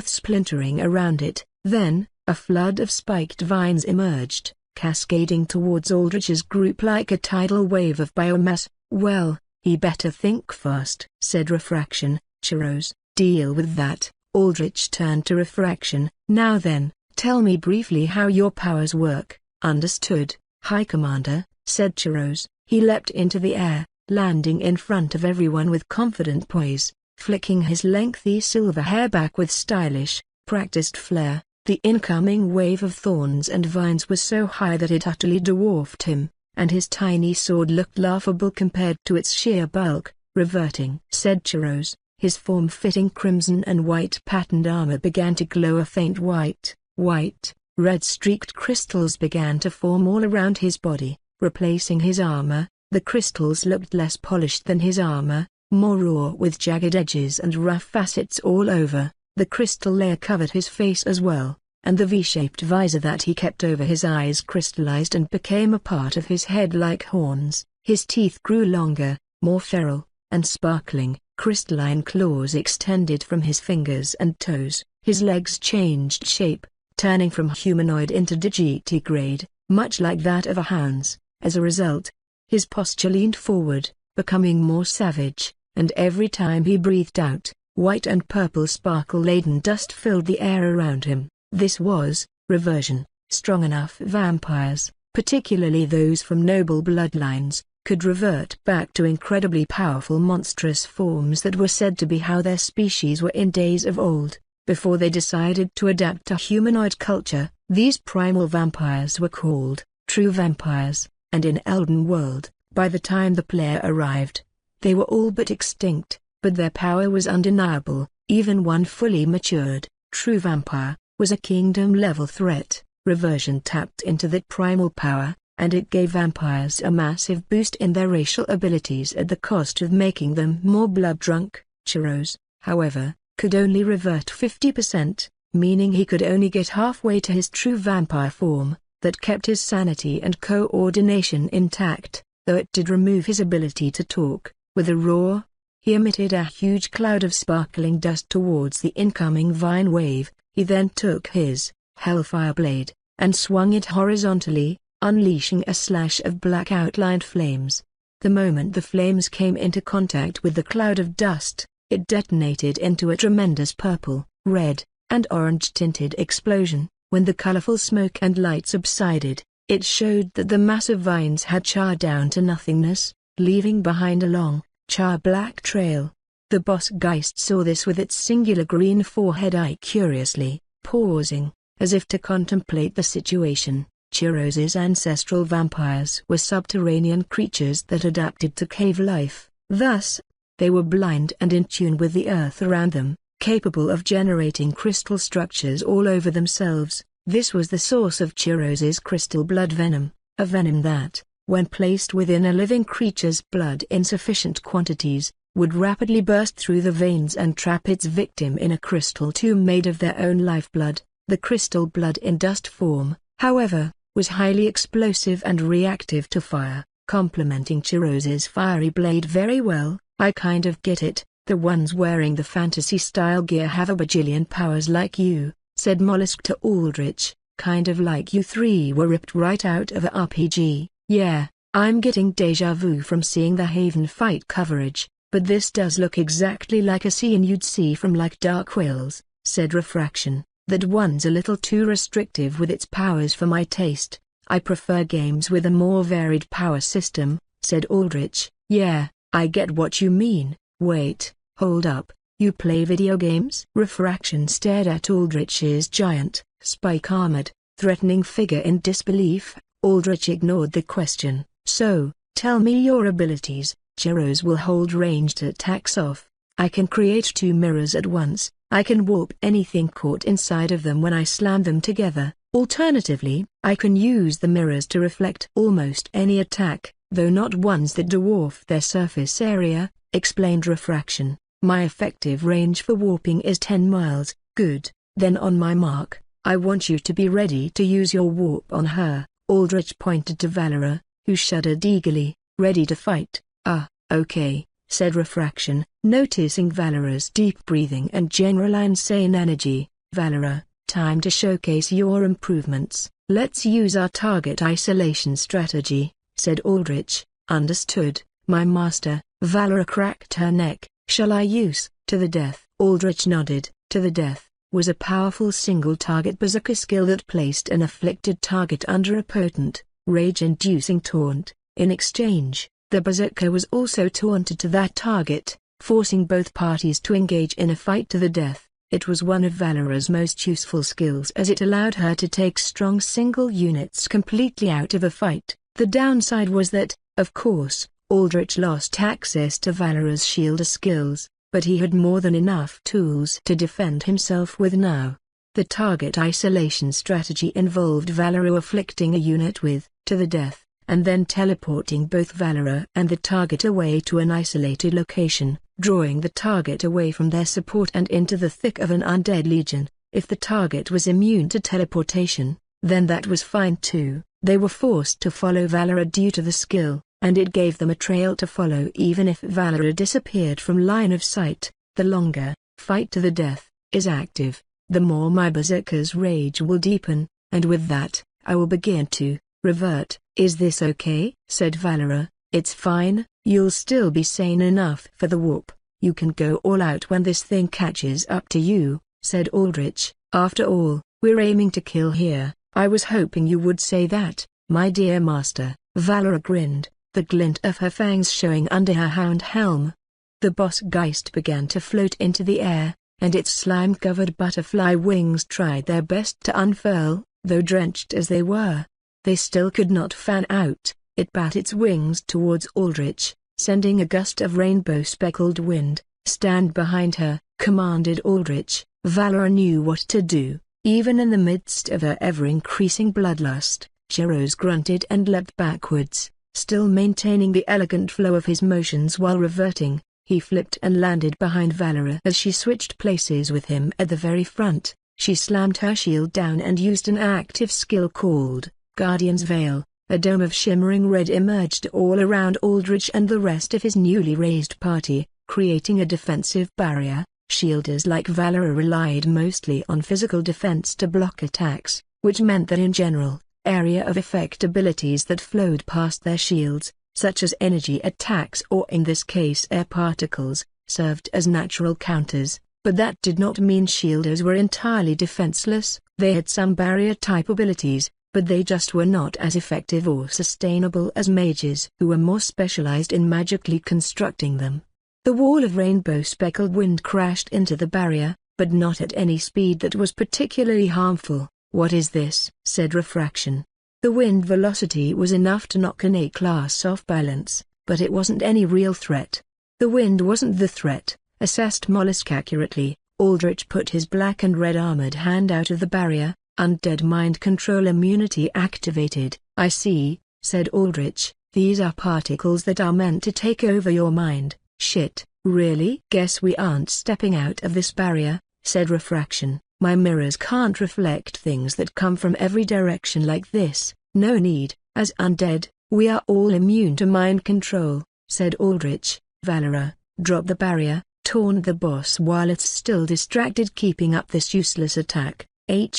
[SPEAKER 2] splintering around it. Then, a flood of spiked vines emerged, cascading towards Aldrich's group like a tidal wave of biomass. Well, he better think fast, said Refraction. Churros, deal with that. Aldrich turned to Refraction. Now then, tell me briefly how your powers work. Understood, High Commander, said Churros. He leapt into the air, landing in front of everyone with confident poise, flicking his lengthy silver hair back with stylish, practiced flair. The incoming wave of thorns and vines was so high that it utterly dwarfed him, and his tiny sword looked laughable compared to its sheer bulk. Reverting, said Churros. His form-fitting crimson and white patterned armor began to glow a faint white, red-streaked crystals began to form all around his body, replacing his armor. The crystals looked less polished than his armor, more raw with jagged edges and rough facets all over. The crystal layer covered his face as well, and the V-shaped visor that he kept over his eyes crystallized and became a part of his head like horns. His teeth grew longer, more feral, and sparkling. Crystalline claws extended from his fingers and toes. His legs changed shape, turning from humanoid into digitigrade, much like that of a hound's. As a result, his posture leaned forward, becoming more savage, and every time he breathed out, white and purple sparkle-laden dust filled the air around him. This was reversion. Strong enough vampires, particularly those from noble bloodlines, could revert back to incredibly powerful monstrous forms that were said to be how their species were in days of old, before they decided to adapt to humanoid culture. These primal vampires were called true vampires, and in Elden World, by the time the player arrived, they were all but extinct, but their power was undeniable. Even one fully matured, true vampire, was a kingdom-level threat. Reversion tapped into that primal power, and it gave vampires a massive boost in their racial abilities at the cost of making them more blood-drunk. Chiros, however, could only revert 50%, meaning he could only get halfway to his true vampire form, that kept his sanity and coordination intact, though it did remove his ability to talk. With a roar, he emitted a huge cloud of sparkling dust towards the incoming vine wave. He then took his Hellfire Blade, and swung it horizontally, unleashing a slash of black outlined flames. The moment the flames came into contact with the cloud of dust, it detonated into a tremendous purple, red, and orange-tinted explosion. When the colorful smoke and light subsided, it showed that the massive vines had charred down to nothingness, leaving behind a long, char-black trail. The boss Geist saw this with its singular green forehead eye curiously, pausing, as if to contemplate the situation. Chiros's ancestral vampires were subterranean creatures that adapted to cave life. Thus, they were blind and in tune with the earth around them, capable of generating crystal structures all over themselves. This was the source of Chiros's crystal blood venom, a venom that, when placed within a living creature's blood in sufficient quantities, would rapidly burst through the veins and trap its victim in a crystal tomb made of their own lifeblood. The crystal blood in dust form, however, was highly explosive and reactive to fire, complementing Chiros's fiery blade very well. I kind of get it, the ones wearing the fantasy-style gear have a bajillion powers like you, said Mollusk to Aldrich, kind of like you three were ripped right out of a RPG. Yeah, I'm getting deja vu from seeing the Haven fight coverage, but this does look exactly like a scene you'd see from like Dark Wills, said Refraction. That one's a little too restrictive with its powers for my taste. I prefer games with a more varied power system, said Aldrich. Yeah, I get what you mean. Wait, hold up, you play video games? Refraction stared at Aldrich's giant, spike-armored, threatening figure in disbelief. Aldrich ignored the question. So, tell me your abilities. Chiros will hold ranged attacks off. I can create two mirrors at once. I can warp anything caught inside of them when I slam them together. Alternatively, I can use the mirrors to reflect almost any attack, though not ones that dwarf their surface area, explained Refraction. My effective range for warping is 10 miles. Good, then on my mark, I want you to be ready to use your warp on her. Aldrich pointed to Valera, who shuddered eagerly, ready to fight. Okay, said Refraction, noticing Valera's deep breathing and general insane energy. Valera, time to showcase your improvements. Let's use our target isolation strategy, said Aldrich. Understood, my master. Valera cracked her neck. Shall I use to the death? Aldrich nodded. To the death was a powerful single-target berserker skill that placed an afflicted target under a potent, rage-inducing taunt. In exchange, the berserker was also taunted to that target, forcing both parties to engage in a fight to the death. It was one of Valera's most useful skills as it allowed her to take strong single units completely out of a fight. The downside was that, of course, Aldrich lost access to Valera's shielder skills, but he had more than enough tools to defend himself with now. The target isolation strategy involved Valera afflicting a unit with, to the death, and then teleporting both Valera and the target away to an isolated location, drawing the target away from their support and into the thick of an undead legion. If the target was immune to teleportation, then that was fine too. They were forced to follow Valera due to the skill, and it gave them a trail to follow even if Valera disappeared from line of sight. The longer, fight to the death, is active, the more my berserker's rage will deepen, and with that, I will begin to revert. Is this okay? Said Valera. It's fine, you'll still be sane enough for the warp. You can go all out when this thing catches up to you, said Aldrich. After all, we're aiming to kill here. I was hoping you would say that, my dear master. Valera grinned. the glint of her fangs showing under her hound helm. The boss Geist began to float into the air, and its slime-covered butterfly wings tried their best to unfurl, though drenched as they were. They still could not fan out. It bat its wings towards Aldrich, sending a gust of rainbow-speckled wind. "Stand behind her," commanded Aldrich. Valera knew what to do. Even in the midst of her ever-increasing bloodlust, Chiros grunted and leapt backwards, still maintaining the elegant flow of his motions while reverting. He flipped and landed behind Valera as she switched places with him at the very front. She slammed her shield down and used an active skill called Guardian's Veil. A dome of shimmering red emerged all around Aldrich and the rest of his newly raised party, creating a defensive barrier. Shielders like Valera relied mostly on physical defense to block attacks, which meant that in general, area of effect abilities that flowed past their shields, such as energy attacks or in this case air particles, served as natural counters, but that did not mean shielders were entirely defenseless. They had some barrier-type abilities, but they just were not as effective or sustainable as mages who were more specialized in magically constructing them. The wall of rainbow-speckled wind crashed into the barrier, but not at any speed that was particularly harmful. "What is this?" said Refraction. The wind velocity was enough to knock an A-class off balance, but it wasn't any real threat. The wind wasn't the threat, assessed Mollusk accurately. Aldrich put his black and red armored hand out of the barrier. "Undead mind control immunity activated." "I see," said Aldrich. "These are particles that are meant to take over your mind." "Shit, really?" "Guess we aren't stepping out of this barrier," said Refraction. "My mirrors can't reflect things that come from every direction like this." "No need, as undead, we are all immune to mind control," said Aldrich. "Valera, drop the barrier, taunt the boss while it's still distracted keeping up this useless attack."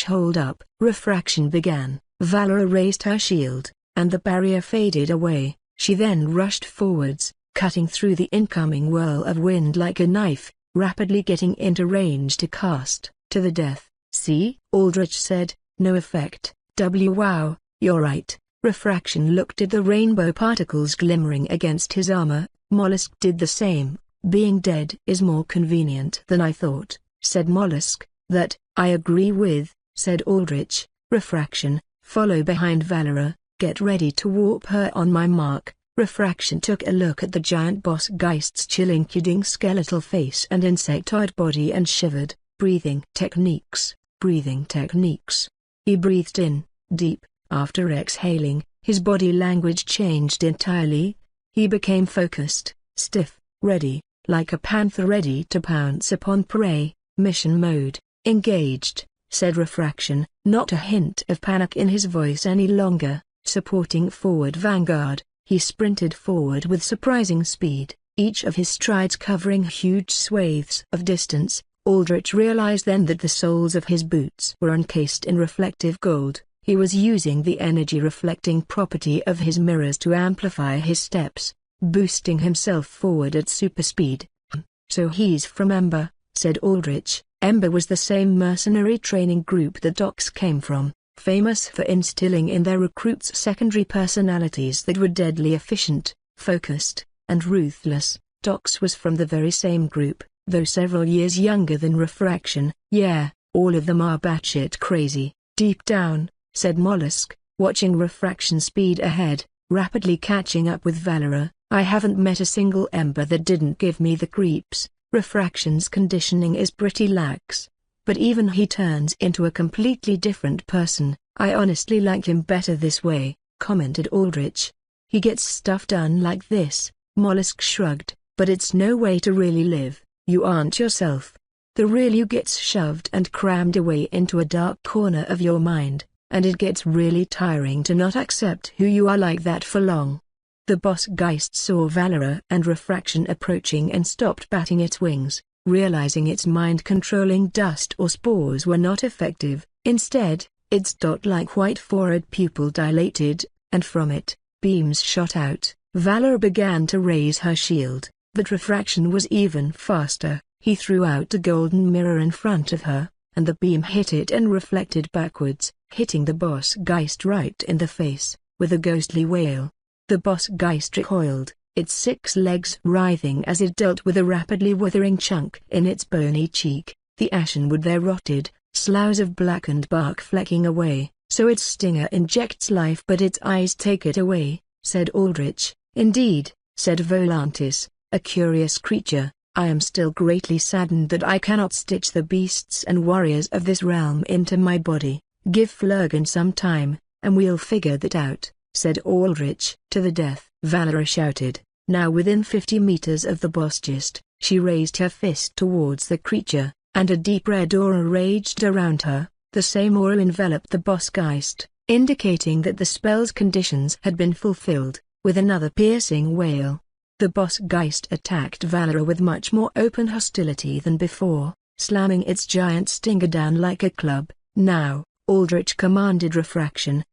[SPEAKER 2] Hold up. Refraction began. Valera raised her shield, and the barrier faded away. She then rushed forwards, cutting through the incoming whirl of wind like a knife, rapidly getting into range to cast, to the death. "See?" Aldrich said. "No effect." Wow, you're right." Refraction looked at the rainbow particles glimmering against his armor. "Mollusk did the same." "Being dead is more convenient than I thought," said Mollusk. "That, I agree with," said Aldrich. Refraction, follow behind Valera, get ready to warp her on my mark. Refraction took a look at the giant boss Geist's chilling kidding skeletal face and insectoid body and shivered. Breathing techniques. He breathed in, deep. After exhaling, his body language changed entirely. He became focused, stiff, ready, like a panther ready to pounce upon prey. "Mission mode. Engaged," said Refraction, not a hint of panic in his voice any longer. Supporting forward vanguard, he sprinted forward with surprising speed, each of his strides covering huge swathes of distance. Aldrich realized then that the soles of his boots were encased in reflective gold. He was using the energy-reflecting property of his mirrors to amplify his steps, boosting himself forward at super speed. "So he's from Ember," said Aldrich. Ember was the same mercenary training group that Docs came from, famous for instilling in their recruits secondary personalities that were deadly efficient, focused, and ruthless. Docs was from the very same group, though several years younger than Refraction. "Yeah, all of them are batshit crazy, deep down," said Mollusk, watching Refraction speed ahead, rapidly catching up with Valera. "I haven't met a single Ember that didn't give me the creeps." Refraction's conditioning is pretty lax, but even he turns into a completely different person. "I honestly like him better this way," commented Aldrich. "He gets stuff done like this." Mollusk shrugged. "But it's no way to really live. You aren't yourself. The real you gets shoved and crammed away into a dark corner of your mind, and it gets really tiring to not accept who you are like that for long." The boss Geist saw Valera and Refraction approaching and stopped batting its wings, realizing its mind-controlling dust or spores were not effective. Instead, its dot-like white forward pupil dilated, and from it, beams shot out. Valera began to raise her shield, but Refraction was even faster. He threw out a golden mirror in front of her, and the beam hit it and reflected backwards, hitting the boss Geist right in the face, with a ghostly wail. The boss Geist recoiled, its 6 legs writhing as it dealt with a rapidly withering chunk in its bony cheek. The ashen wood there rotted, sloughs of blackened bark flecking away. "So its stinger injects life but its eyes take it away," said Aldrich. "Indeed," said Volantis, "a curious creature. I am still greatly saddened that I cannot stitch the beasts and warriors of this realm into my body. Give Flurgan some time, and we'll figure that out," said Aldrich. "To the death," Valera shouted, now within 50 meters of the boss gist. She raised her fist towards the creature, and a deep red aura raged around her. The same aura enveloped the boss Geist, indicating that the spell's conditions had been fulfilled. With another piercing wail, the boss Geist attacked Valera with much more open hostility than before, slamming its giant stinger down like a club. Now, Aldrich commanded refraction,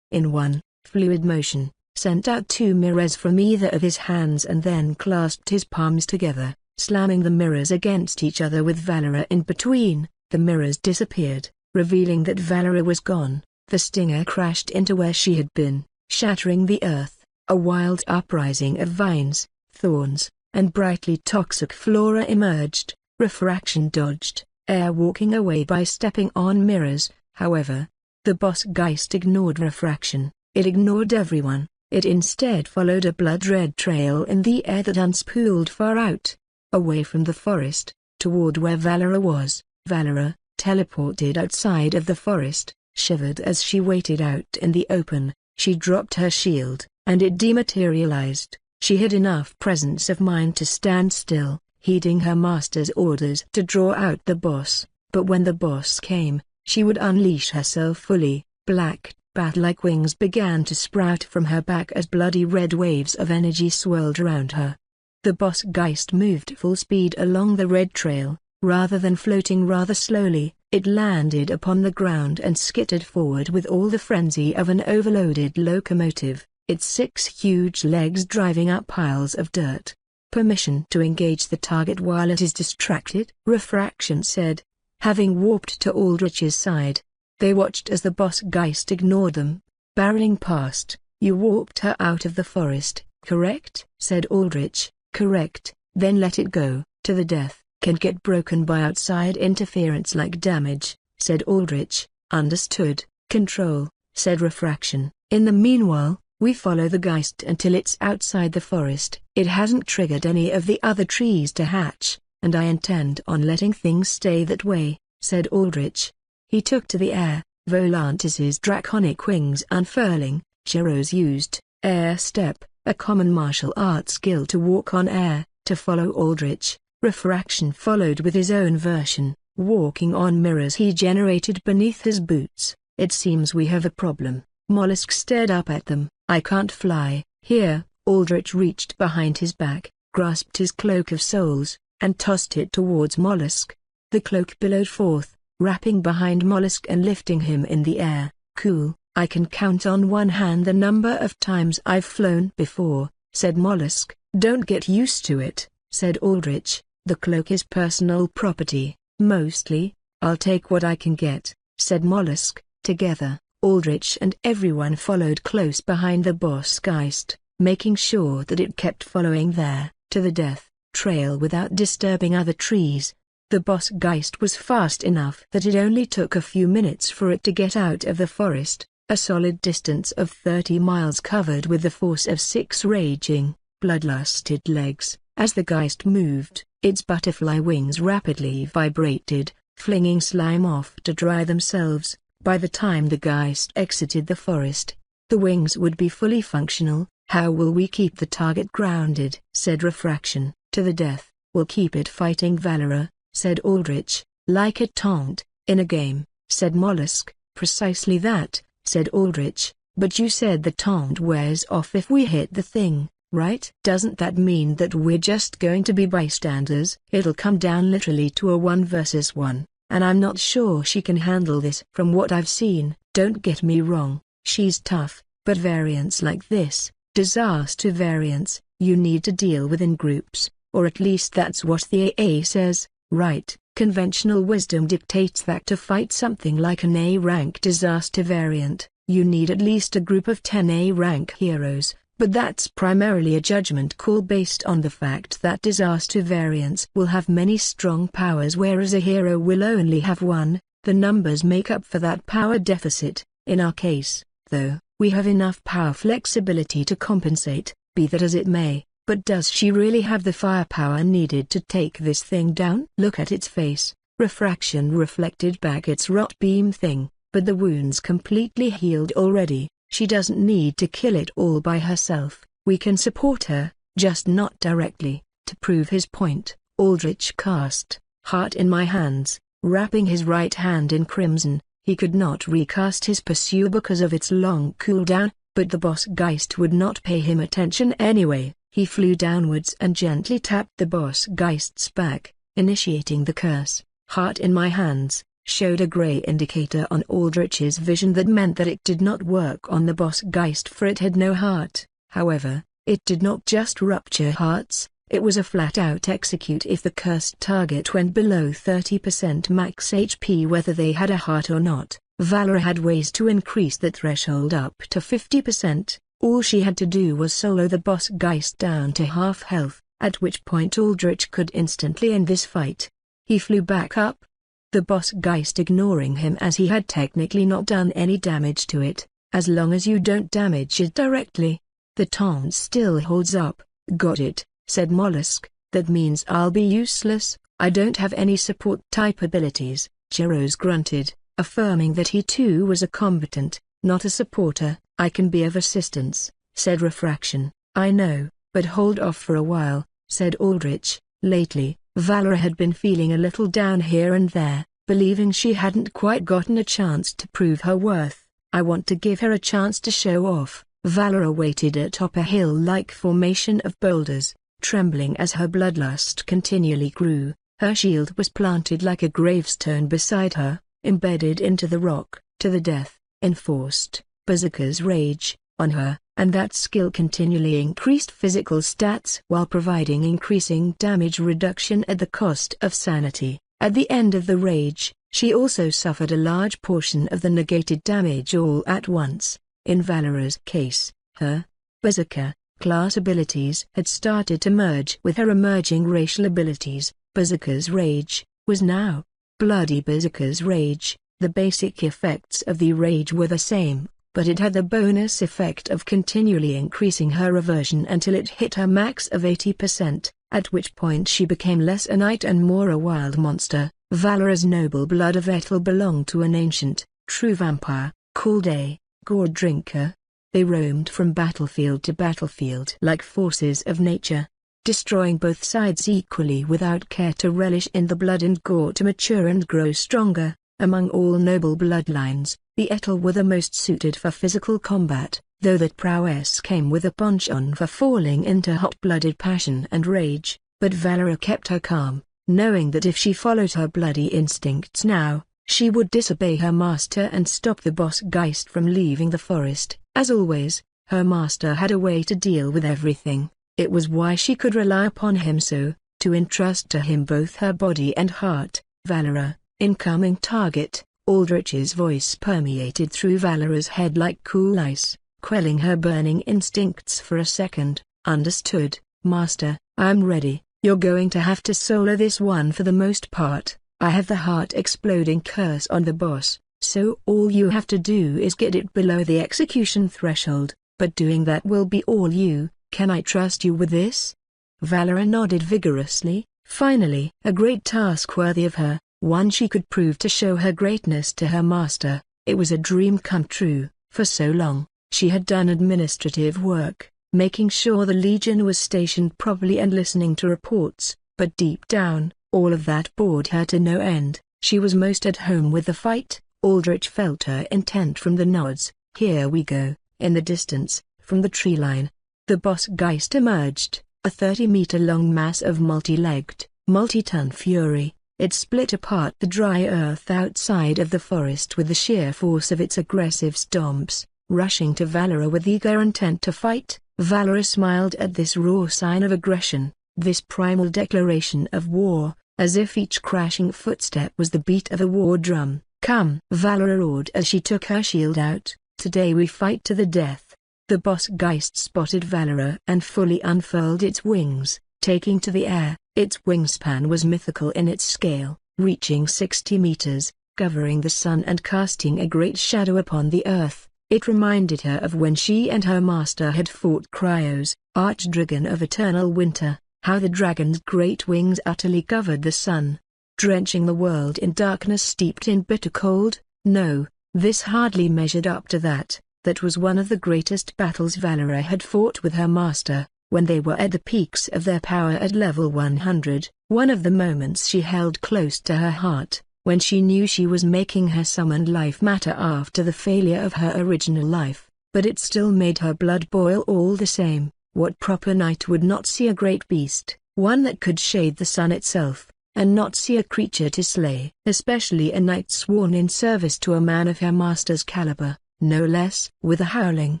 [SPEAKER 2] in one fluid motion, sent out 2 mirrors from either of his hands and then clasped his palms together, slamming the mirrors against each other with Valera in between. The mirrors disappeared, revealing that Valera was gone. The stinger crashed into where she had been, shattering the earth. A wild uprising of vines, thorns, and brightly toxic flora emerged. Refraction dodged, air walking away by stepping on mirrors. However, the boss Geist ignored refraction. It ignored everyone. It instead followed a blood-red trail in the air that unspooled far out, away from the forest, toward where Valera was. Valera, teleported outside of the forest, shivered as she waited out in the open. She dropped her shield, and it dematerialized. She had enough presence of mind to stand still, heeding her master's orders to draw out the boss. But when the boss came, she would unleash herself fully. Black, bat-like wings began to sprout from her back as bloody red waves of energy swirled around her. The boss Geist moved full speed along the red trail. Rather than floating rather slowly, it landed upon the ground and skittered forward with all the frenzy of an overloaded locomotive, its 6 huge legs driving up piles of dirt. "Permission to engage the target while it is distracted?" Refraction said, having warped to Aldrich's side. They watched as the boss Geist ignored them, barreling past. "You warped her out of the forest, correct?" said Aldrich. "Correct." "Then let it go, to the death. Can get broken by outside interference like damage," said Aldrich. "Understood." "Control," said Refraction. "In the meanwhile, we follow the Geist until it's outside the forest. It hasn't triggered any of the other trees to hatch, and I intend on letting things stay that way," said Aldrich. He took to the air, Volantis's draconic wings unfurling. Shiro's used air step, a common martial arts skill to walk on air, to follow Aldrich. Refraction followed with his own version, walking on mirrors he generated beneath his boots. "It seems we have a problem." Mollusk stared up at them. "I can't fly." "Here." Aldrich reached behind his back, grasped his cloak of souls, and tossed it towards Mollusk. The cloak billowed forth, wrapping behind Mollusk and lifting him in the air. "Cool. I can count on one hand the number of times I've flown before," said Mollusk. "Don't get used to it," said Aldrich. "The cloak is personal property, mostly. I'll take what I can get," said Mollusk. Together, Aldrich and everyone followed close behind the boss Geist, making sure that it kept following their, to the death, trail without disturbing other trees. The boss Geist was fast enough that it only took a few minutes for it to get out of the forest, a solid distance of 30 miles covered with the force of 6 raging, bloodlusted legs. As the Geist moved, its butterfly wings rapidly vibrated, flinging slime off to dry themselves. By the time the Geist exited the forest, the wings would be fully functional. "How will we keep the target grounded?" said Refraction. "To the death. We'll keep it fighting Valera," said Aldrich. "Like a taunt, in a game," said Mollusk. "Precisely that," said Aldrich. "But you said the taunt wears off if we hit the thing, right? Doesn't that mean that we're just going to be bystanders?" "It'll come down literally to a 1 versus 1, and I'm not sure she can handle this from what I've seen. Don't get me wrong, she's tough, but variants like this, disaster variants, you need to deal with in groups, or at least that's what the AA says, right? Conventional wisdom dictates that to fight something like an A-rank disaster variant, You need at least a group of 10 A-rank heroes, but that's primarily a judgment call based on the fact that disaster variants will have many strong powers whereas a hero will only have one. The numbers make up for that power deficit. In our case, though, we have enough power flexibility to compensate, be that as it may. But does she really have the firepower needed to take this thing down? Look at its face. Refraction reflected back its rot beam thing, but the wound's completely healed already. She doesn't need to kill it all by herself. We can support her, just not directly. To prove his point, Aldrich cast Heart in My Hands, wrapping his right hand in crimson. He could not recast his pursuer because of its long cooldown, but the boss Geist would not pay him attention anyway. He flew downwards and gently tapped the boss Geist's back, initiating the curse. Heart in My Hands showed a grey indicator on Aldrich's vision that meant that it did not work on the boss Geist for it had no heart. However, it did not just rupture hearts, it was a flat-out execute if the cursed target went below 30% max HP whether they had a heart or not. Valera had ways to increase the threshold up to 50%. All she had to do was solo the boss Geist down to half health, at which point Aldrich could instantly end this fight. He flew back up, the boss Geist ignoring him as he had technically not done any damage to it. As long as you don't damage it directly, the taunt still holds up. Got it, said Mollusk. That means I'll be useless. I don't have any support type abilities. Chiros grunted, affirming that he too was a combatant, not a supporter. I can be of assistance, said Refraction. I know, but hold off for a while, said Aldrich. Lately, Valera had been feeling a little down here and there, believing she hadn't quite gotten a chance to prove her worth. I want to give her a chance to show off. Valera waited atop a hill-like formation of boulders, trembling as her bloodlust continually grew. Her shield was planted like a gravestone beside her, embedded into the rock, to the death, enforced Berserker's Rage on her, and that skill continually increased physical stats while providing increasing damage reduction at the cost of sanity. At the end of the rage, she also suffered a large portion of the negated damage all at once. In Valera's case, her Berserker class abilities had started to merge with her emerging racial abilities. Berserker's Rage was now Bloody Berserker's Rage. The basic effects of the rage were the same, but it had the bonus effect of continually increasing her aversion until it hit her max of 80%, at which point she became less a knight and more a wild monster. Valera's noble blood of Ethel belonged to an ancient, true vampire, called a gore drinker. They roamed from battlefield to battlefield like forces of nature, destroying both sides equally without care to relish in the blood and gore to mature and grow stronger. Among all noble bloodlines, the Ethel were the most suited for physical combat, though that prowess came with a penchant for falling into hot-blooded passion and rage. But Valera kept her calm, knowing that if she followed her bloody instincts now, she would disobey her master and stop the boss Geist from leaving the forest. As always, her master had a way to deal with everything. It was why she could rely upon him so, to entrust to him both her body and heart. Valera, incoming target. Aldrich's voice permeated through Valera's head like cool ice, quelling her burning instincts for a second. Understood, Master, I'm ready. You're going to have to solo this one for the most part. I have the heart-exploding curse on the boss, so all you have to do is get it below the execution threshold, but doing that will be all you. Can I trust you with this? Valera nodded vigorously. Finally, a great task worthy of her, one she could prove to show her greatness to her master. It was a dream come true. For so long, she had done administrative work, making sure the Legion was stationed properly and listening to reports, but deep down, all of that bored her to no end. She was most at home with the fight. Aldrich felt her intent from the nods. Here we go. In the distance, from the tree line, the boss Geist emerged, a 30-meter-long mass of multi-legged, multi-ton fury. It split apart the dry earth outside of the forest with the sheer force of its aggressive stomps, rushing to Valera with eager intent to fight. Valera smiled at this raw sign of aggression, this primal declaration of war, as if each crashing footstep was the beat of a war drum. Come! Valera roared as she took her shield out, Today we fight to the death. The boss Geist spotted Valera and fully unfurled its wings, taking to the air. Its wingspan was mythical in its scale, reaching 60 meters, covering the sun and casting a great shadow upon the earth. It reminded her of when she and her master had fought Kryos, archdragon of eternal winter, how the dragon's great wings utterly covered the sun, drenching the world in darkness steeped in bitter cold. No, this hardly measured up to that. That was one of the greatest battles Valera had fought with her master, when they were at the peaks of their power at level 100, one of the moments she held close to her heart, when she knew she was making her summoned life matter after the failure of her original life, but it still made her blood boil all the same. What proper knight would not see a great beast, one that could shade the sun itself, and not see a creature to slay? Especially a knight sworn in service to a man of her master's caliber, no less. With a howling,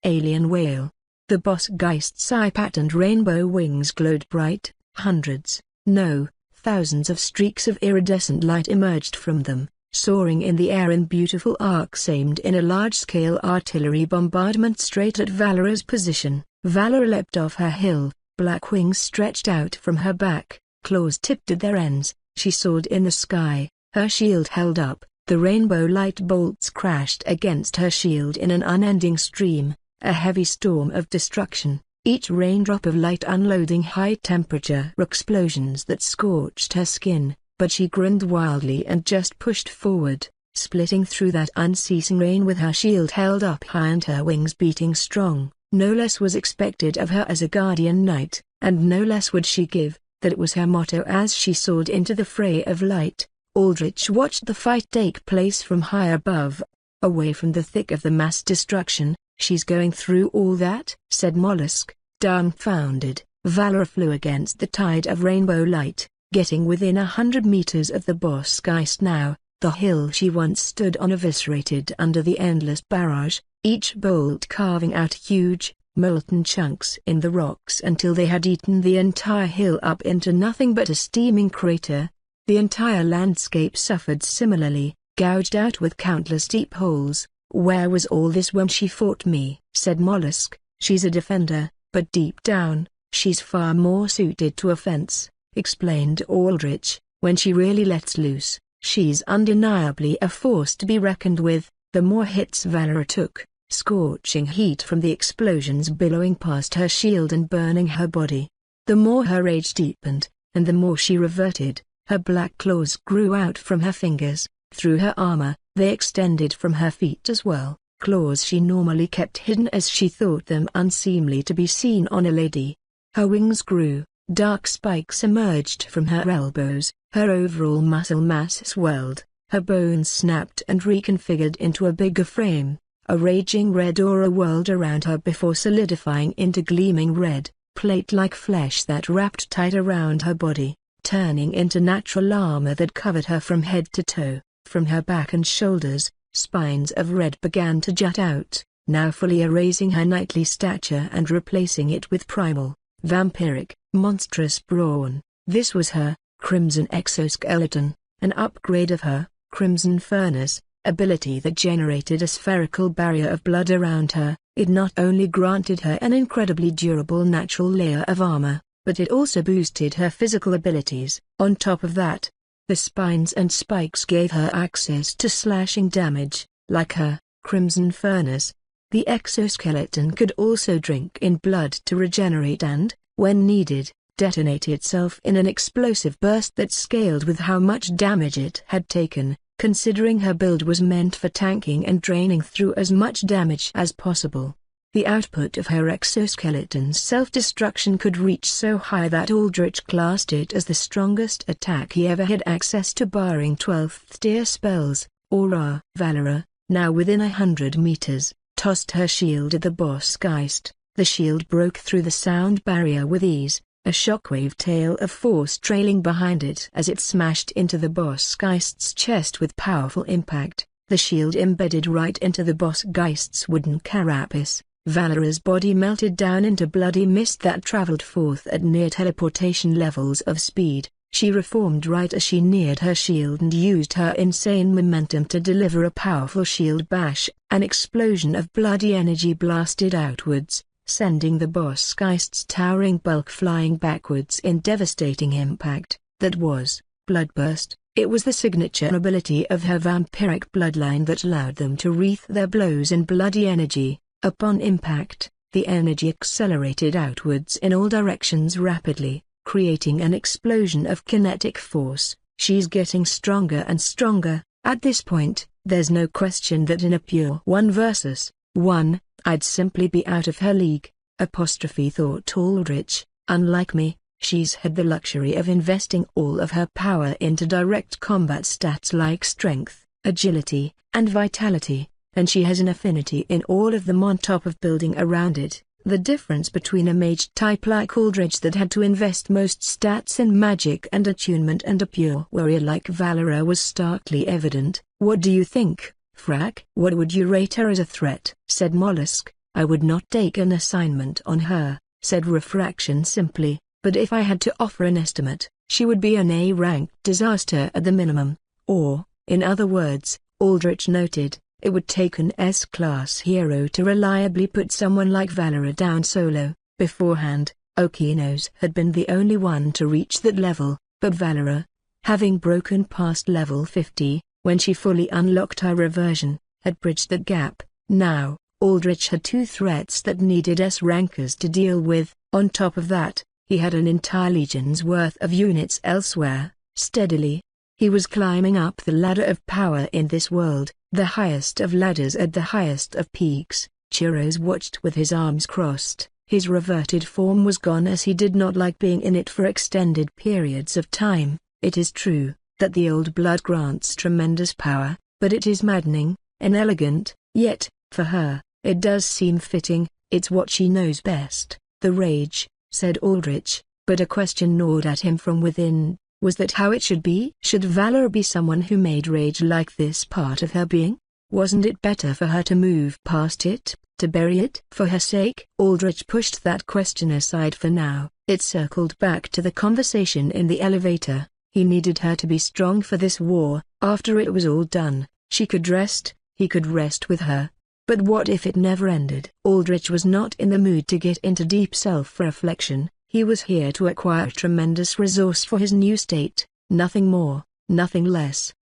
[SPEAKER 2] alien wail, the boss Geist's eye-patterned rainbow wings glowed bright. Hundreds, no, thousands of streaks of iridescent light emerged from them, soaring in the air in beautiful arcs aimed in a large-scale artillery bombardment straight at Valera's position. Valera leapt off her hill, black wings stretched out from her back, claws tipped at their ends. She soared in the sky, her shield held up. The rainbow light bolts crashed against her shield in an unending stream, a heavy storm of destruction, each raindrop of light unloading high-temperature explosions that scorched her skin, but she grinned wildly and just pushed forward, splitting through that unceasing rain with her shield held up high and her wings beating strong. No less was expected of her as a guardian knight, and no less would she give. That was her motto as she soared into the fray of light. Aldrich watched the fight take place from high above, away from the thick of the mass destruction. "She's going through all that?" said Mollusk, dumbfounded. Valera flew against the tide of rainbow light, getting within 100 meters of the boss Geist now. The hill she once stood on eviscerated under the endless barrage, each bolt carving out huge, molten chunks in the rocks until they had eaten the entire hill up into nothing but a steaming crater. The entire landscape suffered similarly, gouged out with countless deep holes. "Where was all this when she fought me?" said Mollusk. "She's a defender, but deep down, she's far more suited to offense," explained Aldrich. "When she really lets loose, she's undeniably a force to be reckoned with." The more hits Valera took, scorching heat from the explosions billowing past her shield and burning her body, the more her rage deepened, and the more she reverted. Her black claws grew out from her fingers, through her armor. They extended from her feet as well, claws she normally kept hidden as she thought them unseemly to be seen on a lady. Her wings grew, dark spikes emerged from her elbows, her overall muscle mass swelled, her bones snapped and reconfigured into a bigger frame. A raging red aura whirled around her before solidifying into gleaming red, plate-like flesh that wrapped tight around her body, turning into natural armor that covered her from head to toe. From her back and shoulders, spines of red began to jut out, now fully erasing her knightly stature and replacing it with primal, vampiric, monstrous brawn. This was her Crimson Exoskeleton, an upgrade of her Crimson Furnace ability that generated a spherical barrier of blood around her. It not only granted her an incredibly durable natural layer of armor, but it also boosted her physical abilities. On top of that, the spines and spikes gave her access to slashing damage. Like her Crimson Furnace, the exoskeleton could also drink in blood to regenerate and, when needed, detonate itself in an explosive burst that scaled with how much damage it had taken. Considering her build was meant for tanking and draining through as much damage as possible, the output of her exoskeleton's self-destruction could reach so high that Aldrich classed it as the strongest attack he ever had access to barring 12th tier spells. Aura. Valera, now within 100 meters, tossed her shield at the boss Geist. The shield broke through the sound barrier with ease, a shockwave tail of force trailing behind it as it smashed into the boss Geist's chest with powerful impact. The shield embedded right into the boss Geist's wooden carapace. Valera's body melted down into bloody mist that traveled forth at near teleportation levels of speed. She reformed right as she neared her shield and used her insane momentum to deliver a powerful shield bash. An explosion of bloody energy blasted outwards, sending the boss Geist's towering bulk flying backwards in devastating impact. That was Bloodburst. It was the signature ability of her vampiric bloodline that allowed them to wreath their blows in bloody energy. Upon impact, the energy accelerated outwards in all directions rapidly, creating an explosion of kinetic force. She's getting stronger and stronger. At this point, there's no question that in a pure 1 versus 1, I'd simply be out of her league. Thought Aldrich. Unlike me, she's had the luxury of investing all of her power into direct combat stats like strength, agility, and vitality, and she has an affinity in all of them on top of building around it. The difference between a mage type like Aldrich that had to invest most stats in magic and attunement and a pure warrior like Valera was starkly evident. What do you think, Frack? What would you rate her as a threat? Said Mollusk. I would not take an assignment on her, said Refraction simply, but if I had to offer an estimate, she would be an A-rank disaster at the minimum. Or, in other words, Aldrich noted, it would take an S-class hero to reliably put someone like Valera down solo. Beforehand, Okinos had been the only one to reach that level, but Valera, having broken past level 50, when she fully unlocked her reversion, had bridged that gap. Now, Aldrich had 2 threats that needed S-rankers to deal with. On top of that, he had an entire legion's worth of units elsewhere. Steadily, he was climbing up the ladder of power in this world, the highest of ladders at the highest of peaks. Churros watched with his arms crossed. His reverted form was gone as he did not like being in it for extended periods of time. It is true that the old blood grants tremendous power, but it is maddening, inelegant, yet, for her, it does seem fitting. It's what she knows best. The rage, said Aldrich, but a question gnawed at him from within. Was that how it should be? Should Valera be someone who made rage like this part of her being? Wasn't it better for her to move past it, to bury it? For her sake? Aldrich pushed that question aside for now. It circled back to the conversation in the elevator. He needed her to be strong for this war. After it was all done, she could rest, he could rest with her. But what if it never ended? Aldrich was not in the mood to get into deep self-reflection. He was here to acquire a tremendous resource for his new state, nothing more, nothing less.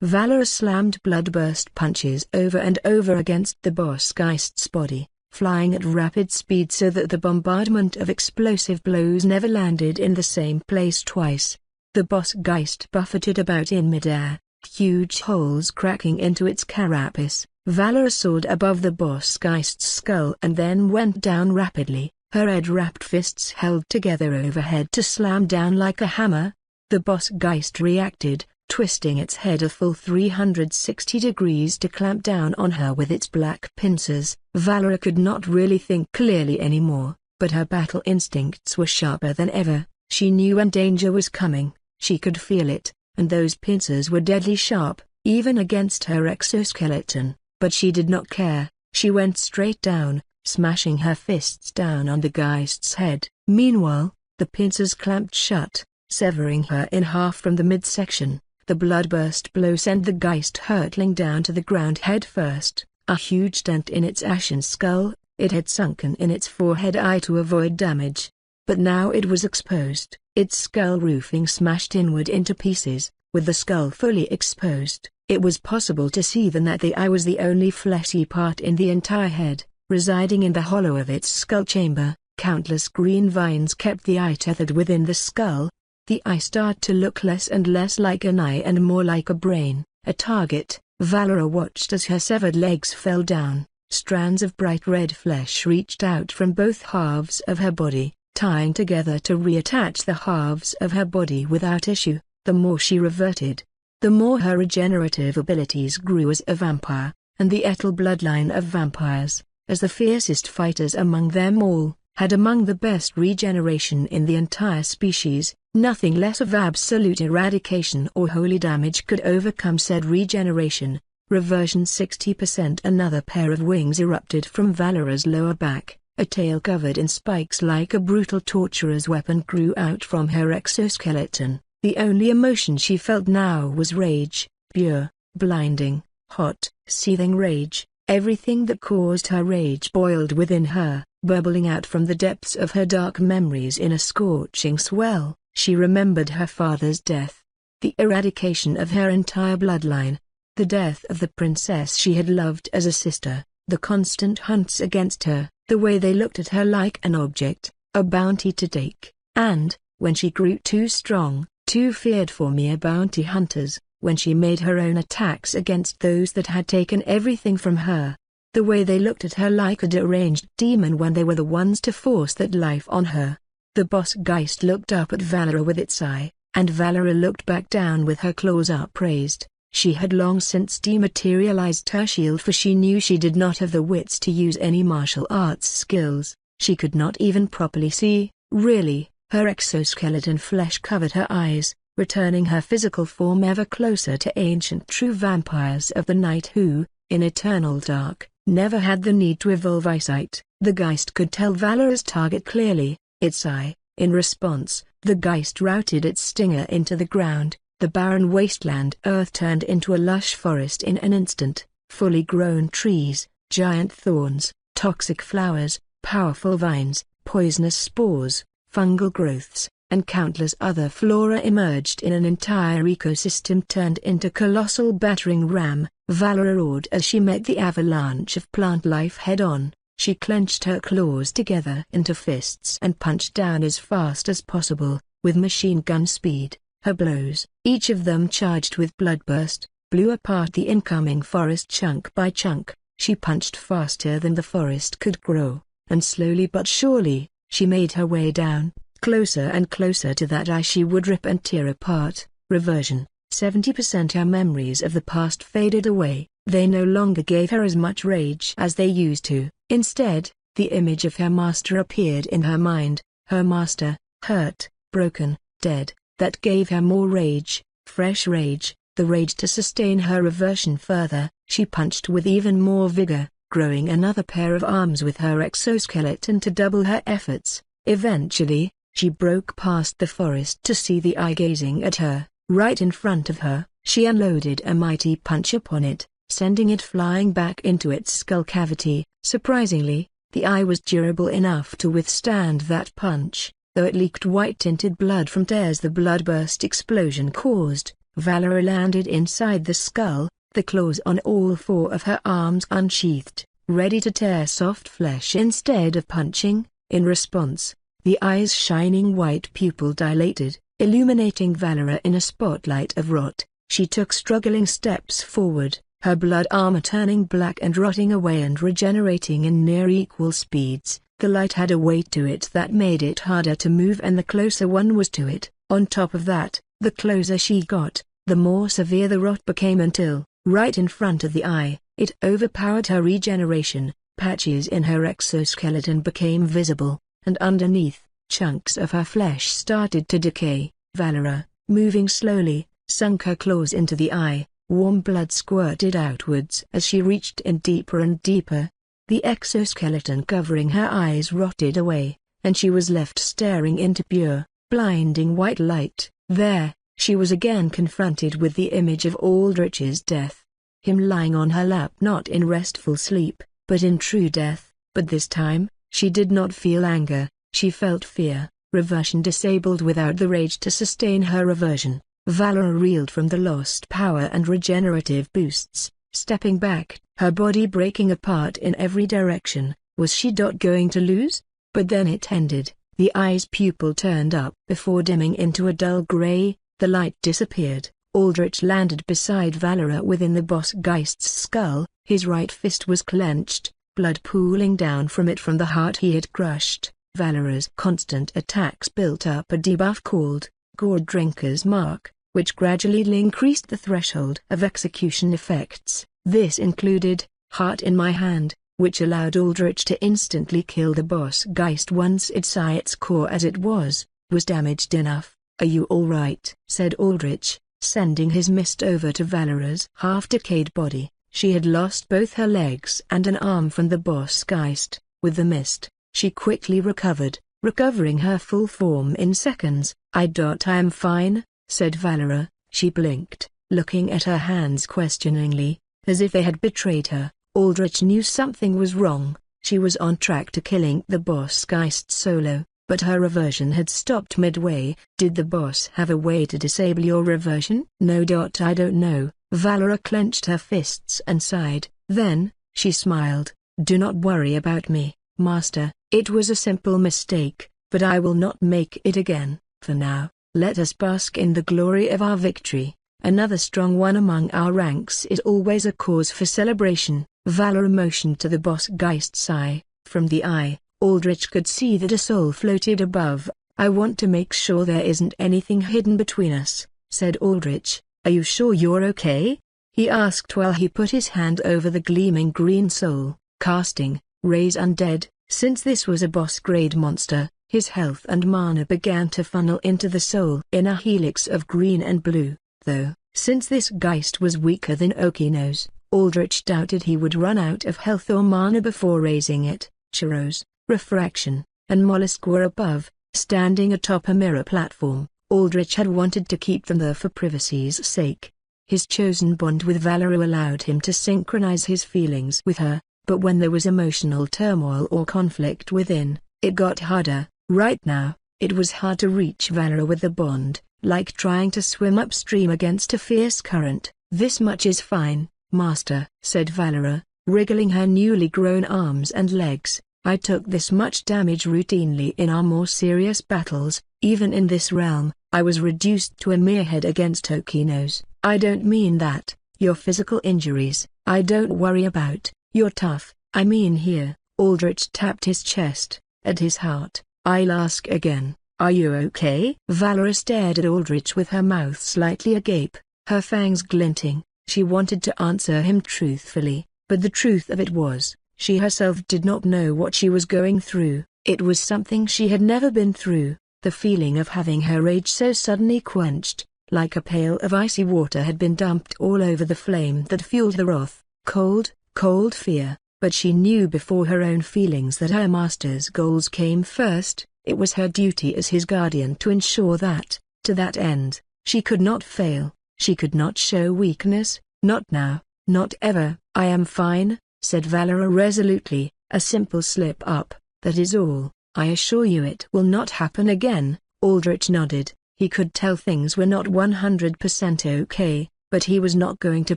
[SPEAKER 2] Valera slammed bloodburst punches over and over against the boss Geist's body, flying at rapid speed so that the bombardment of explosive blows never landed in the same place twice. The boss Geist buffeted about in midair, huge holes cracking into its carapace. Valera soared above the boss Geist's skull and then went down rapidly, her head-wrapped fists held together overhead to slam down like a hammer. The boss Geist reacted, twisting its head a full 360 degrees to clamp down on her with its black pincers. Valera could not really think clearly anymore, but her battle instincts were sharper than ever. She knew when danger was coming, she could feel it, and those pincers were deadly sharp, even against her exoskeleton, but she did not care. She went straight down, smashing her fists down on the Geist's head. Meanwhile, the pincers clamped shut, severing her in half from the midsection. The bloodburst blow sent the Geist hurtling down to the ground head first, a huge dent in its ashen skull. It had sunken in its forehead eye to avoid damage. But now it was exposed, its skull roofing smashed inward into pieces. With the skull fully exposed, it was possible to see that the eye was the only fleshy part in the entire head. Residing in the hollow of its skull chamber, countless green vines kept the eye tethered within the skull. The eye started to look less and less like an eye and more like a brain, a target. Valera watched as her severed legs fell down. Strands of bright red flesh reached out from both halves of her body, tying together to reattach the halves of her body without issue. The more she reverted, the more her regenerative abilities grew as a vampire, and the Etel bloodline of vampires, as the fiercest fighters among them all, had among the best regeneration in the entire species. Nothing less of absolute eradication or holy damage could overcome said regeneration. Reversion 60%. Another pair of wings erupted from Valera's lower back. A tail covered in spikes like a brutal torturer's weapon grew out from her exoskeleton. The only emotion she felt now was rage, pure, blinding, hot, seething rage. Everything that caused her rage boiled within her, bubbling out from the depths of her dark memories in a scorching swell. She remembered her father's death, the eradication of her entire bloodline, the death of the princess she had loved as a sister, the constant hunts against her, the way they looked at her like an object, a bounty to take, and, when she grew too strong, too feared for mere bounty hunters, when she made her own attacks against those that had taken everything from her, the way they looked at her like a deranged demon when they were the ones to force that life on her. The boss Geist looked up at Valera with its eye, and Valera looked back down with her claws upraised. She had long since dematerialized her shield, for she knew she did not have the wits to use any martial arts skills. She could not even properly see, really. Her exoskeleton flesh covered her eyes, returning her physical form ever closer to ancient true vampires of the night who, in eternal dark, never had the need to evolve eyesight. The Geist could tell Valera's target clearly, its eye. In response, the Geist routed its stinger into the ground. The barren wasteland earth turned into a lush forest in an instant, fully grown trees, giant thorns, toxic flowers, powerful vines, poisonous spores, fungal growths, and countless other flora emerged in an entire ecosystem turned into colossal battering ram. Valera roared as she met the avalanche of plant life head-on. She clenched her claws together into fists and punched down as fast as possible, with machine gun speed. Her blows, each of them charged with bloodburst, blew apart the incoming forest chunk by chunk. She punched faster than the forest could grow, and slowly but surely, she made her way down, closer and closer to that eye she would rip and tear apart. Reversion. 70% her memories of the past faded away. They no longer gave her as much rage as they used to. Instead, the image of her master appeared in her mind, her master, hurt, broken, dead. That gave her more rage, fresh rage, the rage to sustain her reversion further. She punched with even more vigor, growing another pair of arms with her exoskeleton to double her efforts. Eventually, she broke past the forest to see the eye gazing at her. Right in front of her, she unloaded a mighty punch upon it, sending it flying back into its skull cavity. Surprisingly, the eye was durable enough to withstand that punch. Though it leaked white-tinted blood from tears the bloodburst explosion caused, Valera landed inside the skull, the claws on all four of her arms unsheathed, ready to tear soft flesh instead of punching. In response, the eye's shining white pupil dilated, illuminating Valera in a spotlight of rot. She took struggling steps forward, her blood armor turning black and rotting away and regenerating in near equal speeds. The light had a weight to it that made it harder to move, and the closer one was to it. On top of that, the closer she got, the more severe the rot became until, right in front of the eye, it overpowered her regeneration. Patches in her exoskeleton became visible, and underneath, chunks of her flesh started to decay. Valera, moving slowly, sunk her claws into the eye. Warm blood squirted outwards as she reached in deeper and deeper. The exoskeleton covering her eyes rotted away, and she was left staring into pure, blinding white light. There, she was again confronted with the image of Aldrich's death. Him lying on her lap, not in restful sleep, but in true death. But this time, she did not feel anger, she felt fear. Reversion disabled without the rage to sustain her reversion. Valera reeled from the lost power and regenerative boosts, stepping back, her body breaking apart in every direction. Was she going to lose? But then it ended. The eye's pupil turned up before dimming into a dull gray. The light disappeared. Aldrich landed beside Valera within the boss Geist's skull. His right fist was clenched, blood pooling down from it from the heart he had crushed. Valera's constant attacks built up a debuff called Gourd Drinker's Mark, which gradually increased the threshold of execution effects. This included Heart in My Hand, which allowed Aldrich to instantly kill the boss Geist once its eye, its core as it was damaged enough. "Are you alright?" said Aldrich, sending his mist over to Valera's half-decayed body. She had lost both her legs and an arm from the boss Geist. With the mist, she quickly recovered, recovering her full form in seconds. I am fine," said Valera. She blinked, looking at her hands questioningly, as if they had betrayed her. Aldrich knew something was wrong. She was on track to killing the boss Geist solo, but her reversion had stopped midway. Did the boss have a way to disable your reversion? No. I don't know. Valera clenched her fists and sighed. Then, she smiled. Do not worry about me, Master. It was a simple mistake, but I will not make it again. For now, let us bask in the glory of our victory. Another strong one among our ranks is always a cause for celebration. Valera motioned to the boss Geist's eye. From the eye, Aldrich could see that a soul floated above. I want to make sure there isn't anything hidden between us, said Aldrich. Are you sure you're okay? He asked while he put his hand over the gleaming green soul. Casting, raise undead. Since this was a boss-grade monster, his health and mana began to funnel into the soul in a helix of green and blue. Though, since this Geist was weaker than Okino's, Aldrich doubted he would run out of health or mana before raising it. Churros, Refraction, and Mollusk were above, standing atop a mirror platform. Aldrich had wanted to keep them there for privacy's sake. His chosen bond with Valera allowed him to synchronize his feelings with her, but when there was emotional turmoil or conflict within, it got harder. Right now, it was hard to reach Valera with the bond, like trying to swim upstream against a fierce current. This much is fine, Master, said Valera, wriggling her newly grown arms and legs. I took this much damage routinely in our more serious battles. Even in this realm, I was reduced to a mere head against Okino's. I don't mean that. Your physical injuries, I don't worry about. You're tough. I mean here. Aldrich tapped his chest, at his heart. I'll ask again. Are you okay? Valera stared at Aldrich with her mouth slightly agape, her fangs glinting. She wanted to answer him truthfully, but the truth of it was, she herself did not know what she was going through. It was something she had never been through. The feeling of having her rage so suddenly quenched, like a pail of icy water had been dumped all over the flame that fueled the wrath. Cold, cold fear, but she knew before her own feelings that her master's goals came first. It was her duty as his guardian to ensure that, to that end, she could not fail. She could not show weakness, not now, not ever. I am fine, said Valera resolutely, a simple slip-up, that is all. I assure you it will not happen again. Aldrich nodded. He could tell things were not 100% okay, but he was not going to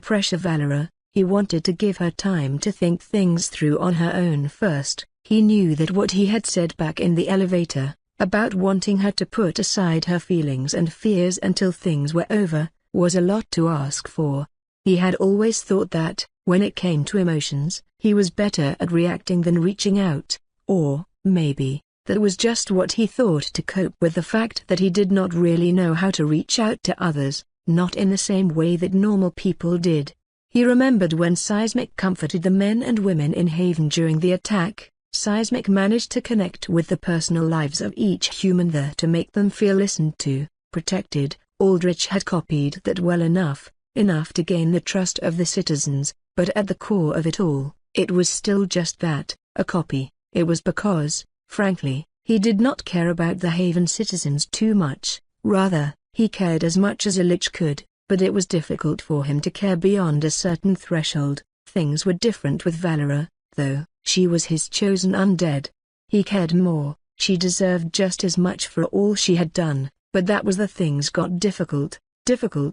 [SPEAKER 2] pressure Valera. He wanted to give her time to think things through on her own first. He knew that what he had said back in the elevator, about wanting her to put aside her feelings and fears until things were over, was a lot to ask for. He had always thought that, when it came to emotions, he was better at reacting than reaching out. Or, maybe, that was just what he thought to cope with the fact that he did not really know how to reach out to others, not in the same way that normal people did. He remembered when Seismic comforted the men and women in Haven during the attack. Seismic managed to connect with the personal lives of each human there to make them feel listened to, protected. Aldrich had copied that well enough to gain the trust of the citizens, but at the core of it all, it was still just that, a copy. It was because, frankly, he did not care about the Haven citizens too much. Rather, he cared as much as a lich could, but it was difficult for him to care beyond a certain threshold. Things were different with Valera, though. She was his chosen undead. He cared more. She deserved just as much for all she had done, but that was the things got difficult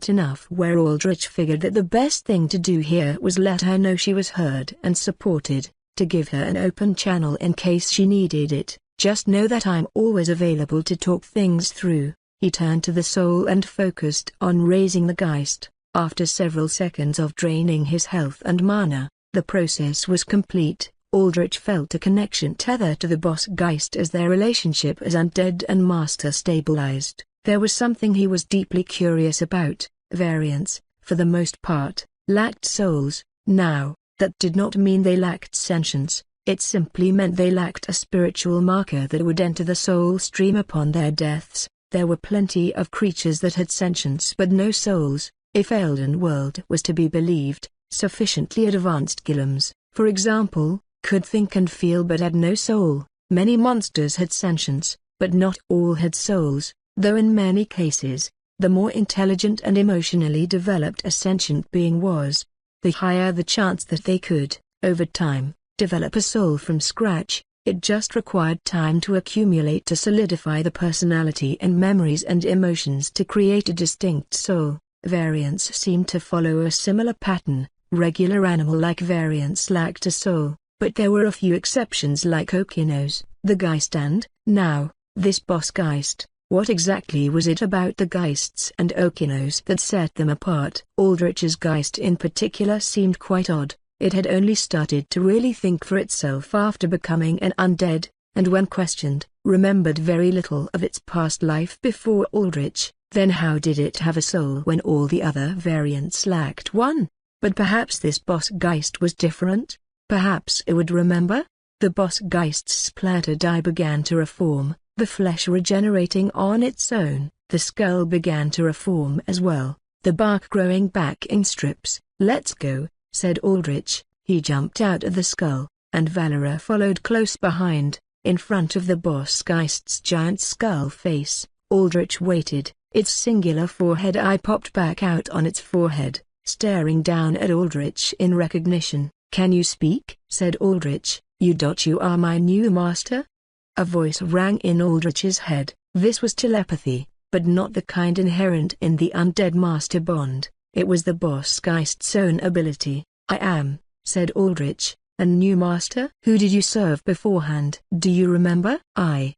[SPEAKER 2] enough where Aldrich figured that the best thing to do here was let her know she was heard and supported, to give her an open channel in case she needed it. Just know that I'm always available to talk things through. He turned to the soul and focused on raising the Geist. After several seconds of draining his health and mana, the process was complete. Aldrich felt a connection tether to the boss Geist as their relationship as undead and master stabilized. There was something he was deeply curious about. Variants, for the most part, lacked souls. Now, that did not mean they lacked sentience, it simply meant they lacked a spiritual marker that would enter the soul stream upon their deaths. There were plenty of creatures that had sentience but no souls, if Elden World was to be believed. Sufficiently advanced Gillums, for example, could think and feel but had no soul. Many monsters had sentience, but not all had souls, though in many cases, the more intelligent and emotionally developed a sentient being was, the higher the chance that they could, over time, develop a soul from scratch. It just required time to accumulate to solidify the personality and memories and emotions to create a distinct soul. Variants seemed to follow a similar pattern. Regular animal-like variants lacked a soul, but there were a few exceptions like Okinos, the Geist and, now, this boss Geist. What exactly was it about the Geists and Okinos that set them apart? Aldrich's Geist in particular seemed quite odd. It had only started to really think for itself after becoming an undead, and when questioned, remembered very little of its past life before Aldrich. Then how did it have a soul when all the other variants lacked one? But perhaps this boss Geist was different? Perhaps it would remember? The boss Geist's splattered eye began to reform, the flesh regenerating on its own, the skull began to reform as well, the bark growing back in strips. "Let's go," said Aldrich. He jumped out of the skull, and Valera followed close behind, in front of the boss Geist's giant skull face. Aldrich waited, its singular forehead eye popped back out on its forehead, staring down at Aldrich in recognition. "Can you speak?" said Aldrich. You are my new master?" A voice rang in Aldrich's head. This was telepathy, but not the kind inherent in the undead master bond. It was the boss Geist's own ability. "I am," said Aldrich, "a new master." "Who did you serve beforehand? Do you remember?" "I,"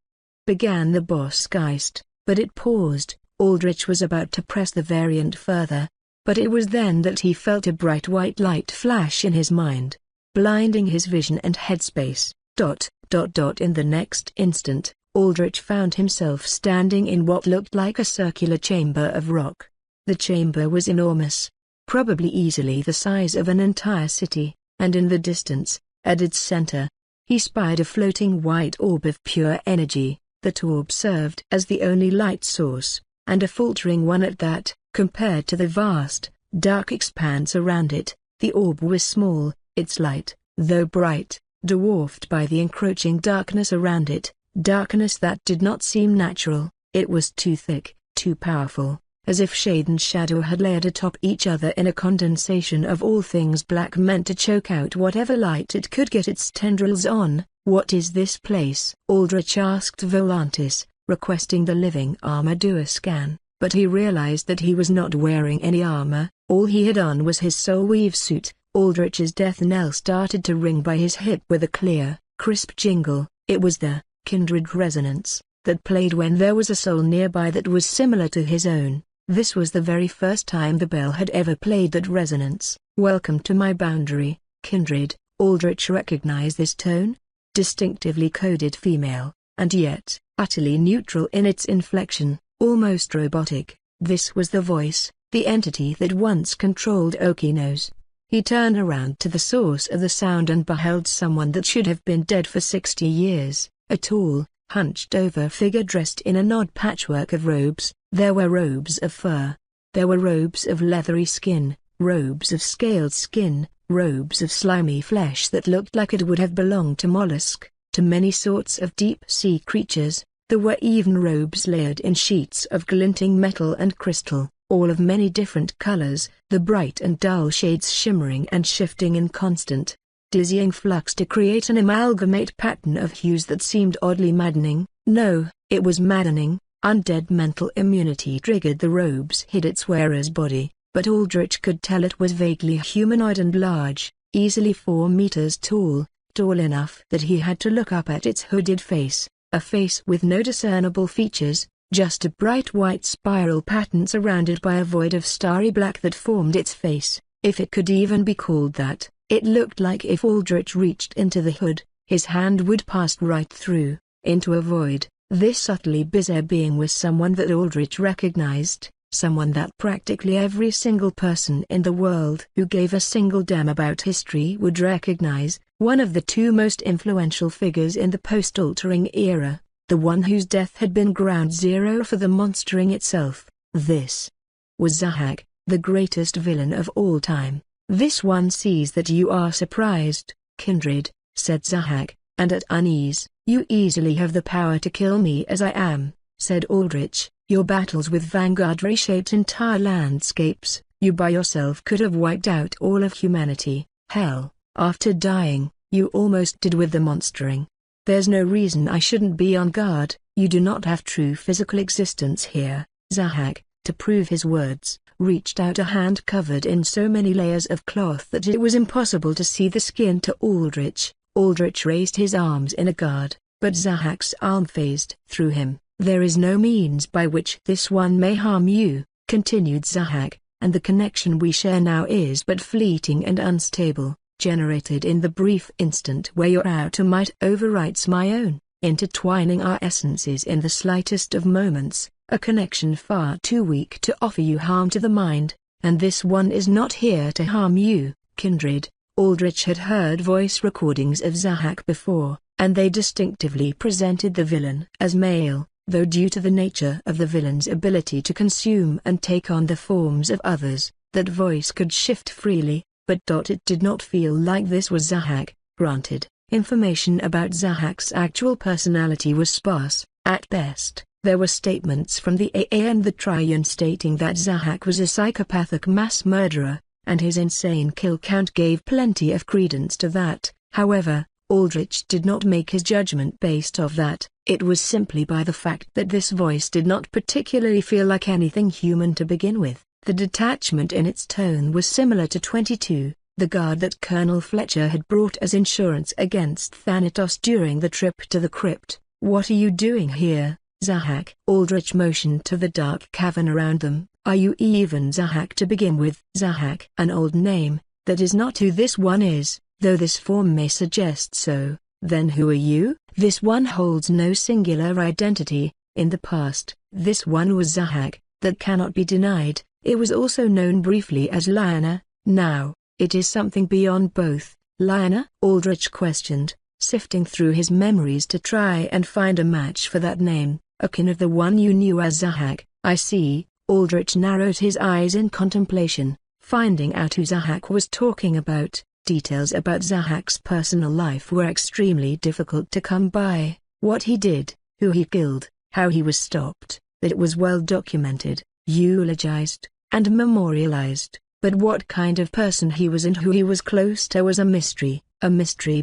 [SPEAKER 2] began the boss Geist, but it paused. Aldrich was about to press the variant further, but it was then that he felt a bright white light flash in his mind, blinding his vision and headspace. In the next instant, Aldrich found himself standing in what looked like a circular chamber of rock. The chamber was enormous, probably easily the size of an entire city, and in the distance, at its center, he spied a floating white orb of pure energy. That orb served as the only light source, and a faltering one at that. Compared to the vast, dark expanse around it, the orb was small. Its light, though bright, dwarfed by the encroaching darkness around it, darkness that did not seem natural. It was too thick, too powerful, as if shade and shadow had layered atop each other in a condensation of all things black meant to choke out whatever light it could get its tendrils on. "What is this place?" Aldrich asked Volantis, requesting the living armor do a scan, but he realized that he was not wearing any armor. All he had on was his soul weave suit. Aldrich's death knell started to ring by his hip with a clear, crisp jingle. It was the kindred resonance that played when there was a soul nearby that was similar to his own. This was the very first time the bell had ever played that resonance. "Welcome to my boundary, kindred." Aldrich recognized this tone. Distinctively coded female, and yet, utterly neutral in its inflection, almost robotic. This was the voice, the entity that once controlled Okinos. He turned around to the source of the sound and beheld someone that should have been dead for 60 years, a tall, hunched-over figure dressed in an odd patchwork of robes. There were robes of fur. There were robes of leathery skin, robes of scaled skin, robes of slimy flesh that looked like it would have belonged to mollusk, to many sorts of deep-sea creatures. There were even robes layered in sheets of glinting metal and crystal, all of many different colors, the bright and dull shades shimmering and shifting in constant, dizzying flux to create an amalgamate pattern of hues that seemed oddly maddening. No, it was maddening. Undead mental immunity triggered the robes hid its wearer's body, but Aldrich could tell it was vaguely humanoid and large, easily 4 meters tall, tall enough that he had to look up at its hooded face, a face with no discernible features, just a bright white spiral pattern surrounded by a void of starry black that formed its face. If it could even be called that, it looked like if Aldrich reached into the hood, his hand would pass right through, into a void. This subtly bizarre being was someone that Aldrich recognized, someone that practically every single person in the world who gave a single damn about history would recognize, one of the 2 most influential figures in the post-altering era, the one whose death had been ground zero for the monstering itself. This was Zahak, the greatest villain of all time. "This one sees that you are surprised, kindred," said Zahak, "and at unease. You easily have the power to kill me as I am," said Aldrich. "Your battles with Vanguard reshaped entire landscapes. You by yourself could have wiped out all of humanity. Hell, After dying, you almost did with the monstering. There's no reason I shouldn't be on guard. You do not have true physical existence here. Zahak, to prove his words, reached out a hand covered in so many layers of cloth that it was impossible to see the skin to Aldrich. Aldrich raised his arms in a guard, but Zahak's arm phased through him. There is no means by which this one may harm you, continued Zahak, and the connection we share now is but fleeting and unstable, generated in the brief instant where your outer might overwrites my own, intertwining our essences in the slightest of moments, a connection far too weak to offer you harm to the mind, and this one is not here to harm you, kindred. Aldrich had heard voice recordings of Zahak before, and they distinctively presented the villain as male, though due to the nature of the villain's ability to consume and take on the forms of others, that voice could shift freely, but it did not feel like this was Zahak. Granted, information about Zahak's actual personality was sparse. At best, there were statements from the AA and the Triune stating that Zahak was a psychopathic mass murderer, and his insane kill count gave plenty of credence to that. However, Aldrich did not make his judgment based off that. It was simply by the fact that this voice did not particularly feel like anything human to begin with. The detachment in its tone was similar to 22, the guard that Colonel Fletcher had brought as insurance against Thanatos during the trip to the crypt. What are you doing here, Zahak? Aldrich motioned to the dark cavern around them. Are you even Zahak to begin with? Zahak, an old name, that is not who this one is, though this form may suggest so. Then who are you? This one holds no singular identity. In the past, this one was Zahak, that cannot be denied. It was also known briefly as Lyanna. Now, it is something beyond both. Lyanna? Aldrich questioned, sifting through his memories to try and find a match for that name, akin of the one you knew as Zahak. I see. Aldrich narrowed his eyes in contemplation, finding out who Zahak was talking about. Details about Zahak's personal life were extremely difficult to come by. What he did, who he killed, how he was stopped, that it was well documented, eulogized, and memorialized, but what kind of person he was and who he was close to was a mystery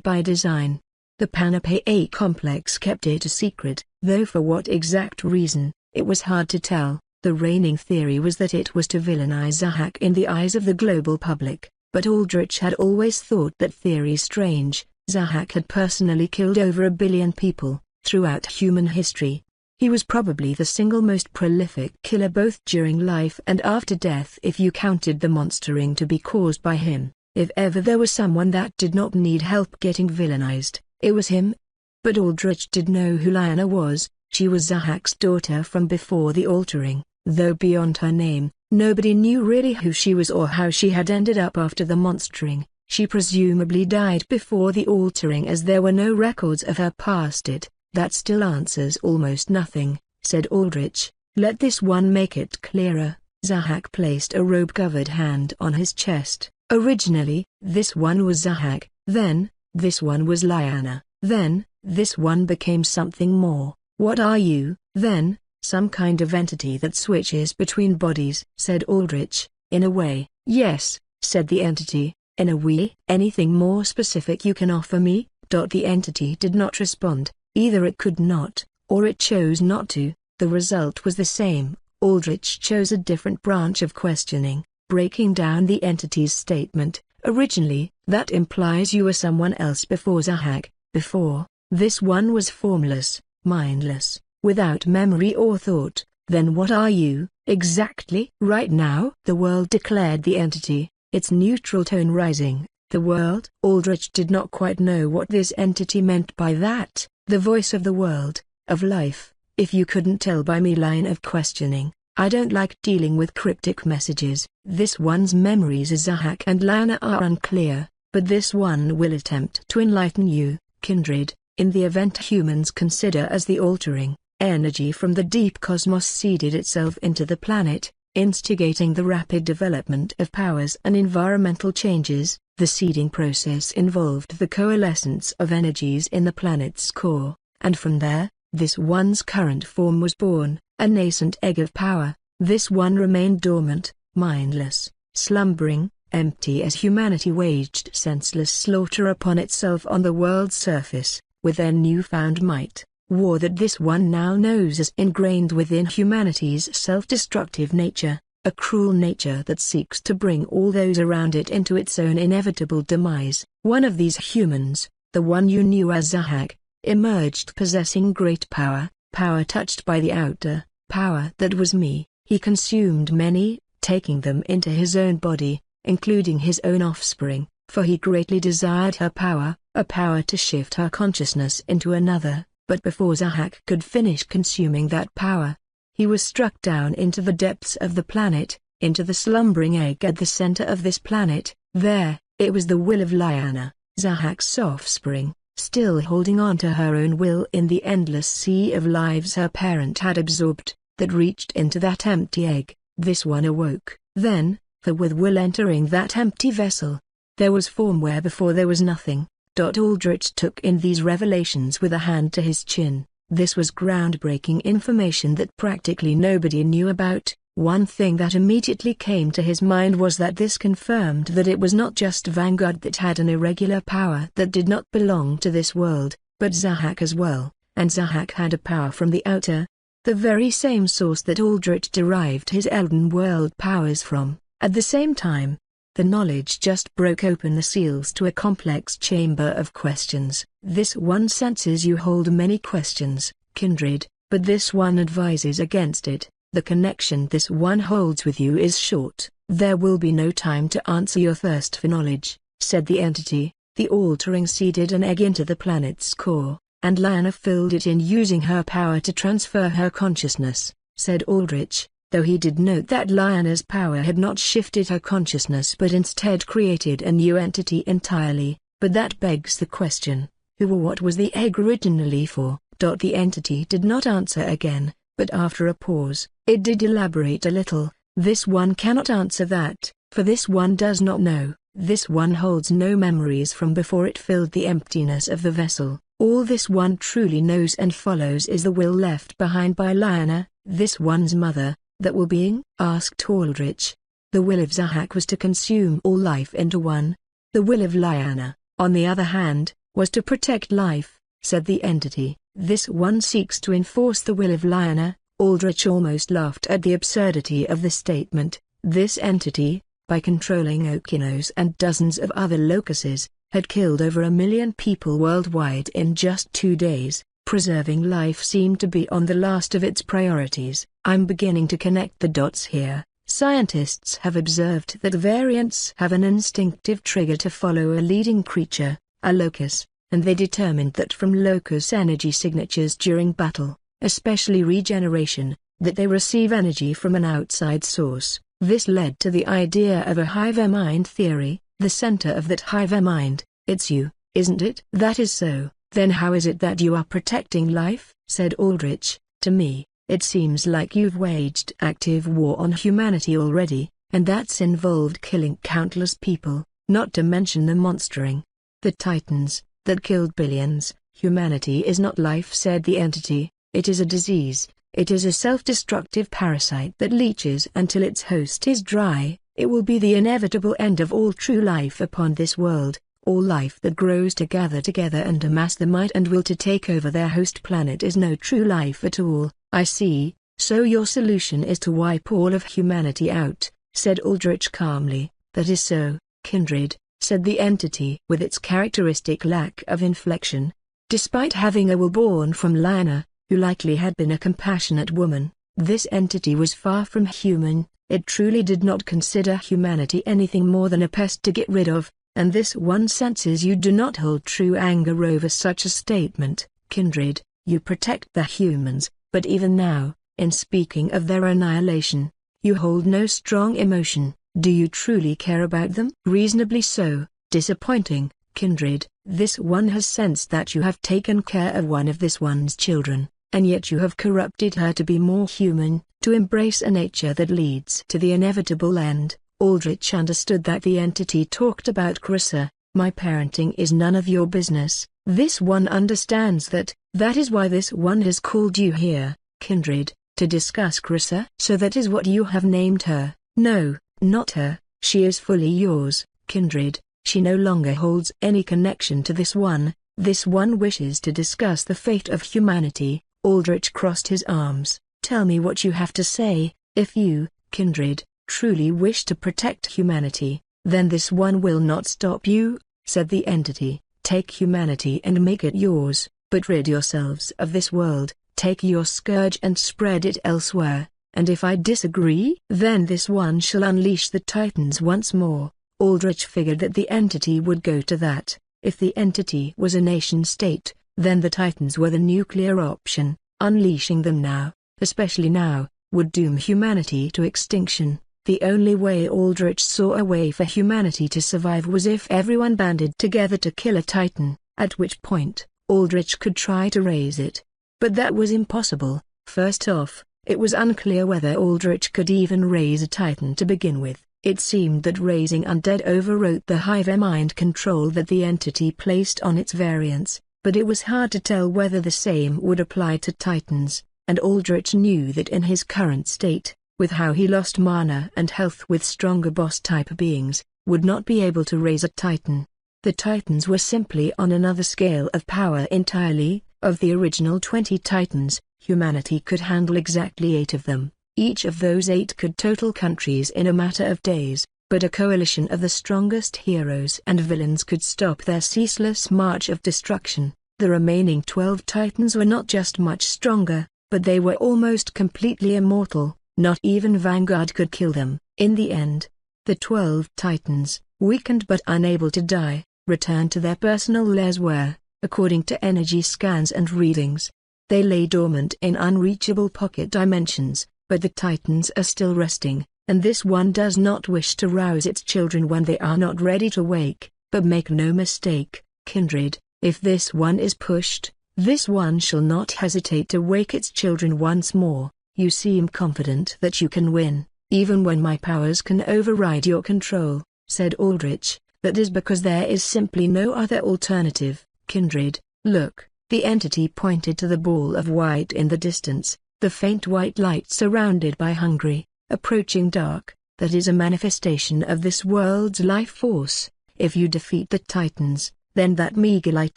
[SPEAKER 2] by design. The Panopea complex kept it a secret, though for what exact reason, it was hard to tell. The reigning theory was that it was to villainize Zahak in the eyes of the global public. But Aldrich had always thought that theory strange. Zahak had personally killed over 1 billion people, throughout human history. He was probably the single most prolific killer both during life and after death if you counted the monstering to be caused by him. If ever there was someone that did not need help getting villainized, it was him. But Aldrich did know who Lyanna was. She was Zahak's daughter from before the altering, though beyond her name, nobody knew really who she was or how she had ended up after the monstering. She presumably died before the altering as there were no records of her past it. That still answers almost nothing, said Aldrich. Let this one make it clearer. Zahak placed a robe-covered hand on his chest. Originally, this one was Zahak, then, this one was Lyanna, then, this one became something more. What are you, then? Some kind of entity that switches between bodies, said Aldrich. In a way, yes, said the entity. In a way, anything more specific you can offer me? The entity did not respond. Either it could not, or it chose not to. The result was the same. Aldrich chose a different branch of questioning, breaking down the entity's statement. Originally, that implies you were someone else before Zahak. Before, this one was formless, mindless, without memory or thought. Then what are you, exactly? Right now? The world, declared the entity, its neutral tone rising. The world? Aldrich did not quite know what this entity meant by that. The voice of the world, of life. If you couldn't tell by my line of questioning, I don't like dealing with cryptic messages. This one's memories of Zahak and Lyanna are unclear, but this one will attempt to enlighten you, kindred, in the event humans consider as the altering. Energy from the deep cosmos seeded itself into the planet, instigating the rapid development of powers and environmental changes. The seeding process involved the coalescence of energies in the planet's core, and from there, this one's current form was born, a nascent egg of power. This one remained dormant, mindless, slumbering, empty as humanity waged senseless slaughter upon itself on the world's surface, with their newfound might, war that this one now knows as ingrained within humanity's self-destructive nature, a cruel nature that seeks to bring all those around it into its own inevitable demise. One of these humans, the one you knew as Zahak, emerged possessing great power, power touched by the outer, power that was me. He consumed many, taking them into his own body, including his own offspring, for he greatly desired her power, a power to shift her consciousness into another. But before Zahak could finish consuming that power, he was struck down into the depths of the planet, into the slumbering egg at the center of this planet. There, it was the will of Lyanna, Zahak's offspring, still holding on to her own will in the endless sea of lives her parent had absorbed, that reached into that empty egg. This one awoke, then, for with will entering that empty vessel, there was form where before there was nothing. Aldrich took in these revelations with a hand to his chin. This was groundbreaking information that practically nobody knew about. One thing that immediately came to his mind was that this confirmed that it was not just Vanguard that had an irregular power that did not belong to this world, but Zahak as well, and Zahak had a power from the outer, the very same source that Aldrich derived his Elden World powers from. At the same time, the knowledge just broke open the seals to a complex chamber of questions. This one senses you hold many questions, kindred, but this one advises against it. The connection this one holds with you is short. There will be no time to answer your thirst for knowledge, said the entity. The altering seeded an egg into the planet's core, and Lyanna filled it in using her power to transfer her consciousness, said Aldrich. Though he did note that Lyanna's power had not shifted her consciousness but instead created a new entity entirely. But that begs the question, who or what was the egg originally for? The entity did not answer again, but after a pause, it did elaborate a little. This one cannot answer that, for this one does not know. This one holds no memories from before it filled the emptiness of the vessel. All this one truly knows and follows is the will left behind by Lyanna, this one's mother. That will being? Asked Aldrich. The will of Zahak was to consume all life into one. The will of Lyanna, on the other hand, was to protect life, said the entity. This one seeks to enforce the will of Lyanna. Aldrich almost laughed at the absurdity of the statement. This entity, by controlling Okinos and dozens of other locuses, had killed over 1 million people worldwide in just 2 days. Preserving life seemed to be on the last of its priorities. I'm beginning to connect the dots here. Scientists have observed that variants have an instinctive trigger to follow a leading creature, a locus, and they determined that from locus energy signatures during battle, especially regeneration, that they receive energy from an outside source. This led to the idea of a hive mind theory, the center of that hive mind. It's you, isn't it? That is so. Then how is it that you are protecting life? Said Aldrich. To me, it seems like you've waged active war on humanity already, and that's involved killing countless people, not to mention the monstering. The Titans, that killed billions. Humanity is not life, said the entity, it is a disease. It is a self-destructive parasite that leeches until its host is dry. It will be the inevitable end of all true life upon this world. All life that grows to gather together and amass the might and will to take over their host planet is no true life at all. I see, so your solution is to wipe all of humanity out, said Aldrich calmly. That is so, kindred, said the entity with its characteristic lack of inflection. Despite having a will born from Lyanna, who likely had been a compassionate woman, this entity was far from human. It truly did not consider humanity anything more than a pest to get rid of. And this one senses you do not hold true anger over such a statement, kindred. You protect the humans, but even now, in speaking of their annihilation, you hold no strong emotion. Do you truly care about them? Reasonably so. Disappointing, kindred. This one has sensed that you have taken care of one of this one's children, and yet you have corrupted her to be more human, to embrace a nature that leads to the inevitable end. Aldrich understood that the entity talked about Carissa. My parenting is none of your business. This one understands that. That is why this one has called you here, kindred, to discuss Carissa. So that is what you have named her. No, not her, She is fully yours, kindred. She no longer holds any connection to this one. This one wishes to discuss the fate of humanity. Aldrich crossed his arms. Tell me what you have to say. If you, kindred, truly wish to protect humanity, then this one will not stop you, said the entity. Take humanity and make it yours, but rid yourselves of this world. Take your scourge and spread it elsewhere, and if I disagree, then this one shall unleash the Titans once more. Aldrich figured that the entity would go to that. If the entity was a nation-state, then the Titans were the nuclear option. Unleashing them now, especially now, would doom humanity to extinction. The only way Aldrich saw a way for humanity to survive was if everyone banded together to kill a Titan, at which point, Aldrich could try to raise it. But that was impossible. First off, it was unclear whether Aldrich could even raise a Titan to begin with. It seemed that raising undead overwrote the hive mind control that the entity placed on its variants, but it was hard to tell whether the same would apply to Titans, and Aldrich knew that in his current state, with how he lost mana and health with stronger boss-type beings, would not be able to raise a Titan. The Titans were simply on another scale of power entirely. Of the original 20 Titans, humanity could handle exactly 8 of them. Each of those 8 could total countries in a matter of days, but a coalition of the strongest heroes and villains could stop their ceaseless march of destruction. The remaining 12 Titans were not just much stronger, but they were almost completely immortal. Not even Vanguard could kill them. In the end, the 12 Titans, weakened but unable to die, returned to their personal lairs where, according to energy scans and readings, they lay dormant in unreachable pocket dimensions. But the Titans are still resting, and this one does not wish to rouse its children when they are not ready to wake. But make no mistake, kindred, if this one is pushed, this one shall not hesitate to wake its children once more. You seem confident that you can win, even when my powers can override your control, said Aldrich. That is because there is simply no other alternative, kindred. Look, the entity pointed to the ball of white in the distance. The faint white light surrounded by hungry, approaching dark, that is a manifestation of this world's life force. If you defeat the Titans, then that meager light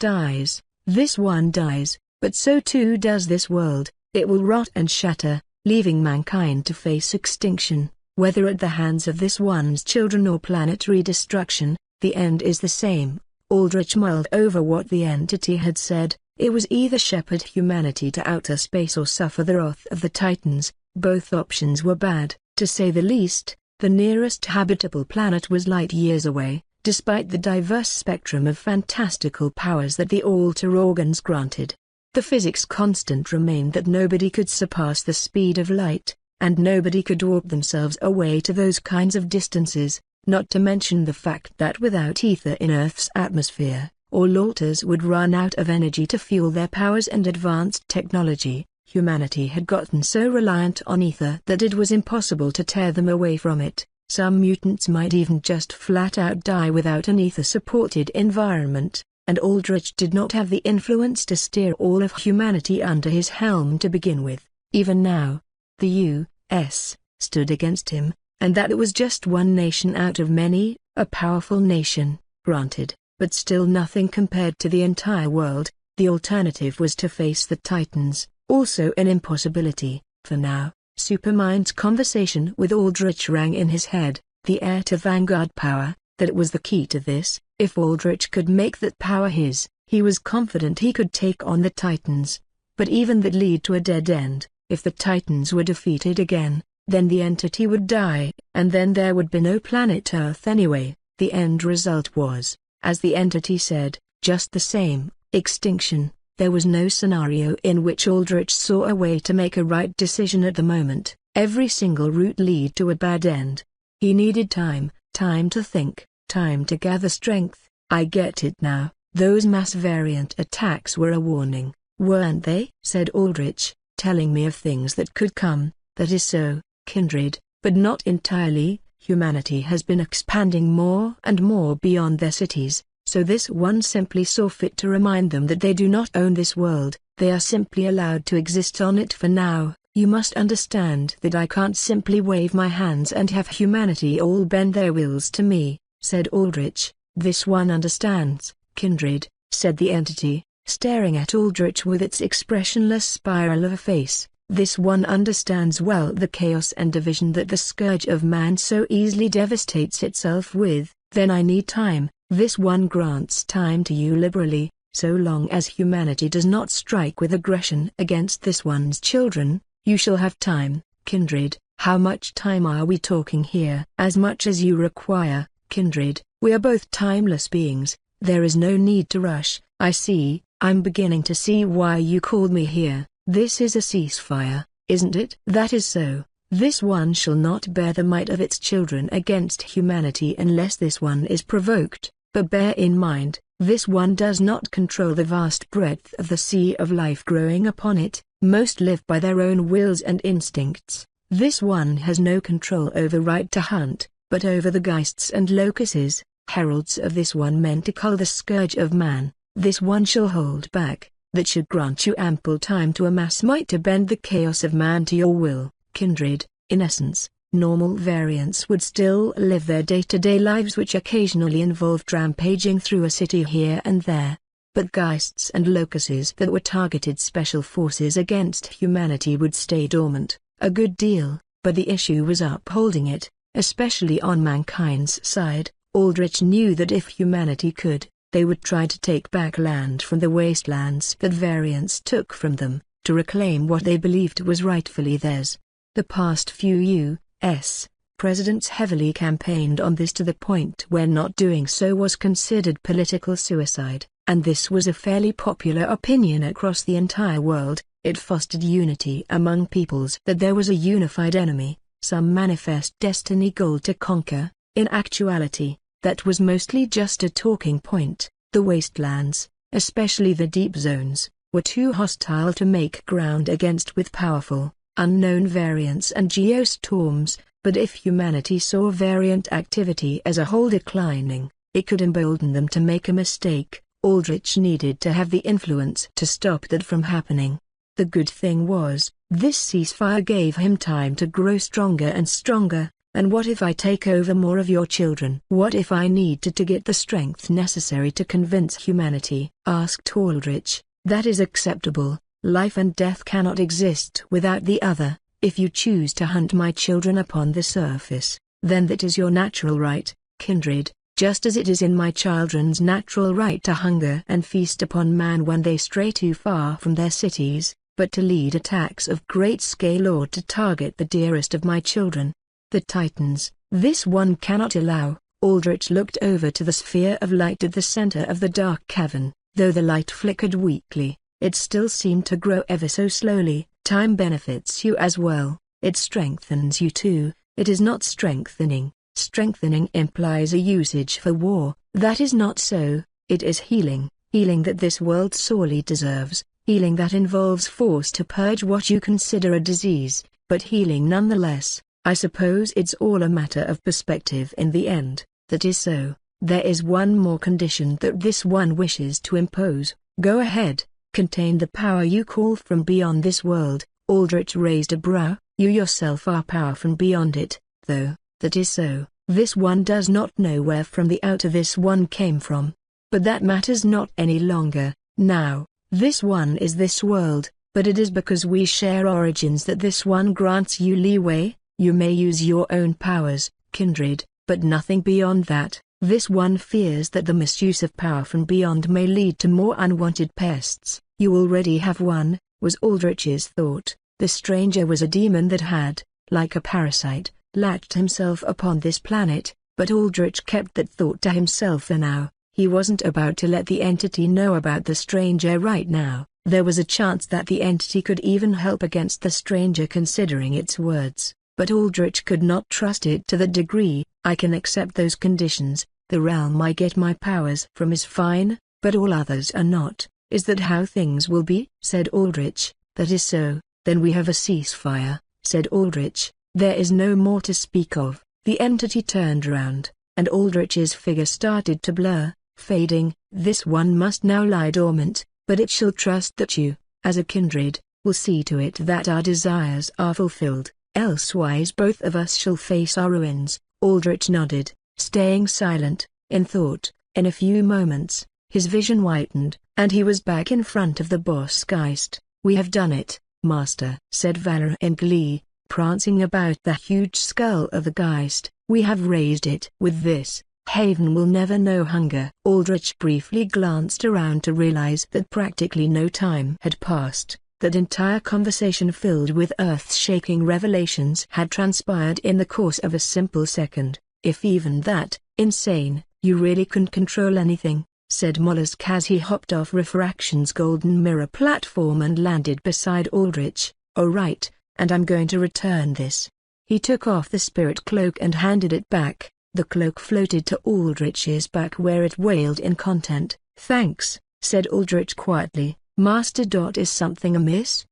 [SPEAKER 2] dies. This one dies, but so too does this world. It will rot and shatter, leaving mankind to face extinction, whether at the hands of this one's children or planetary destruction. The end is the same. Aldrich mulled over what the entity had said. It was either shepherd humanity to outer space or suffer the wrath of the Titans. Both options were bad, to say the least. The nearest habitable planet was light years away, despite the diverse spectrum of fantastical powers that the alter organs granted. The physics constant remained that nobody could surpass the speed of light, and nobody could warp themselves away to those kinds of distances, not to mention the fact that without ether in Earth's atmosphere, all alters would run out of energy to fuel their powers and advanced technology. Humanity had gotten so reliant on ether that it was impossible to tear them away from it. Some mutants might even just flat out die without an ether-supported environment, and Aldrich did not have the influence to steer all of humanity under his helm to begin with. Even now, the U.S. stood against him, and that it was just one nation out of many, a powerful nation, granted, but still nothing compared to the entire world. The alternative was to face the Titans, also an impossibility, for now. Supermind's conversation with Aldrich rang in his head, the heir to Vanguard power, that was the key to this. If Aldrich could make that power his, he was confident he could take on the Titans. But even that lead to a dead end. If the Titans were defeated again, then the entity would die, and then there would be no planet Earth anyway. The end result was, as the entity said, just the same, extinction. There was no scenario in which Aldrich saw a way to make a right decision at the moment. Every single route lead to a bad end. He needed time to think, time to gather strength. I get it now. Those mass variant attacks were a warning, weren't they? Said Aldrich, telling me of things that could come. That is so, kindred, but not entirely. Humanity has been expanding more and more beyond their cities. So this one simply saw fit to remind them that they do not own this world, they are simply allowed to exist on it for now. You must understand that I can't simply wave my hands and have humanity all bend their wills to me, said Aldrich. This one understands, kindred, said the entity, staring at Aldrich with its expressionless spiral of a face. This one understands well the chaos and division that the scourge of man so easily devastates itself with. Then I need time. This one grants time to you liberally, so long as humanity does not strike with aggression against this one's children. You shall have time, kindred. How much time are we talking here? As much as you require, kindred. We are both timeless beings. There is no need to rush. I see. I'm beginning to see why you called me here. This is a ceasefire, isn't it? That is so. This one shall not bear the might of its children against humanity unless this one is provoked. But bear in mind, this one does not control the vast breadth of the sea of life growing upon it. Most live by their own wills and instincts. This one has no control over right to hunt, but over the geists and locuses, heralds of this one meant to cull the scourge of man. This one shall hold back, that should grant you ample time to amass might to bend the chaos of man to your will, kindred. In essence, normal variants would still live their day-to-day lives which occasionally involved rampaging through a city here and there. But geists and locuses that were targeted special forces against humanity would stay dormant, a good deal, but the issue was upholding it, especially on mankind's side. Aldrich knew that if humanity could, they would try to take back land from the wastelands that variants took from them, to reclaim what they believed was rightfully theirs. The past few U.S. presidents heavily campaigned on this to the point where not doing so was considered political suicide. And this was a fairly popular opinion across the entire world. It fostered unity among peoples that there was a unified enemy, some manifest destiny goal to conquer. In actuality, that was mostly just a talking point. The wastelands, especially the deep zones, were too hostile to make ground against with powerful, unknown variants and geostorms, but if humanity saw variant activity as a whole declining, it could embolden them to make a mistake. Aldrich needed to have the influence to stop that from happening. The good thing was, this ceasefire gave him time to grow stronger and stronger. And what if I take over more of your children? What if I needed to get the strength necessary to convince humanity? Asked Aldrich. That is acceptable. Life and death cannot exist without the other. If you choose to hunt my children upon the surface, then that is your natural right, kindred. Just as it is in my children's natural right to hunger and feast upon man when they stray too far from their cities, but to lead attacks of great scale or to target the dearest of my children. The Titans, this one cannot allow. Aldrich looked over to the sphere of light at the center of the dark cavern. Though the light flickered weakly, it still seemed to grow ever so slowly. Time benefits you as well. It strengthens you too. It is not strengthening. Strengthening implies a usage for war. That is not so. It is healing, healing that this world sorely deserves, healing that involves force to purge what you consider a disease, but healing nonetheless. I suppose it's all a matter of perspective in the end. That is so. There is one more condition that this one wishes to impose. Go ahead, contain the power you call from beyond this world. Aldrich raised a brow. You yourself are power from beyond it, though. That is so. This one does not know where from the outer this one came from. But that matters not any longer. Now, this one is this world, but it is because we share origins that this one grants you leeway. You may use your own powers, kindred, but nothing beyond that. This one fears that the misuse of power from beyond may lead to more unwanted pests. You already have one, was Aldrich's thought. The stranger was a demon that had, like a parasite, latched himself upon this planet, but Aldrich kept that thought to himself for now. He wasn't about to let the entity know about the stranger right now. There was a chance that the entity could even help against the stranger considering its words, but Aldrich could not trust it to that degree. I can accept those conditions. The realm I get my powers from is fine, but all others are not. Is that how things will be? Said Aldrich. That is so. Then we have a ceasefire, said Aldrich. There is no more to speak of. The entity turned around, and Aldrich's figure started to blur, fading. This one must now lie dormant, but it shall trust that you, as a kindred, We'll see to it that our desires are fulfilled, elsewise both of us shall face our ruins." Aldrich nodded, staying silent, in thought. In a few moments, his vision whitened, and he was back in front of the boss Geist. "We have done it, Master," said Valor in glee, prancing about the huge skull of the Geist. "We have raised it. With this, Haven will never know hunger." Aldrich briefly glanced around to realize that practically no time had passed. That entire conversation filled with earth-shaking revelations had transpired in the course of a simple second. "If even that, insane, you really couldn't control anything," said Mollusk as he hopped off Refraction's golden mirror platform and landed beside Aldrich. "Oh right, and I'm going to return this." He took off the spirit cloak and handed it back. The cloak floated to Aldrich's back where it wailed in content. "Thanks," said Aldrich quietly. "Master. Is something amiss?"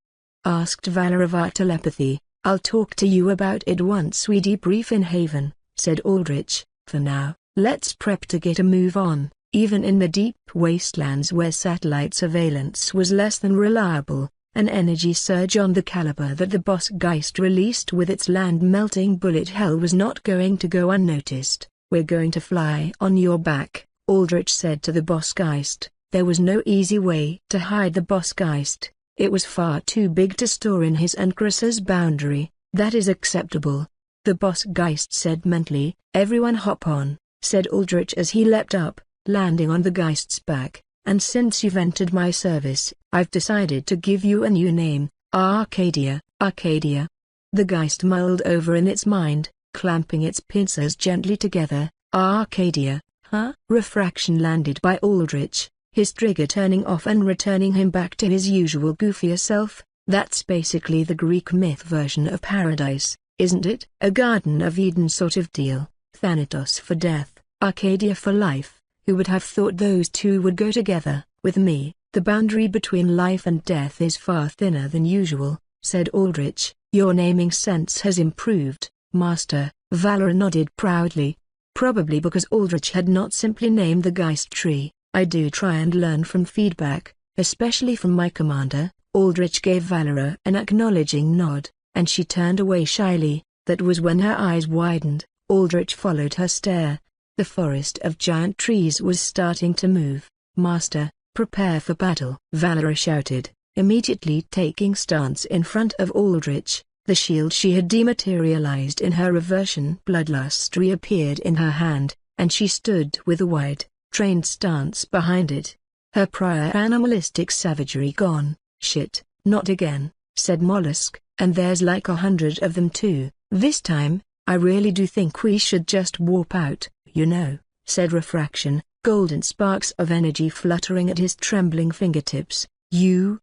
[SPEAKER 2] asked Valor via telepathy. "I'll talk to you about it once we debrief in Haven," said Aldrich. "For now, let's prep to get a move on." Even in the deep wastelands where satellite surveillance was less than reliable, an energy surge on the caliber that the boss Geist released with its land-melting bullet hell was not going to go unnoticed. "We're going to fly on your back," Aldrich said to the boss Geist. There was no easy way to hide the boss Geist. It was far too big to store in his and Chris's boundary. "That is acceptable," the boss Geist said mentally. "Everyone hop on," said Aldrich as he leapt up, landing on the Geist's back. "And since you've entered my service, I've decided to give you a new name, Arcadia." "Arcadia?" the Geist mulled over in its mind, clamping its pincers gently together. "Arcadia, huh?" Refraction landed by Aldrich, his trigger turning off and returning him back to his usual goofier self. "That's basically the Greek myth version of paradise, isn't it? A Garden of Eden sort of deal. Thanatos for death, Arcadia for life. Who would have thought those two would go together? With me, the boundary between life and death is far thinner than usual," said Aldrich. "Your naming sense has improved, Master," Valor nodded proudly. Probably because Aldrich had not simply named the Geist tree. "I do try and learn from feedback, especially from my commander." Aldrich gave Valor an acknowledging nod, and she turned away shyly. That was when her eyes widened. Aldrich followed her stare. The forest of giant trees was starting to move. "Master, prepare for battle," Valor shouted, immediately taking stance in front of Aldrich. The shield she had dematerialized in her reversion bloodlust reappeared in her hand, and she stood with a wide, trained stance behind it. Her prior animalistic savagery gone. "Shit, not again," said Mollusk, "and there's like 100 of them too. This time, I really do think we should just warp out, you know," said Refraction, golden sparks of energy fluttering at his trembling fingertips. "You,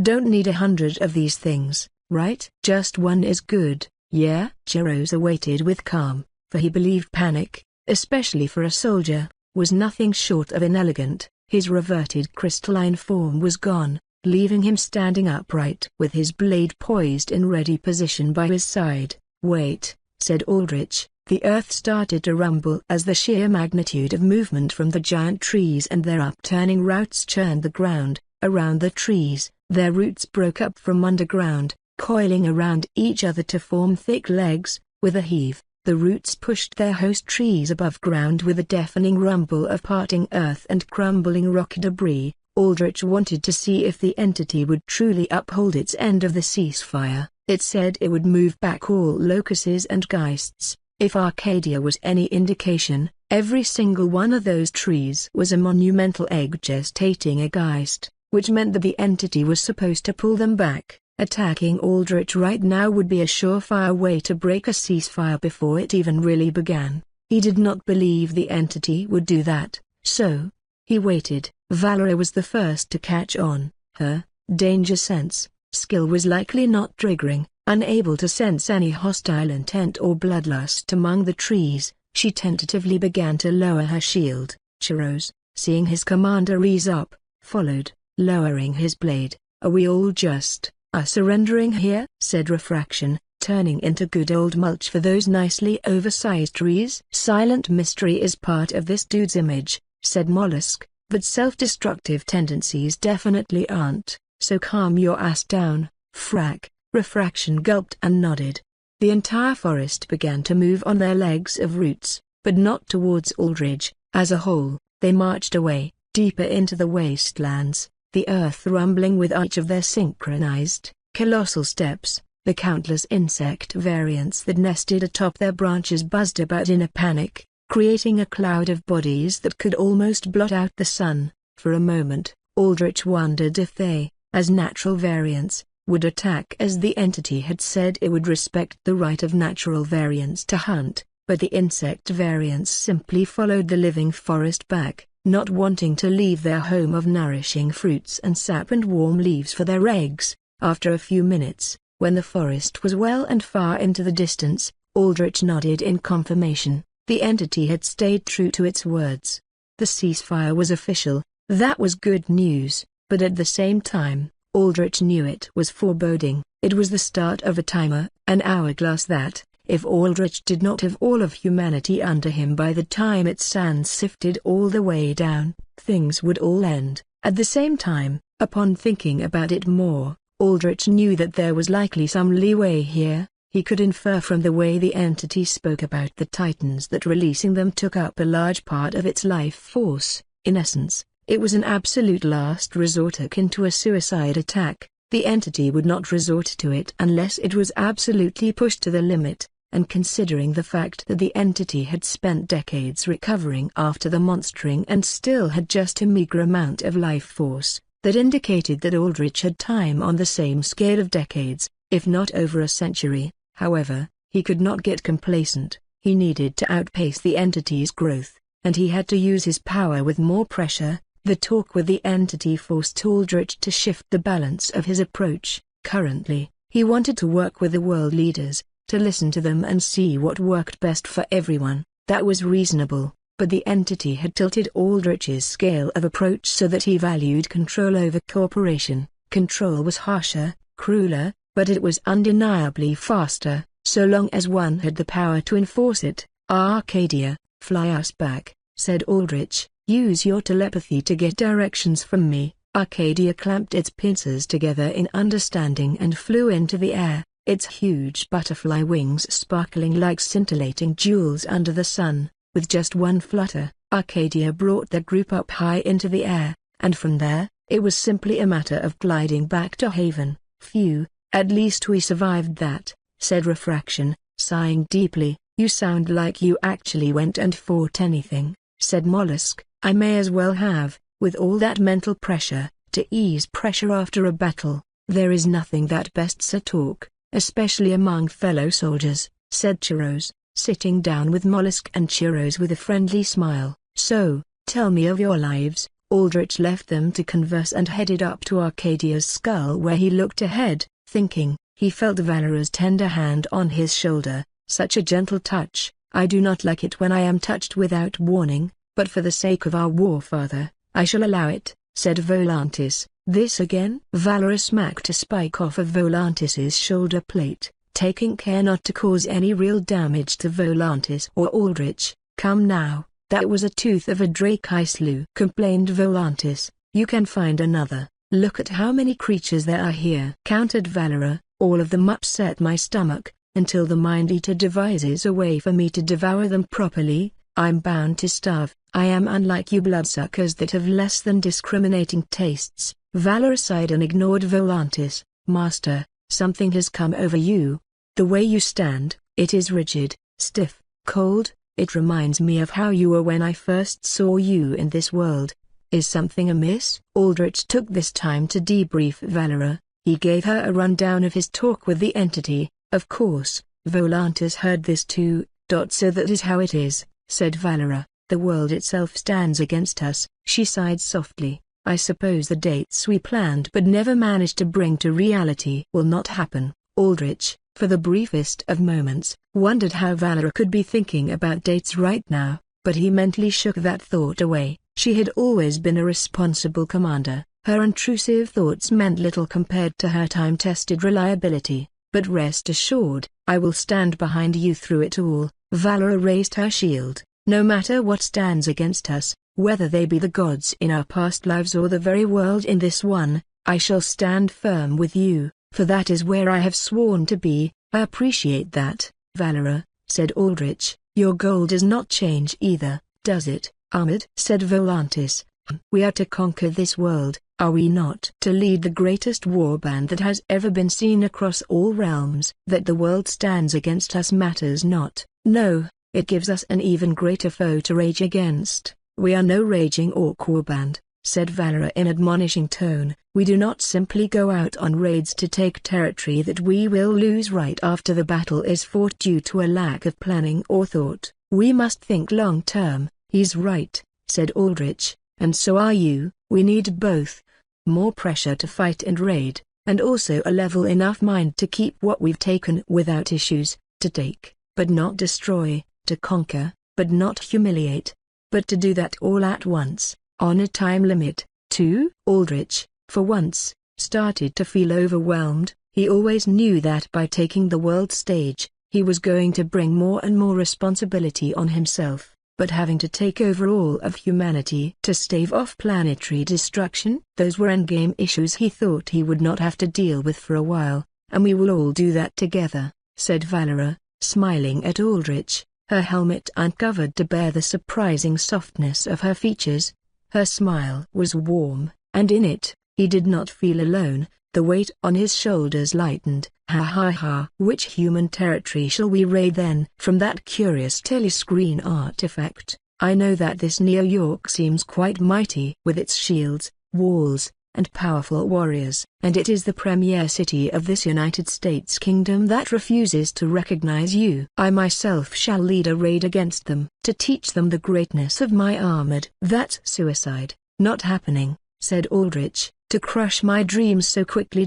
[SPEAKER 2] don't need 100 of these things, right? Just one is good, yeah?" Chiros awaited with calm, for he believed panic, especially for a soldier, was nothing short of inelegant. His reverted crystalline form was gone, leaving him standing upright with his blade poised in ready position by his side. "Wait," said Aldrich. The earth started to rumble as the sheer magnitude of movement from the giant trees and their upturning roots churned the ground. Around the trees, their roots broke up from underground, coiling around each other to form thick legs. With a heave, the roots pushed their host trees above ground with a deafening rumble of parting earth and crumbling rock debris. Aldrich wanted to see if the entity would truly uphold its end of the ceasefire. It said it would move back all locuses and Geists. If Arcadia was any indication, every single one of those trees was a monumental egg gestating a Geist, which meant that the entity was supposed to pull them back. Attacking Aldrich right now would be a surefire way to break a ceasefire before it even really began. He did not believe the entity would do that, so he waited. Valor was the first to catch on. Her danger sense skill was likely not triggering. Unable to sense any hostile intent or bloodlust among the trees, she tentatively began to lower her shield. Chiros, seeing his commander ease up, followed, lowering his blade. "Are we all just surrendering here?" said Refraction, turning into good old mulch for those nicely oversized trees. "Silent mystery is part of this dude's image," said Mollusk, "but self-destructive tendencies definitely aren't, so calm your ass down." Frack, Refraction gulped and nodded. The entire forest began to move on their legs of roots, but not towards Aldrich. As a whole, they marched away, deeper into the wastelands, the earth rumbling with each of their synchronized, colossal steps. The countless insect variants that nested atop their branches buzzed about in a panic, creating a cloud of bodies that could almost blot out the sun. For a moment, Aldrich wondered if they, as natural variants, would attack as the entity had said it would respect the right of natural variants to hunt, but the insect variants simply followed the living forest back, not wanting to leave their home of nourishing fruits and sap and warm leaves for their eggs. After a few minutes, when the forest was well and far into the distance, Aldrich nodded in confirmation. The entity had stayed true to its words. The ceasefire was official. That was good news, but at the same time, Aldrich knew it was foreboding. It was the start of a timer, an hourglass that, if Aldrich did not have all of humanity under him by the time its sands sifted all the way down, things would all end. At the same time, upon thinking about it more, Aldrich knew that there was likely some leeway here. He could infer from the way the entity spoke about the titans that releasing them took up a large part of its life force. In essence, it was an absolute last resort akin to a suicide attack. The entity would not resort to it unless it was absolutely pushed to the limit, and considering the fact that the entity had spent decades recovering after the monstering and still had just a meager amount of life force, that indicated that Aldrich had time on the same scale of decades, if not over a century. However, he could not get complacent. He needed to outpace the entity's growth, and he had to use his power with more pressure. The talk with the entity forced Aldrich to shift the balance of his approach. Currently, he wanted to work with the world leaders, to listen to them and see what worked best for everyone. That was reasonable, but the entity had tilted Aldrich's scale of approach so that he valued control over cooperation. Control was harsher, crueler, but it was undeniably faster, so long as one had the power to enforce it. Arcadia, fly us back, said Aldrich. Use your telepathy to get directions from me. Arcadia clamped its pincers together in understanding and flew into the air, its huge butterfly wings sparkling like scintillating jewels under the sun. With just one flutter, Arcadia brought the group up high into the air, and from there, it was simply a matter of gliding back to Haven. Phew, at least we survived that, said Refraction, sighing deeply. You sound like you actually went and fought anything, said Mollusk. I may as well have, with all that mental pressure, to ease pressure after a battle. There is nothing that bests a talk, especially among fellow soldiers, said Churros, sitting down with Mollusk and Churros with a friendly smile. So, tell me of your lives. Aldrich left them to converse and headed up to Arcadia's skull where he looked ahead, thinking. He felt Valera's tender hand on his shoulder, such a gentle touch. I do not like it when I am touched without warning, but for the sake of our warfather, I shall allow it, said Volantis. This again? Valera smacked a spike off of Volantis's shoulder plate, taking care not to cause any real damage to Volantis or Aldrich. Come now, that was a tooth of a drake I slew, complained Volantis. You can find another. Look at how many creatures there are here, countered Valera. All of them upset my stomach. Until the Mind-Eater devises a way for me to devour them properly, I'm bound to starve. I am unlike you bloodsuckers that have less than discriminating tastes. Valera sighed and ignored Volantis. Master, something has come over you. The way you stand, it is rigid, stiff, cold. It reminds me of how you were when I first saw you in this world. Is something amiss? Aldrich took this time to debrief Valera. He gave her a rundown of his talk with the entity. Of course, Volantis heard this too. So that is how it is, said Valera. The world itself stands against us. She sighed softly. I suppose the dates we planned but never managed to bring to reality will not happen. Aldrich, for the briefest of moments, wondered how Valera could be thinking about dates right now, but he mentally shook that thought away. She had always been a responsible commander. Her intrusive thoughts meant little compared to her time-tested reliability. But rest assured, I will stand behind you through it all. Valera raised her shield. No matter what stands against us, whether they be the gods in our past lives or the very world in this one, I shall stand firm with you. for that is where I have sworn to be. I appreciate that, Valera, said Aldrich. Your goal does not change either, does it, Ahmed? Said Volantis. We are to conquer this world, are we not? To lead the greatest warband that has ever been seen across all realms. That the world stands against us matters not. No, it gives us an even greater foe to rage against. We are no raging orc warband, said Valera in admonishing tone. We do not simply go out on raids to take territory that we will lose right after the battle is fought due to a lack of planning or thought. We must think long term. He's right, said Aldrich, and so are you. We need both. More pressure to fight and raid, and also a level enough mind to keep what we've taken without issues, to take, but not destroy, to conquer, but not humiliate. But to do that all at once, on a time limit, too. Aldrich, for once, started to feel overwhelmed. He always knew that by taking the world stage, he was going to bring more and more responsibility on himself. But having to take over all of humanity to stave off planetary destruction, those were endgame issues he thought he would not have to deal with for a while. And we will all do that together, said Valera, smiling at Aldrich, her helmet uncovered to bear the surprising softness of her features. Her smile was warm, and in it, he did not feel alone. The weight on his shoulders lightened. Ha ha ha. Which human territory shall we raid then? From that curious telescreen artifact, I know that this New York seems quite mighty with its shields, walls, and powerful warriors. And it is the premier city of this United States kingdom that refuses to recognize you. I myself shall lead a raid against them to teach them the greatness of my armored. That's suicide. Not happening, said Aldrich. To crush my dreams so quickly.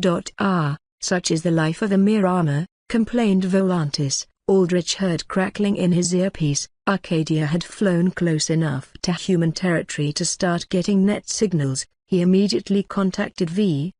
[SPEAKER 2] Such is the life of a mere armor, complained Volantis. Aldrich heard crackling in his earpiece. Arcadia had flown close enough to human territory to start getting net signals. He immediately contacted V.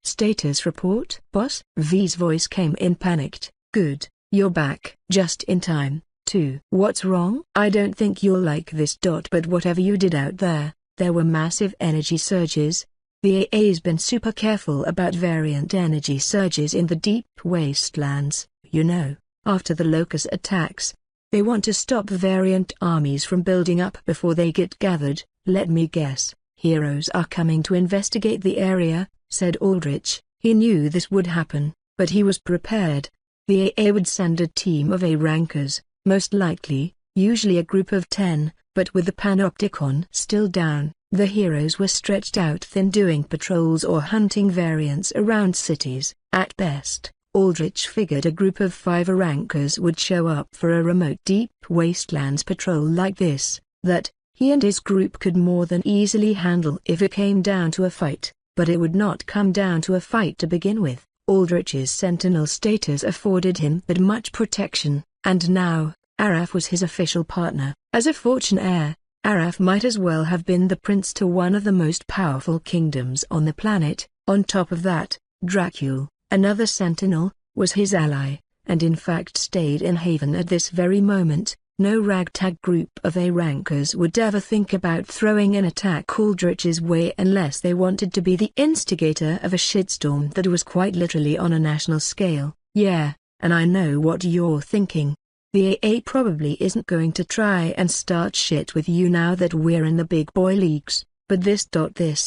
[SPEAKER 2] Status report? Boss? V's voice came in panicked. Good, you're back. Just in time, too. What's wrong? I don't think you'll like this. But whatever you did out there were massive energy surges. The AA's been super careful about variant energy surges in the deep wastelands, you know, after the locust attacks. They want to stop variant armies from building up before they get gathered. Let me guess, heroes are coming to investigate the area, said Aldrich. He knew this would happen, but he was prepared. The AA would send a team of A rankers, most likely, usually a group of 10, but with the panopticon still down. The heroes were stretched out thin doing patrols or hunting variants around cities. At best, Aldrich figured a group of 5 rankers would show up for a remote deep wastelands patrol like this, that he and his group could more than easily handle if it came down to a fight. But it would not come down to a fight to begin with. Aldrich's sentinel status afforded him that much protection, and now, Araf was his official partner. As a fortune heir, Araf might as well have been the prince to one of the most powerful kingdoms on the planet. On top of that, Dracul, another sentinel, was his ally, and in fact stayed in Haven at this very moment. No ragtag group of A rankers would ever think about throwing an attack Aldrich's way unless they wanted to be the instigator of a shitstorm that was quite literally on a national scale. Yeah, and I know what you're thinking. The AA probably isn't going to try and start shit with you now that we're in the big boy leagues, but this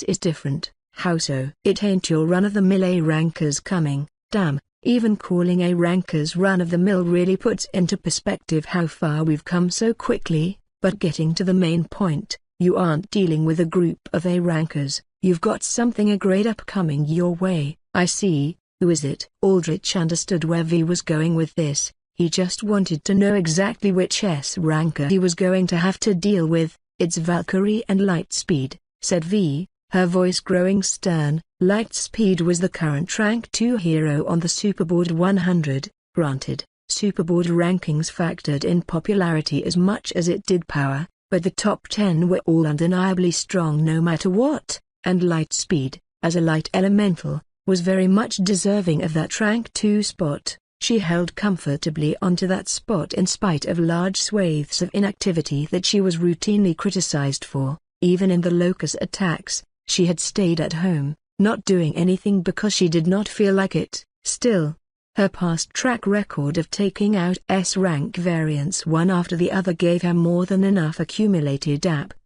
[SPEAKER 2] is different. How so? It ain't your run-of-the-mill A rankers coming. Damn, even calling A rankers run-of-the-mill really puts into perspective how far we've come so quickly. But getting to the main point, you aren't dealing with a group of A rankers, you've got something a great upcoming your way. I see. Who is it? Aldrich understood where V was going with this. He just wanted to know exactly which S ranker he was going to have to deal with. It's Valkyrie and Lightspeed, said V, her voice growing stern. Lightspeed was the current rank 2 hero on the Superboard 100. Granted, Superboard rankings factored in popularity as much as it did power, but the top 10 were all undeniably strong no matter what, and Lightspeed, as a light elemental, was very much deserving of that rank 2 spot. She held comfortably onto that spot in spite of large swathes of inactivity that she was routinely criticized for. Even in the locust attacks, she had stayed at home, not doing anything because she did not feel like it. Still, her past track record of taking out S-rank variants one after the other gave her more than enough accumulated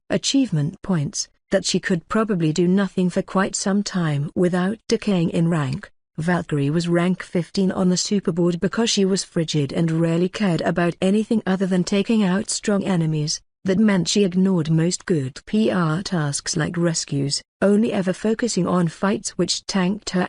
[SPEAKER 2] achievement points, that she could probably do nothing for quite some time without decaying in rank. Valkyrie was rank 15 on the superboard because she was frigid and rarely cared about anything other than taking out strong enemies. That meant she ignored most good PR tasks like rescues, only ever focusing on fights which tanked her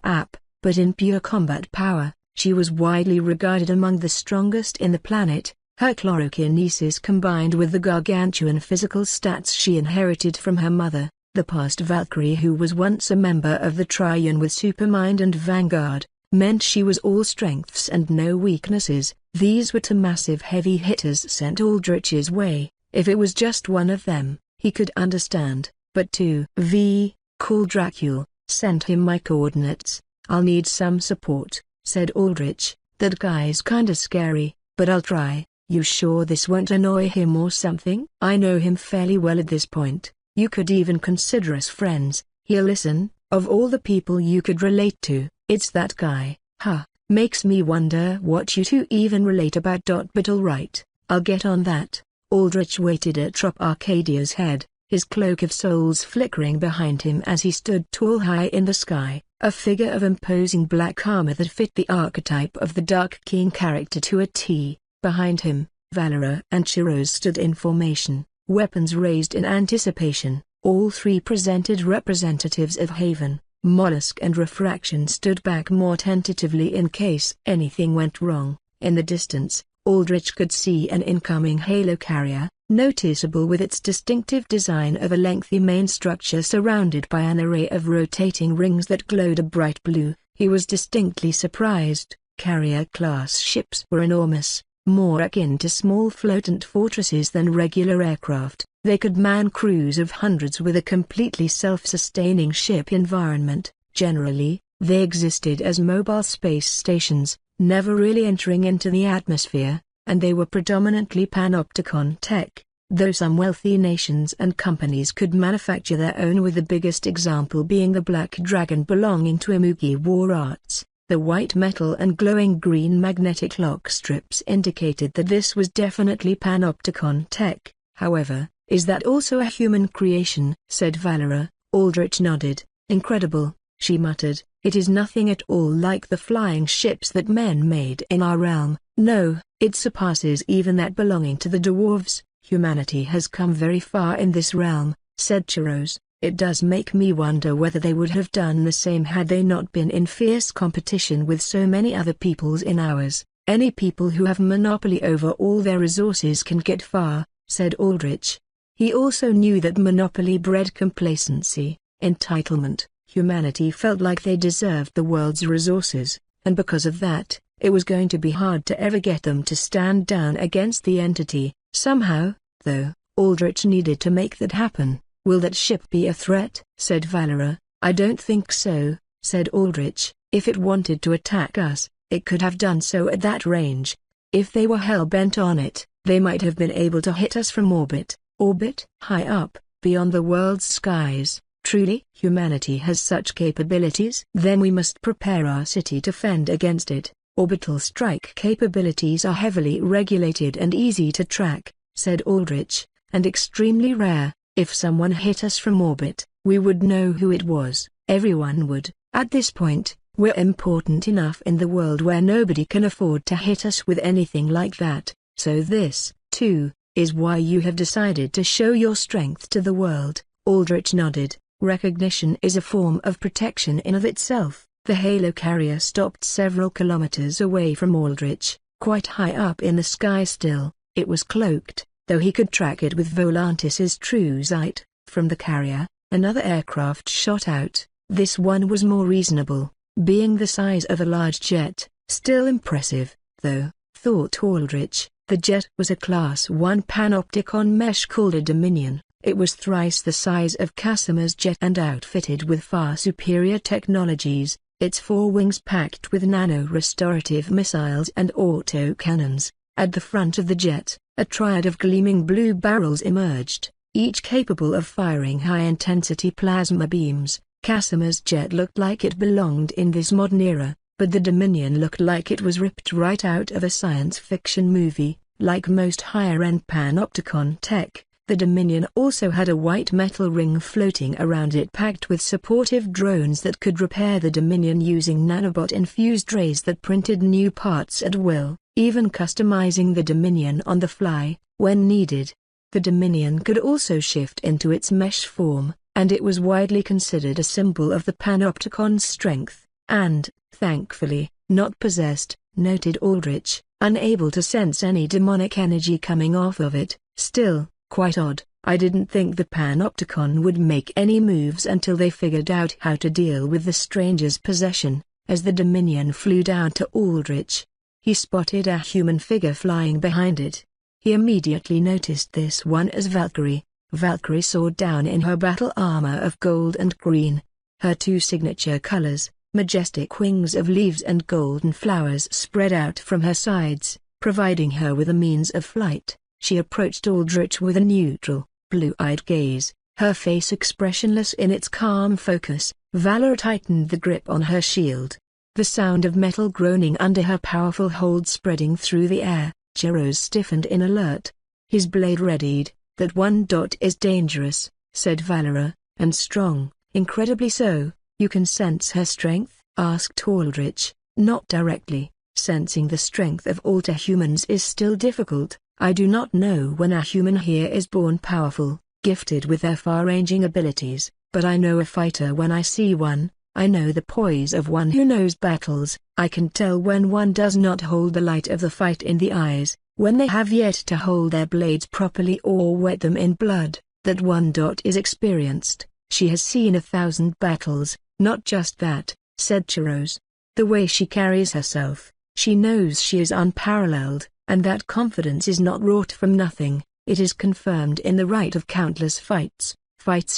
[SPEAKER 2] but in pure combat power, she was widely regarded among the strongest in the planet. Her chlorokinesis combined with the gargantuan physical stats she inherited from her mother, the past Valkyrie who was once a member of the Triune with Supermind and Vanguard, meant she was all strengths and no weaknesses. These were two massive heavy hitters sent Aldrich's way. If it was just one of them, he could understand, but 2v, call Dracula, sent him my coordinates. I'll need some support, said Aldrich. That guy's kinda scary, but I'll try. You sure this won't annoy him or something? I know him fairly well at this point. You could even consider us friends. He'll listen. Of all the people you could relate to, it's that guy. Huh, makes me wonder what you two even relate about. But alright, I'll get on that. Aldrich waited atop Arcadia's head, his cloak of souls flickering behind him as he stood tall high in the sky, a figure of imposing black armor that fit the archetype of the Dark King character to a T. Behind him, Valera and Chiros stood in formation, weapons raised in anticipation. All three presented representatives of Haven. Mollusk and Refraction stood back more tentatively in case anything went wrong. In the distance, Aldrich could see an incoming Halo carrier, noticeable with its distinctive design of a lengthy main structure surrounded by an array of rotating rings that glowed a bright blue. He was distinctly surprised. Carrier-class ships were enormous, more akin to small floatant fortresses than regular aircraft. They could man crews of hundreds with a completely self-sustaining ship environment. Generally, they existed as mobile space stations, never really entering into the atmosphere, and they were predominantly panopticon tech, though some wealthy nations and companies could manufacture their own, with the biggest example being the Black Dragon belonging to Imugi War Arts. The white metal and glowing green magnetic lock strips indicated that this was definitely panopticon tech. However, is that also a human creation? Said Valera. Aldrich nodded. Incredible, she muttered. It is nothing at all like the flying ships that men made in our realm. No, it surpasses even that belonging to the dwarves. Humanity has come very far in this realm, said Chiros. It does make me wonder whether they would have done the same had they not been in fierce competition with so many other peoples in ours. Any people who have monopoly over all their resources can get far, said Aldrich. He also knew that monopoly bred complacency, entitlement. Humanity felt like they deserved the world's resources, and because of that, it was going to be hard to ever get them to stand down against the entity. Somehow, though, Aldrich needed to make that happen. Will that ship be a threat? Said Valera. I don't think so, said Aldrich. If it wanted to attack us, it could have done so at that range. If they were hell-bent on it, they might have been able to hit us from orbit. Orbit? High up, beyond the world's skies. Truly? Humanity has such capabilities? Then we must prepare our city to fend against it. Orbital strike capabilities are heavily regulated and easy to track, said Aldrich, and extremely rare. If someone hit us from orbit, we would know who it was. Everyone would. At this point, we're important enough in the world where nobody can afford to hit us with anything like that. So this, too, is why you have decided to show your strength to the world. Aldrich nodded. Recognition is a form of protection in of itself. The Halo carrier stopped several kilometers away from Aldrich, quite high up in the sky still. It was cloaked, though he could track it with Volantis's true sight. From the carrier, another aircraft shot out. This one was more reasonable, being the size of a large jet. Still impressive, though, thought Aldrich. The jet was a Class 1 panopticon mesh called a Dominion. It was thrice the size of Casimir's jet and outfitted with far superior technologies, its four wings packed with nano-restorative missiles and autocannons. At the front of the jet, a triad of gleaming blue barrels emerged, each capable of firing high-intensity plasma beams. Casimir's jet looked like it belonged in this modern era, but the Dominion looked like it was ripped right out of a science fiction movie. Like most higher-end panopticon tech, the Dominion also had a white metal ring floating around it packed with supportive drones that could repair the Dominion using nanobot-infused rays that printed new parts at will, even customizing the Dominion on the fly, when needed. The Dominion could also shift into its mesh form, and it was widely considered a symbol of the panopticon's strength, and, thankfully, not possessed, noted Aldrich, unable to sense any demonic energy coming off of it. Still, quite odd. I didn't think the panopticon would make any moves until they figured out how to deal with the stranger's possession. As the Dominion flew down to Aldrich, he spotted a human figure flying behind it. He immediately noticed this one as Valkyrie. Valkyrie soared down in her battle armor of gold and green. Her two signature colors, majestic wings of leaves and golden flowers, spread out from her sides, providing her with a means of flight. She approached Aldrich with a neutral, blue-eyed gaze, her face expressionless in its calm focus. Valor tightened the grip on her shield. The sound of metal groaning under her powerful hold spreading through the air. Chiros stiffened in alert. His blade readied. "That one dot is dangerous," said Valera, "and strong, incredibly so." "You can sense her strength?" asked Aldrich. "Not directly. Sensing the strength of alter humans is still difficult. I do not know when a human here is born powerful, gifted with their far-ranging abilities, but I know a fighter when I see one. I know the poise of one who knows battles. I can tell when one does not hold the light of the fight in the eyes, when they have yet to hold their blades properly or wet them in blood. That one dot is experienced. She has seen 1,000 battles." "Not just that," said Chiros. "The way she carries herself, she knows she is unparalleled, and that confidence is not wrought from nothing. It is confirmed in the right of countless fights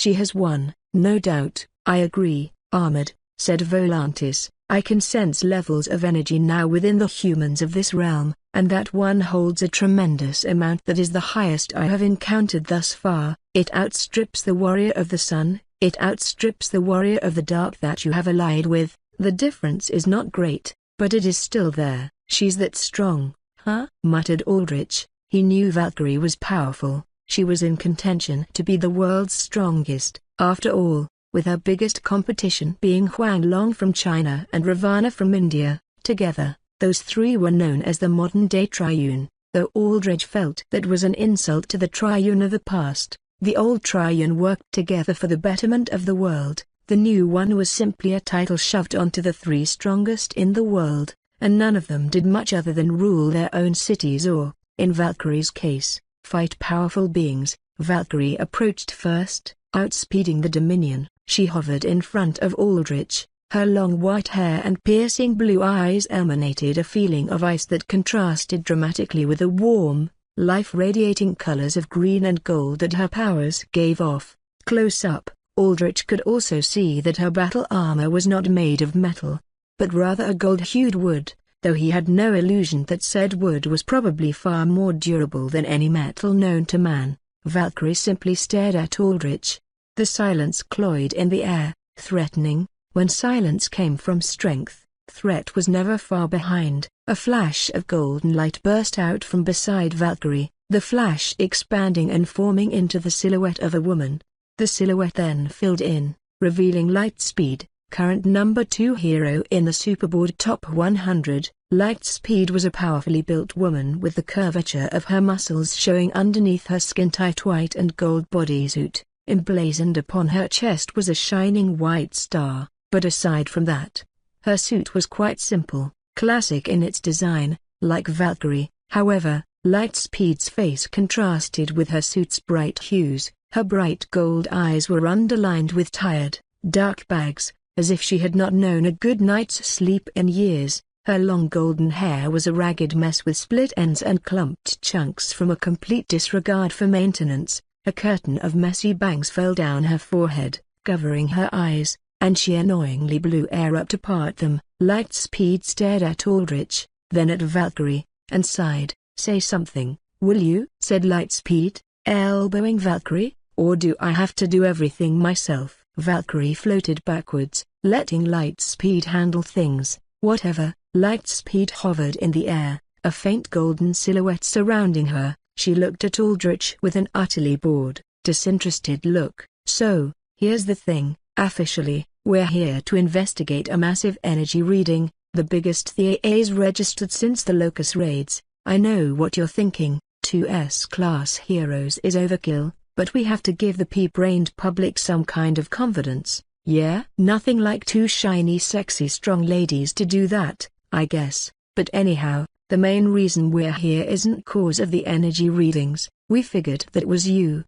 [SPEAKER 2] she has won." "No doubt, I agree, Ahmed," said Volantis. "I can sense levels of energy now within the humans of this realm, and that one holds a tremendous amount that is the highest I have encountered thus far. It outstrips the warrior of the sun, it outstrips the warrior of the dark that you have allied with. The difference is not great, but it is still there." "She's that strong, huh?" muttered Aldrich. He knew Valkyrie was powerful. She was in contention to be the world's strongest, after all, with her biggest competition being Huang Long from China and Ravana from India. Together, those three were known as the modern-day Triune, though Aldrich felt that was an insult to the Triune of the past. The old Triune worked together for the betterment of the world. The new one was simply a title shoved onto the three strongest in the world, and none of them did much other than rule their own cities or, in Valkyrie's case, fight powerful beings. Valkyrie approached first, outspeeding the Dominion. She hovered in front of Aldrich. Her long white hair and piercing blue eyes emanated a feeling of ice that contrasted dramatically with the warm, life-radiating colors of green and gold that her powers gave off. Close up, Aldrich could also see that her battle armor was not made of metal, but rather a gold-hued wood, though he had no illusion that said wood was probably far more durable than any metal known to man. Valkyrie simply stared at Aldrich. The silence cloyed in the air, threatening. When silence came from strength, threat was never far behind. A flash of golden light burst out from beside Valkyrie, the flash expanding and forming into the silhouette of a woman. The silhouette then filled in, revealing Lightspeed, current number 2 hero in the Superboard Top 100. Lightspeed was a powerfully built woman with the curvature of her muscles showing underneath her skin-tight white and gold bodysuit. Emblazoned upon her chest was a shining white star, but aside from that, her suit was quite simple, classic in its design, like Valkyrie. However, Lightspeed's face contrasted with her suit's bright hues. Her bright gold eyes were underlined with tired, dark bags, as if she had not known a good night's sleep in years. Her long golden hair was a ragged mess with split ends and clumped chunks from a complete disregard for maintenance. A curtain of messy bangs fell down her forehead, covering her eyes, and she annoyingly blew air up to part them. Lightspeed stared at Aldrich, then at Valkyrie, and sighed. "Say something, will you?" said Lightspeed, elbowing Valkyrie. "Or do I have to do everything myself?" Valkyrie floated backwards, letting Lightspeed handle things. Whatever. Lightspeed hovered in the air, a faint golden silhouette surrounding her. She looked at Aldrich with an utterly bored, disinterested look. So, here's the thing, officially, we're here to investigate a massive energy reading, the biggest the AA's registered since the Locus raids. I know what you're thinking, 2 class heroes is overkill, but we have to give the pea-brained public some kind of confidence. Yeah? Nothing like 2 shiny sexy strong ladies to do that, I guess. But anyhow, the main reason we're here isn't cause of the energy readings. We figured that was you.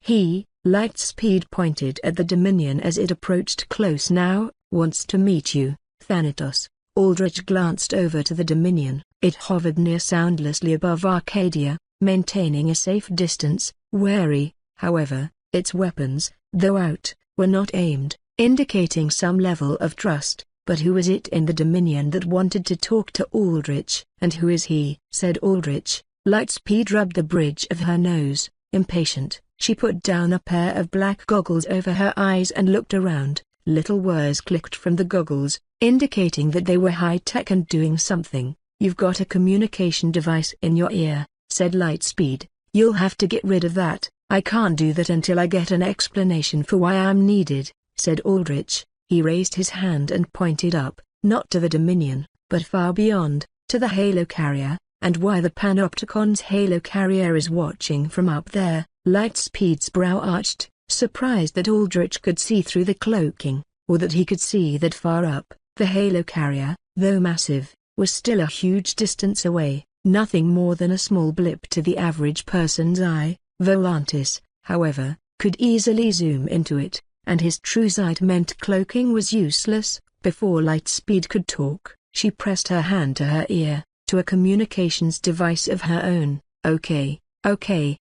[SPEAKER 2] He, Lightspeed pointed at the Dominion as it approached close now, wants to meet you, Thanatos. Aldrich glanced over to the Dominion. It hovered near soundlessly above Arcadia, maintaining a safe distance, wary, however, its weapons, though out, were not aimed, indicating some level of trust. But who is it in the Dominion that wanted to talk to Aldrich? And who is he? Said Aldrich. Lightspeed rubbed the bridge of her nose, impatient. She put down a pair of black goggles over her eyes and looked around. Little words clicked from the goggles, indicating that they were high-tech and doing something. You've got a communication device in your ear, said Lightspeed. You'll have to get rid of that. I can't do that until I get an explanation for why I'm needed, said Aldrich. He raised his hand and pointed up, not to the Dominion, but far beyond, to the Halo Carrier, and why the Panopticon's Halo Carrier is watching from up there. Lightspeed's brow arched, surprised that Aldrich could see through the cloaking, or that he could see that far up. The Halo Carrier, though massive, was still a huge distance away, nothing more than a small blip to the average person's eye. Volantis, however, could easily zoom into it, and his true sight meant cloaking was useless. Before Lightspeed could talk, she pressed her hand to her ear, to a communications device of her own. Okay,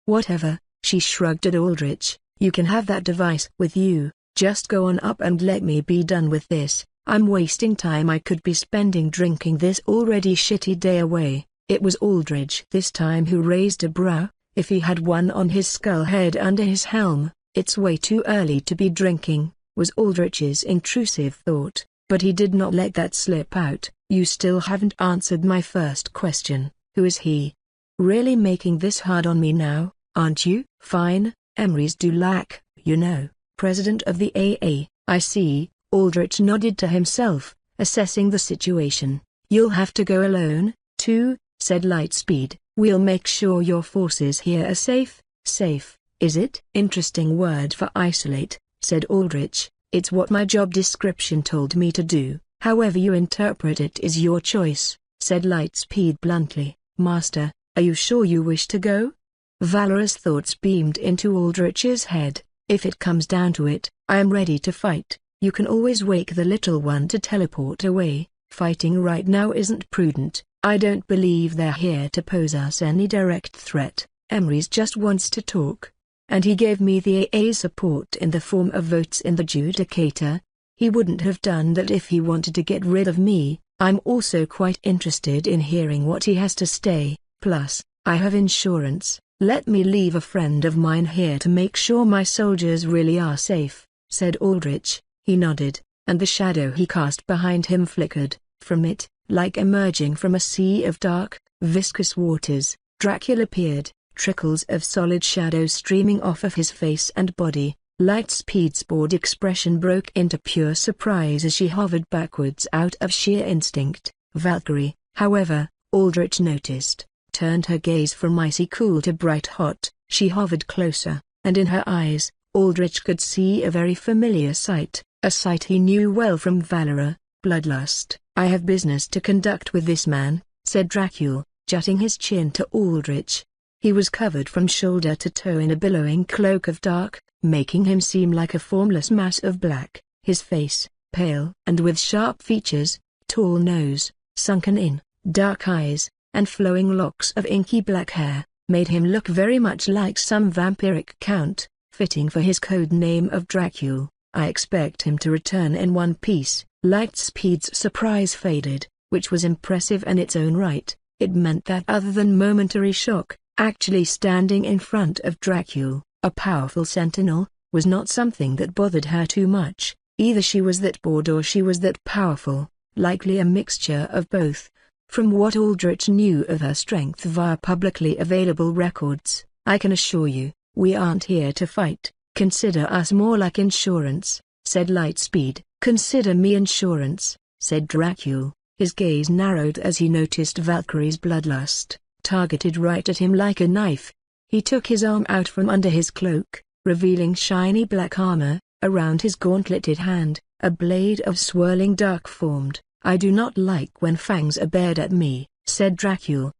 [SPEAKER 2] whatever, she shrugged at Aldrich. You can have that device with you, just go on up and let me be done with this. I'm wasting time I could be spending drinking this already shitty day away. It was Aldrich this time who raised a brow. If he had one on his skull head under his helm, it's way too early to be drinking, was Aldrich's intrusive thought, but he did not let that slip out. You still haven't answered my first question. Who is he? Really making this hard on me now, aren't you? Fine, Emrys Dulac, you know, president of the AA. I see. Aldrich nodded to himself, assessing the situation. You'll have to go alone, too, said Lightspeed. We'll make sure your forces here are safe. Safe, is it? Interesting word for isolate, said Aldrich. It's what my job description told me to do. However you interpret it is your choice, said Lightspeed bluntly. Master, are you sure you wish to go? Valorous thoughts beamed into Aldrich's head. If it comes down to it, I am ready to fight. You can always wake the little one to teleport away. Fighting right now isn't prudent. I don't believe they're here to pose us any direct threat. Emrys just wants to talk. And he gave me the AA support in the form of votes in the Judicator. He wouldn't have done that if he wanted to get rid of me. I'm also quite interested in hearing what he has to say. Plus, I have insurance. Let me leave a friend of mine here to make sure my soldiers really are safe, said Aldrich. He nodded, and the shadow he cast behind him flickered. From it, like emerging from a sea of dark, viscous waters, Dracula appeared, trickles of solid shadow streaming off of his face and body. Lightspeed's bored expression broke into pure surprise as she hovered backwards out of sheer instinct. Valkyrie, however, Aldrich noticed, turned her gaze from icy cool to bright hot. She hovered closer, and in her eyes, Aldrich could see a very familiar sight, a sight he knew well from Valera, bloodlust. I have business to conduct with this man, said Dracula, jutting his chin to Aldrich. He was covered from shoulder to toe in a billowing cloak of dark, making him seem like a formless mass of black. His face, pale and with sharp features, tall nose, sunken in, dark eyes, and flowing locks of inky black hair, made him look very much like some vampiric count, fitting for his code name of Dracula. I expect him to return in one piece. Lightspeed's surprise faded, which was impressive in its own right. It meant that other than momentary shock, actually standing in front of Dracula, a powerful sentinel, was not something that bothered her too much. Either she was that bored or she was that powerful, likely a mixture of both. From what Aldrich knew of her strength via publicly available records, I can assure you, we aren't here to fight. Consider us more like insurance, said Lightspeed. Consider me insurance, said Dracul. His gaze narrowed as he noticed Valkyrie's bloodlust, targeted right at him like a knife. He took his arm out from under his cloak, revealing shiny black armor. Around his gauntleted hand, a blade of swirling dark formed. I do not like when fangs are bared at me, said Dracul.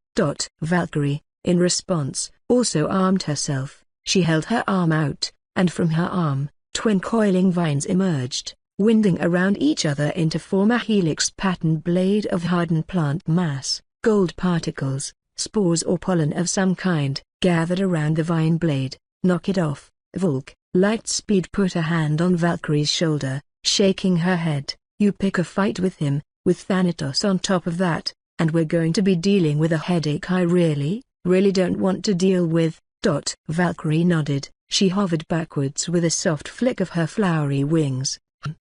[SPEAKER 2] Valkyrie, in response, also armed herself. She held her arm out, and from her arm, twin coiling vines emerged, winding around each other to form a helix-patterned blade of hardened plant mass. Gold particles, spores or pollen of some kind, gathered around the vine blade. Knock it off, Volk. Lightspeed put a hand on Valkyrie's shoulder, shaking her head. You pick a fight with him, with Thanatos on top of that, and we're going to be dealing with a headache I really don't want to deal with. Valkyrie nodded. She hovered backwards with a soft flick of her flowery wings.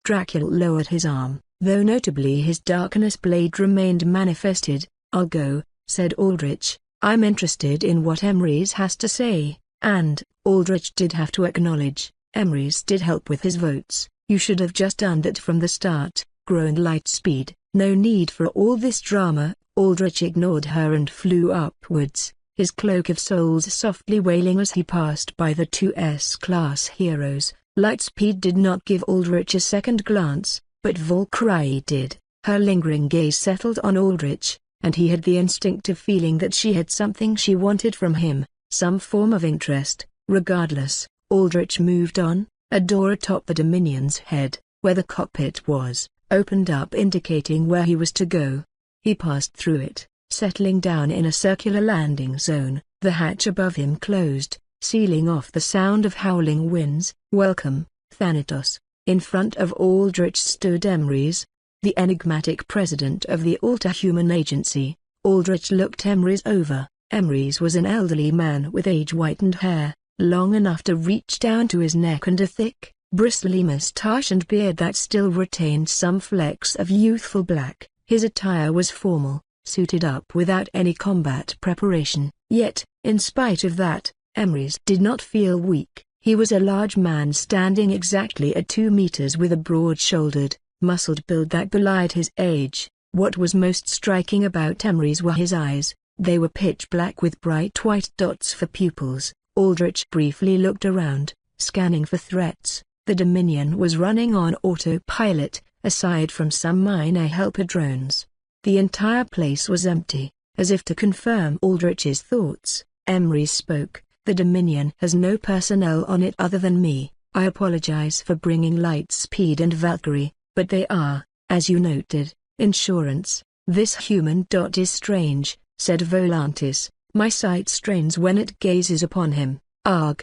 [SPEAKER 2] Dracul lowered his arm, though notably his darkness blade remained manifested. I'll go, said Aldrich. I'm interested in what Emrys has to say. And, Aldrich did have to acknowledge, Emrys did help with his votes. You should have just done that from the start, groaned Lightspeed. No need for all this drama. Aldrich ignored her and flew upwards, his cloak of souls softly wailing as he passed by the two S-class heroes. Lightspeed did not give Aldrich a second glance, but Valkyrie did. Her lingering gaze settled on Aldrich, and he had the instinctive feeling that she had something she wanted from him. Some form of interest. Regardless, Aldrich moved on. A door atop the Dominion's head, where the cockpit was, opened up indicating where he was to go. He passed through it, settling down in a circular landing zone. The hatch above him closed, sealing off the sound of howling winds. Welcome, Thanatos. In front of Aldrich stood Emrys, the enigmatic president of the Alter-Human Agency. Aldrich looked Emrys over. Emrys was an elderly man with age-whitened hair, long enough to reach down to his neck, and a thick, bristly moustache and beard that still retained some flecks of youthful black. His attire was formal, suited up without any combat preparation. Yet, in spite of that, Emrys did not feel weak. He was a large man standing exactly at 2 meters with a broad-shouldered, muscled build that belied his age. What was most striking about Emrys were his eyes. They were pitch black with bright white dots for pupils. Aldrich briefly looked around, scanning for threats. The Dominion was running on autopilot, aside from some minor helper drones. The entire place was empty. As if to confirm Aldrich's thoughts, Emrys spoke. The Dominion has no personnel on it other than me. I apologize for bringing Lightspeed and Valkyrie, but they are, as you noted, insurance. This human is strange, said Volantis. My sight strains when it gazes upon him. Arg.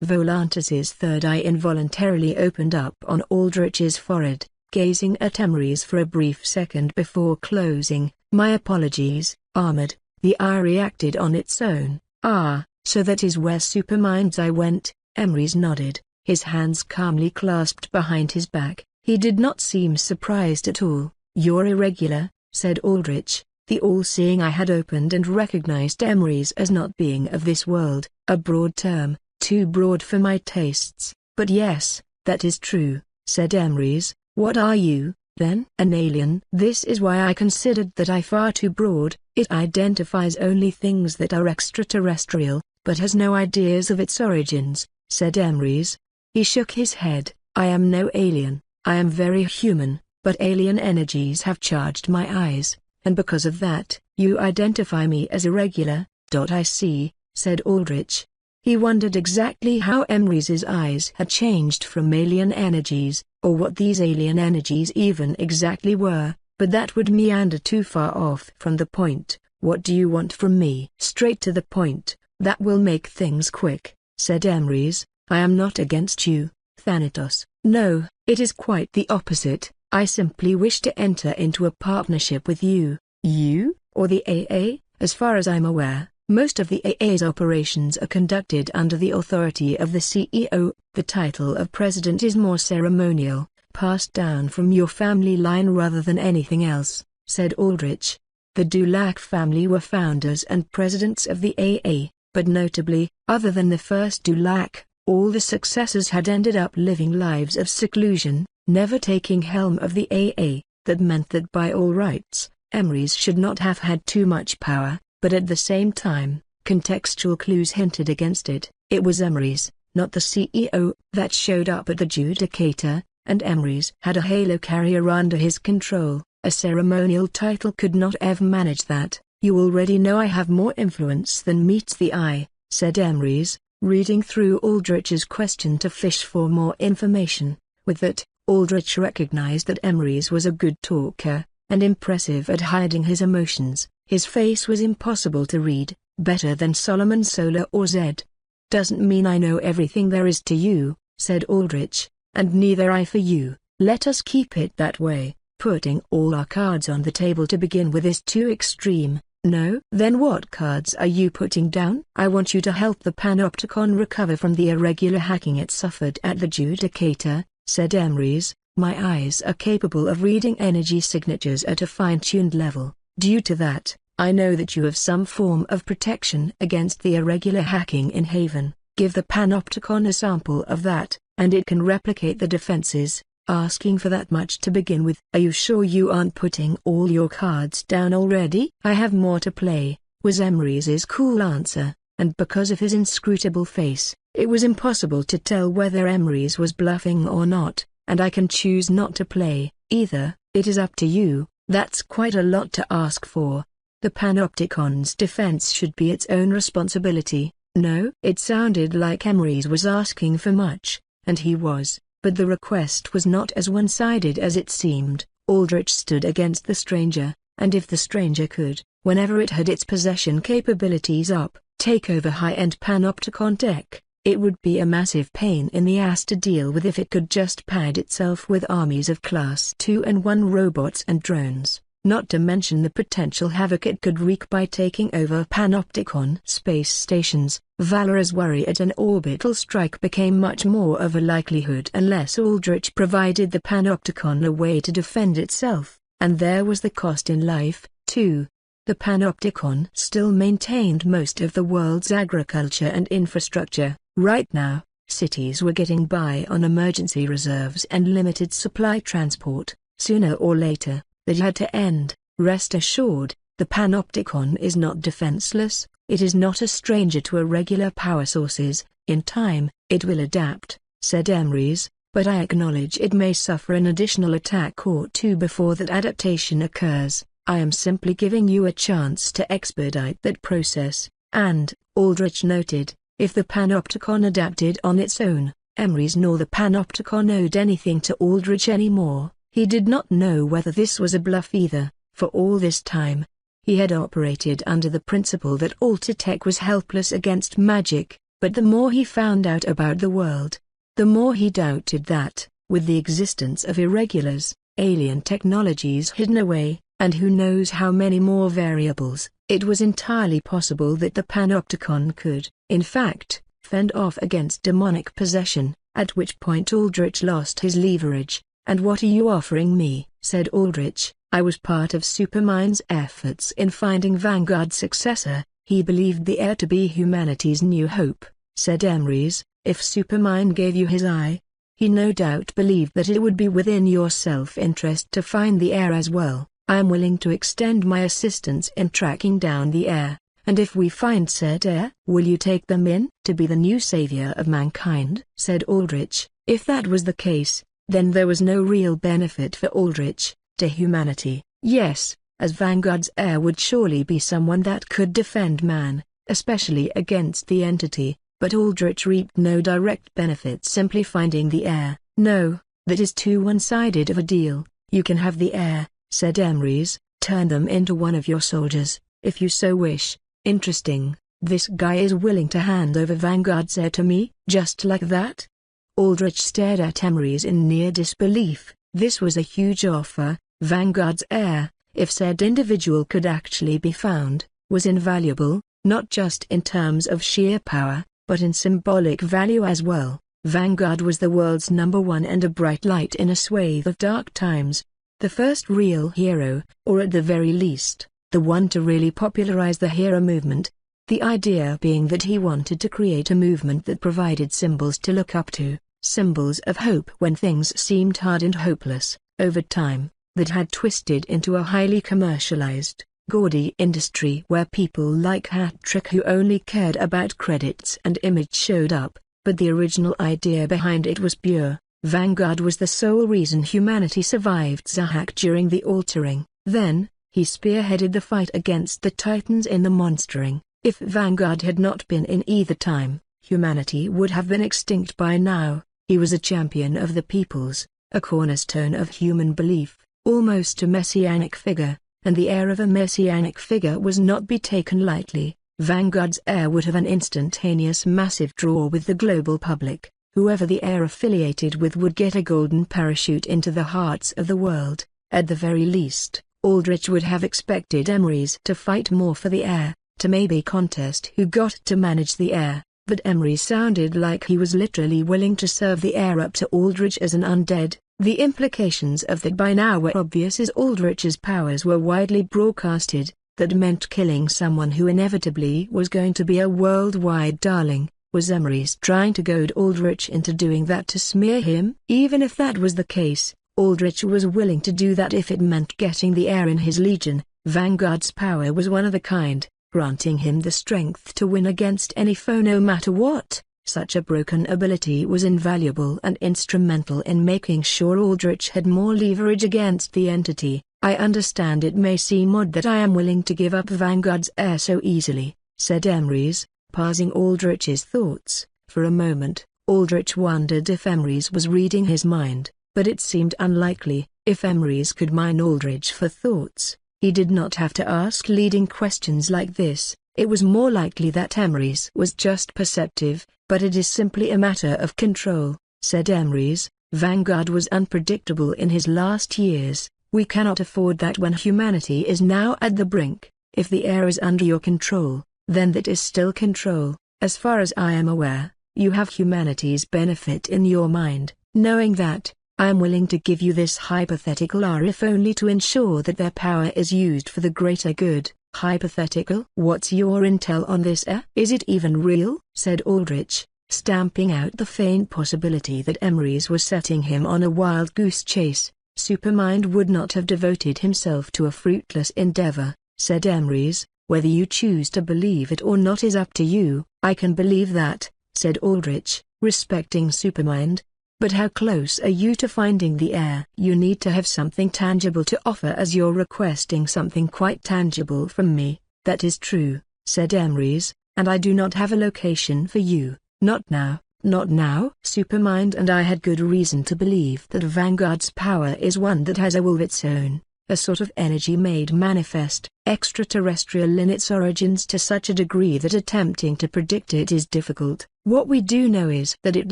[SPEAKER 2] Volantis's third eye involuntarily opened up on Aldrich's forehead, gazing at Emrys for a brief second before closing. My apologies, Armored. The eye reacted on its own. Ah, so that is where Supermind's eye went. Emrys nodded, his hands calmly clasped behind his back. He did not seem surprised at all. You're irregular, said Aldrich. The all-seeing eye had opened and recognized Emrys as not being of this world, a broad term, too broad for my tastes. But yes, that is true, said Emrys. What are you, then? An alien. This is why I considered that eye far too broad. It identifies only things that are extraterrestrial, but has no ideas of its origins, said Emrys. He shook his head. I am no alien. I am very human, but alien energies have charged my eyes, and because of that, you identify me as irregular. I see, said Aldrich. He wondered exactly how Emrys's eyes had changed from alien energies, or what these alien energies even exactly were, but that would meander too far off from the point. What do you want from me? Straight to the point. That will make things quick, said Emrys. I am not against you, Thanatos. No, it is quite the opposite. I simply wish to enter into a partnership with you. You, or the AA? As far as I'm aware, Most of the AA's operations are conducted under the authority of the CEO. The title of president is more ceremonial, passed down from your family line rather than anything else, said Aldrich. The Dulac family were founders and presidents of the AA, but notably, other than the first Dulac, all the successors had ended up living lives of seclusion, never taking helm of the AA. That meant that by all rights, Emery's should not have had too much power, but at the same time, contextual clues hinted against it. It was Emery's, not the CEO, that showed up at the Judicator, and Emery's had a halo carrier under his control. A ceremonial title could not have managed that. You already know I have more influence than meets the eye, said Emery's, reading through Aldrich's question to fish for more information. With that, Aldrich recognized that Emery's was a good talker, and impressive at hiding his emotions. His face was impossible to read, better than Solomon Solar or Zed. Doesn't mean I know everything there is to you, said Aldrich, and neither I for you. Let us keep it that way. Putting all our cards on the table to begin with is too extreme. No? Then what cards are you putting down? I want you to help the Panopticon recover from the irregular hacking it suffered at the Judicator, said Emery's. My eyes are capable of reading energy signatures at a fine-tuned level. Due to that, I know that you have some form of protection against the irregular hacking in Haven. Give the Panopticon a sample of that, and it can replicate the defenses. Asking for that much to begin with. Are you sure you aren't putting all your cards down already? I have more to play, was Emery's cool answer, and because of his inscrutable face, it was impossible to tell whether Emery's was bluffing or not. And I can choose not to play, either. It is up to you. That's quite a lot to ask for. The Panopticon's defense should be its own responsibility. No? It sounded like Emery's was asking for much, and he was. But the request was not as one-sided as it seemed. Aldrich stood against the stranger, and if the stranger could, whenever it had its possession capabilities up, take over high-end Panopticon tech, it would be a massive pain in the ass to deal with if it could just pad itself with armies of Class 2 and 1 robots and drones, not to mention the potential havoc it could wreak by taking over Panopticon space stations. Valor's worry at an orbital strike became much more of a likelihood unless Aldrich provided the Panopticon a way to defend itself, and there was the cost in life, too. The Panopticon still maintained most of the world's agriculture and infrastructure. Right now, cities were getting by on emergency reserves and limited supply transport. Sooner or later, that had to end. Rest assured, the Panopticon is not defenseless. It is not a stranger to irregular power sources. In time, it will adapt, said Emery's, but I acknowledge it may suffer an additional attack or two before that adaptation occurs. I am simply giving you a chance to expedite that process, and, Aldrich noted, if the Panopticon adapted on its own, Emery's nor the Panopticon owed anything to Aldrich anymore. He did not know whether this was a bluff either. For all this time, he had operated under the principle that Altatech was helpless against magic, but the more he found out about the world, the more he doubted that, with the existence of irregulars, alien technologies hidden away, and who knows how many more variables, it was entirely possible that the Panopticon could, in fact, fend off against demonic possession, at which point Aldrich lost his leverage. And what are you offering me? Said Aldrich. I was part of Supermind's efforts in finding Vanguard's successor. He believed the heir to be humanity's new hope, said Emery's. If Supermind gave you his eye, he no doubt believed that it would be within your self-interest to find the heir as well. I am willing to extend my assistance in tracking down the heir, and if we find said heir, will you take them in? To be the new savior of mankind, said Aldrich. If that was the case, then there was no real benefit for Aldrich. To humanity, yes, as Vanguard's heir would surely be someone that could defend man, especially against the entity, but Aldrich reaped no direct benefit simply finding the heir. No, that is too one-sided of a deal. You can have the heir, said Emery's, turn them into one of your soldiers, if you so wish. Interesting, this guy is willing to hand over Vanguard's heir to me, just like that? Aldrich stared at Emery's in near disbelief. This was a huge offer. Vanguard's heir, if said individual could actually be found, was invaluable. not just in terms of sheer power, but in symbolic value as well. Vanguard was the world's #1 and a bright light in a swathe of dark times. The first real hero, or at the very least, the one to really popularize the hero movement. The idea being that he wanted to create a movement that provided symbols to look up to, symbols of hope when things seemed hard and hopeless. Over time, that had twisted into a highly commercialized, gaudy industry where people like Hat-Trick who only cared about credits and image showed up, but the original idea behind it was pure. Vanguard was the sole reason humanity survived Zahak during the altering. Then, he spearheaded the fight against the Titans in the monstering. If Vanguard had not been in either time, humanity would have been extinct by now. He was a champion of the peoples, a cornerstone of human belief, almost a messianic figure, and the heir of a messianic figure was not be taken lightly. Vanguard's heir would have an instantaneous massive draw with the global public. Whoever the heir affiliated with would get a golden parachute into the hearts of the world. At the very least, Aldrich would have expected Emrys to fight more for the heir, to maybe contest who got to manage the heir, but Emery sounded like he was literally willing to serve the heir up to Aldrich as an undead. The implications of that by now were obvious as Aldrich's powers were widely broadcasted. That meant killing someone who inevitably was going to be a worldwide darling. Was Emery's trying to goad Aldrich into doing that to smear him? Even if that was the case, Aldrich was willing to do that if it meant getting the heir in his legion. Vanguard's power was one of a kind, granting him the strength to win against any foe no matter what. Such a broken ability was invaluable and instrumental in making sure Aldrich had more leverage against the entity. I understand it may seem odd that I am willing to give up Vanguard's heir so easily, said Emrys, parsing Aldrich's thoughts. For a moment, Aldrich wondered if Emrys was reading his mind, but it seemed unlikely. If Emrys could mine Aldrich for thoughts, he did not have to ask leading questions like this. It was more likely that Emrys was just perceptive, but it is simply a matter of control, said Emrys. Vanguard was unpredictable in his last years. We cannot afford that when humanity is now at the brink. If the heir is under your control, then that is still control. As far as I am aware, you have humanity's benefit in your mind. Knowing that, I am willing to give you this hypothetical heir if only to ensure that their power is used for the greater good. Hypothetical? What's your intel on this heir? Is it even real? Said Aldrich, stamping out the faint possibility that Emrys was setting him on a wild goose chase. Supermind would not have devoted himself to a fruitless endeavor, said Emrys. Whether you choose to believe it or not is up to you. I can believe that, said Aldrich, respecting Supermind. But how close are you to finding the heir? You need to have something tangible to offer as you're requesting something quite tangible from me. That is true, said Emrys, and I do not have a location for you. Not now. Not now? Supermind and I had good reason to believe that Vanguard's power is one that has a will of its own, a sort of energy made manifest, extraterrestrial in its origins to such a degree that attempting to predict it is difficult. What we do know is that it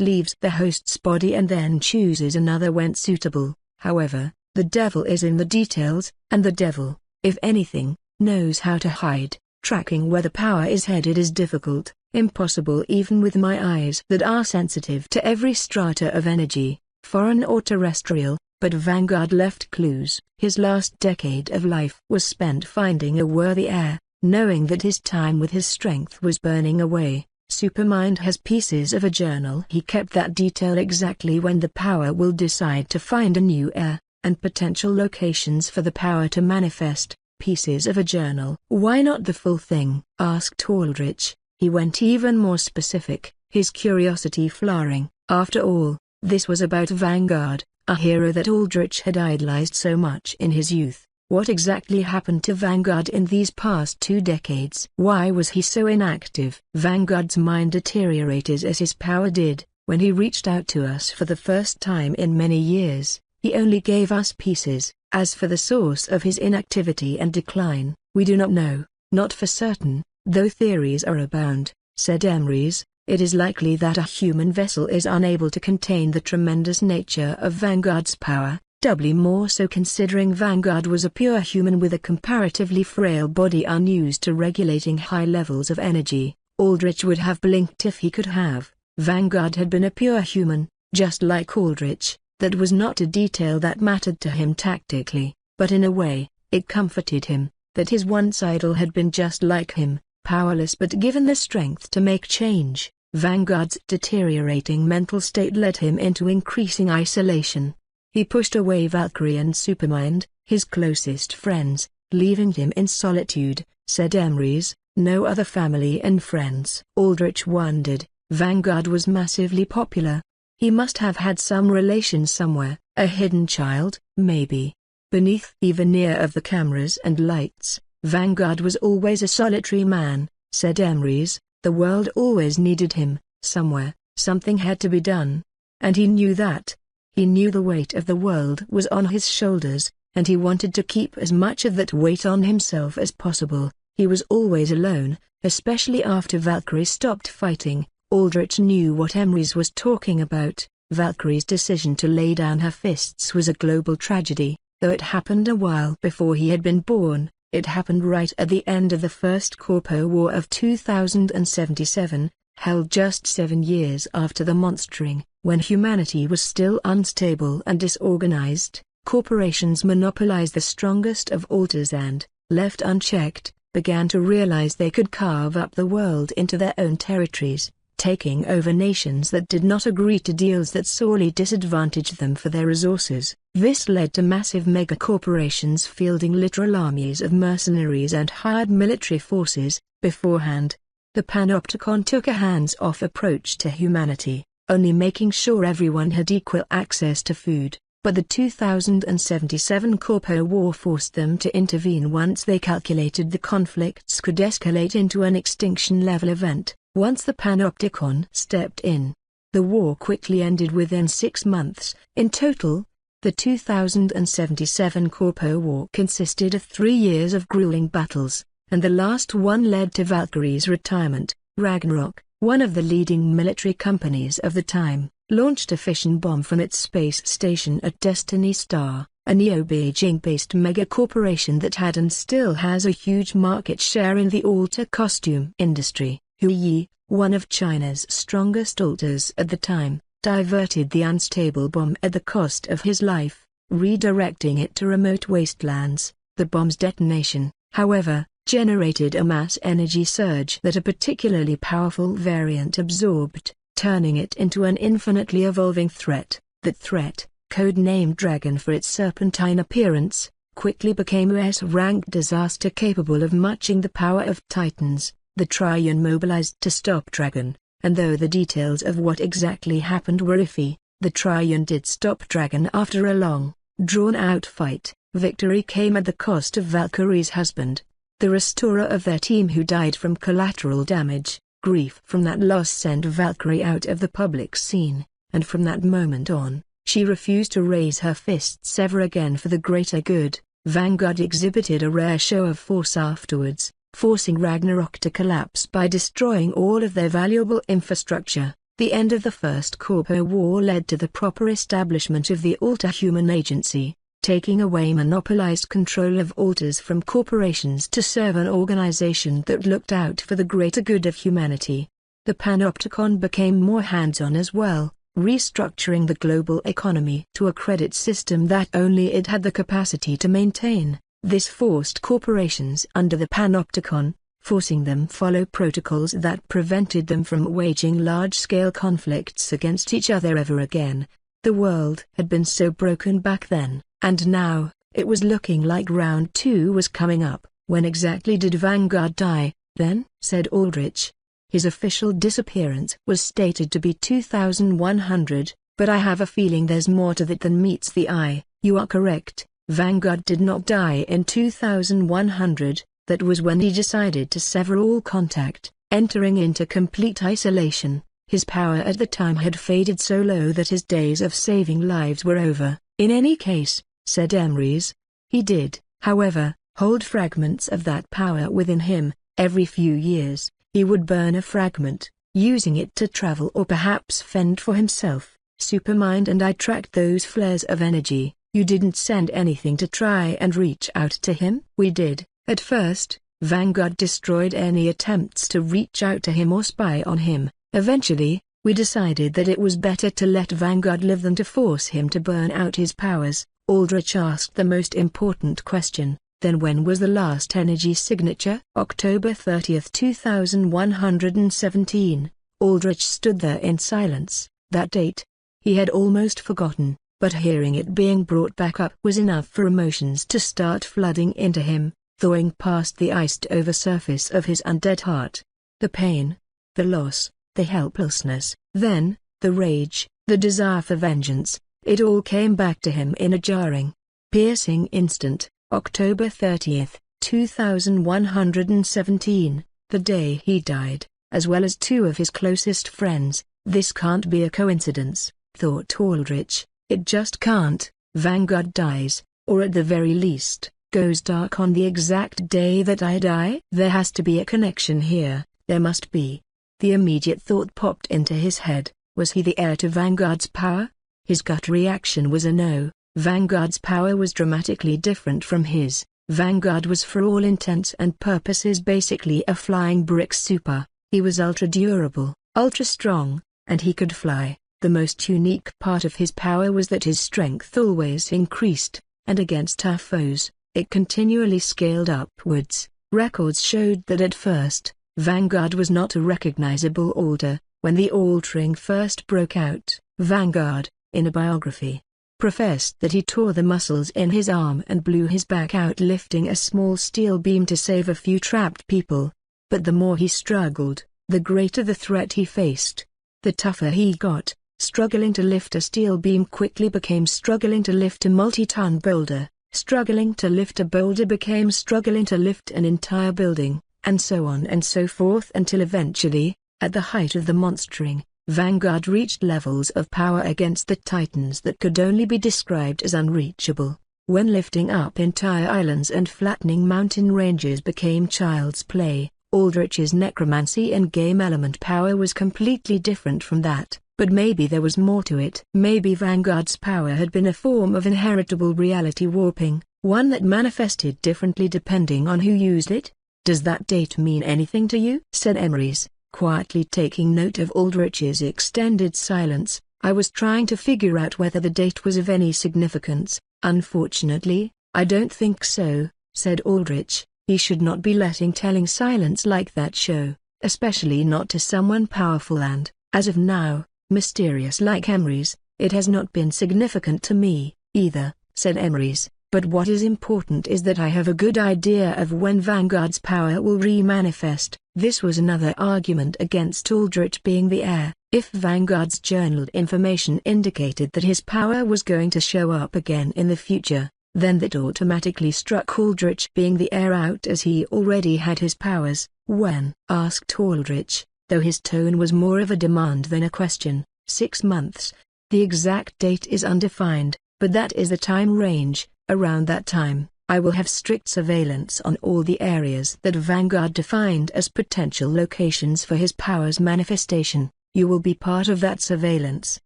[SPEAKER 2] leaves the host's body and then chooses another when suitable. However, the devil is in the details, and the devil, if anything, knows how to hide. Tracking where the power is headed is difficult. Impossible even with my eyes that are sensitive to every strata of energy, foreign or terrestrial, but Vanguard left clues. His last decade of life was spent finding a worthy heir, knowing that his time with his strength was burning away. Supermind has pieces of a journal. He kept that detail exactly when the power will decide to find a new heir, and potential locations for the power to manifest. Pieces of a journal. Why not the full thing? Asked Aldrich. He went even more specific, his curiosity flaring. After all, this was about Vanguard, a hero that Aldrich had idolized so much in his youth. What exactly happened to Vanguard in these past 2 decades? Why was he so inactive? Vanguard's mind deteriorated as his power did. When he reached out to us for the first time in many years, he only gave us pieces. As for the source of his inactivity and decline, we do not know, not for certain. Though theories are abound, said Emrys, it is likely that a human vessel is unable to contain the tremendous nature of Vanguard's power. doubly more so considering Vanguard was a pure human with a comparatively frail body unused to regulating high levels of energy. Aldrich would have blinked if he could have. Vanguard had been a pure human, just like Aldrich. That was not a detail that mattered to him tactically, but in a way, it comforted him, that his once idol had been just like him, powerless but given the strength to make change. Vanguard's deteriorating mental state led him into increasing isolation. He pushed away Valkyrie and Supermind, his closest friends, leaving him in solitude, said Emery's, no other family and friends. Aldrich wondered, Vanguard was massively popular. He must have had some relation somewhere, a hidden child, maybe. Beneath the veneer of the cameras and lights, Vanguard was always a solitary man, said Emery's, the world always needed him, somewhere, something had to be done. And he knew that. He knew the weight of the world was on his shoulders, and he wanted to keep as much of that weight on himself as possible. He was always alone, especially after Valkyrie stopped fighting. Aldrich knew what Emery's was talking about. Valkyrie's decision to lay down her fists was a global tragedy, though it happened a while before he had been born. It happened right at the end of the First Corpo War of 2077, held just 7 years after the monstering, when humanity was still unstable and disorganized. Corporations monopolized the strongest of altars and, left unchecked, began to realize they could carve up the world into their own territories, taking over nations that did not agree to deals that sorely disadvantaged them for their resources. This led to massive megacorporations fielding literal armies of mercenaries and hired military forces. Beforehand, the Panopticon took a hands-off approach to humanity, only making sure everyone had equal access to food. But the 2077 Corpo War forced them to intervene once they calculated the conflicts could escalate into an extinction-level event. Once the Panopticon stepped in, the war quickly ended within 6 months. In total, the 2077 Corpo War consisted of 3 years of grueling battles, and the last one led to Valkyrie's retirement. Ragnarok, one of the leading military companies of the time, launched a fission bomb from its space station at Destiny Star, a Neo-Beijing-based megacorporation that had and still has a huge market share in the altar costume industry. Hu Yi, one of China's strongest altars at the time, diverted the unstable bomb at the cost of his life, redirecting it to remote wastelands. The bomb's detonation, however, generated a mass energy surge that a particularly powerful variant absorbed, turning it into an infinitely evolving threat. That threat, code-named Dragon for its serpentine appearance, quickly became a S-rank disaster capable of matching the power of Titans. The Triune mobilized to stop Dragon, and though the details of what exactly happened were iffy, the Triune did stop Dragon after a long, drawn-out fight. Victory came at the cost of Valkyrie's husband, the restorer of their team who died from collateral damage. Grief from that loss sent Valkyrie out of the public scene, and from that moment on, she refused to raise her fists ever again for the greater good. Vanguard exhibited a rare show of force afterwards, forcing Ragnarok to collapse by destroying all of their valuable infrastructure. The end of the First Corpo War led to the proper establishment of the Altar Human Agency, taking away monopolized control of altars from corporations to serve an organization that looked out for the greater good of humanity. The Panopticon became more hands-on as well, restructuring the global economy to a credit system that only it had the capacity to maintain. This forced corporations under the Panopticon, forcing them follow protocols that prevented them from waging large-scale conflicts against each other ever again. The world had been so broken back then, and now, it was looking like round 2 was coming up. When exactly did Vanguard die, then? Said Aldrich. His official disappearance was stated to be 2100, but I have a feeling there's more to that than meets the eye. You are correct. Vanguard did not die in 2100, that was when he decided to sever all contact, entering into complete isolation. His power at the time had faded so low that his days of saving lives were over. In any case, said Emery's, he did, however, hold fragments of that power within him. Every few years, he would burn a fragment, using it to travel or perhaps fend for himself. Supermind and I tracked those flares of energy. You didn't send anything to try and reach out to him? We did. At first, Vanguard destroyed any attempts to reach out to him or spy on him. Eventually, we decided that it was better to let Vanguard live than to force him to burn out his powers. Aldrich asked the most important question. Then when was the last energy signature? October 30, 2117. Aldrich stood there in silence. That date? He had almost forgotten, but hearing it being brought back up was enough for emotions to start flooding into him, thawing past the iced-over surface of his undead heart. The pain, the loss, the helplessness, then, the rage, the desire for vengeance, it all came back to him in a jarring, piercing instant. October 30, 2117, the day he died, as well as two of his closest friends. This can't be a coincidence, thought Aldrich. It just can't. Vanguard dies, or at the very least, goes dark on the exact day that I die. There has to be a connection here, there must be. The immediate thought popped into his head, was he the heir to Vanguard's power? His gut reaction was a no. Vanguard's power was dramatically different from his. Vanguard was for all intents and purposes basically a flying brick super. He was ultra-durable, ultra-strong, and he could fly. The most unique part of his power was that his strength always increased, and against our foes, it continually scaled upwards. Records showed that at first, Vanguard was not a recognizable alter. When the altering first broke out, Vanguard, in a biography, professed that he tore the muscles in his arm and blew his back out lifting a small steel beam to save a few trapped people. But the more he struggled, the greater the threat he faced. The tougher he got. Struggling to lift a steel beam quickly became struggling to lift a multi-ton boulder. Struggling to lift a boulder became struggling to lift an entire building, and so on and so forth until eventually, at the height of the monstering, Vanguard reached levels of power against the titans that could only be described as unreachable. When lifting up entire islands and flattening mountain ranges became child's play, Aldrich's necromancy and game element power was completely different from that. But maybe there was more to it. Maybe Vanguard's power had been a form of inheritable reality warping, one that manifested differently depending on who used it. Does that date mean anything to you? Said Emeries, quietly taking note of Aldrich's extended silence. I was trying to figure out whether the date was of any significance. Unfortunately, I don't think so, said Aldrich. He should not be letting telling silence like that show, especially not to someone powerful and, as of now, mysterious like Emeries. It has not been significant to me, either, said Emeries, but what is important is that I have a good idea of when Vanguard's power will re-manifest. This was another argument against Aldrich being the heir. If Vanguard's journaled information indicated that his power was going to show up again in the future, then that automatically struck Aldrich being the heir out as he already had his powers. When? Asked Aldrich, though his tone was more of a demand than a question. 6 months. The exact date is undefined, but that is the time range. Around that time, I will have strict surveillance on all the areas that Vanguard defined as potential locations for his power's manifestation. You will be part of that surveillance.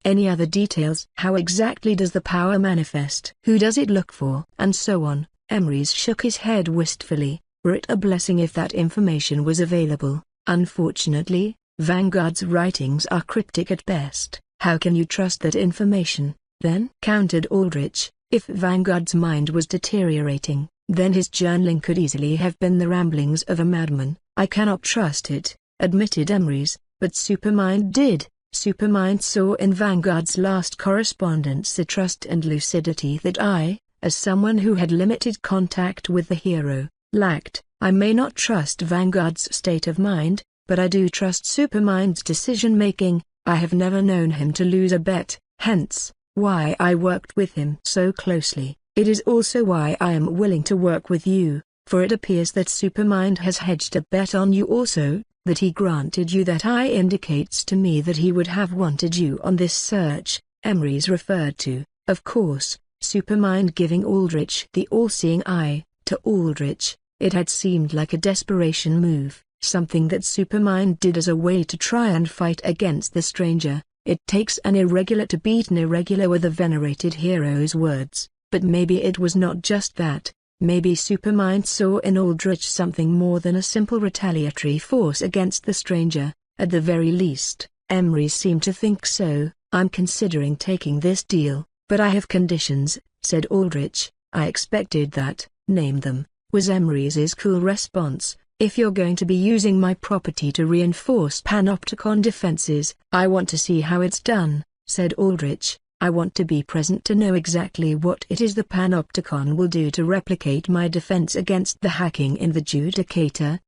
[SPEAKER 2] Any other details? How exactly does the power manifest? Who does it look for? And so on. Emeries shook his head wistfully. Were it a blessing if that information was available. Unfortunately, Vanguard's writings are cryptic at best. How can you trust that information, then? Countered Aldrich. If Vanguard's mind was deteriorating, then his journaling could easily have been the ramblings of a madman. I cannot trust it, admitted Emeries, but Supermind did. Supermind saw in Vanguard's last correspondence the trust and lucidity that I, as someone who had limited contact with the hero, lacked. I may not trust Vanguard's state of mind, but I do trust Supermind's decision-making. I have never known him to lose a bet, hence why I worked with him so closely. It is also why I am willing to work with you, for it appears that Supermind has hedged a bet on you also, that he granted you that eye indicates to me that he would have wanted you on this search. Emeries referred to, of course, Supermind giving Aldrich the all-seeing eye. To Aldrich, it had seemed like a desperation move, something that Supermind did as a way to try and fight against the stranger. It takes an irregular to beat an irregular were the venerated hero's words. But maybe it was not just that. Maybe Supermind saw in Aldrich something more than a simple retaliatory force against the stranger. At the very least, Emery seemed to think so. I'm considering taking this deal, but I have conditions, said Aldrich. I expected that. Name them, was Emery's cool response. If you're going to be using my property to reinforce Panopticon defenses, I want to see how it's done, said Aldrich. I want to be present to know exactly what it is the Panopticon will do to replicate my defense against the hacking in the Judicator.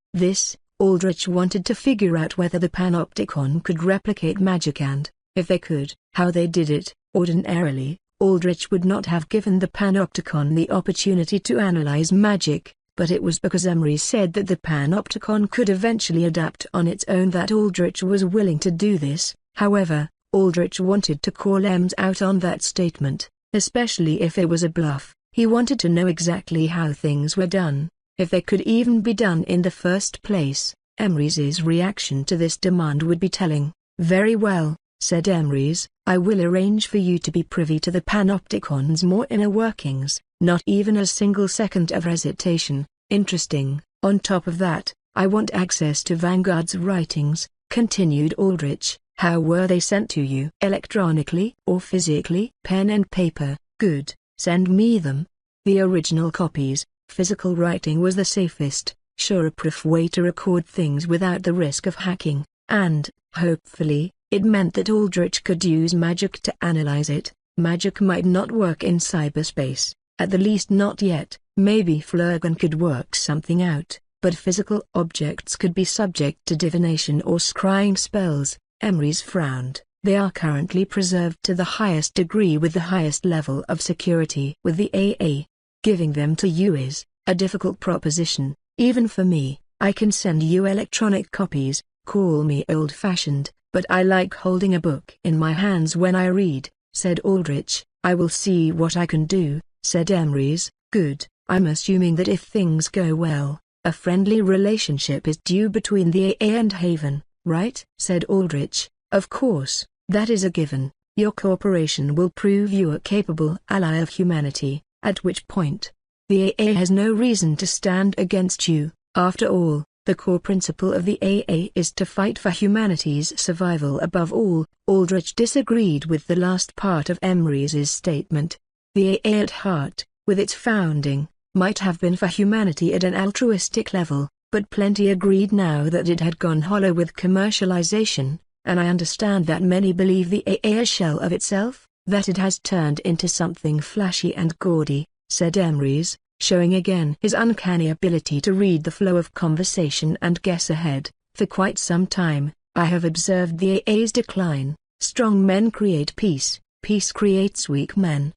[SPEAKER 2] Aldrich wanted to figure out whether the Panopticon could replicate magic and, if they could, how they did it. Ordinarily, Aldrich would not have given the Panopticon the opportunity to analyze magic, but it was because Emery said that the Panopticon could eventually adapt on its own that Aldrich was willing to do this. However, Aldrich wanted to call Ems out on that statement, especially if it was a bluff. He wanted to know exactly how things were done, if they could even be done in the first place. Emery's reaction to this demand would be telling. Very well, said Emery, I will arrange for you to be privy to the Panopticon's more inner workings, not even a single second of hesitation. Interesting. On top of that, I want access to Vanguard's writings, continued Aldrich. How were they sent to you? Electronically or physically? Pen and paper. Good, send me them. The original copies. Physical writing was the safest, sure-proof way to record things without the risk of hacking, and, hopefully, it meant that Aldrich could use magic to analyze it. Magic might not work in cyberspace, at the least not yet. Maybe Flurgan could work something out, but physical objects could be subject to divination or scrying spells. Emery frowned. They are currently preserved to the highest degree with the highest level of security with the AA. Giving them to you is a difficult proposition, even for me. I can send you electronic copies. Call me old-fashioned, but I like holding a book in my hands when I read, said Aldrich. I will see what I can do, said Emery. Good. I'm assuming that if things go well, a friendly relationship is due between the AA and Haven. Right? said Aldrich. Of course, that is a given. Your corporation will prove you a capable ally of humanity, at which point, the AA has no reason to stand against you. After all, the core principle of the AA is to fight for humanity's survival above all. Aldrich disagreed with the last part of Emery's statement. The AA at heart, with its founding, might have been for humanity at an altruistic level, but plenty agreed now that it had gone hollow with commercialization, and I understand that many believe the AA a shell of itself, that it has turned into something flashy and gaudy, said Emery, showing again his uncanny ability to read the flow of conversation and guess ahead. For quite some time, I have observed the AA's decline. Strong men create peace, peace creates weak men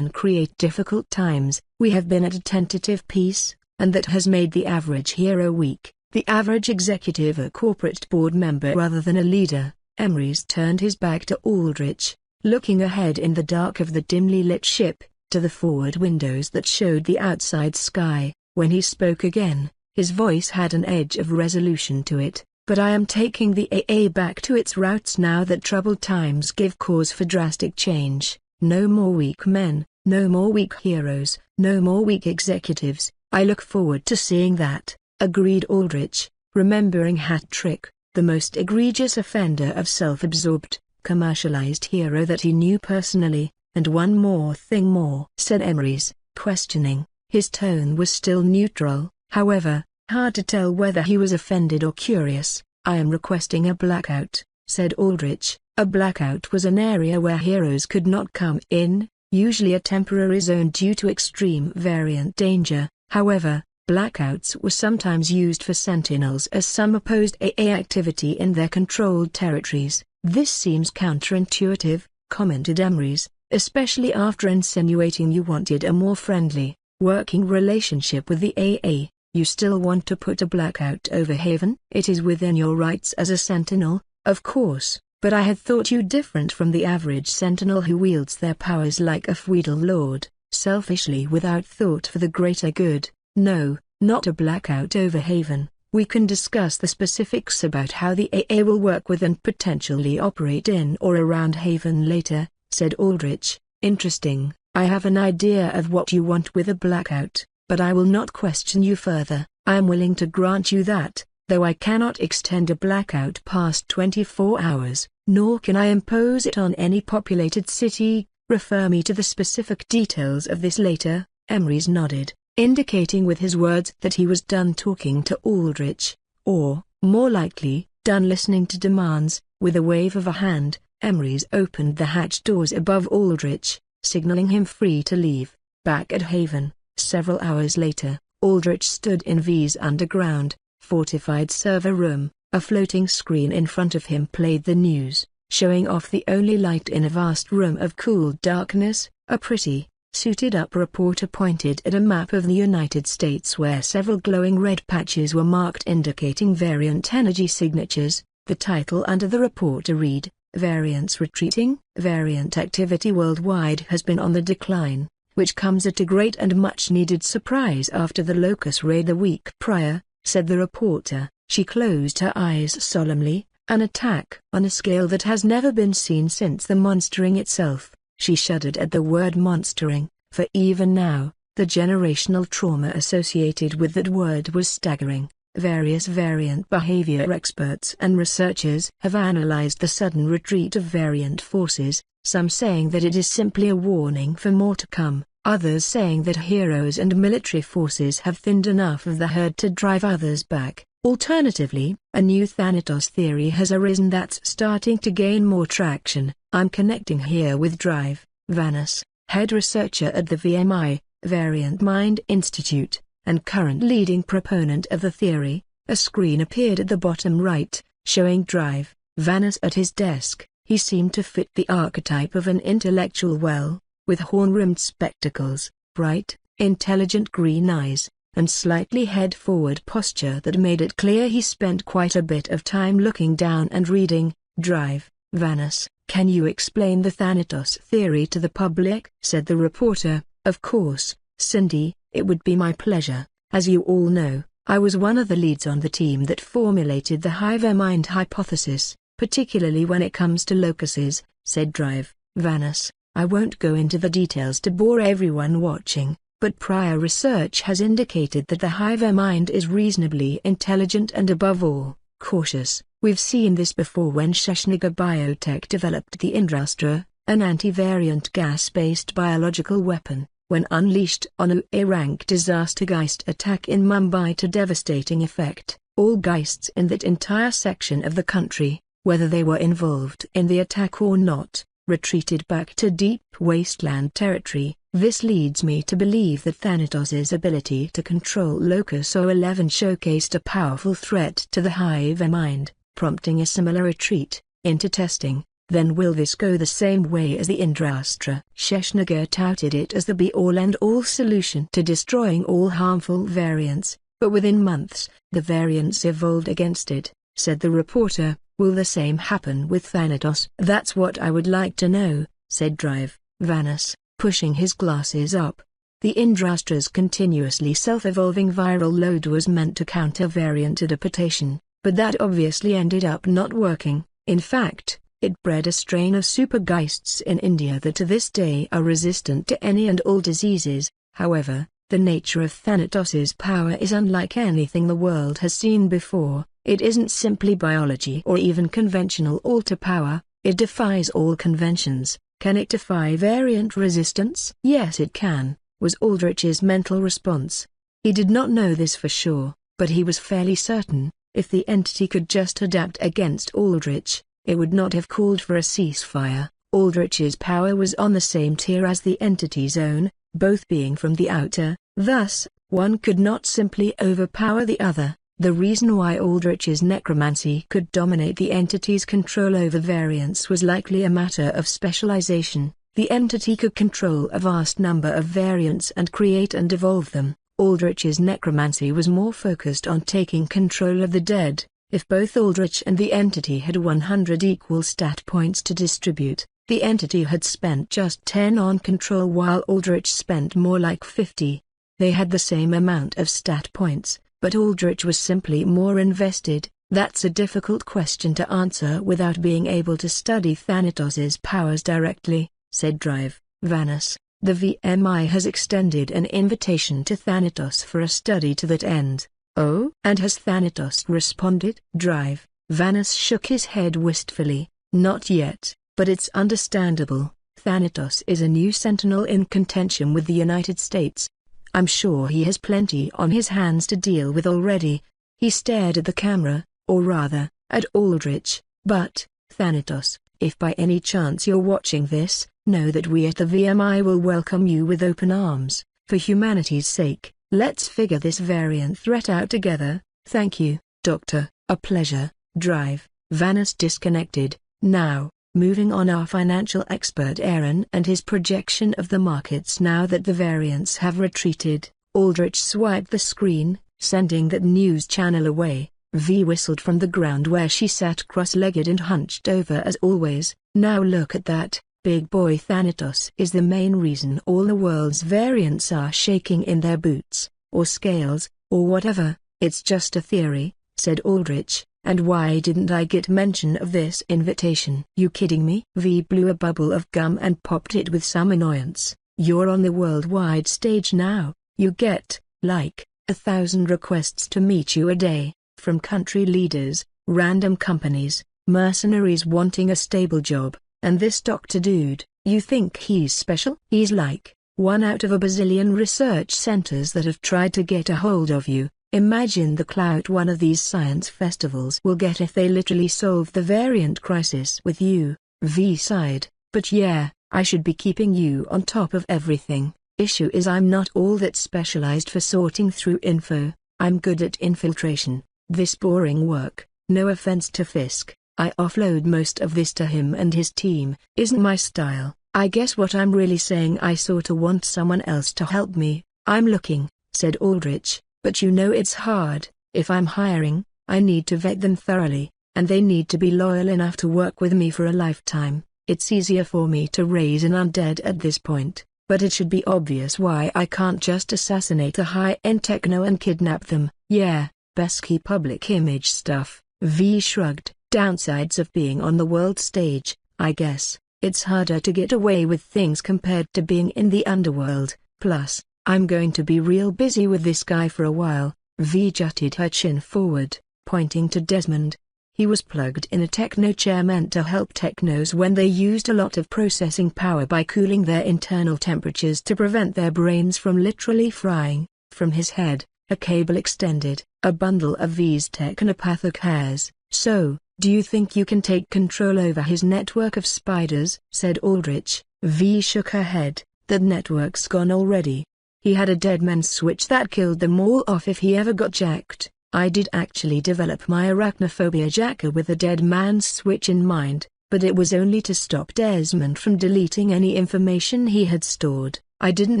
[SPEAKER 2] create difficult times. We have been at a tentative peace, and that has made the average hero weak, the average executive a corporate board member rather than a leader. Emery turned his back to Aldrich, looking ahead in the dark of the dimly lit ship, to the forward windows that showed the outside sky. When he spoke again, his voice had an edge of resolution to it. But I am taking the AA back to its roots now that troubled times give cause for drastic change. No more weak men, no more weak heroes, no more weak executives. I look forward to seeing that, agreed Aldrich, remembering Hat Trick, the most egregious offender of self-absorbed, commercialized hero that he knew personally. And one more thing more, said Emery, questioning. His tone was still neutral, however, hard to tell whether he was offended or curious. I am requesting a blackout, said Aldrich. A blackout was an area where heroes could not come in, usually a temporary zone due to extreme variant danger. However, blackouts were sometimes used for sentinels as some opposed AA activity in their controlled territories. This seems counterintuitive, commented Emery, especially after insinuating you wanted a more friendly, working relationship with the AA. You still want to put a blackout over Haven? It is within your rights as a sentinel, of course, but I had thought you different from the average sentinel who wields their powers like a feudal lord, selfishly without thought for the greater good. No, not a blackout over Haven. We can discuss the specifics about how the AA will work with and potentially operate in or around Haven later, said Aldrich. Interesting. I have an idea of what you want with a blackout, but I will not question you further. I am willing to grant you that, though I cannot extend a blackout past 24 hours, nor can I impose it on any populated city. Refer me to the specific details of this later. Emrys nodded, indicating with his words that he was done talking to Aldrich, or, more likely, done listening to demands. With a wave of a hand, Emrys opened the hatch doors above Aldrich, signaling him free to leave. Back at Haven, several hours later, Aldrich stood in V's underground, fortified server room. A floating screen in front of him played the news, showing off the only light in a vast room of cool darkness. A pretty, suited-up reporter pointed at a map of the United States where several glowing red patches were marked indicating variant energy signatures. The title under the reporter read, "Variants Retreating. Variant activity worldwide has been on the decline, which comes at a great and much-needed surprise after the Locust raid the week prior," said the reporter. She closed her eyes solemnly. "An attack on a scale that has never been seen since the monstering itself." She shuddered at the word monstering, for even now, the generational trauma associated with that word was staggering. Various variant behavior experts and researchers have analyzed the sudden retreat of variant forces, some saying that it is simply a warning for more to come, others saying that heroes and military forces have thinned enough of the herd to drive others back. Alternatively, a new Thanatos theory has arisen that's starting to gain more traction. I'm connecting here with Drive Vanus, head researcher at the VMI, Variant Mind Institute, and current leading proponent of the theory. A screen appeared at the bottom right, showing Drive Vanus at his desk. He seemed to fit the archetype of an intellectual with horn-rimmed spectacles, bright, intelligent green eyes, and slightly head-forward posture that made it clear he spent quite a bit of time looking down and reading. "Drive Vanus, can you explain the Thanatos theory to the public?" said the reporter. "Of course, Cindy, it would be my pleasure. As you all know, I was one of the leads on the team that formulated the hive-mind hypothesis, particularly when it comes to locuses," said Drive Vanus. "I won't go into the details to bore everyone watching, but prior research has indicated that the hive-mind is reasonably intelligent and above all, cautious. We've seen this before when Sheshnaga Biotech developed the Indrastra, an anti-variant gas-based biological weapon, when unleashed on a A-rank disaster Geist attack in Mumbai to devastating effect. All Geists in that entire section of the country, whether they were involved in the attack or not, retreated back to deep wasteland territory. This leads me to believe that Thanatos's ability to control Locus 011 showcased a powerful threat to the hive mind, prompting a similar retreat into testing. Then will this go the same way as the Indrastra? Sheshnaga touted it as the be-all and all solution to destroying all harmful variants, but within months, the variants evolved against it, said the reporter. Will the same happen with Thanatos? That's what I would like to know, said Drive Vanus, pushing his glasses up. The Indrastra's continuously self-evolving viral load was meant to counter variant adaptation, but that obviously ended up not working. In fact, it bred a strain of supergeists in India that to this day are resistant to any and all diseases. However, the nature of Thanatos's power is unlike anything the world has seen before. It isn't simply biology or even conventional alter power, it defies all conventions. Can it defy variant resistance? Yes, it can, was Aldrich's mental response. He did not know this for sure, but he was fairly certain, if the entity could just adapt against Aldrich, it would not have called for a ceasefire. Aldrich's power was on the same tier as the entity's own, both being from the outer, thus, one could not simply overpower the other. The reason why Aldrich's necromancy could dominate the entity's control over variants was likely a matter of specialization. The entity could control a vast number of variants and create and evolve them. Aldrich's necromancy was more focused on taking control of the dead. If both Aldrich and the entity had 100 equal stat points to distribute, the entity had spent just 10 on control while Aldrich spent more like 50. They had the same amount of stat points, but Aldrich was simply more invested. That's a difficult question to answer without being able to study Thanatos's powers directly, said Drive Vanus. The VMI has extended an invitation to Thanatos for a study to that end. Oh? And has Thanatos responded? Drive. Vanos shook his head wistfully. Not yet, but it's understandable. Thanatos is a new sentinel in contention with the United States. I'm sure he has plenty on his hands to deal with already. He stared at the camera, or rather, at Aldrich. But, Thanatos, if by any chance you're watching this, know that we at the VMI will welcome you with open arms. For humanity's sake, let's figure this variant threat out together. Thank you, Doctor. A pleasure. Drive. Vanos disconnected. Now, moving on, our financial expert Aaron and his projection of the markets now that the variants have retreated. Aldrich swiped the screen, sending that news channel away. V whistled from the ground where she sat cross-legged and hunched over as always. Now look at that, big boy. Thanatos is the main reason all the world's variants are shaking in their boots, or scales, or whatever. It's just a theory, said Aldrich. And why didn't I get mention of this invitation? You kidding me? V blew a bubble of gum and popped it with some annoyance. You're on the worldwide stage now. You get, like, 1,000 requests to meet you a day, from country leaders, random companies, mercenaries wanting a stable job, and this doctor dude. You think he's special? He's like one out of a bazillion research centers that have tried to get a hold of you. Imagine the clout one of these science festivals will get if they literally solve the variant crisis with you. V sighed. But yeah, I should be keeping you on top of everything. Issue is I'm not all that specialized for sorting through info. I'm good at infiltration. This boring work, no offense to Fisk, I offload most of this to him and his team, isn't my style. I guess what I'm really saying, I sorta want someone else to help me. I'm looking, said Aldrich. But you know it's hard. If I'm hiring, I need to vet them thoroughly, and they need to be loyal enough to work with me for a lifetime. It's easier for me to raise an undead at this point, but it should be obvious why I can't just assassinate a high-end techno and kidnap them. Yeah, pesky public image stuff. V shrugged. Downsides of being on the world stage, I guess. It's harder to get away with things compared to being in the underworld. Plus, I'm going to be real busy with this guy for a while. V jutted her chin forward, pointing to Desmond. He was plugged in a techno chair meant to help technos when they used a lot of processing power by cooling their internal temperatures to prevent their brains from literally frying. From his head, a cable extended, a bundle of V's technopathic hairs. So, do you think you can take control over his network of spiders? Said Aldrich. V shook her head. That network's gone already. He had a deadman switch that killed them all off if he ever got jacked. I did actually develop my arachnophobia jacker with a dead man's switch in mind, but it was only to stop Desmond from deleting any information he had stored. I didn't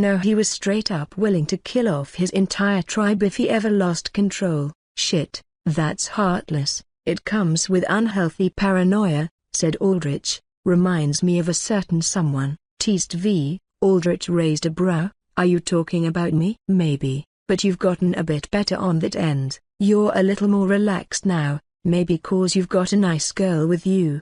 [SPEAKER 2] know he was straight up willing to kill off his entire tribe if he ever lost control. Shit, that's heartless. It comes with unhealthy paranoia, said Aldrich. Reminds me of a certain someone, teased V. Aldrich raised a brow. Are you talking about me? Maybe, but you've gotten a bit better on that end. You're a little more relaxed now, maybe cause you've got a nice girl with you.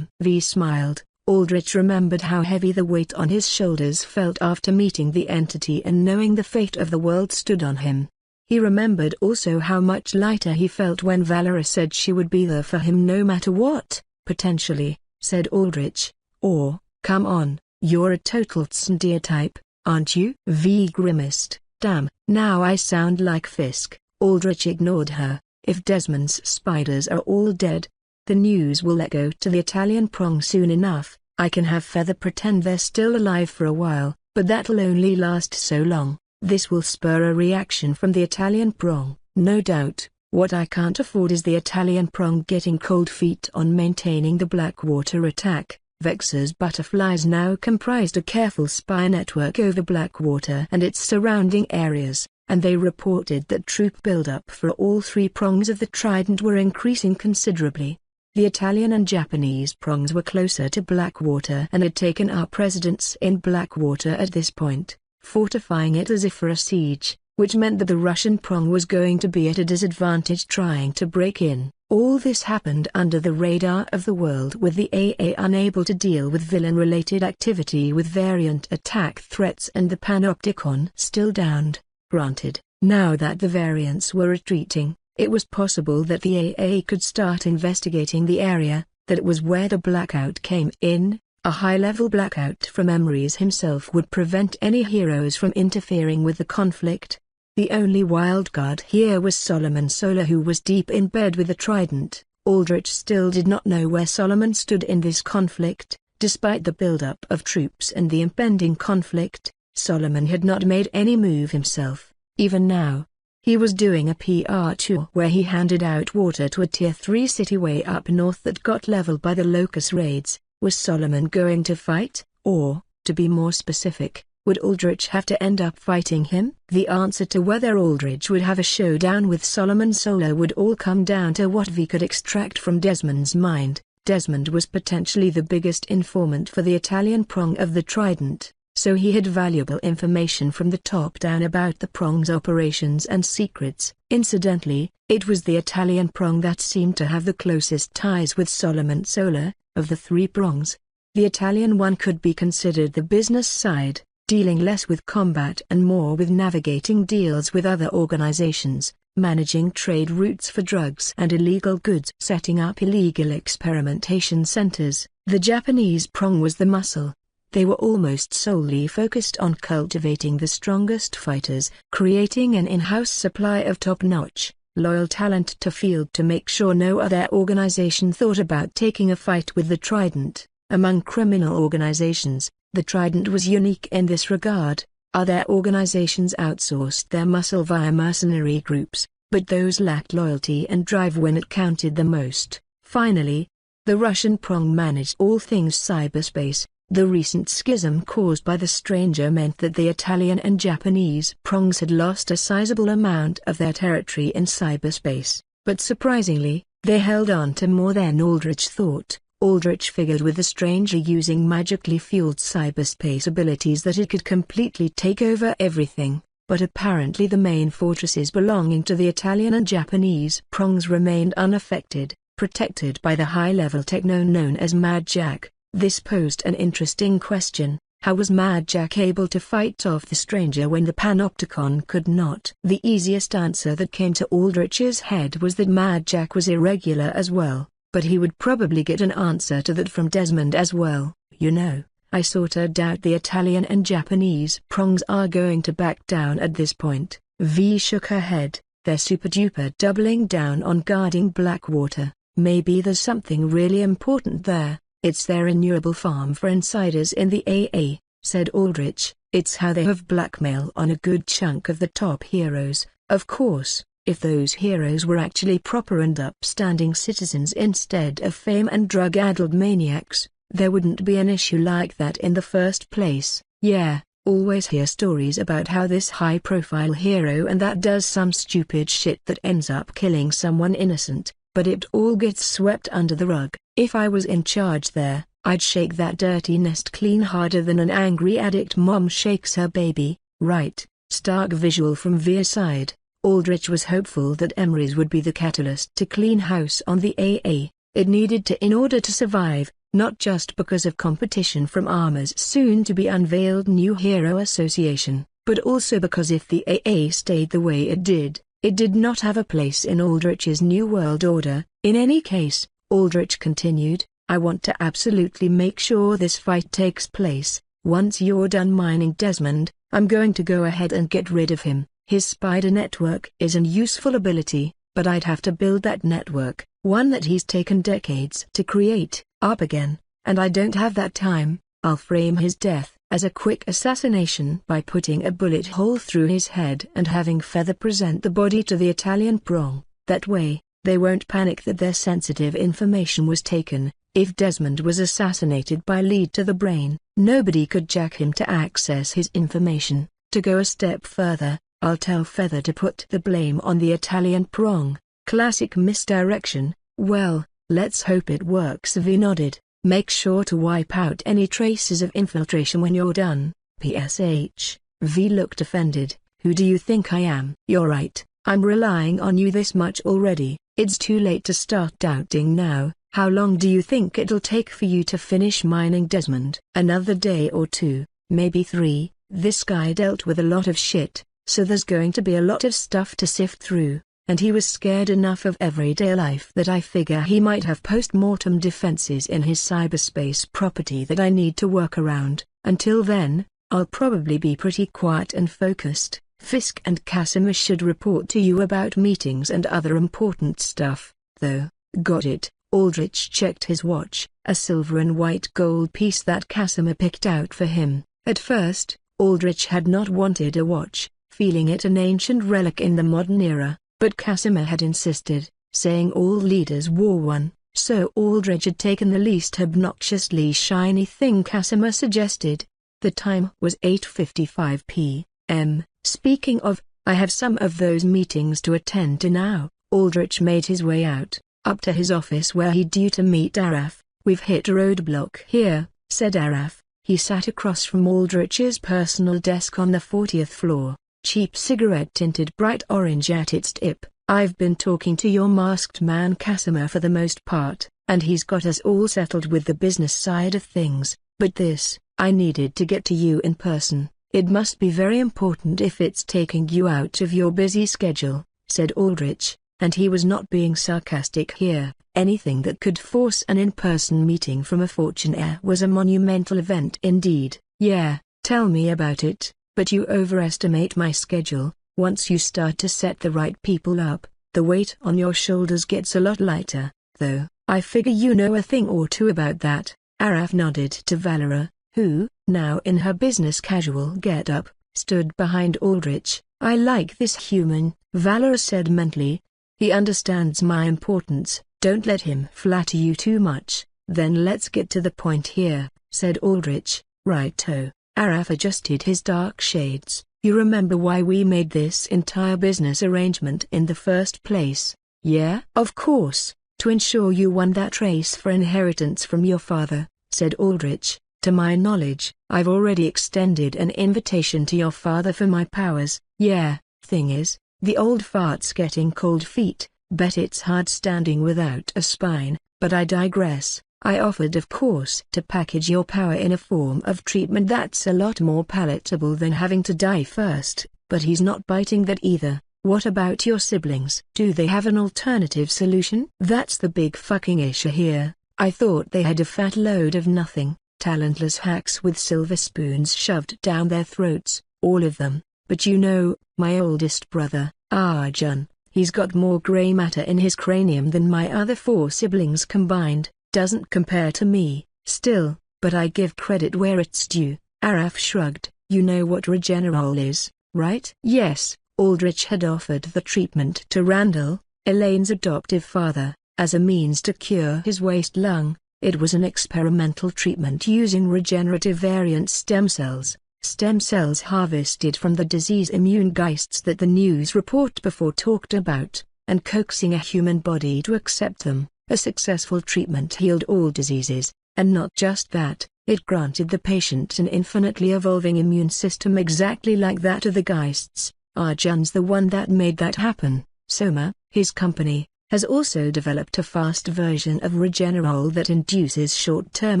[SPEAKER 2] V smiled. Aldrich remembered how heavy the weight on his shoulders felt after meeting the entity and knowing the fate of the world stood on him. He remembered also how much lighter he felt when Valera said she would be there for him no matter what. Potentially, said Aldrich. Or, come on, you're a total tsndeer type, aren't you? V grimaced. Damn, now I sound like Fisk. Aldrich ignored her. If Desmond's spiders are all dead, the news will let go to the Italian prong soon enough. I can have Feather pretend they're still alive for a while, but that'll only last so long. This will spur a reaction from the Italian prong, no doubt. What I can't afford is the Italian prong getting cold feet on maintaining the Blackwater attack. Vexor's butterflies now comprised a careful spy network over Blackwater and its surrounding areas, and they reported that troop buildup for all three prongs of the Trident were increasing considerably. The Italian and Japanese prongs were closer to Blackwater and had taken up residence in Blackwater at this point, fortifying it as if for a siege, which meant that the Russian prong was going to be at a disadvantage trying to break in. All this happened under the radar of the world, with the AA unable to deal with villain-related activity with variant attack threats and the Panopticon still downed. Granted, now that the variants were retreating, it was possible that the AA could start investigating the area. That was where the blackout came in. A high-level blackout from Emery's himself would prevent any heroes from interfering with the conflict. The only wildcard here was Solomon Solar, who was deep in bed with the trident. Aldrich still did not know where Solomon stood in this conflict. Despite the build-up of troops and the impending conflict, Solomon had not made any move himself. Even now, he was doing a PR tour where he handed out water to a Tier 3 city way up north that got leveled by the Locust raids. Was Solomon going to fight, or, to be more specific, would Aldrich have to end up fighting him? The answer to whether Aldrich would have a showdown with Solomon Solar would all come down to what V could extract from Desmond's mind. Desmond was potentially the biggest informant for the Italian prong of the Trident, so he had valuable information from the top down about the prong's operations and secrets. Incidentally, it was the Italian prong that seemed to have the closest ties with Solomon Solar. Of the three prongs, the Italian one could be considered the business side, dealing less with combat and more with navigating deals with other organizations, managing trade routes for drugs and illegal goods, setting up illegal experimentation centers. The Japanese prong was the muscle. They were almost solely focused on cultivating the strongest fighters, creating an in-house supply of top-notch, loyal talent to field to make sure no other organization thought about taking a fight with the Trident. Among criminal organizations, the Trident was unique in this regard. Other organizations outsourced their muscle via mercenary groups, but those lacked loyalty and drive when it counted the most. Finally, the Russian prong managed all things cyberspace. The recent schism caused by the Stranger meant that the Italian and Japanese prongs had lost a sizable amount of their territory in cyberspace, but surprisingly, they held on to more than Aldrich thought. Aldrich figured with the Stranger using magically fueled cyberspace abilities that it could completely take over everything, but apparently the main fortresses belonging to the Italian and Japanese prongs remained unaffected, protected by the high-level techno known as Mad Jack. This posed an interesting question: how was Mad Jack able to fight off the Stranger when the Panopticon could not? The easiest answer that came to Aldrich's head was that Mad Jack was irregular as well, but he would probably get an answer to that from Desmond as well. You know, I sorta doubt the Italian and Japanese prongs are going to back down at this point. V shook her head. They're super-duper doubling down on guarding Blackwater. Maybe there's something really important there. It's their renewable farm for insiders in the AA, said Aldrich. It's how they have blackmail on a good chunk of the top heroes. Of course, if those heroes were actually proper and upstanding citizens instead of fame and drug-addled maniacs, there wouldn't be an issue like that in the first place. Yeah, always hear stories about how this high-profile hero and that does some stupid shit that ends up killing someone innocent, but it all gets swept under the rug. If I was in charge there, I'd shake that dirty nest clean harder than an angry addict mom shakes her baby. Right, stark visual from Veer's side. Aldrich was hopeful that Emery's would be the catalyst to clean house on the AA. It needed to in order to survive, not just because of competition from Armor's soon-to-be unveiled new hero association, but also because if the AA stayed the way it did not have a place in Aldrich's new world order. In any case, Aldrich continued, I want to absolutely make sure this fight takes place. Once you're done mining Desmond, I'm going to go ahead and get rid of him. His spider network is an useful ability, but I'd have to build that network, one that he's taken decades to create, up again, and I don't have that time. I'll frame his death as a quick assassination by putting a bullet hole through his head and having Feather present the body to the Italian prong. That way, they won't panic that their sensitive information was taken. If Desmond was assassinated by lead to the brain, nobody could jack him to access his information. To go a step further, I'll tell Feather to put the blame on the Italian prong. Classic misdirection. Well, let's hope it works. V nodded. Make sure to wipe out any traces of infiltration when you're done. PSH. V looked offended. Who do you think I am? You're right, I'm relying on you this much already. It's too late to start doubting now. How long do you think it'll take for you to finish mining, Desmond? Another day or two, maybe 3. This guy dealt with a lot of shit, so there's going to be a lot of stuff to sift through, and he was scared enough of everyday life that I figure he might have post-mortem defenses in his cyberspace property that I need to work around. Until then, I'll probably be pretty quiet and focused. Fisk and Casimir should report to you about meetings and other important stuff, though. Got it. Aldrich checked his watch, a silver and white gold piece that Casimir picked out for him. At first, Aldrich had not wanted a watch, feeling it an ancient relic in the modern era, but Casimir had insisted, saying all leaders wore one, so Aldrich had taken the least obnoxiously shiny thing Casimir suggested. The time was 8:55 p.m. Speaking of, I have some of those meetings to attend to now. Aldrich made his way out, up to his office where he'd due to meet Araf. We've hit a roadblock here, said Araf. He sat across from Aldrich's personal desk on the 40th floor, cheap cigarette tinted bright orange at its tip. I've been talking to your masked man Casimir for the most part, and he's got us all settled with the business side of things, but this, I needed to get to you in person. It must be very important if it's taking you out of your busy schedule, said Aldrich, and he was not being sarcastic here. Anything that could force an in-person meeting from a Fortunaire was a monumental event indeed. Yeah, tell me about it, but you overestimate my schedule. Once you start to set the right people up, the weight on your shoulders gets a lot lighter, though. I figure you know a thing or two about that. Araf nodded to Valera, who, now in her business casual get-up, stood behind Aldrich. I like this human, Valera said mentally. He understands my importance. Don't let him flatter you too much. Then let's get to the point here, said Aldrich. Righto. Araf adjusted his dark shades. You remember why we made this entire business arrangement in the first place? Yeah? Of course, to ensure you won that race for inheritance from your father, said Aldrich. To my knowledge, I've already extended an invitation to your father for my powers. Yeah, thing is, the old fart's getting cold feet. Bet it's hard standing without a spine, but I digress. I offered of course to package your power in a form of treatment that's a lot more palatable than having to die first, but he's not biting that either. What about your siblings? Do they have an alternative solution? That's the big fucking issue here. I thought they had a fat load of nothing, talentless hacks with silver spoons shoved down their throats, all of them. But you know, my oldest brother, Arjun, he's got more gray matter in his cranium than my other 4 siblings combined. Doesn't compare to me, still, but I give credit where it's due. Araf shrugged. You know what Regenerol is, right? Yes, Aldrich had offered the treatment to Randall, Elaine's adoptive father, as a means to cure his waste lung. It was an experimental treatment using regenerative variant stem cells harvested from the disease immune geists that the news report before talked about, and coaxing a human body to accept them. A successful treatment healed all diseases, and not just that, it granted the patient an infinitely evolving immune system exactly like that of the geists. Arjun's the one that made that happen. Soma, his company, has also developed a fast version of Regenerol that induces short-term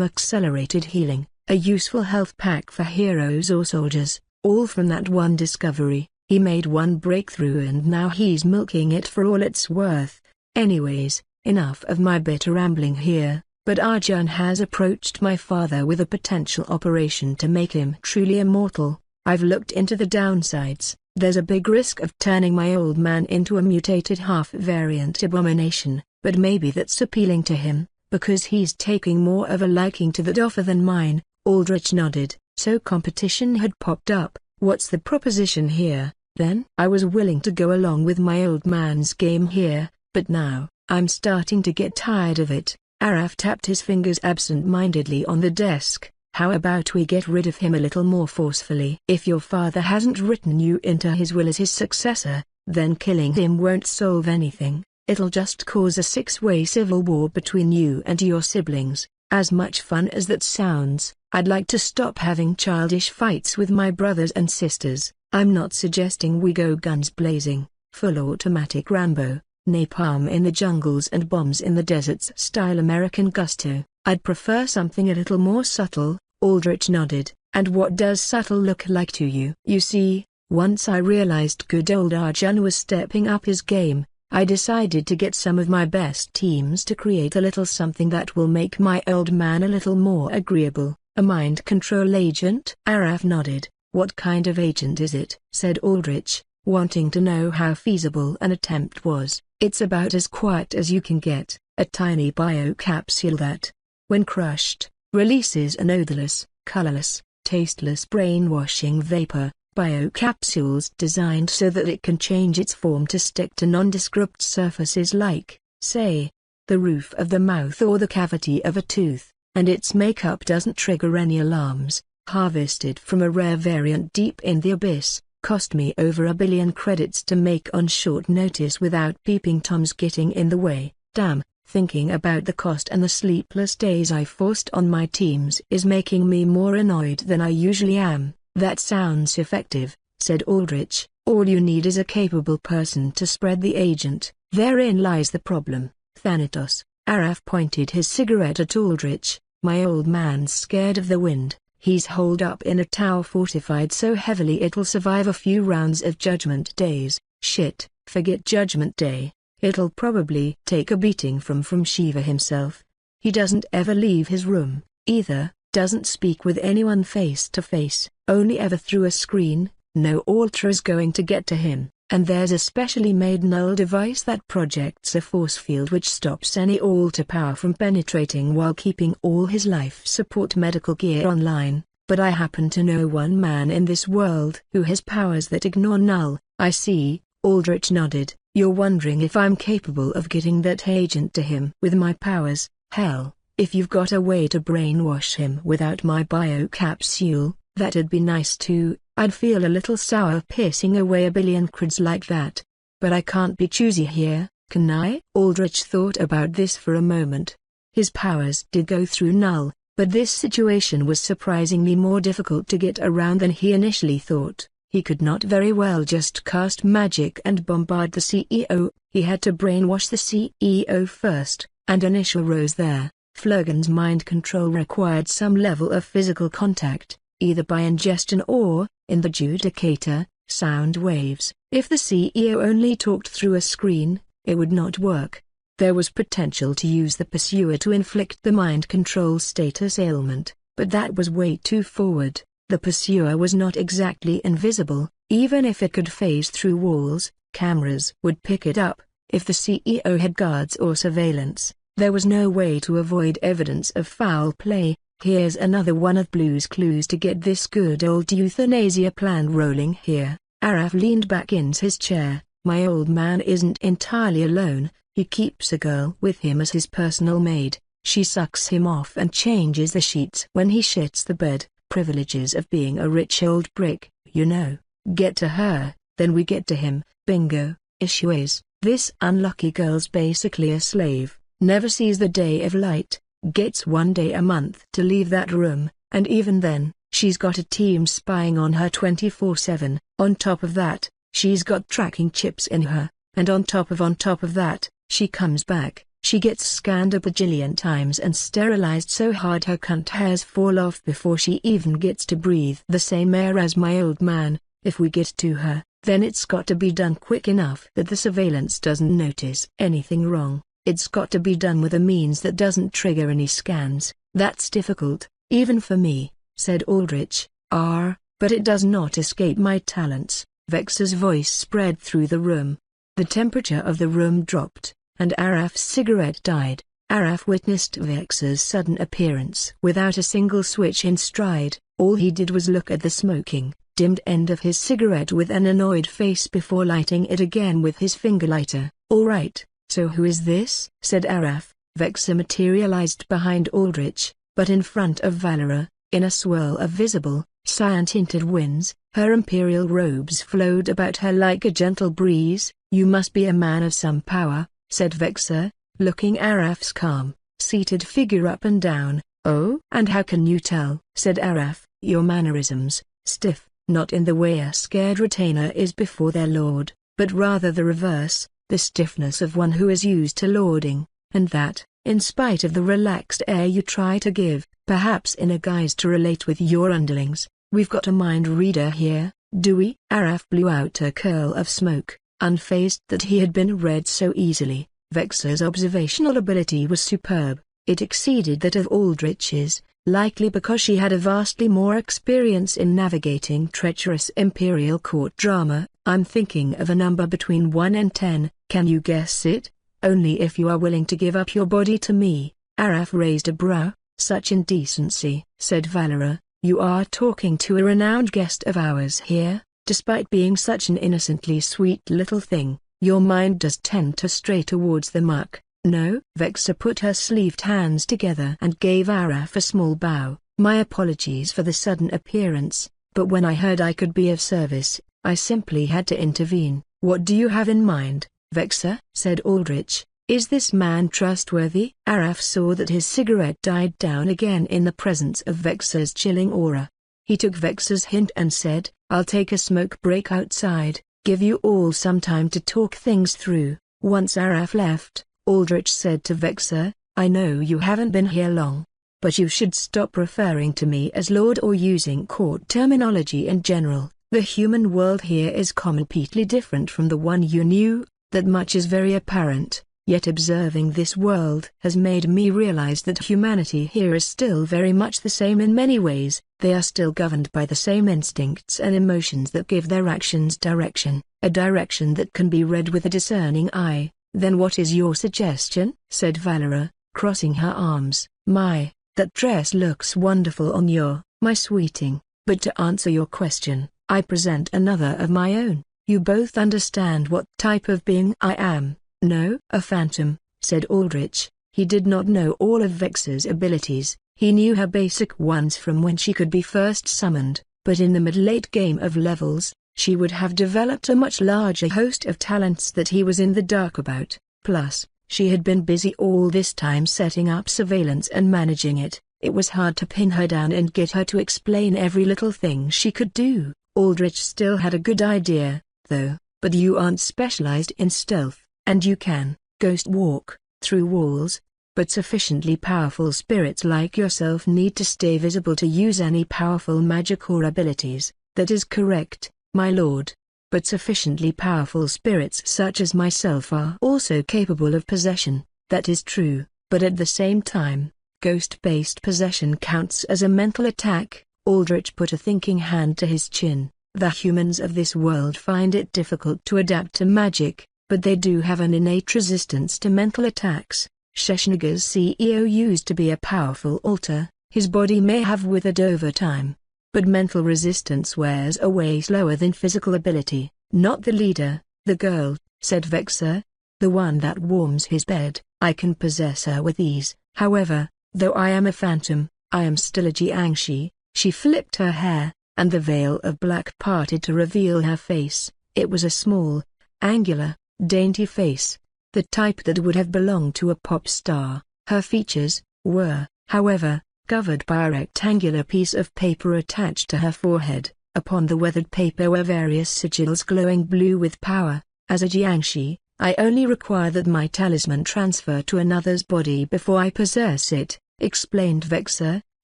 [SPEAKER 2] accelerated healing, a useful health pack for heroes or soldiers, all from that one discovery. He made one breakthrough and now he's milking it for all it's worth. Anyways, enough of my bitter rambling here, but Arjun has approached my father with a potential operation to make him truly immortal. I've looked into the downsides. There's a big risk of turning my old man into a mutated half-variant abomination, but maybe that's appealing to him, because he's taking more of a liking to that offer than mine. Aldrich nodded. So competition had popped up. What's the proposition here, then? I was willing to go along with my old man's game here, but now, I'm starting to get tired of it. Araf tapped his fingers absent-mindedly on the desk. How about we get rid of him a little more forcefully? If your father hasn't written you into his will as his successor, then killing him won't solve anything. It'll just cause a 6-way civil war between you and your siblings. As much fun as that sounds, I'd like to stop having childish fights with my brothers and sisters. I'm not suggesting we go guns blazing, full automatic Rambo, napalm in the jungles and bombs in the deserts style American gusto. I'd prefer something a little more subtle. Aldrich nodded. And what does subtle look like to you? You see, once I realized good old Arjun was stepping up his game, I decided to get some of my best teams to create a little something that will make my old man a little more agreeable. A mind control agent? Araf nodded. What kind of agent is it? Said Aldrich, wanting to know how feasible an attempt was. It's about as quiet as you can get, a tiny biocapsule that, when crushed, releases an odorless, colorless, tasteless brainwashing vapor. Biocapsules designed so that it can change its form to stick to nondescript surfaces like, say, the roof of the mouth or the cavity of a tooth, and its makeup doesn't trigger any alarms. Harvested from a rare variant deep in the abyss, cost me over 1 billion credits to make on short notice without peeping Toms getting in the way. Damn, thinking about the cost and the sleepless days I forced on my teams is making me more annoyed than I usually am. That sounds effective, said Aldrich. All you need is a capable person to spread the agent. Therein lies the problem, Thanatos. Araf pointed his cigarette at Aldrich. My old man's scared of the wind. He's holed up in a tower fortified so heavily it'll survive a few rounds of Judgment Days. Shit, forget Judgment Day. It'll probably take a beating from Shiva himself. He doesn't ever leave his room, either. Doesn't speak with anyone face to face, only ever through a screen. No ultra's going to get to him, and there's a specially made null device that projects a force field which stops any ultra power from penetrating while keeping all his life support medical gear online. But I happen to know one man in this world who has powers that ignore null. I see, Aldrich nodded. You're wondering if I'm capable of getting that agent to him with my powers? Hell. If you've got a way to brainwash him without my biocapsule, that'd be nice too. I'd feel a little sour pissing away 1 billion creds like that. But I can't be choosy here, can I? Aldrich thought about this for a moment. His powers did go through null, but this situation was surprisingly more difficult to get around than he initially thought. He could not very well just cast magic and bombard the CEO. He had to brainwash the CEO first, and an issue rose there. Flurgan's mind control required some level of physical contact, either by ingestion or, in the Judicator, sound waves. If the CEO only talked through a screen, it would not work. There was potential to use the pursuer to inflict the mind control status ailment, but that was way too forward. The pursuer was not exactly invisible. Even if it could phase through walls, cameras would pick it up. If the CEO had guards or surveillance, there was no way to avoid evidence of foul play. Here's another one of Blue's clues to get this good old euthanasia plan rolling here. Araf leaned back in his chair. My old man isn't entirely alone. He keeps a girl with him as his personal maid. She sucks him off and changes the sheets when he shits the bed. Privileges of being a rich old brick, you know. Get to her, then we get to him. Bingo. Issue is, this unlucky girl's basically a slave. Never sees the day of light, gets 1 day a month to leave that room, and even then, she's got a team spying on her 24/7. On top of that, she's got tracking chips in her, and on top of that, she comes back, she gets scanned a bajillion times and sterilized so hard her cunt hairs fall off before she even gets to breathe the same air as my old man. If we get to her, then it's got to be done quick enough that the surveillance doesn't notice anything wrong. It's got to be done with a means that doesn't trigger any scans. That's difficult, even for me, said Aldrich. But it does not escape my talents. Vex's voice spread through the room. The temperature of the room dropped, and Araf's cigarette died. Araf witnessed Vex's sudden appearance without a single switch in stride. All he did was look at the smoking, dimmed end of his cigarette with an annoyed face before lighting it again with his finger lighter. All right. So who is this? Said Araf. Vexa materialized behind Aldrich, but in front of Valera, in a swirl of visible, cyan-tinted winds. Her imperial robes flowed about her like a gentle breeze. You must be a man of some power, said Vexa, looking Araf's calm, seated figure up and down. Oh? And how can you tell? Said Araf. Your mannerisms, stiff, not in the way a scared retainer is before their lord, but rather the reverse. the stiffness of one who is used to lording, and that, in spite of the relaxed air you try to give, perhaps in a guise to relate with your underlings. We've got a mind reader here, do we? Araf blew out a curl of smoke, unfazed that he had been read so easily. Vexa's observational ability was superb. It exceeded that of Aldrich's, likely because she had a vastly more experience in navigating treacherous imperial court drama. I'm thinking of a number between 1 and 10, can you guess it? Only if you are willing to give up your body to me. Araf raised a brow. Such indecency, said Valera. You are talking to a renowned guest of ours here. Despite being such an innocently sweet little thing, your mind does tend to stray towards the muck. No? Vexa put her sleeved hands together and gave Araf a small bow. My apologies for the sudden appearance, but when I heard I could be of service, I simply had to intervene. What do you have in mind, Vexa? Said Aldrich. Is this man trustworthy? Araf saw that his cigarette died down again in the presence of Vexa's chilling aura. He took Vexa's hint and said, I'll take a smoke break outside, give you all some time to talk things through. Once Araf left, Aldrich said to Vexa, I know you haven't been here long, but you should stop referring to me as Lord or using court terminology in general. The human world here is completely different from the one you knew, that much is very apparent. Yet observing this world has made me realize that humanity here is still very much the same in many ways. They are still governed by the same instincts and emotions that give their actions direction, a direction that can be read with a discerning eye. Then what is your suggestion? Said Valera, crossing her arms. My, that dress looks wonderful on you, my sweeting, but to answer your question, I present another of my own. You both understand what type of being I am. No, a phantom, said Aldrich. He did not know all of Vexa's abilities. He knew her basic ones from when she could be first summoned, but in the mid-late game of levels, she would have developed a much larger host of talents that he was in the dark about. Plus, she had been busy all this time setting up surveillance and managing it. It was hard to pin her down and get her to explain every little thing she could do. Aldrich still had a good idea, though, but you aren't specialized in stealth. And you can, ghost walk, through walls, but sufficiently powerful spirits like yourself need to stay visible to use any powerful magic or abilities. That is correct, my lord. But sufficiently powerful spirits such as myself are also capable of possession. That is true, but at the same time, ghost-based possession counts as a mental attack. Aldrich put a thinking hand to his chin. The humans of this world find it difficult to adapt to magic, but they do have an innate resistance to mental attacks. Sheshnaga's CEO used to be a powerful altar. His body may have withered over time, but mental resistance wears away slower than physical ability. Not the leader, the girl, said Vexa. The one that warms his bed. I can possess her with ease. However, though I am a phantom, I am still a Jiangshi. She flipped her hair, and the veil of black parted to reveal her face. It was a small, angular, dainty face, the type that would have belonged to a pop star. Her features were, however, covered by a rectangular piece of paper attached to her forehead. Upon the weathered paper were various sigils glowing blue with power. As a Jiangshi, I only require that my talisman transfer to another's body before I possess it, explained Vexa.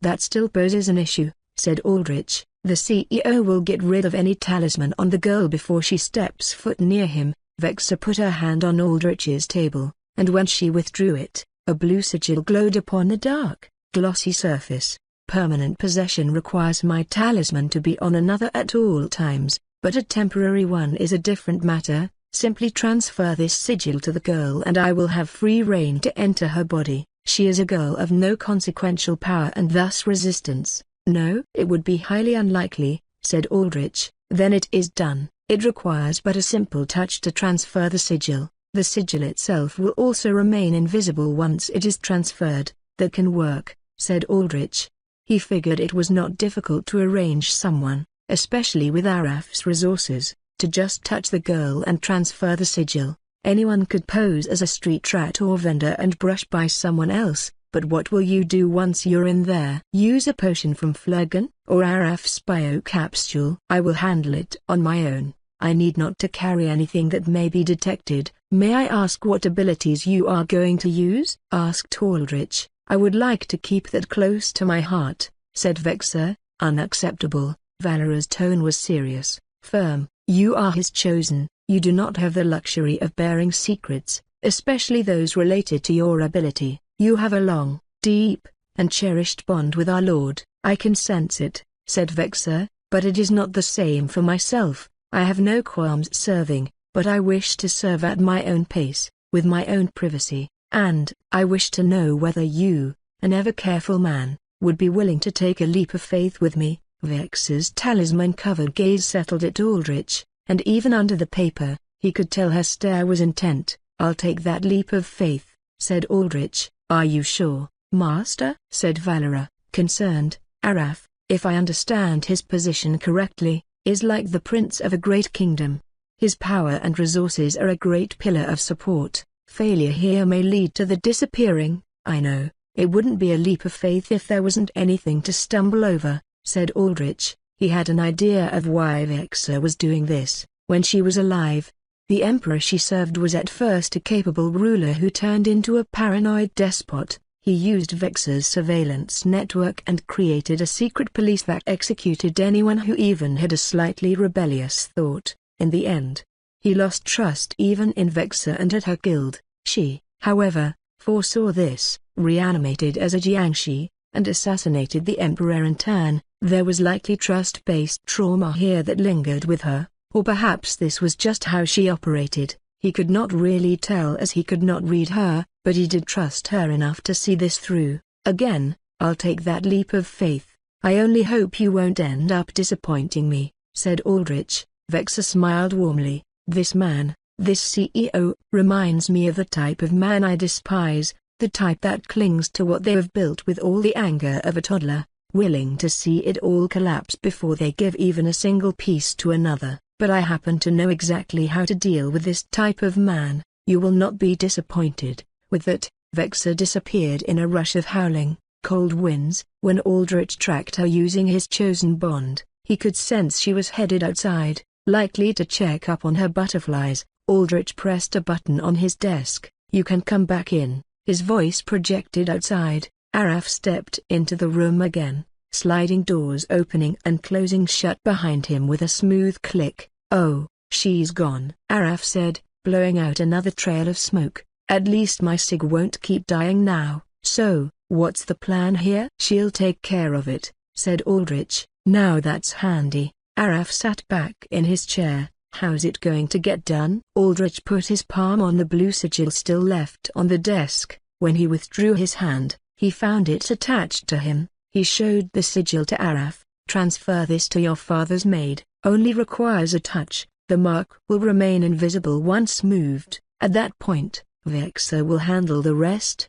[SPEAKER 2] That still poses an issue, said Aldrich. The CEO will get rid of any talisman on the girl before she steps foot near him. Vexa put her hand on Aldrich's table, and when she withdrew it, a blue sigil glowed upon the dark, glossy surface. Permanent possession requires my talisman to be on another at all times, but a temporary one is a different matter. Simply transfer this sigil to the girl and I will have free rein to enter her body. She is a girl of no consequential power and thus resistance. No, it would be highly unlikely, said Aldrich. Then it is done. It requires but a simple touch to transfer the sigil. The sigil itself will also remain invisible once it is transferred. That can work, said Aldrich. He figured it was not difficult to arrange someone, especially with Araf's resources, to just touch the girl and transfer the sigil. Anyone could pose as a street rat or vendor and brush by someone else, but what will you do once you're in there? Use a potion from Flurgan, or Araf's bio capsule? I will handle it on my own. I need not to carry anything that may be detected. May I ask what abilities you are going to use? Asked Aldrich. I would like to keep that close to my heart, said Vexor. Unacceptable. Valera's tone was serious, firm. You are his chosen. You do not have the luxury of bearing secrets, especially those related to your ability. You have a long, deep, and cherished bond with our Lord. I can sense it, said Vexor, but it is not the same for myself. I have no qualms serving, but I wish to serve at my own pace, with my own privacy, and I wish to know whether you, an ever-careful man, would be willing to take a leap of faith with me. Vexor's talisman-covered gaze settled at Aldrich, and even under the paper, he could tell her stare was intent. I'll take that leap of faith, said Aldrich. Are you sure, Master? Said Valera, concerned. Araf, if I understand his position correctly, is like the prince of a great kingdom. His power and resources are a great pillar of support. Failure here may lead to the disappearing. I know, it wouldn't be a leap of faith if there wasn't anything to stumble over, said Aldrich. He had an idea of why Vexor was doing this. When she was alive, the emperor she served was at first a capable ruler who turned into a paranoid despot. He used Vexor's surveillance network and created a secret police that executed anyone who even had a slightly rebellious thought. In the end, he lost trust even in Vexor and at her guild. She, however, foresaw this, reanimated as a Jiangshi, and assassinated the emperor in turn. There was likely trust-based trauma here that lingered with her, or perhaps this was just how she operated. He could not really tell as he could not read her, but he did trust her enough to see this through. Again, I'll take that leap of faith. I only hope you won't end up disappointing me, said Aldrich. Vexor smiled warmly. This man, this CEO, reminds me of the type of man I despise, the type that clings to what they have built with all the anger of a toddler, willing to see it all collapse before they give even a single piece to another. But I happen to know exactly how to deal with this type of man. You will not be disappointed. With that, Vexor disappeared in a rush of howling, cold winds. When Aldrich tracked her using his chosen bond, he could sense she was headed outside, likely to check up on her butterflies. Aldrich pressed a button on his desk. You can come back in. His voice projected outside. Araf stepped into the room again, sliding doors opening and closing shut behind him with a smooth click. Oh, she's gone, Araf said, blowing out another trail of smoke. At least my cig won't keep dying now. So, what's the plan here? She'll take care of it, said Aldrich. Now that's handy. Araf sat back in his chair. How's it going to get done? Aldrich put his palm on the blue sigil still left on the desk. When he withdrew his hand, he found it attached to him. He showed the sigil to Araf. Transfer this to your father's maid. Only requires a touch. The mark will remain invisible once moved. At that point, Vexor will handle the rest.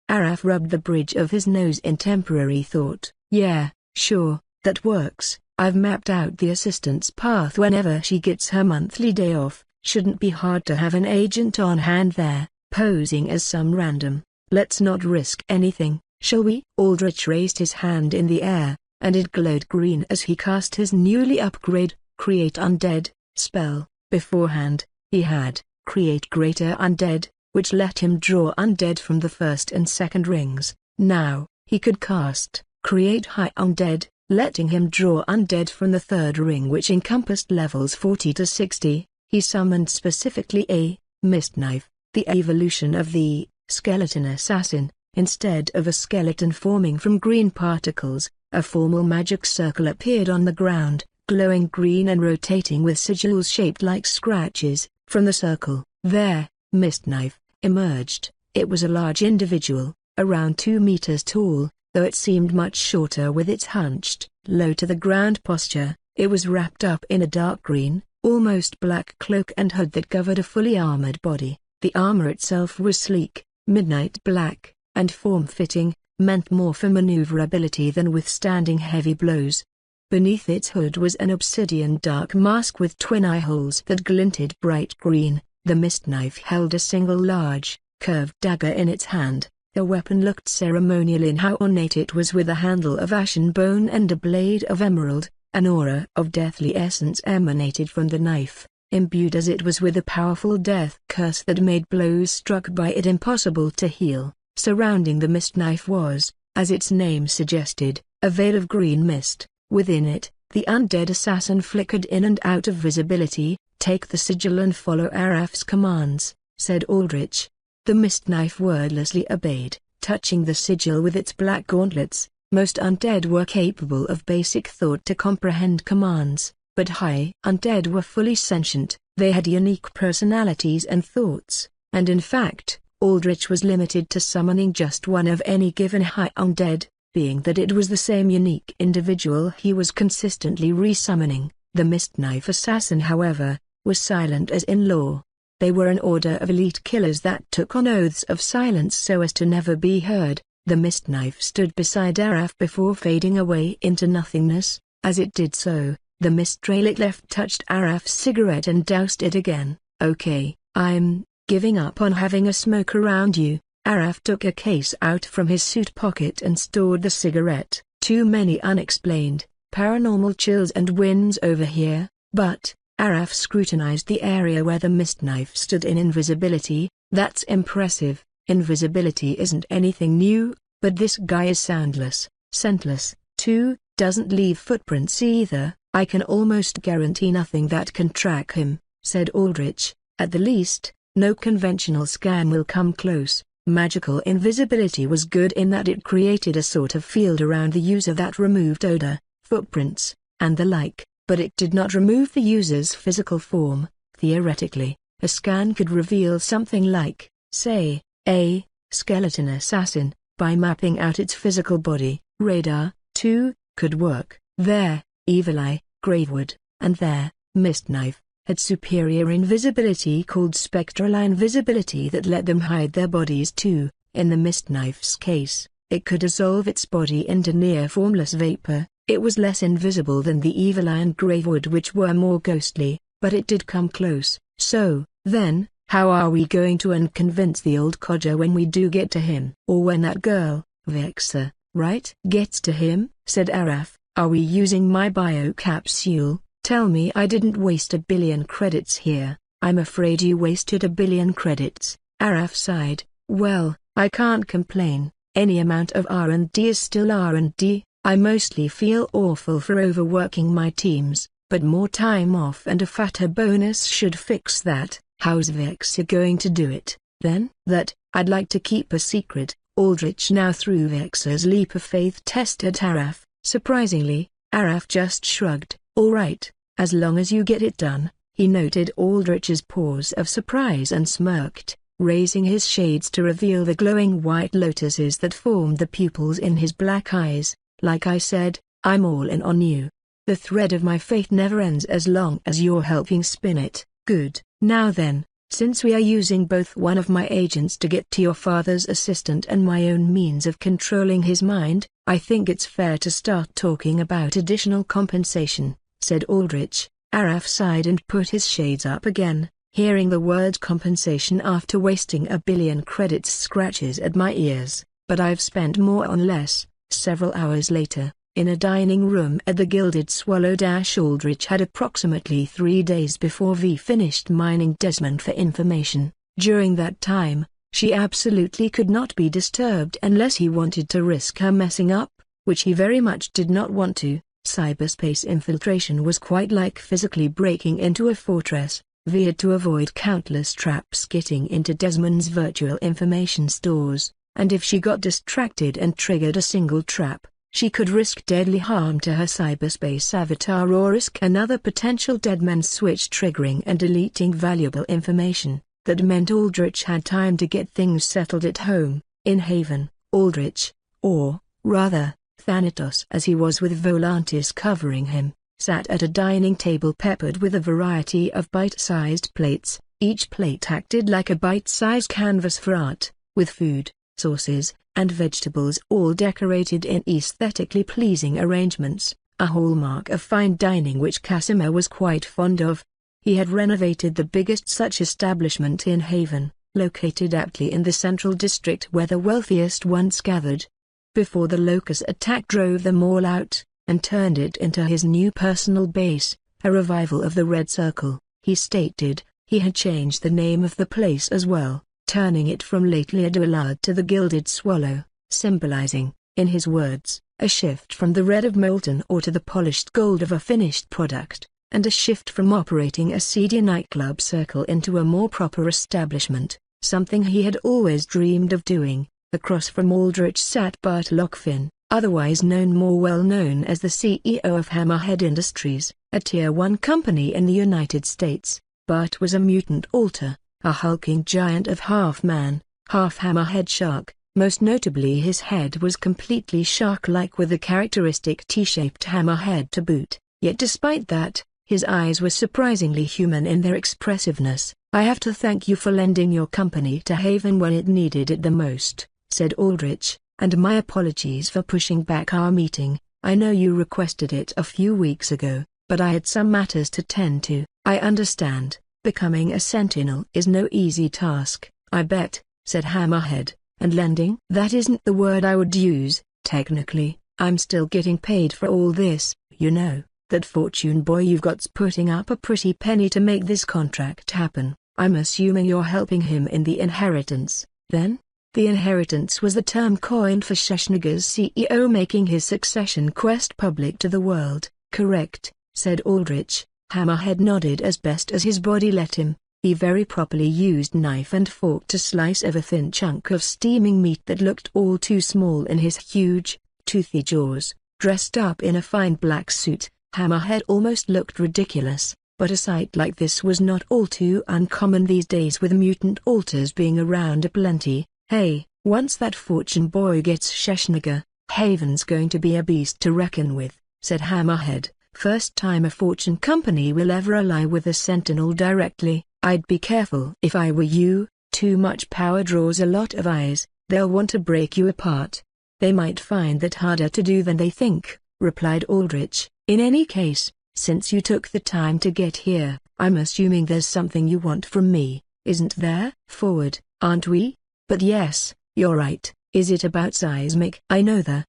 [SPEAKER 2] Araf rubbed the bridge of his nose in temporary thought. Yeah, sure, that works. I've mapped out the assistant's path whenever she gets her monthly day off. Shouldn't be hard to have an agent on hand there, posing as some random. Let's not risk anything, shall we? Aldrich raised his hand in the air, and it glowed green as he cast his newly upgraded Create Undead spell. Beforehand, he had Create Greater Undead, which let him draw undead from the first and second rings. Now, he could cast Create High Undead, letting him draw undead from the third ring, which encompassed levels 40 to 60. He summoned specifically a Mist Knife, the evolution of the Skeleton Assassin. Instead of a skeleton forming from green particles, a formal magic circle appeared on the ground, glowing green and rotating with sigils shaped like scratches. From the circle, there, Mist Knife emerged. It was a large individual, around 2 meters tall, though it seemed much shorter with its hunched, low-to-the-ground posture. It was wrapped up in a dark green, almost black cloak and hood that covered a fully armored body. The armor itself was sleek, midnight black, and form-fitting, meant more for maneuverability than withstanding heavy blows. Beneath its hood was an obsidian dark mask with twin eye holes that glinted bright green. The Mist Knife held a single large, curved dagger in its hand. The weapon looked ceremonial in how ornate it was, with a handle of ashen bone and a blade of emerald. An aura of deathly essence emanated from the knife, imbued as it was with a powerful death curse that made blows struck by it impossible to heal. Surrounding the mist knife was, as its name suggested, a veil of green mist. Within it, the undead assassin flickered in and out of visibility. "Take the sigil and follow Araf's commands," said Aldrich. The mist knife wordlessly obeyed, touching the sigil with its black gauntlets. Most undead were capable of basic thought to comprehend commands, but high undead were fully sentient. They had unique personalities and thoughts, and in fact, Aldrich was limited to summoning just one of any given high undead, being that it was the same unique individual he was consistently resummoning. The mist knife assassin, however, was silent as in law. They were an order of elite killers that took on oaths of silence so as to never be heard. The mist knife stood beside Araf before fading away into nothingness. As it did so, the mist trail it left touched Araf's cigarette and doused it again. "Okay, I'm giving up on having a smoke around you." Araf took a case out from his suit pocket and stored the cigarette. "Too many unexplained, paranormal chills and winds over here." But Araf scrutinized the area where the mist knife stood in invisibility. "That's impressive. Invisibility isn't anything new, but this guy is soundless, scentless, too, doesn't leave footprints either. I can almost guarantee nothing that can track him," said Aldrich. "At the least, no conventional scan will come close." Magical invisibility was good in that it created a sort of field around the user that removed odor, footprints, and the like, but it did not remove the user's physical form. Theoretically, a scan could reveal something like, say, a skeleton assassin, by mapping out its physical body. Radar, too, could work. There, Evil Eye, Gravewood, and their mist knife had superior invisibility called spectral invisibility that let them hide their bodies too. In the mist knife's case, it could dissolve its body into near formless vapor. It was less invisible than the Evil Eye and Gravewood, which were more ghostly, but it did come close. "So, then, how are we going to unconvince the old codger when we do get to him?" "Or when that girl, Vexa, right, gets to him?" said Araf. "Are we using my biocapsule? Tell me I didn't waste 1 billion credits here." "I'm afraid you wasted 1 billion credits," Araf sighed. "Well, I can't complain. Any amount of R&D is still R&D. I mostly feel awful for overworking my teams, but more time off and a fatter bonus should fix that." "How's Vexa going to do it, then?" "That, I'd like to keep a secret." Aldrich now threw Vexa's leap of faith test at Araf. Surprisingly, Araf just shrugged. "All right, as long as you get it done." He noted Aldrich's pause of surprise and smirked, raising his shades to reveal the glowing white lotuses that formed the pupils in his black eyes. "Like I said, I'm all in on you. The thread of my faith never ends as long as you're helping spin it." "Good. Now then, since we are using both one of my agents to get to your father's assistant and my own means of controlling his mind, I think it's fair to start talking about additional compensation," said Aldrich. Araf sighed and put his shades up again. Hearing the word compensation after wasting 1 billion credits scratches at my ears, but I've spent more on less. Several hours later, in a dining room at the Gilded Swallow, Aldrich had approximately 3 days before V finished mining Desmond for information. During that time, she absolutely could not be disturbed unless he wanted to risk her messing up, which he very much did not want to. Cyberspace infiltration was quite like physically breaking into a fortress. V had to avoid countless traps getting into Desmond's virtual information stores, and if she got distracted and triggered a single trap, she could risk deadly harm to her cyberspace avatar or risk another potential deadman switch triggering and deleting valuable information. That meant Aldrich had time to get things settled at home. In Haven, Aldrich, or, rather, Thanatos as he was with Volantis covering him, sat at a dining table peppered with a variety of bite-sized plates. Each plate acted like a bite-sized canvas for art, with food, sauces, and vegetables all decorated in aesthetically pleasing arrangements, a hallmark of fine dining which Casimir was quite fond of. He had renovated the biggest such establishment in Haven, located aptly in the central district where the wealthiest once gathered. Before the locust attack drove them all out, and turned it into his new personal base, a revival of the Red Circle. He stated he had changed the name of the place as well, turning it from Lately Adelaide to the Gilded Swallow, symbolizing, in his words, a shift from the red of molten ore to the polished gold of a finished product, and a shift from operating a seedy nightclub circle into a more proper establishment, something he had always dreamed of doing. Across from Aldrich sat Bart Lockfin, otherwise more well known as the CEO of Hammerhead Industries, a Tier 1 company in the United States. Bart was a mutant alter, a hulking giant of half-man, half-hammerhead shark. Most notably, his head was completely shark-like with a characteristic T-shaped hammerhead to boot, yet despite that, his eyes were surprisingly human in their expressiveness. "I have to thank you for lending your company to Haven when it needed it the most," said Aldrich, "and my apologies for pushing back our meeting. I know you requested it a few weeks ago, but I had some matters to tend to." "I understand. Becoming a sentinel is no easy task, I bet," said Hammerhead. "And lending? That isn't the word I would use. Technically, I'm still getting paid for all this, you know. That fortune boy you've got's putting up a pretty penny to make this contract happen. I'm assuming you're helping him in the inheritance, then?" The inheritance was the term coined for Schwarzenegger's CEO making his succession quest public to the world. "Correct," said Aldrich. Hammerhead nodded as best as his body let him. He very properly used knife and fork to slice of a thin chunk of steaming meat that looked all too small in his huge, toothy jaws. Dressed up in a fine black suit, Hammerhead almost looked ridiculous, but a sight like this was not all too uncommon these days with mutant alters being around aplenty. "Hey, once that fortune boy gets Schwarzenegger, Haven's going to be a beast to reckon with," said Hammerhead. "First time a fortune company will ever ally with a sentinel directly. I'd be careful if I were you. Too much power draws a lot of eyes. They'll want to break you apart." "They might find that harder to do than they think," replied Aldrich. "In any case, since you took the time to get here, I'm assuming there's something you want from me, isn't there? Forward, aren't we? But yes, you're right. Is it about Seismic? I know the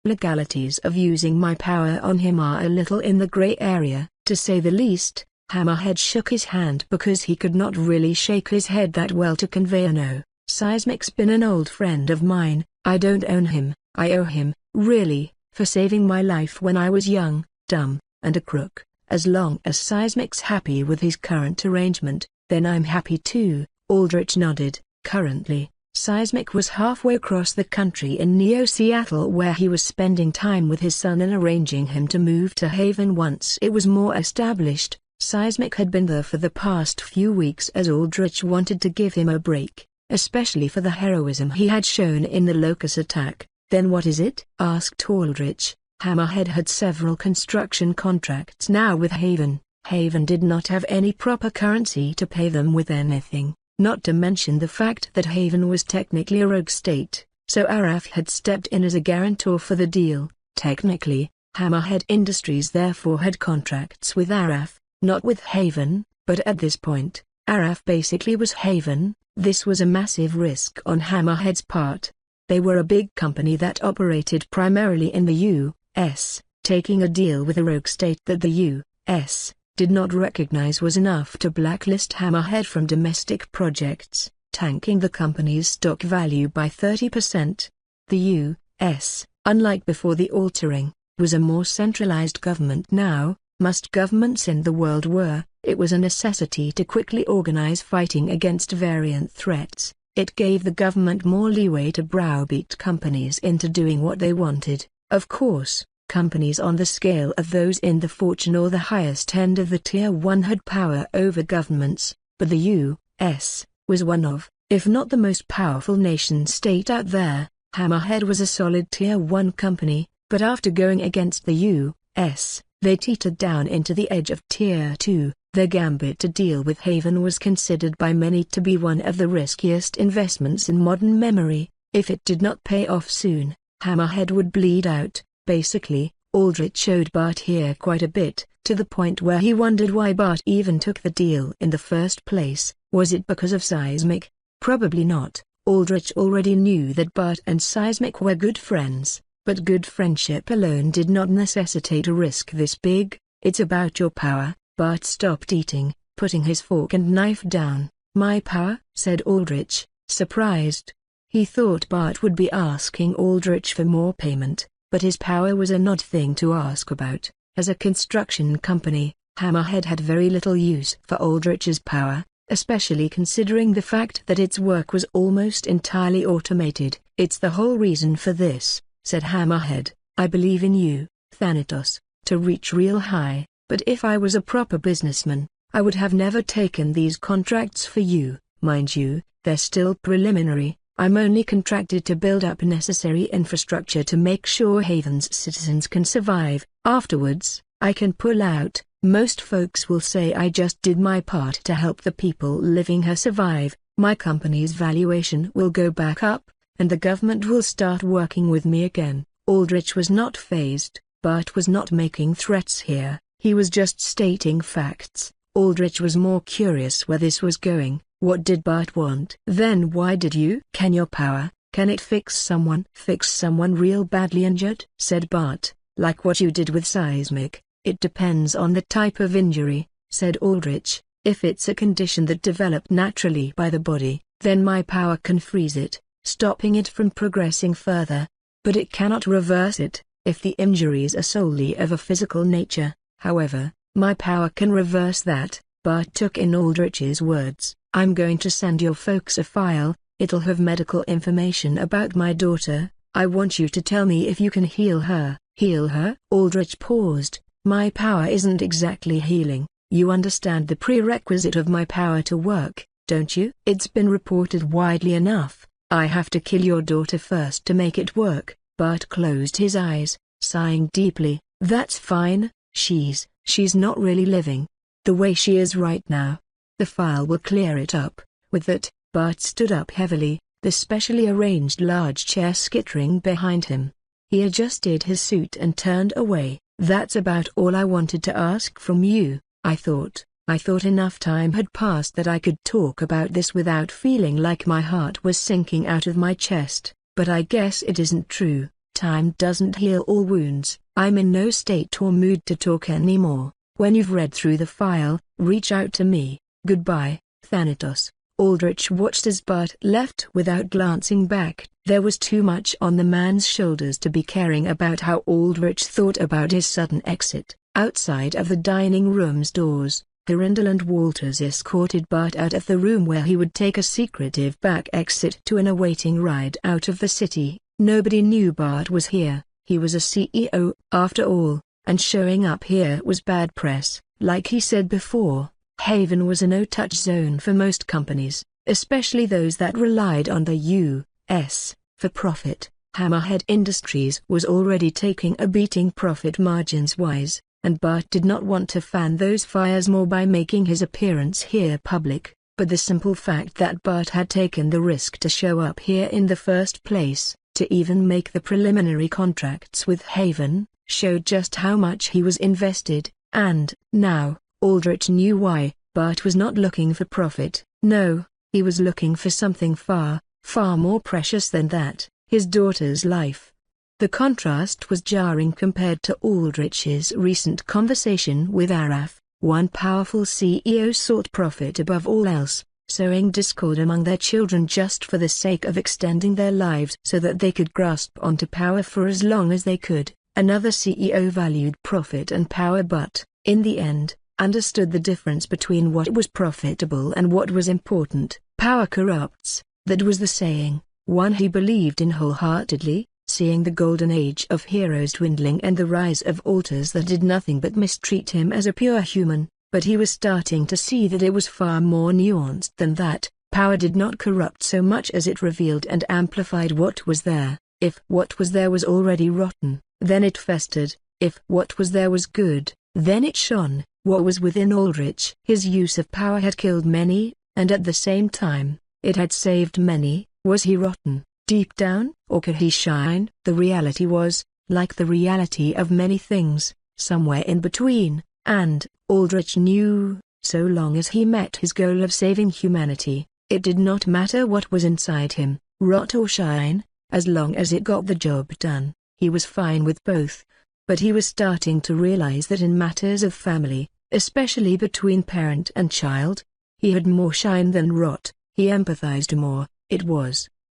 [SPEAKER 2] legalities of using my power on him are a little in the gray area, to say the least." Hammerhead shook his hand because he could not really shake his head that well to convey a no. "Seismic's been an old friend of mine. I don't own him, I owe him, really, for saving my life when I was young, dumb, and a crook. As long as Seismic's happy with his current arrangement, then I'm happy too." Aldrich nodded. Currently, Seismic was halfway across the country in Neo-Seattle where he was spending time with his son and arranging him to move to Haven once it was more established. Seismic had been there for the past few weeks as Aldrich wanted to give him a break, especially for the heroism he had shown in the Locust attack. "Then what is it?" asked Aldrich. Hammerhead had several construction contracts now with Haven. Haven did not have any proper currency to pay them with anything, not to mention the fact that Haven was technically a rogue state, so Araf had stepped in as a guarantor for the deal. Technically, Hammerhead Industries therefore had contracts with Araf, not with Haven, but at this point, Araf basically was Haven. This was a massive risk on Hammerhead's part. They were a big company that operated primarily in the U.S., taking a deal with a rogue state that the U.S. did not recognize was enough to blacklist Hammerhead from domestic projects, tanking the company's stock value by 30%. The U.S., unlike before the altering, was a more centralized government now. Most governments in the world were. It was a necessity to quickly organize fighting against variant threats. It gave the government more leeway to browbeat companies into doing what they wanted. Of course, companies on the scale of those in the fortune or the highest end of the Tier 1 had power over governments, but the U.S. was one of, if not the most powerful nation-state out there. Hammerhead was a solid Tier 1 company, but after going against the U.S., they teetered down into the edge of Tier 2. Their gambit to deal with Haven was considered by many to be one of the riskiest investments in modern memory. If it did not pay off soon, Hammerhead would bleed out. Basically, Aldrich showed Bart here quite a bit, to the point where he wondered why Bart even took the deal in the first place. Was it because of Seismic? Probably not. Aldrich already knew that Bart and Seismic were good friends. But good friendship alone did not necessitate a risk this big. It's about your power. Bart stopped eating, putting his fork and knife down. My power? Said Aldrich, surprised. He thought Bart would be asking Aldrich for more payment, but his power was an odd thing to ask about. As a construction company, Hammerhead had very little use for Aldrich's power, especially considering the fact that its work was almost entirely automated. It's the whole reason for this, said Hammerhead. I believe in you, Thanatos, to reach real high, but if I was a proper businessman, I would have never taken these contracts for you. Mind you, they're still preliminary. I'm only contracted to build up necessary infrastructure to make sure Haven's citizens can survive. Afterwards, I can pull out. Most folks will say I just did my part to help the people living here survive. My company's valuation will go back up, and the government will start working with me again. Aldrich was not fazed. Bart was not making threats here, he was just stating facts. Aldrich was more curious where this was going. What did Bart want? Then why did you? Can your power, can it fix someone? Fix someone real badly injured? Said Bart, like what you did with Seismic. It depends on the type of injury, said Aldrich. If it's a condition that developed naturally by the body, then my power can freeze it, stopping it from progressing further. But it cannot reverse it, if the injuries are solely of a physical nature. However, my power can reverse that. Bart took in Aldrich's words. I'm going to send your folks a file, it'll have medical information about my daughter. I want you to tell me if you can heal her. Heal her? Aldrich paused. My power isn't exactly healing. You understand the prerequisite of my power to work, don't you? It's been reported widely enough. I have to kill your daughter first to make it work. Bart closed his eyes, sighing deeply. That's fine, she's not really living. The way she is right now. The file will clear it up. With that, Bart stood up heavily, the specially arranged large chair skittering behind him. He adjusted his suit and turned away. That's about all I wanted to ask from you. I thought enough time had passed that I could talk about this without feeling like my heart was sinking out of my chest, but I guess it isn't true. Time doesn't heal all wounds. I'm in no state or mood to talk anymore. When you've read through the file, reach out to me. Goodbye, Thanatos. Aldrich watched as Bart left without glancing back. There was too much on the man's shoulders to be caring about how Aldrich thought about his sudden exit. Outside of the dining room's doors, Hirindel and Walters escorted Bart out of the room where he would take a secretive back exit to an awaiting ride out of the city. Nobody knew Bart was here. He was a CEO, after all, and showing up here was bad press. Like he said before, Haven was a no-touch zone for most companies, especially those that relied on the U.S. for profit. Hammerhead Industries was already taking a beating profit margins-wise, and Bart did not want to fan those fires more by making his appearance here public. But the simple fact that Bart had taken the risk to show up here in the first place, to even make the preliminary contracts with Haven, showed just how much he was invested. And now, Aldrich knew why. Bart was not looking for profit. No, he was looking for something far, far more precious than that, his daughter's life. The contrast was jarring compared to Aldrich's recent conversation with Araf. One powerful CEO sought profit above all else, sowing discord among their children just for the sake of extending their lives so that they could grasp onto power for as long as they could. Another CEO valued profit and power but, in the end, understood the difference between what was profitable and what was important. Power corrupts, that was the saying, one he believed in wholeheartedly, seeing the golden age of heroes dwindling and the rise of altars that did nothing but mistreat him as a pure human. But he was starting to see that it was far more nuanced than that. Power did not corrupt so much as it revealed and amplified what was there. If what was there was already rotten, then it festered. If what was there was good, then it shone. What was within Aldrich? His use of power had killed many, and at the same time, it had saved many. Was he rotten, deep down, or could he shine? The reality was, like the reality of many things, somewhere in between, and, Aldrich knew, so long as he met his goal of saving humanity, it did not matter what was inside him, rot or shine, as long as it got the job done. He was fine with both. But he was starting to realize that in matters of family, especially between parent and child, he had more shine than rot. He empathized more.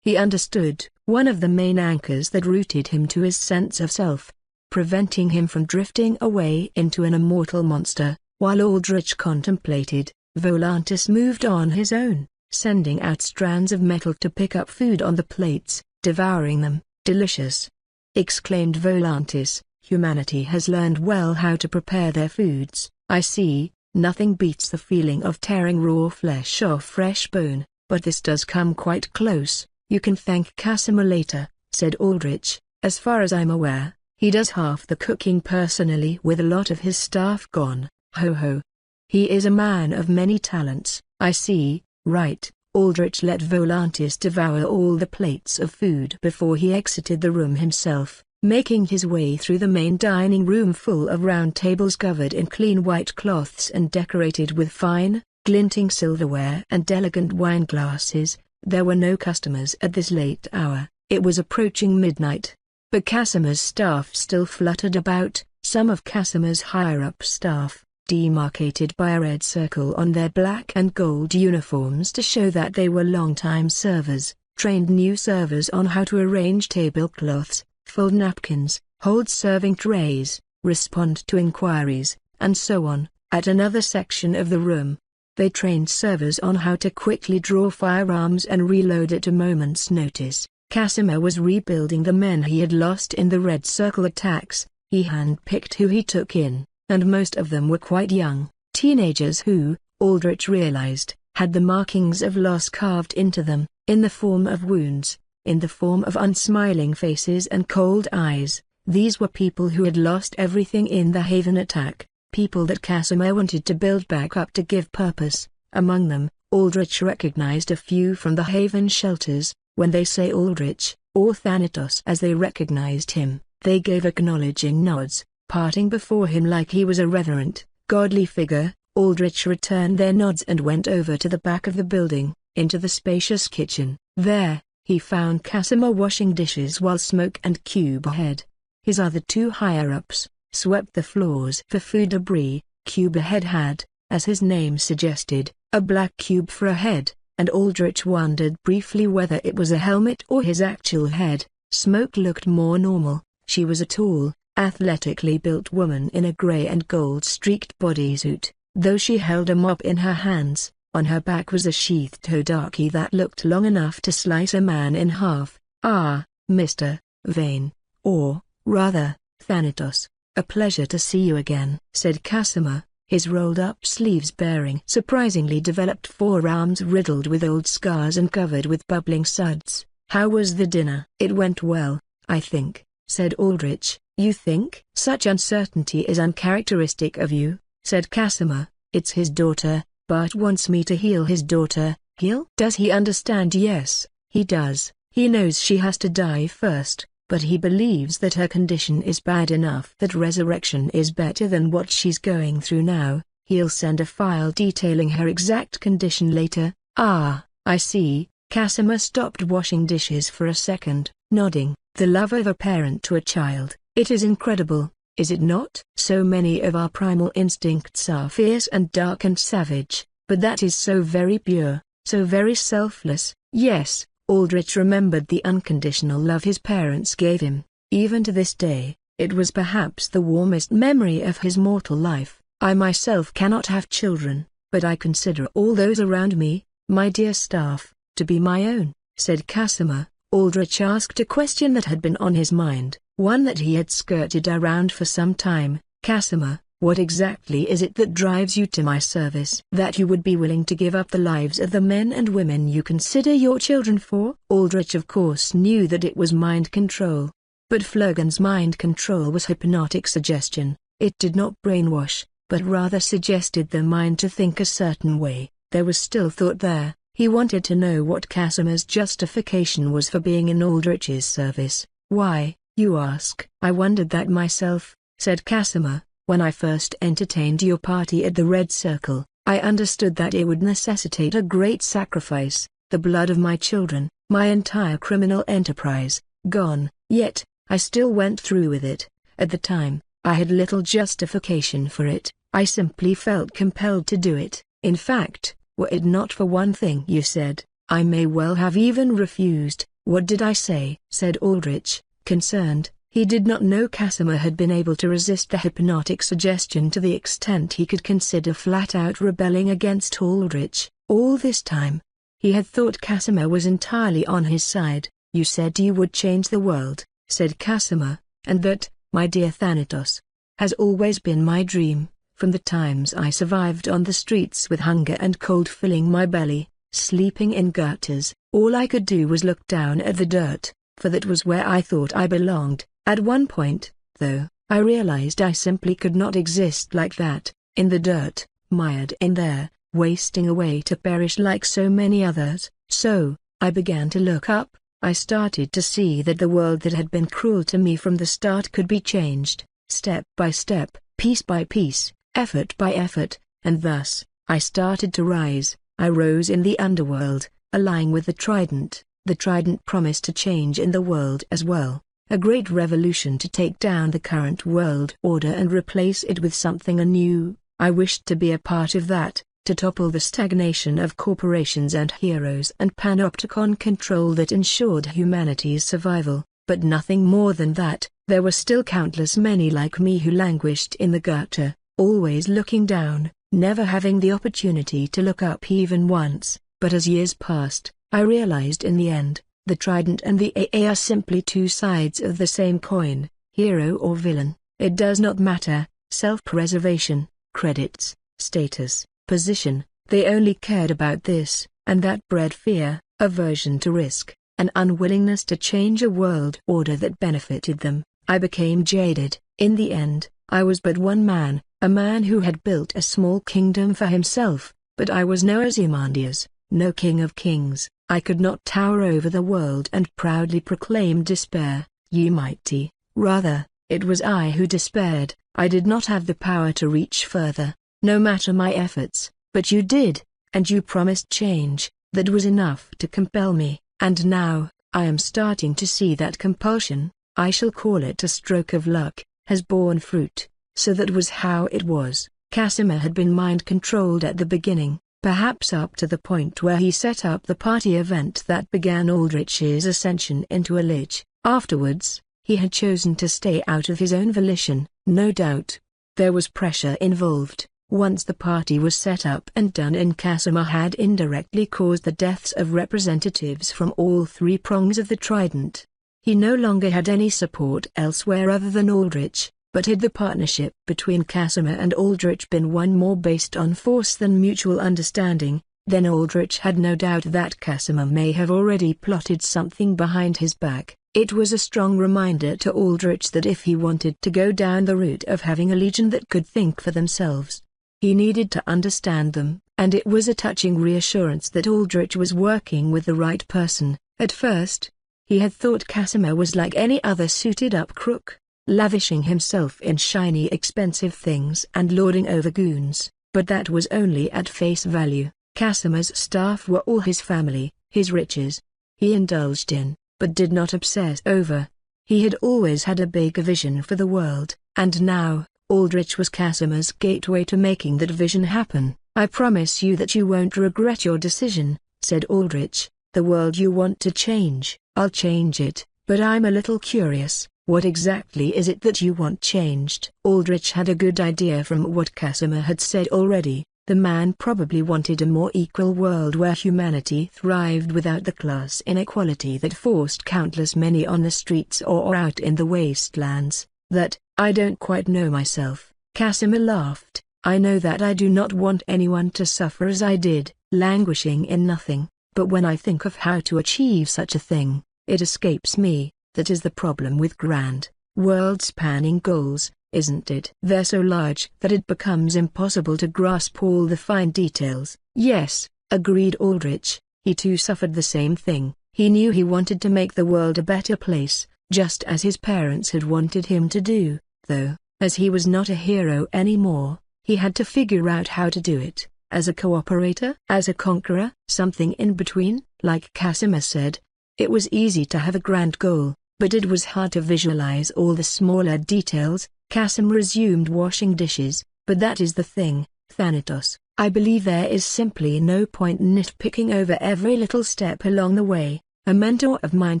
[SPEAKER 2] He understood, one of the main anchors that rooted him to his sense of self, preventing him from drifting away into an immortal monster. While Aldrich contemplated, Volantis moved on his own, sending out strands of metal to pick up food on the plates, devouring them. "Delicious!" exclaimed Volantis. "Humanity has learned well how to prepare their foods. I see, nothing beats the feeling of tearing raw flesh off fresh bone, but this does come quite close." "You can thank Casimir later," said Aldrich. "As far as I'm aware, he does half the cooking personally with a lot of his staff gone. Ho ho. He is a man of many talents." "I see, right." Aldrich let Volantis devour all the plates of food before he exited the room himself, making his way through the main dining room full of round tables covered in clean white cloths and decorated with fine, glinting silverware and elegant wine glasses. There were no customers at this late hour. It was approaching midnight. But Casimir's staff still fluttered about, some of Casimir's higher-up staff, demarcated by a red circle on their black and gold uniforms to show that they were long-time servers, trained new servers on how to arrange tablecloths, fold napkins, hold serving trays, respond to inquiries, and so on. At another section of the room, they trained servers on how to quickly draw firearms and reload at a moment's notice. Casimir was rebuilding the men he had lost in the Red Circle attacks. He handpicked who he took in, and most of them were quite young, teenagers who, Aldrich realized, had the markings of loss carved into them, in the form of wounds, in the form of unsmiling faces and cold eyes. These were people who had lost everything in the Haven attack, people that Casimir wanted to build back up to give purpose. Among them, Aldrich recognized a few from the Haven shelters. When they say Aldrich, or Thanatos as they recognized him, they gave acknowledging nods, parting before him like he was a reverent, godly figure. Aldrich returned their nods and went over to the back of the building, into the spacious kitchen. There, he found Casimir washing dishes while Smoke and Cube Ahead, his other two higher-ups, swept the floors for food debris. Cube Ahead had, as his name suggested, a black cube for a head, and Aldrich wondered briefly whether it was a helmet or his actual head. Smoke looked more normal. She was a tall, athletically built woman in a grey and gold-streaked bodysuit, though she held a mop in her hands. On her back was a sheathed hodaki that looked long enough to slice a man in half. "Ah, Mr. Vane, or, rather, Thanatos, a pleasure to see you again," said Casimir, his rolled-up sleeves bearing surprisingly developed forearms riddled with old scars and covered with bubbling suds. "How was the dinner?" "It went well, I think," said Aldrich. "You think?" "Such uncertainty is uncharacteristic of you," said Casimir. "It's his daughter. Bart wants me to heal his daughter." "Heal?" "Does he understand?" "Yes, he does. He knows she has to die first, but he believes that her condition is bad enough that resurrection is better than what she's going through now. He'll send a file detailing her exact condition later." "Ah, I see." Casimir stopped washing dishes for a second, nodding. "The love of a parent to a child. It is incredible, is it not? So many of our primal instincts are fierce and dark and savage, but that is so very pure, so very selfless." Yes, Aldrich remembered the unconditional love his parents gave him. Even to this day, it was perhaps the warmest memory of his mortal life. "I myself cannot have children, but I consider all those around me, my dear staff, to be my own," said Casimir. Aldrich asked a question that had been on his mind, one that he had skirted around for some time. "Casimir, what exactly is it that drives you to my service? That you would be willing to give up the lives of the men and women you consider your children for?" Aldrich of course knew that it was mind control. But Flurgan's mind control was hypnotic suggestion. It did not brainwash, but rather suggested the mind to think a certain way. There was still thought there. He wanted to know what Casimir's justification was for being in Aldrich's service. "Why, you ask?" "I wondered that myself," said Casimir. "When I first entertained your party at the Red Circle, I understood that it would necessitate a great sacrifice, the blood of my children, my entire criminal enterprise, gone. Yet, I still went through with it. At the time, I had little justification for it. I simply felt compelled to do it. In fact, were it not for one thing you said, I may well have even refused. What did I say? Said Aldrich, concerned. He did not know Casimir had been able to resist the hypnotic suggestion to the extent he could consider flat-out rebelling against Aldrich. All this time, he had thought Casimir was entirely on his side. You said you would change the world, said Casimir, and that, my dear Thanatos, has always been my dream, from the times I survived on the streets with hunger and cold filling my belly, sleeping in gutters. All I could do was look down at the dirt, for that was where I thought I belonged. At one point, though, I realized I simply could not exist like that, in the dirt, mired in there, wasting away to perish like so many others. So, I began to look up. I started to see that the world that had been cruel to me from the start could be changed, step by step, piece by piece, effort by effort, and thus, I started to rise. I rose in the underworld, allying with the Trident. The Trident promised to change in the world as well. A great revolution to take down the current world order and replace it with something anew. I wished to be a part of that, to topple the stagnation of corporations and heroes and panopticon control that ensured humanity's survival, but nothing more than that. There were still countless many like me who languished in the gutter, always looking down, never having the opportunity to look up even once. But as years passed, I realized in the end, the Trident and the AA are simply two sides of the same coin, hero or villain, it does not matter. Self-preservation, credits, status, position, they only cared about this, and that bred fear, aversion to risk, an unwillingness to change a world order that benefited them. I became jaded. In the end, I was but one man, a man who had built a small kingdom for himself, but I was no Ozymandias, no king of kings. I could not tower over the world and proudly proclaim despair, ye mighty. Rather, it was I who despaired. I did not have the power to reach further, no matter my efforts, but you did, and you promised change. That was enough to compel me, and now, I am starting to see that compulsion, I shall call it a stroke of luck, has borne fruit. So that was how it was. Casimir had been mind-controlled at the beginning, perhaps up to the point where he set up the party event that began Aldrich's ascension into a lich. Afterwards, he had chosen to stay out of his own volition. No doubt, there was pressure involved. Once the party was set up and done in, Casimir had indirectly caused the deaths of representatives from all three prongs of the Trident. He no longer had any support elsewhere other than Aldrich, but had the partnership between Casimir and Aldrich been one more based on force than mutual understanding, then Aldrich had no doubt that Casimir may have already plotted something behind his back. It was a strong reminder to Aldrich that if he wanted to go down the route of having a legion that could think for themselves, he needed to understand them, and it was a touching reassurance that Aldrich was working with the right person. At first, he had thought Casimir was like any other suited-up crook, lavishing himself in shiny expensive things and lording over goons, but that was only at face value. Casimir's staff were all his family, his riches. He indulged in, but did not obsess over. He had always had a big vision for the world, and now, Aldrich was Casimir's gateway to making that vision happen. I promise you that you won't regret your decision, said Aldrich. The world you want to change, I'll change it, but I'm a little curious. What exactly is it that you want changed? Aldrich had a good idea from what Casimir had said already. The man probably wanted a more equal world where humanity thrived without the class inequality that forced countless many on the streets or out in the wastelands. That, I don't quite know myself. Casimir laughed. I know that I do not want anyone to suffer as I did, languishing in nothing, but when I think of how to achieve such a thing, it escapes me. That is the problem with grand, world-spanning goals, isn't it? They're so large that it becomes impossible to grasp all the fine details. Yes, agreed Aldrich. He too suffered the same thing. He knew he wanted to make the world a better place, just as his parents had wanted him to do, though, as he was not a hero anymore, he had to figure out how to do it, as a cooperator, as a conqueror, something in between. Like Casimir said, it was easy to have a grand goal, but it was hard to visualize all the smaller details. Casimir resumed washing dishes. But that is the thing, Thanatos. I believe there is simply no point nitpicking over every little step along the way. A mentor of mine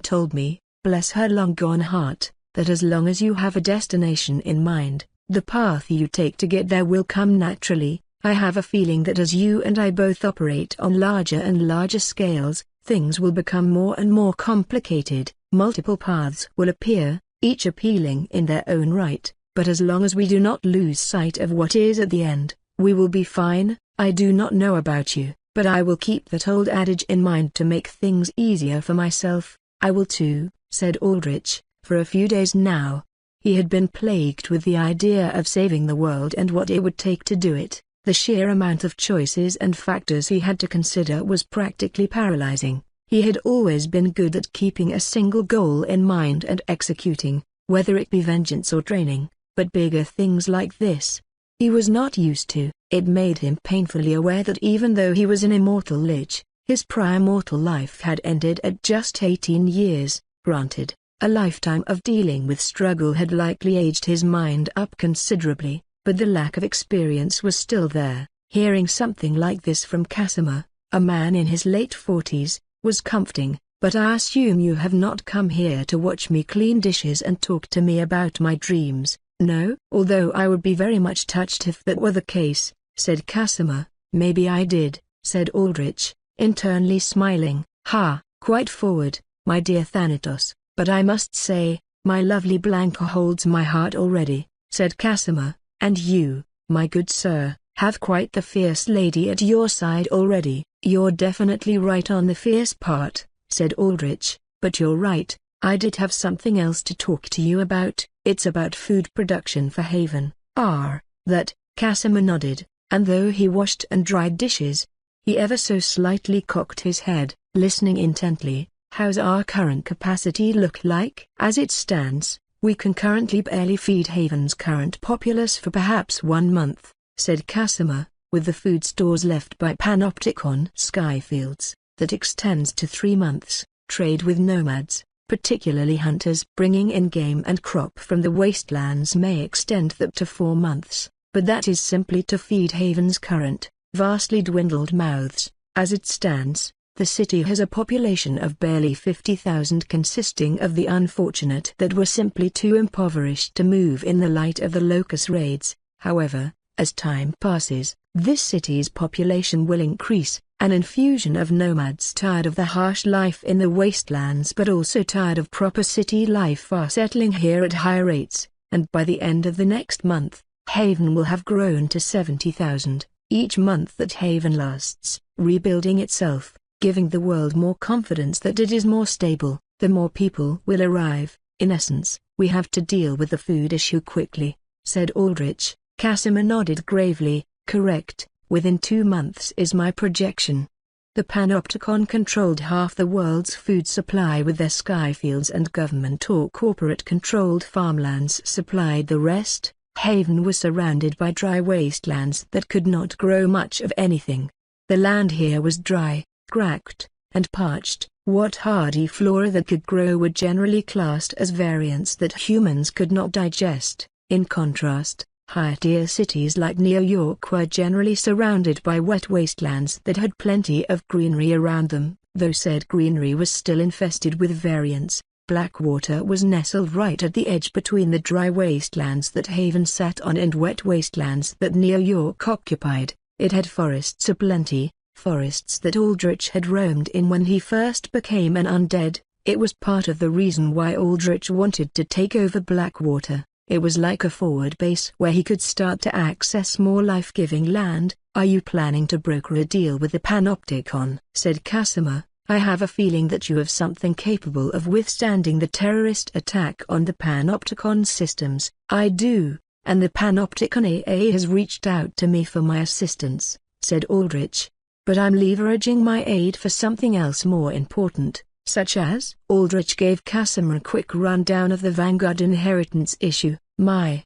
[SPEAKER 2] told me, bless her long-gone heart, that as long as you have a destination in mind, the path you take to get there will come naturally. I have a feeling that as you and I both operate on larger and larger scales, things will become more and more complicated. Multiple paths will appear, each appealing in their own right. But as long as we do not lose sight of what is at the end, we will be fine. I do not know about you, but I will keep that old adage in mind to make things easier for myself. I will too, said Aldrich. For a few days now, he had been plagued with the idea of saving the world and what it would take to do it. The sheer amount of choices and factors he had to consider was practically paralyzing. He had always been good at keeping a single goal in mind and executing, whether it be vengeance or training. But bigger things like this, he was not used to. It made him painfully aware that even though he was an immortal lich, his prior mortal life had ended at just 18 years. Granted, a lifetime of dealing with struggle had likely aged his mind up considerably, but the lack of experience was still there. Hearing something like this from Casimir, a man in his late 40s, was comforting. But I assume you have not come here to watch me clean dishes and talk to me about my dreams. No, although I would be very much touched if that were the case, said Casimir. Maybe I did, said Aldrich, internally smiling. Ha, quite forward, my dear Thanatos, but I must say, my lovely Blanca holds my heart already, said Casimir, and you, my good sir, have quite the fierce lady at your side already. You're definitely right on the fierce part, said Aldrich, but you're right, I did have something else to talk to you about. It's about food production for Haven. That, Casimir nodded, and though he washed and dried dishes, he ever so slightly cocked his head, listening intently. How's our current capacity look like? As it stands, we can currently barely feed Haven's current populace for perhaps 1 month, said Casimir, with the food stores left by Panopticon Skyfields, that extends to 3 months. Trade with nomads, particularly hunters bringing in game and crop from the wastelands, may extend that to 4 months, but that is simply to feed Haven's current, vastly dwindled mouths. As it stands, the city has a population of barely 50,000, consisting of the unfortunate that were simply too impoverished to move in the light of the locust raids. However, as time passes, this city's population will increase. An infusion of nomads tired of the harsh life in the wastelands but also tired of proper city life are settling here at higher rates, and by the end of the next month, Haven will have grown to 70,000. Each month that Haven lasts, rebuilding itself, giving the world more confidence that it is more stable, the more people will arrive. In essence, we have to deal with the food issue quickly, said Aldrich. Casimir nodded gravely. Correct. Within 2 months is my projection. The Panopticon controlled half the world's food supply with their skyfields, and government or corporate-controlled farmlands supplied the rest. Haven was surrounded by dry wastelands that could not grow much of anything. The land here was dry, cracked, and parched. What hardy flora that could grow were generally classed as variants that humans could not digest. In contrast, higher-tier cities like New York were generally surrounded by wet wastelands that had plenty of greenery around them, though said greenery was still infested with variants. Blackwater was nestled right at the edge between the dry wastelands that Haven sat on and wet wastelands that New York occupied. It had forests aplenty, forests that Aldrich had roamed in when he first became an undead. It was part of the reason why Aldrich wanted to take over Blackwater. It was like a forward base where he could start to access more life-giving land. Are you planning to broker a deal with the Panopticon? Said Casimir. I have a feeling that you have something capable of withstanding the terrorist attack on the Panopticon systems. I do, and the Panopticon AA has reached out to me for my assistance, said Aldrich. But I'm leveraging my aid for something else more important. Such as? Aldrich gave Casimir a quick rundown of the Vanguard inheritance issue. My.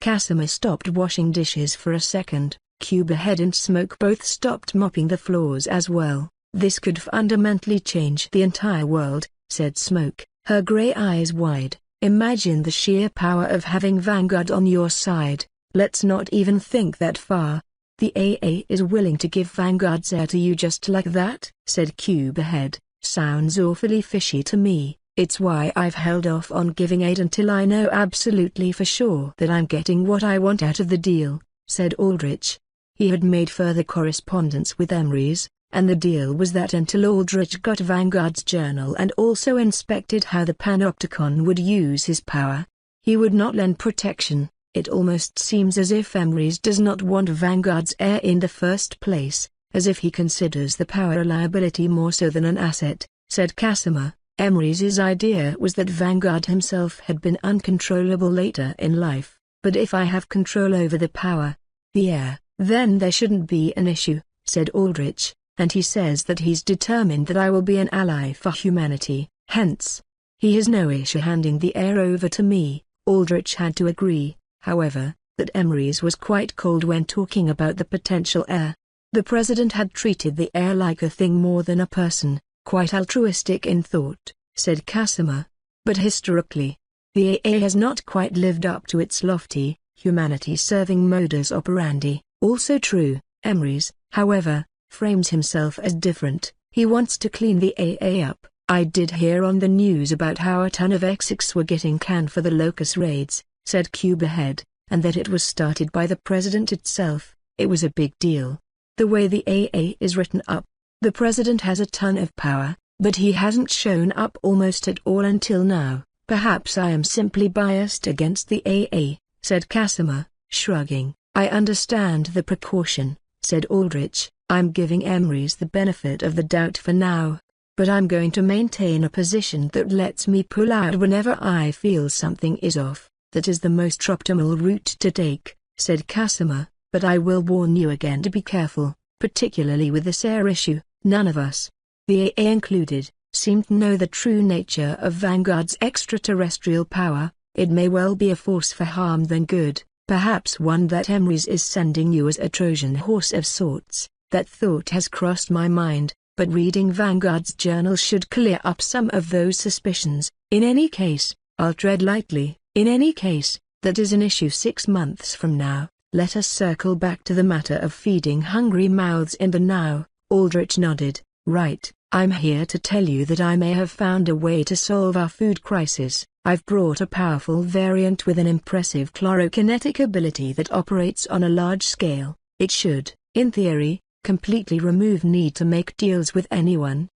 [SPEAKER 2] Casimir stopped washing dishes for a second. Cubehead and Smoke both stopped mopping the floors as well. This could fundamentally change the entire world, said Smoke. her grey eyes wide. Imagine the sheer power of having Vanguard on your side. Let's not even think that far. The AA is willing to give Vanguard's heir to you just like that, said Cube Ahead. Sounds awfully fishy to me. It's why I've held off on giving aid until I know absolutely for sure that I'm getting what I want out of the deal, said Aldrich. He had made further correspondence with Emrys, and the deal was that until Aldrich got Vanguard's journal and also inspected how the Panopticon would use his power, he would not lend protection. It almost seems as if Emrys does not want Vanguard's heir in the first place, as if he considers the power a liability more so than an asset, said Casimir. Emrys' idea was that Vanguard himself had been uncontrollable later in life, but if I have control over the power, the heir, then there shouldn't be an issue, said Aldrich. And he says that he's determined that I will be an ally for humanity, hence, he has no issue handing the heir over to me. Aldrich had to agree, however, that Emrys was quite cold when talking about the potential heir. The president had treated the heir like a thing more than a person, quite altruistic in thought, said Casimir. But historically, the AA has not quite lived up to its lofty, humanity-serving modus operandi. Also true, Emrys, however, frames himself as different. He wants to clean the AA up. I did hear on the news about how a ton of X6 were getting canned for the Locust raids, said Cube Ahead, and that it was started by the president itself. It was a big deal. The way the AA is written up, the president has a ton of power, but he hasn't shown up almost at all until now. Perhaps I am simply biased against the AA, said Casimir, shrugging. I understand the precaution, said Aldrich. I'm giving Emrys the benefit of the doubt for now, but I'm going to maintain a position that lets me pull out whenever I feel something is off. That is the most optimal route to take, said Casimir, but I will warn you again to be careful, particularly with this heir issue. None of us, the AA included, seem to know the true nature of Vanguard's extraterrestrial power. It may well be a force for harm than good, perhaps one that Emrys is sending you as a Trojan horse of sorts. That thought has crossed my mind, but reading Vanguard's journal should clear up some of those suspicions. In any case, I'll tread lightly. In any case, that is an issue 6 months from now. Let us circle back to the matter of feeding hungry mouths in the now. Aldrich nodded. Right, I'm here to tell you that I may have found a way to solve our food crisis. I've brought a powerful variant with an impressive chlorokinetic ability that operates on a large scale. It should, in theory, completely remove need to make deals with anyone.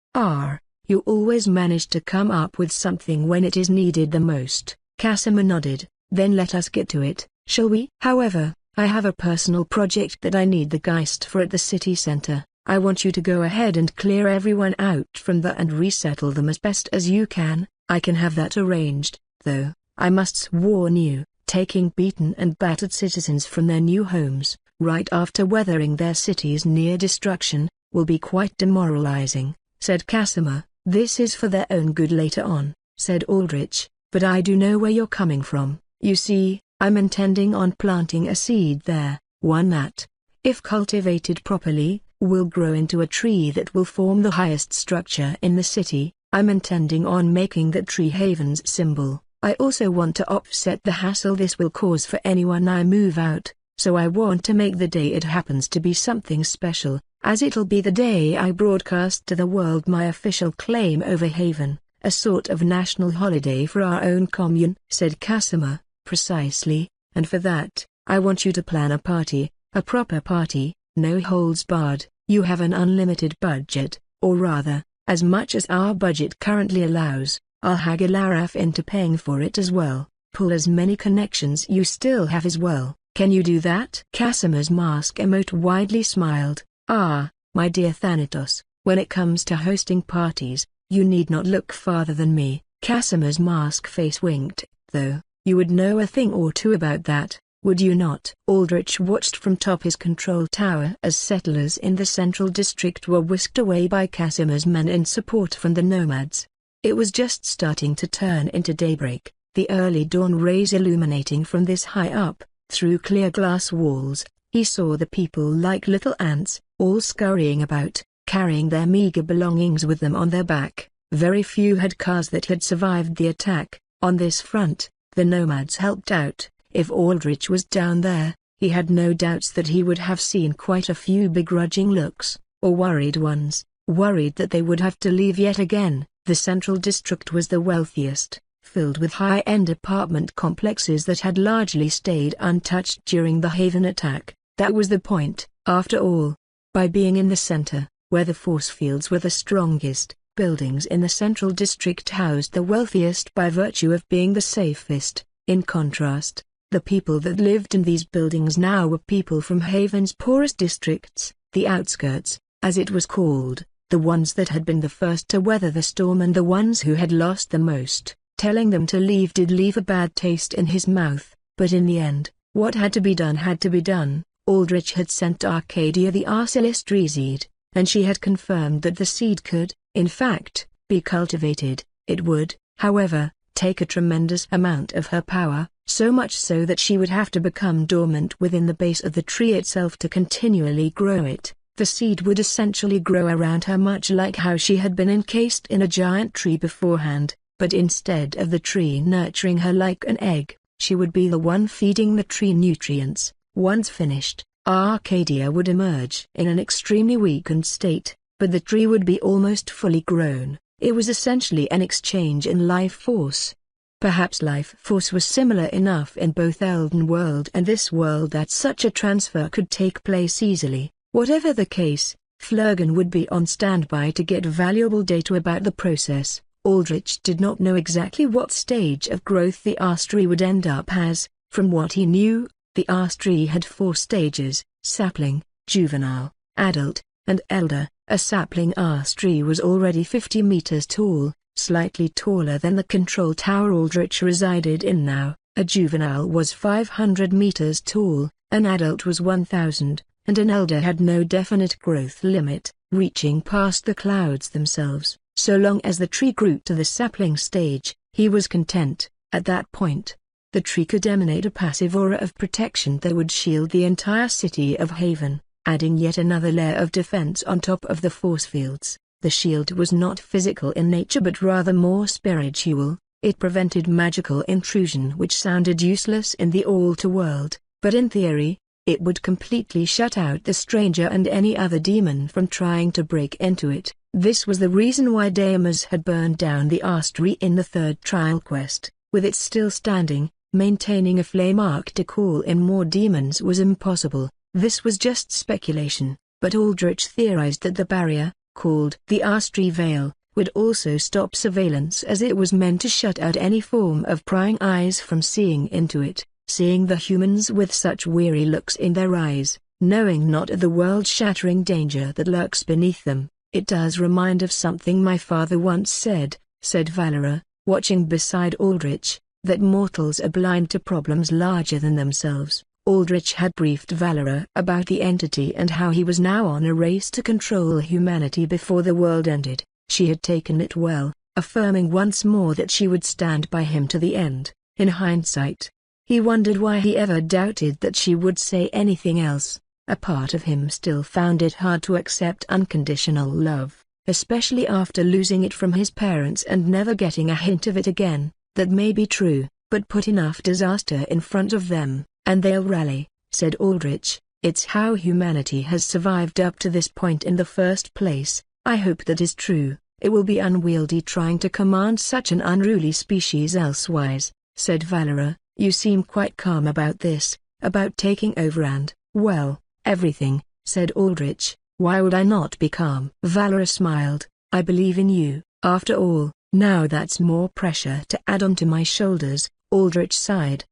[SPEAKER 2] You always manage to come up with something when it is needed the most. Casimir nodded. Then let us get to it, shall we? However, I have a personal project that I need the Geist for at the city center. I want you to go ahead and clear everyone out from there and resettle them as best as you can. I can have that arranged, though, I must warn you, taking beaten and battered citizens from their new homes, right after weathering their cities near destruction, will be quite demoralizing, said Casimir. This is for their own good later on, said Aldrich, but I do know where you're coming from. You see, I'm intending on planting a seed there, one that, if cultivated properly, will grow into a tree that will form the highest structure in the city. I'm intending on making that tree Haven's symbol. I also want to offset the hassle this will cause for anyone I move out, so I want to make the day it happens to be something special, as it'll be the day I broadcast to the world my official claim over Haven, a sort of national holiday for our own commune, said Casimir. Precisely, and for that, I want you to plan a party, a proper party, no holds barred. You have an unlimited budget, or rather, as much as our budget currently allows. I'll haggle Araf into paying for it as well. Pull as many connections you still have as well. Can you do that? Casimir's mask emote widely smiled. My dear Thanatos, when it comes to hosting parties, you need not look farther than me. Casimir's mask face winked, though, you would know a thing or two about that, would you not? Aldrich watched from top his control tower as settlers in the central district were whisked away by Casimir's men in support from the nomads. It was just starting to turn into daybreak, the early dawn rays illuminating from this high up, through clear glass walls. He saw the people like little ants, all scurrying about, carrying their meager belongings with them on their back. Very few had cars that had survived the attack. On this front, the nomads helped out. If Aldrich was down there, he had no doubts that he would have seen quite a few begrudging looks, or worried ones, worried that they would have to leave yet again. The central district was the wealthiest, filled with high-end apartment complexes that had largely stayed untouched during the Haven attack. That was the point, after all. By being in the center, where the force fields were the strongest, buildings in the central district housed the wealthiest by virtue of being the safest. In contrast, the people that lived in these buildings now were people from Haven's poorest districts, the outskirts, as it was called, the ones that had been the first to weather the storm and the ones who had lost the most. Telling them to leave did leave a bad taste in his mouth, but in the end, what had to be done had to be done. Aldrich had sent Arcadia the Arcelestri seed, and she had confirmed that the seed could, in fact, be cultivated. It would, however, take a tremendous amount of her power, so much so that she would have to become dormant within the base of the tree itself to continually grow it. The seed would essentially grow around her much like how she had been encased in a giant tree beforehand, but instead of the tree nurturing her like an egg, she would be the one feeding the tree nutrients. Once finished, Arcadia would emerge in an extremely weakened state, but the tree would be almost fully grown. It was essentially an exchange in life force. Perhaps life force was similar enough in both Elden World and this world that such a transfer could take place easily. Whatever the case, Flurgan would be on standby to get valuable data about the process. Aldrich did not know exactly what stage of growth the Arstree would end up as. From what he knew, the Arstree had 4 stages: sapling, juvenile, adult, and elder. A sapling Arstree was already 50 meters tall, slightly taller than the control tower Aldrich resided in now. A juvenile was 500 meters tall, an adult was 1,000, and an elder had no definite growth limit, reaching past the clouds themselves. So long as the tree grew to the sapling stage, he was content. At that point, the tree could emanate a passive aura of protection that would shield the entire city of Haven, adding yet another layer of defense on top of the force fields. The shield was not physical in nature but rather more spiritual. It prevented magical intrusion, which sounded useless in the altar world, but in theory, it would completely shut out the stranger and any other demon from trying to break into it. This was the reason why Deimos had burned down the Arstree in the 3rd trial quest. With it still standing, maintaining a flame arc to call in more demons was impossible. This was just speculation, but Aldrich theorized that the barrier, called the Arstree Veil, would also stop surveillance as it was meant to shut out any form of prying eyes from seeing into it, seeing the humans with such weary looks in their eyes, knowing not the world-shattering danger that lurks beneath them. "It does remind of something my father once said," said Valera, watching beside Aldrich, "that mortals are blind to problems larger than themselves." Aldrich had briefed Valera about the entity and how he was now on a race to control humanity before the world ended. She had taken it well, affirming once more that she would stand by him to the end. In hindsight, he wondered why he ever doubted that she would say anything else. A part of him still found it hard to accept unconditional love, especially after losing it from his parents and never getting a hint of it again. That may be true, but put enough disaster in front of them, and they'll rally, said Aldrich. It's how humanity has survived up to this point in the first place. I hope that is true. It will be unwieldy trying to command such an unruly species elsewise, said Valera. You seem quite calm about this, about taking over and, well, everything, said Aldrich. Why would I not be calm? Valera smiled. I believe in you, after all. Now that's more pressure to add onto my shoulders. Aldrich sighed.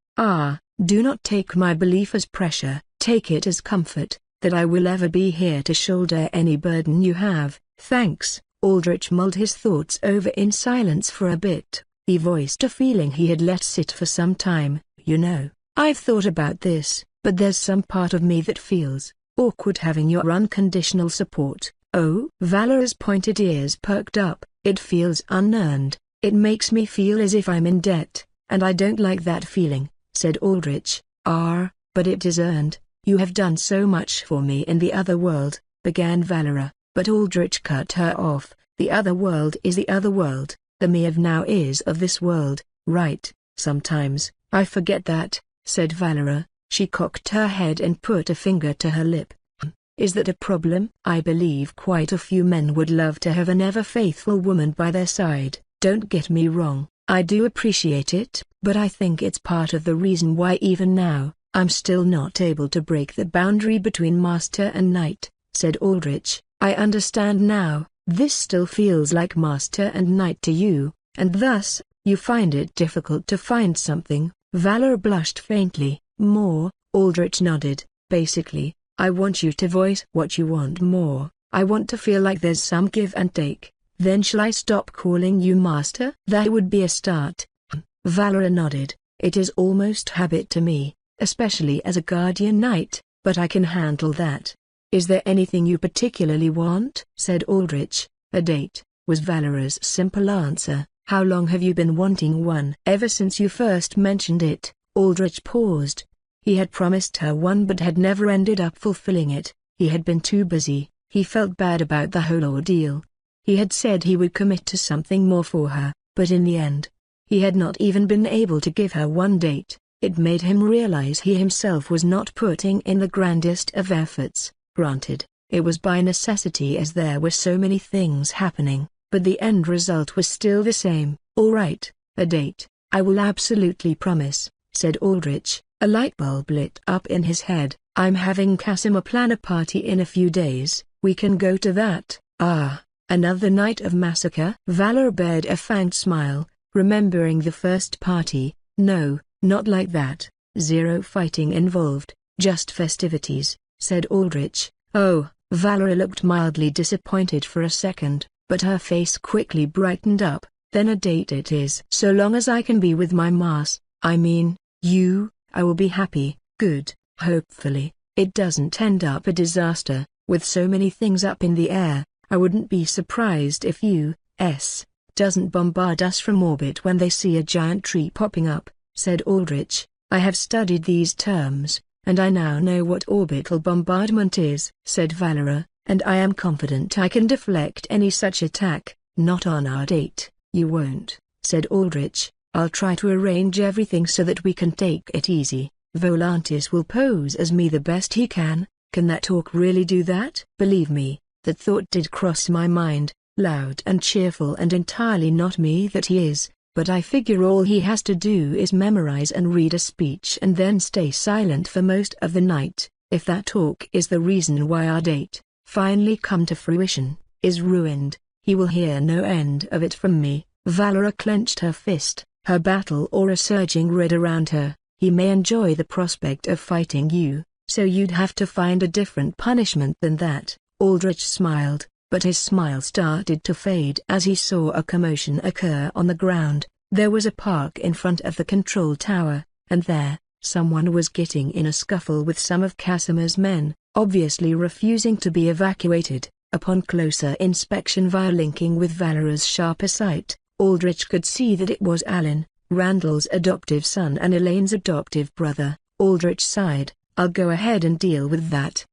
[SPEAKER 2] Do not take my belief as pressure, take it as comfort, that I will ever be here to shoulder any burden you have. Thanks. Aldrich mulled his thoughts over in silence for a bit. He voiced a feeling he had let sit for some time. You know, I've thought about this, but there's some part of me that feels awkward having your unconditional support. Oh? Valera's pointed ears perked up. It feels unearned. It makes me feel as if I'm in debt, and I don't like that feeling, said Aldrich. But it is earned. You have done so much for me in the other world, began Valera, but Aldrich cut her off. The other world is the other world, the me of now is of this world, right? Sometimes, I forget that, said Valera. She cocked her head and put a finger to her lip. Is that a problem? I believe quite a few men would love to have an ever-faithful woman by their side. Don't get me wrong, I do appreciate it, but I think it's part of the reason why even now, I'm still not able to break the boundary between master and knight, said Aldrich. I understand now, this still feels like master and knight to you, and thus, you find it difficult to find something. Valor blushed faintly. More, Aldrich nodded. Basically, I want you to voice what you want more. I want to feel like there's some give and take. Then shall I stop calling you master? That would be a start. Valera nodded. It is almost habit to me, especially as a guardian knight, but I can handle that. Is there anything you particularly want? Said Aldrich. A date, was Valera's simple answer. How long have you been wanting one? Ever since you first mentioned it. Aldrich paused. He had promised her one but had never ended up fulfilling it. He had been too busy. He felt bad about the whole ordeal. He had said he would commit to something more for her, but in the end, he had not even been able to give her one date. It made him realize he himself was not putting in the grandest of efforts. Granted, it was by necessity as there were so many things happening, but the end result was still the same. All right, a date, I will absolutely promise, said Aldrich. A light bulb lit up in his head. I'm having Casimir plan a party in a few days. We can go to that. Ah, another night of massacre? Valor bared a faint smile, remembering the first party. No, not like that. Zero fighting involved, just festivities, said Aldrich. Oh, Valera looked mildly disappointed for a second, but her face quickly brightened up. Then a date it is. So long as I can be with my you, I will be happy. Good. Hopefully, it doesn't end up a disaster. With so many things up in the air, I wouldn't be surprised if doesn't bombard us from orbit when they see a giant tree popping up, said Aldrich. I have studied these terms, and I now know what orbital bombardment is, said Valera, and I am confident I can deflect any such attack. Not on our date, you won't, said Aldrich. I'll try to arrange everything so that we can take it easy. Volantis will pose as me the best he can. Can that talk really do that? Believe me, that thought did cross my mind. Loud and cheerful and entirely not me that he is, but I figure all he has to do is memorize and read a speech and then stay silent for most of the night. If that talk is the reason why our date, finally come to fruition, is ruined, he will hear no end of it from me. Valera clenched her fist. Her battle aura surging red around her. He may enjoy the prospect of fighting you, so you'd have to find a different punishment than that. Aldrich smiled, but his smile started to fade as he saw a commotion occur on the ground. There was a park in front of the control tower, and there, someone was getting in a scuffle with some of Casimir's men, obviously refusing to be evacuated. Upon closer inspection via linking with Valera's sharper sight, Aldrich could see that it was Alan, Randall's adoptive son and Elaine's adoptive brother. Aldrich sighed. I'll go ahead and deal with that.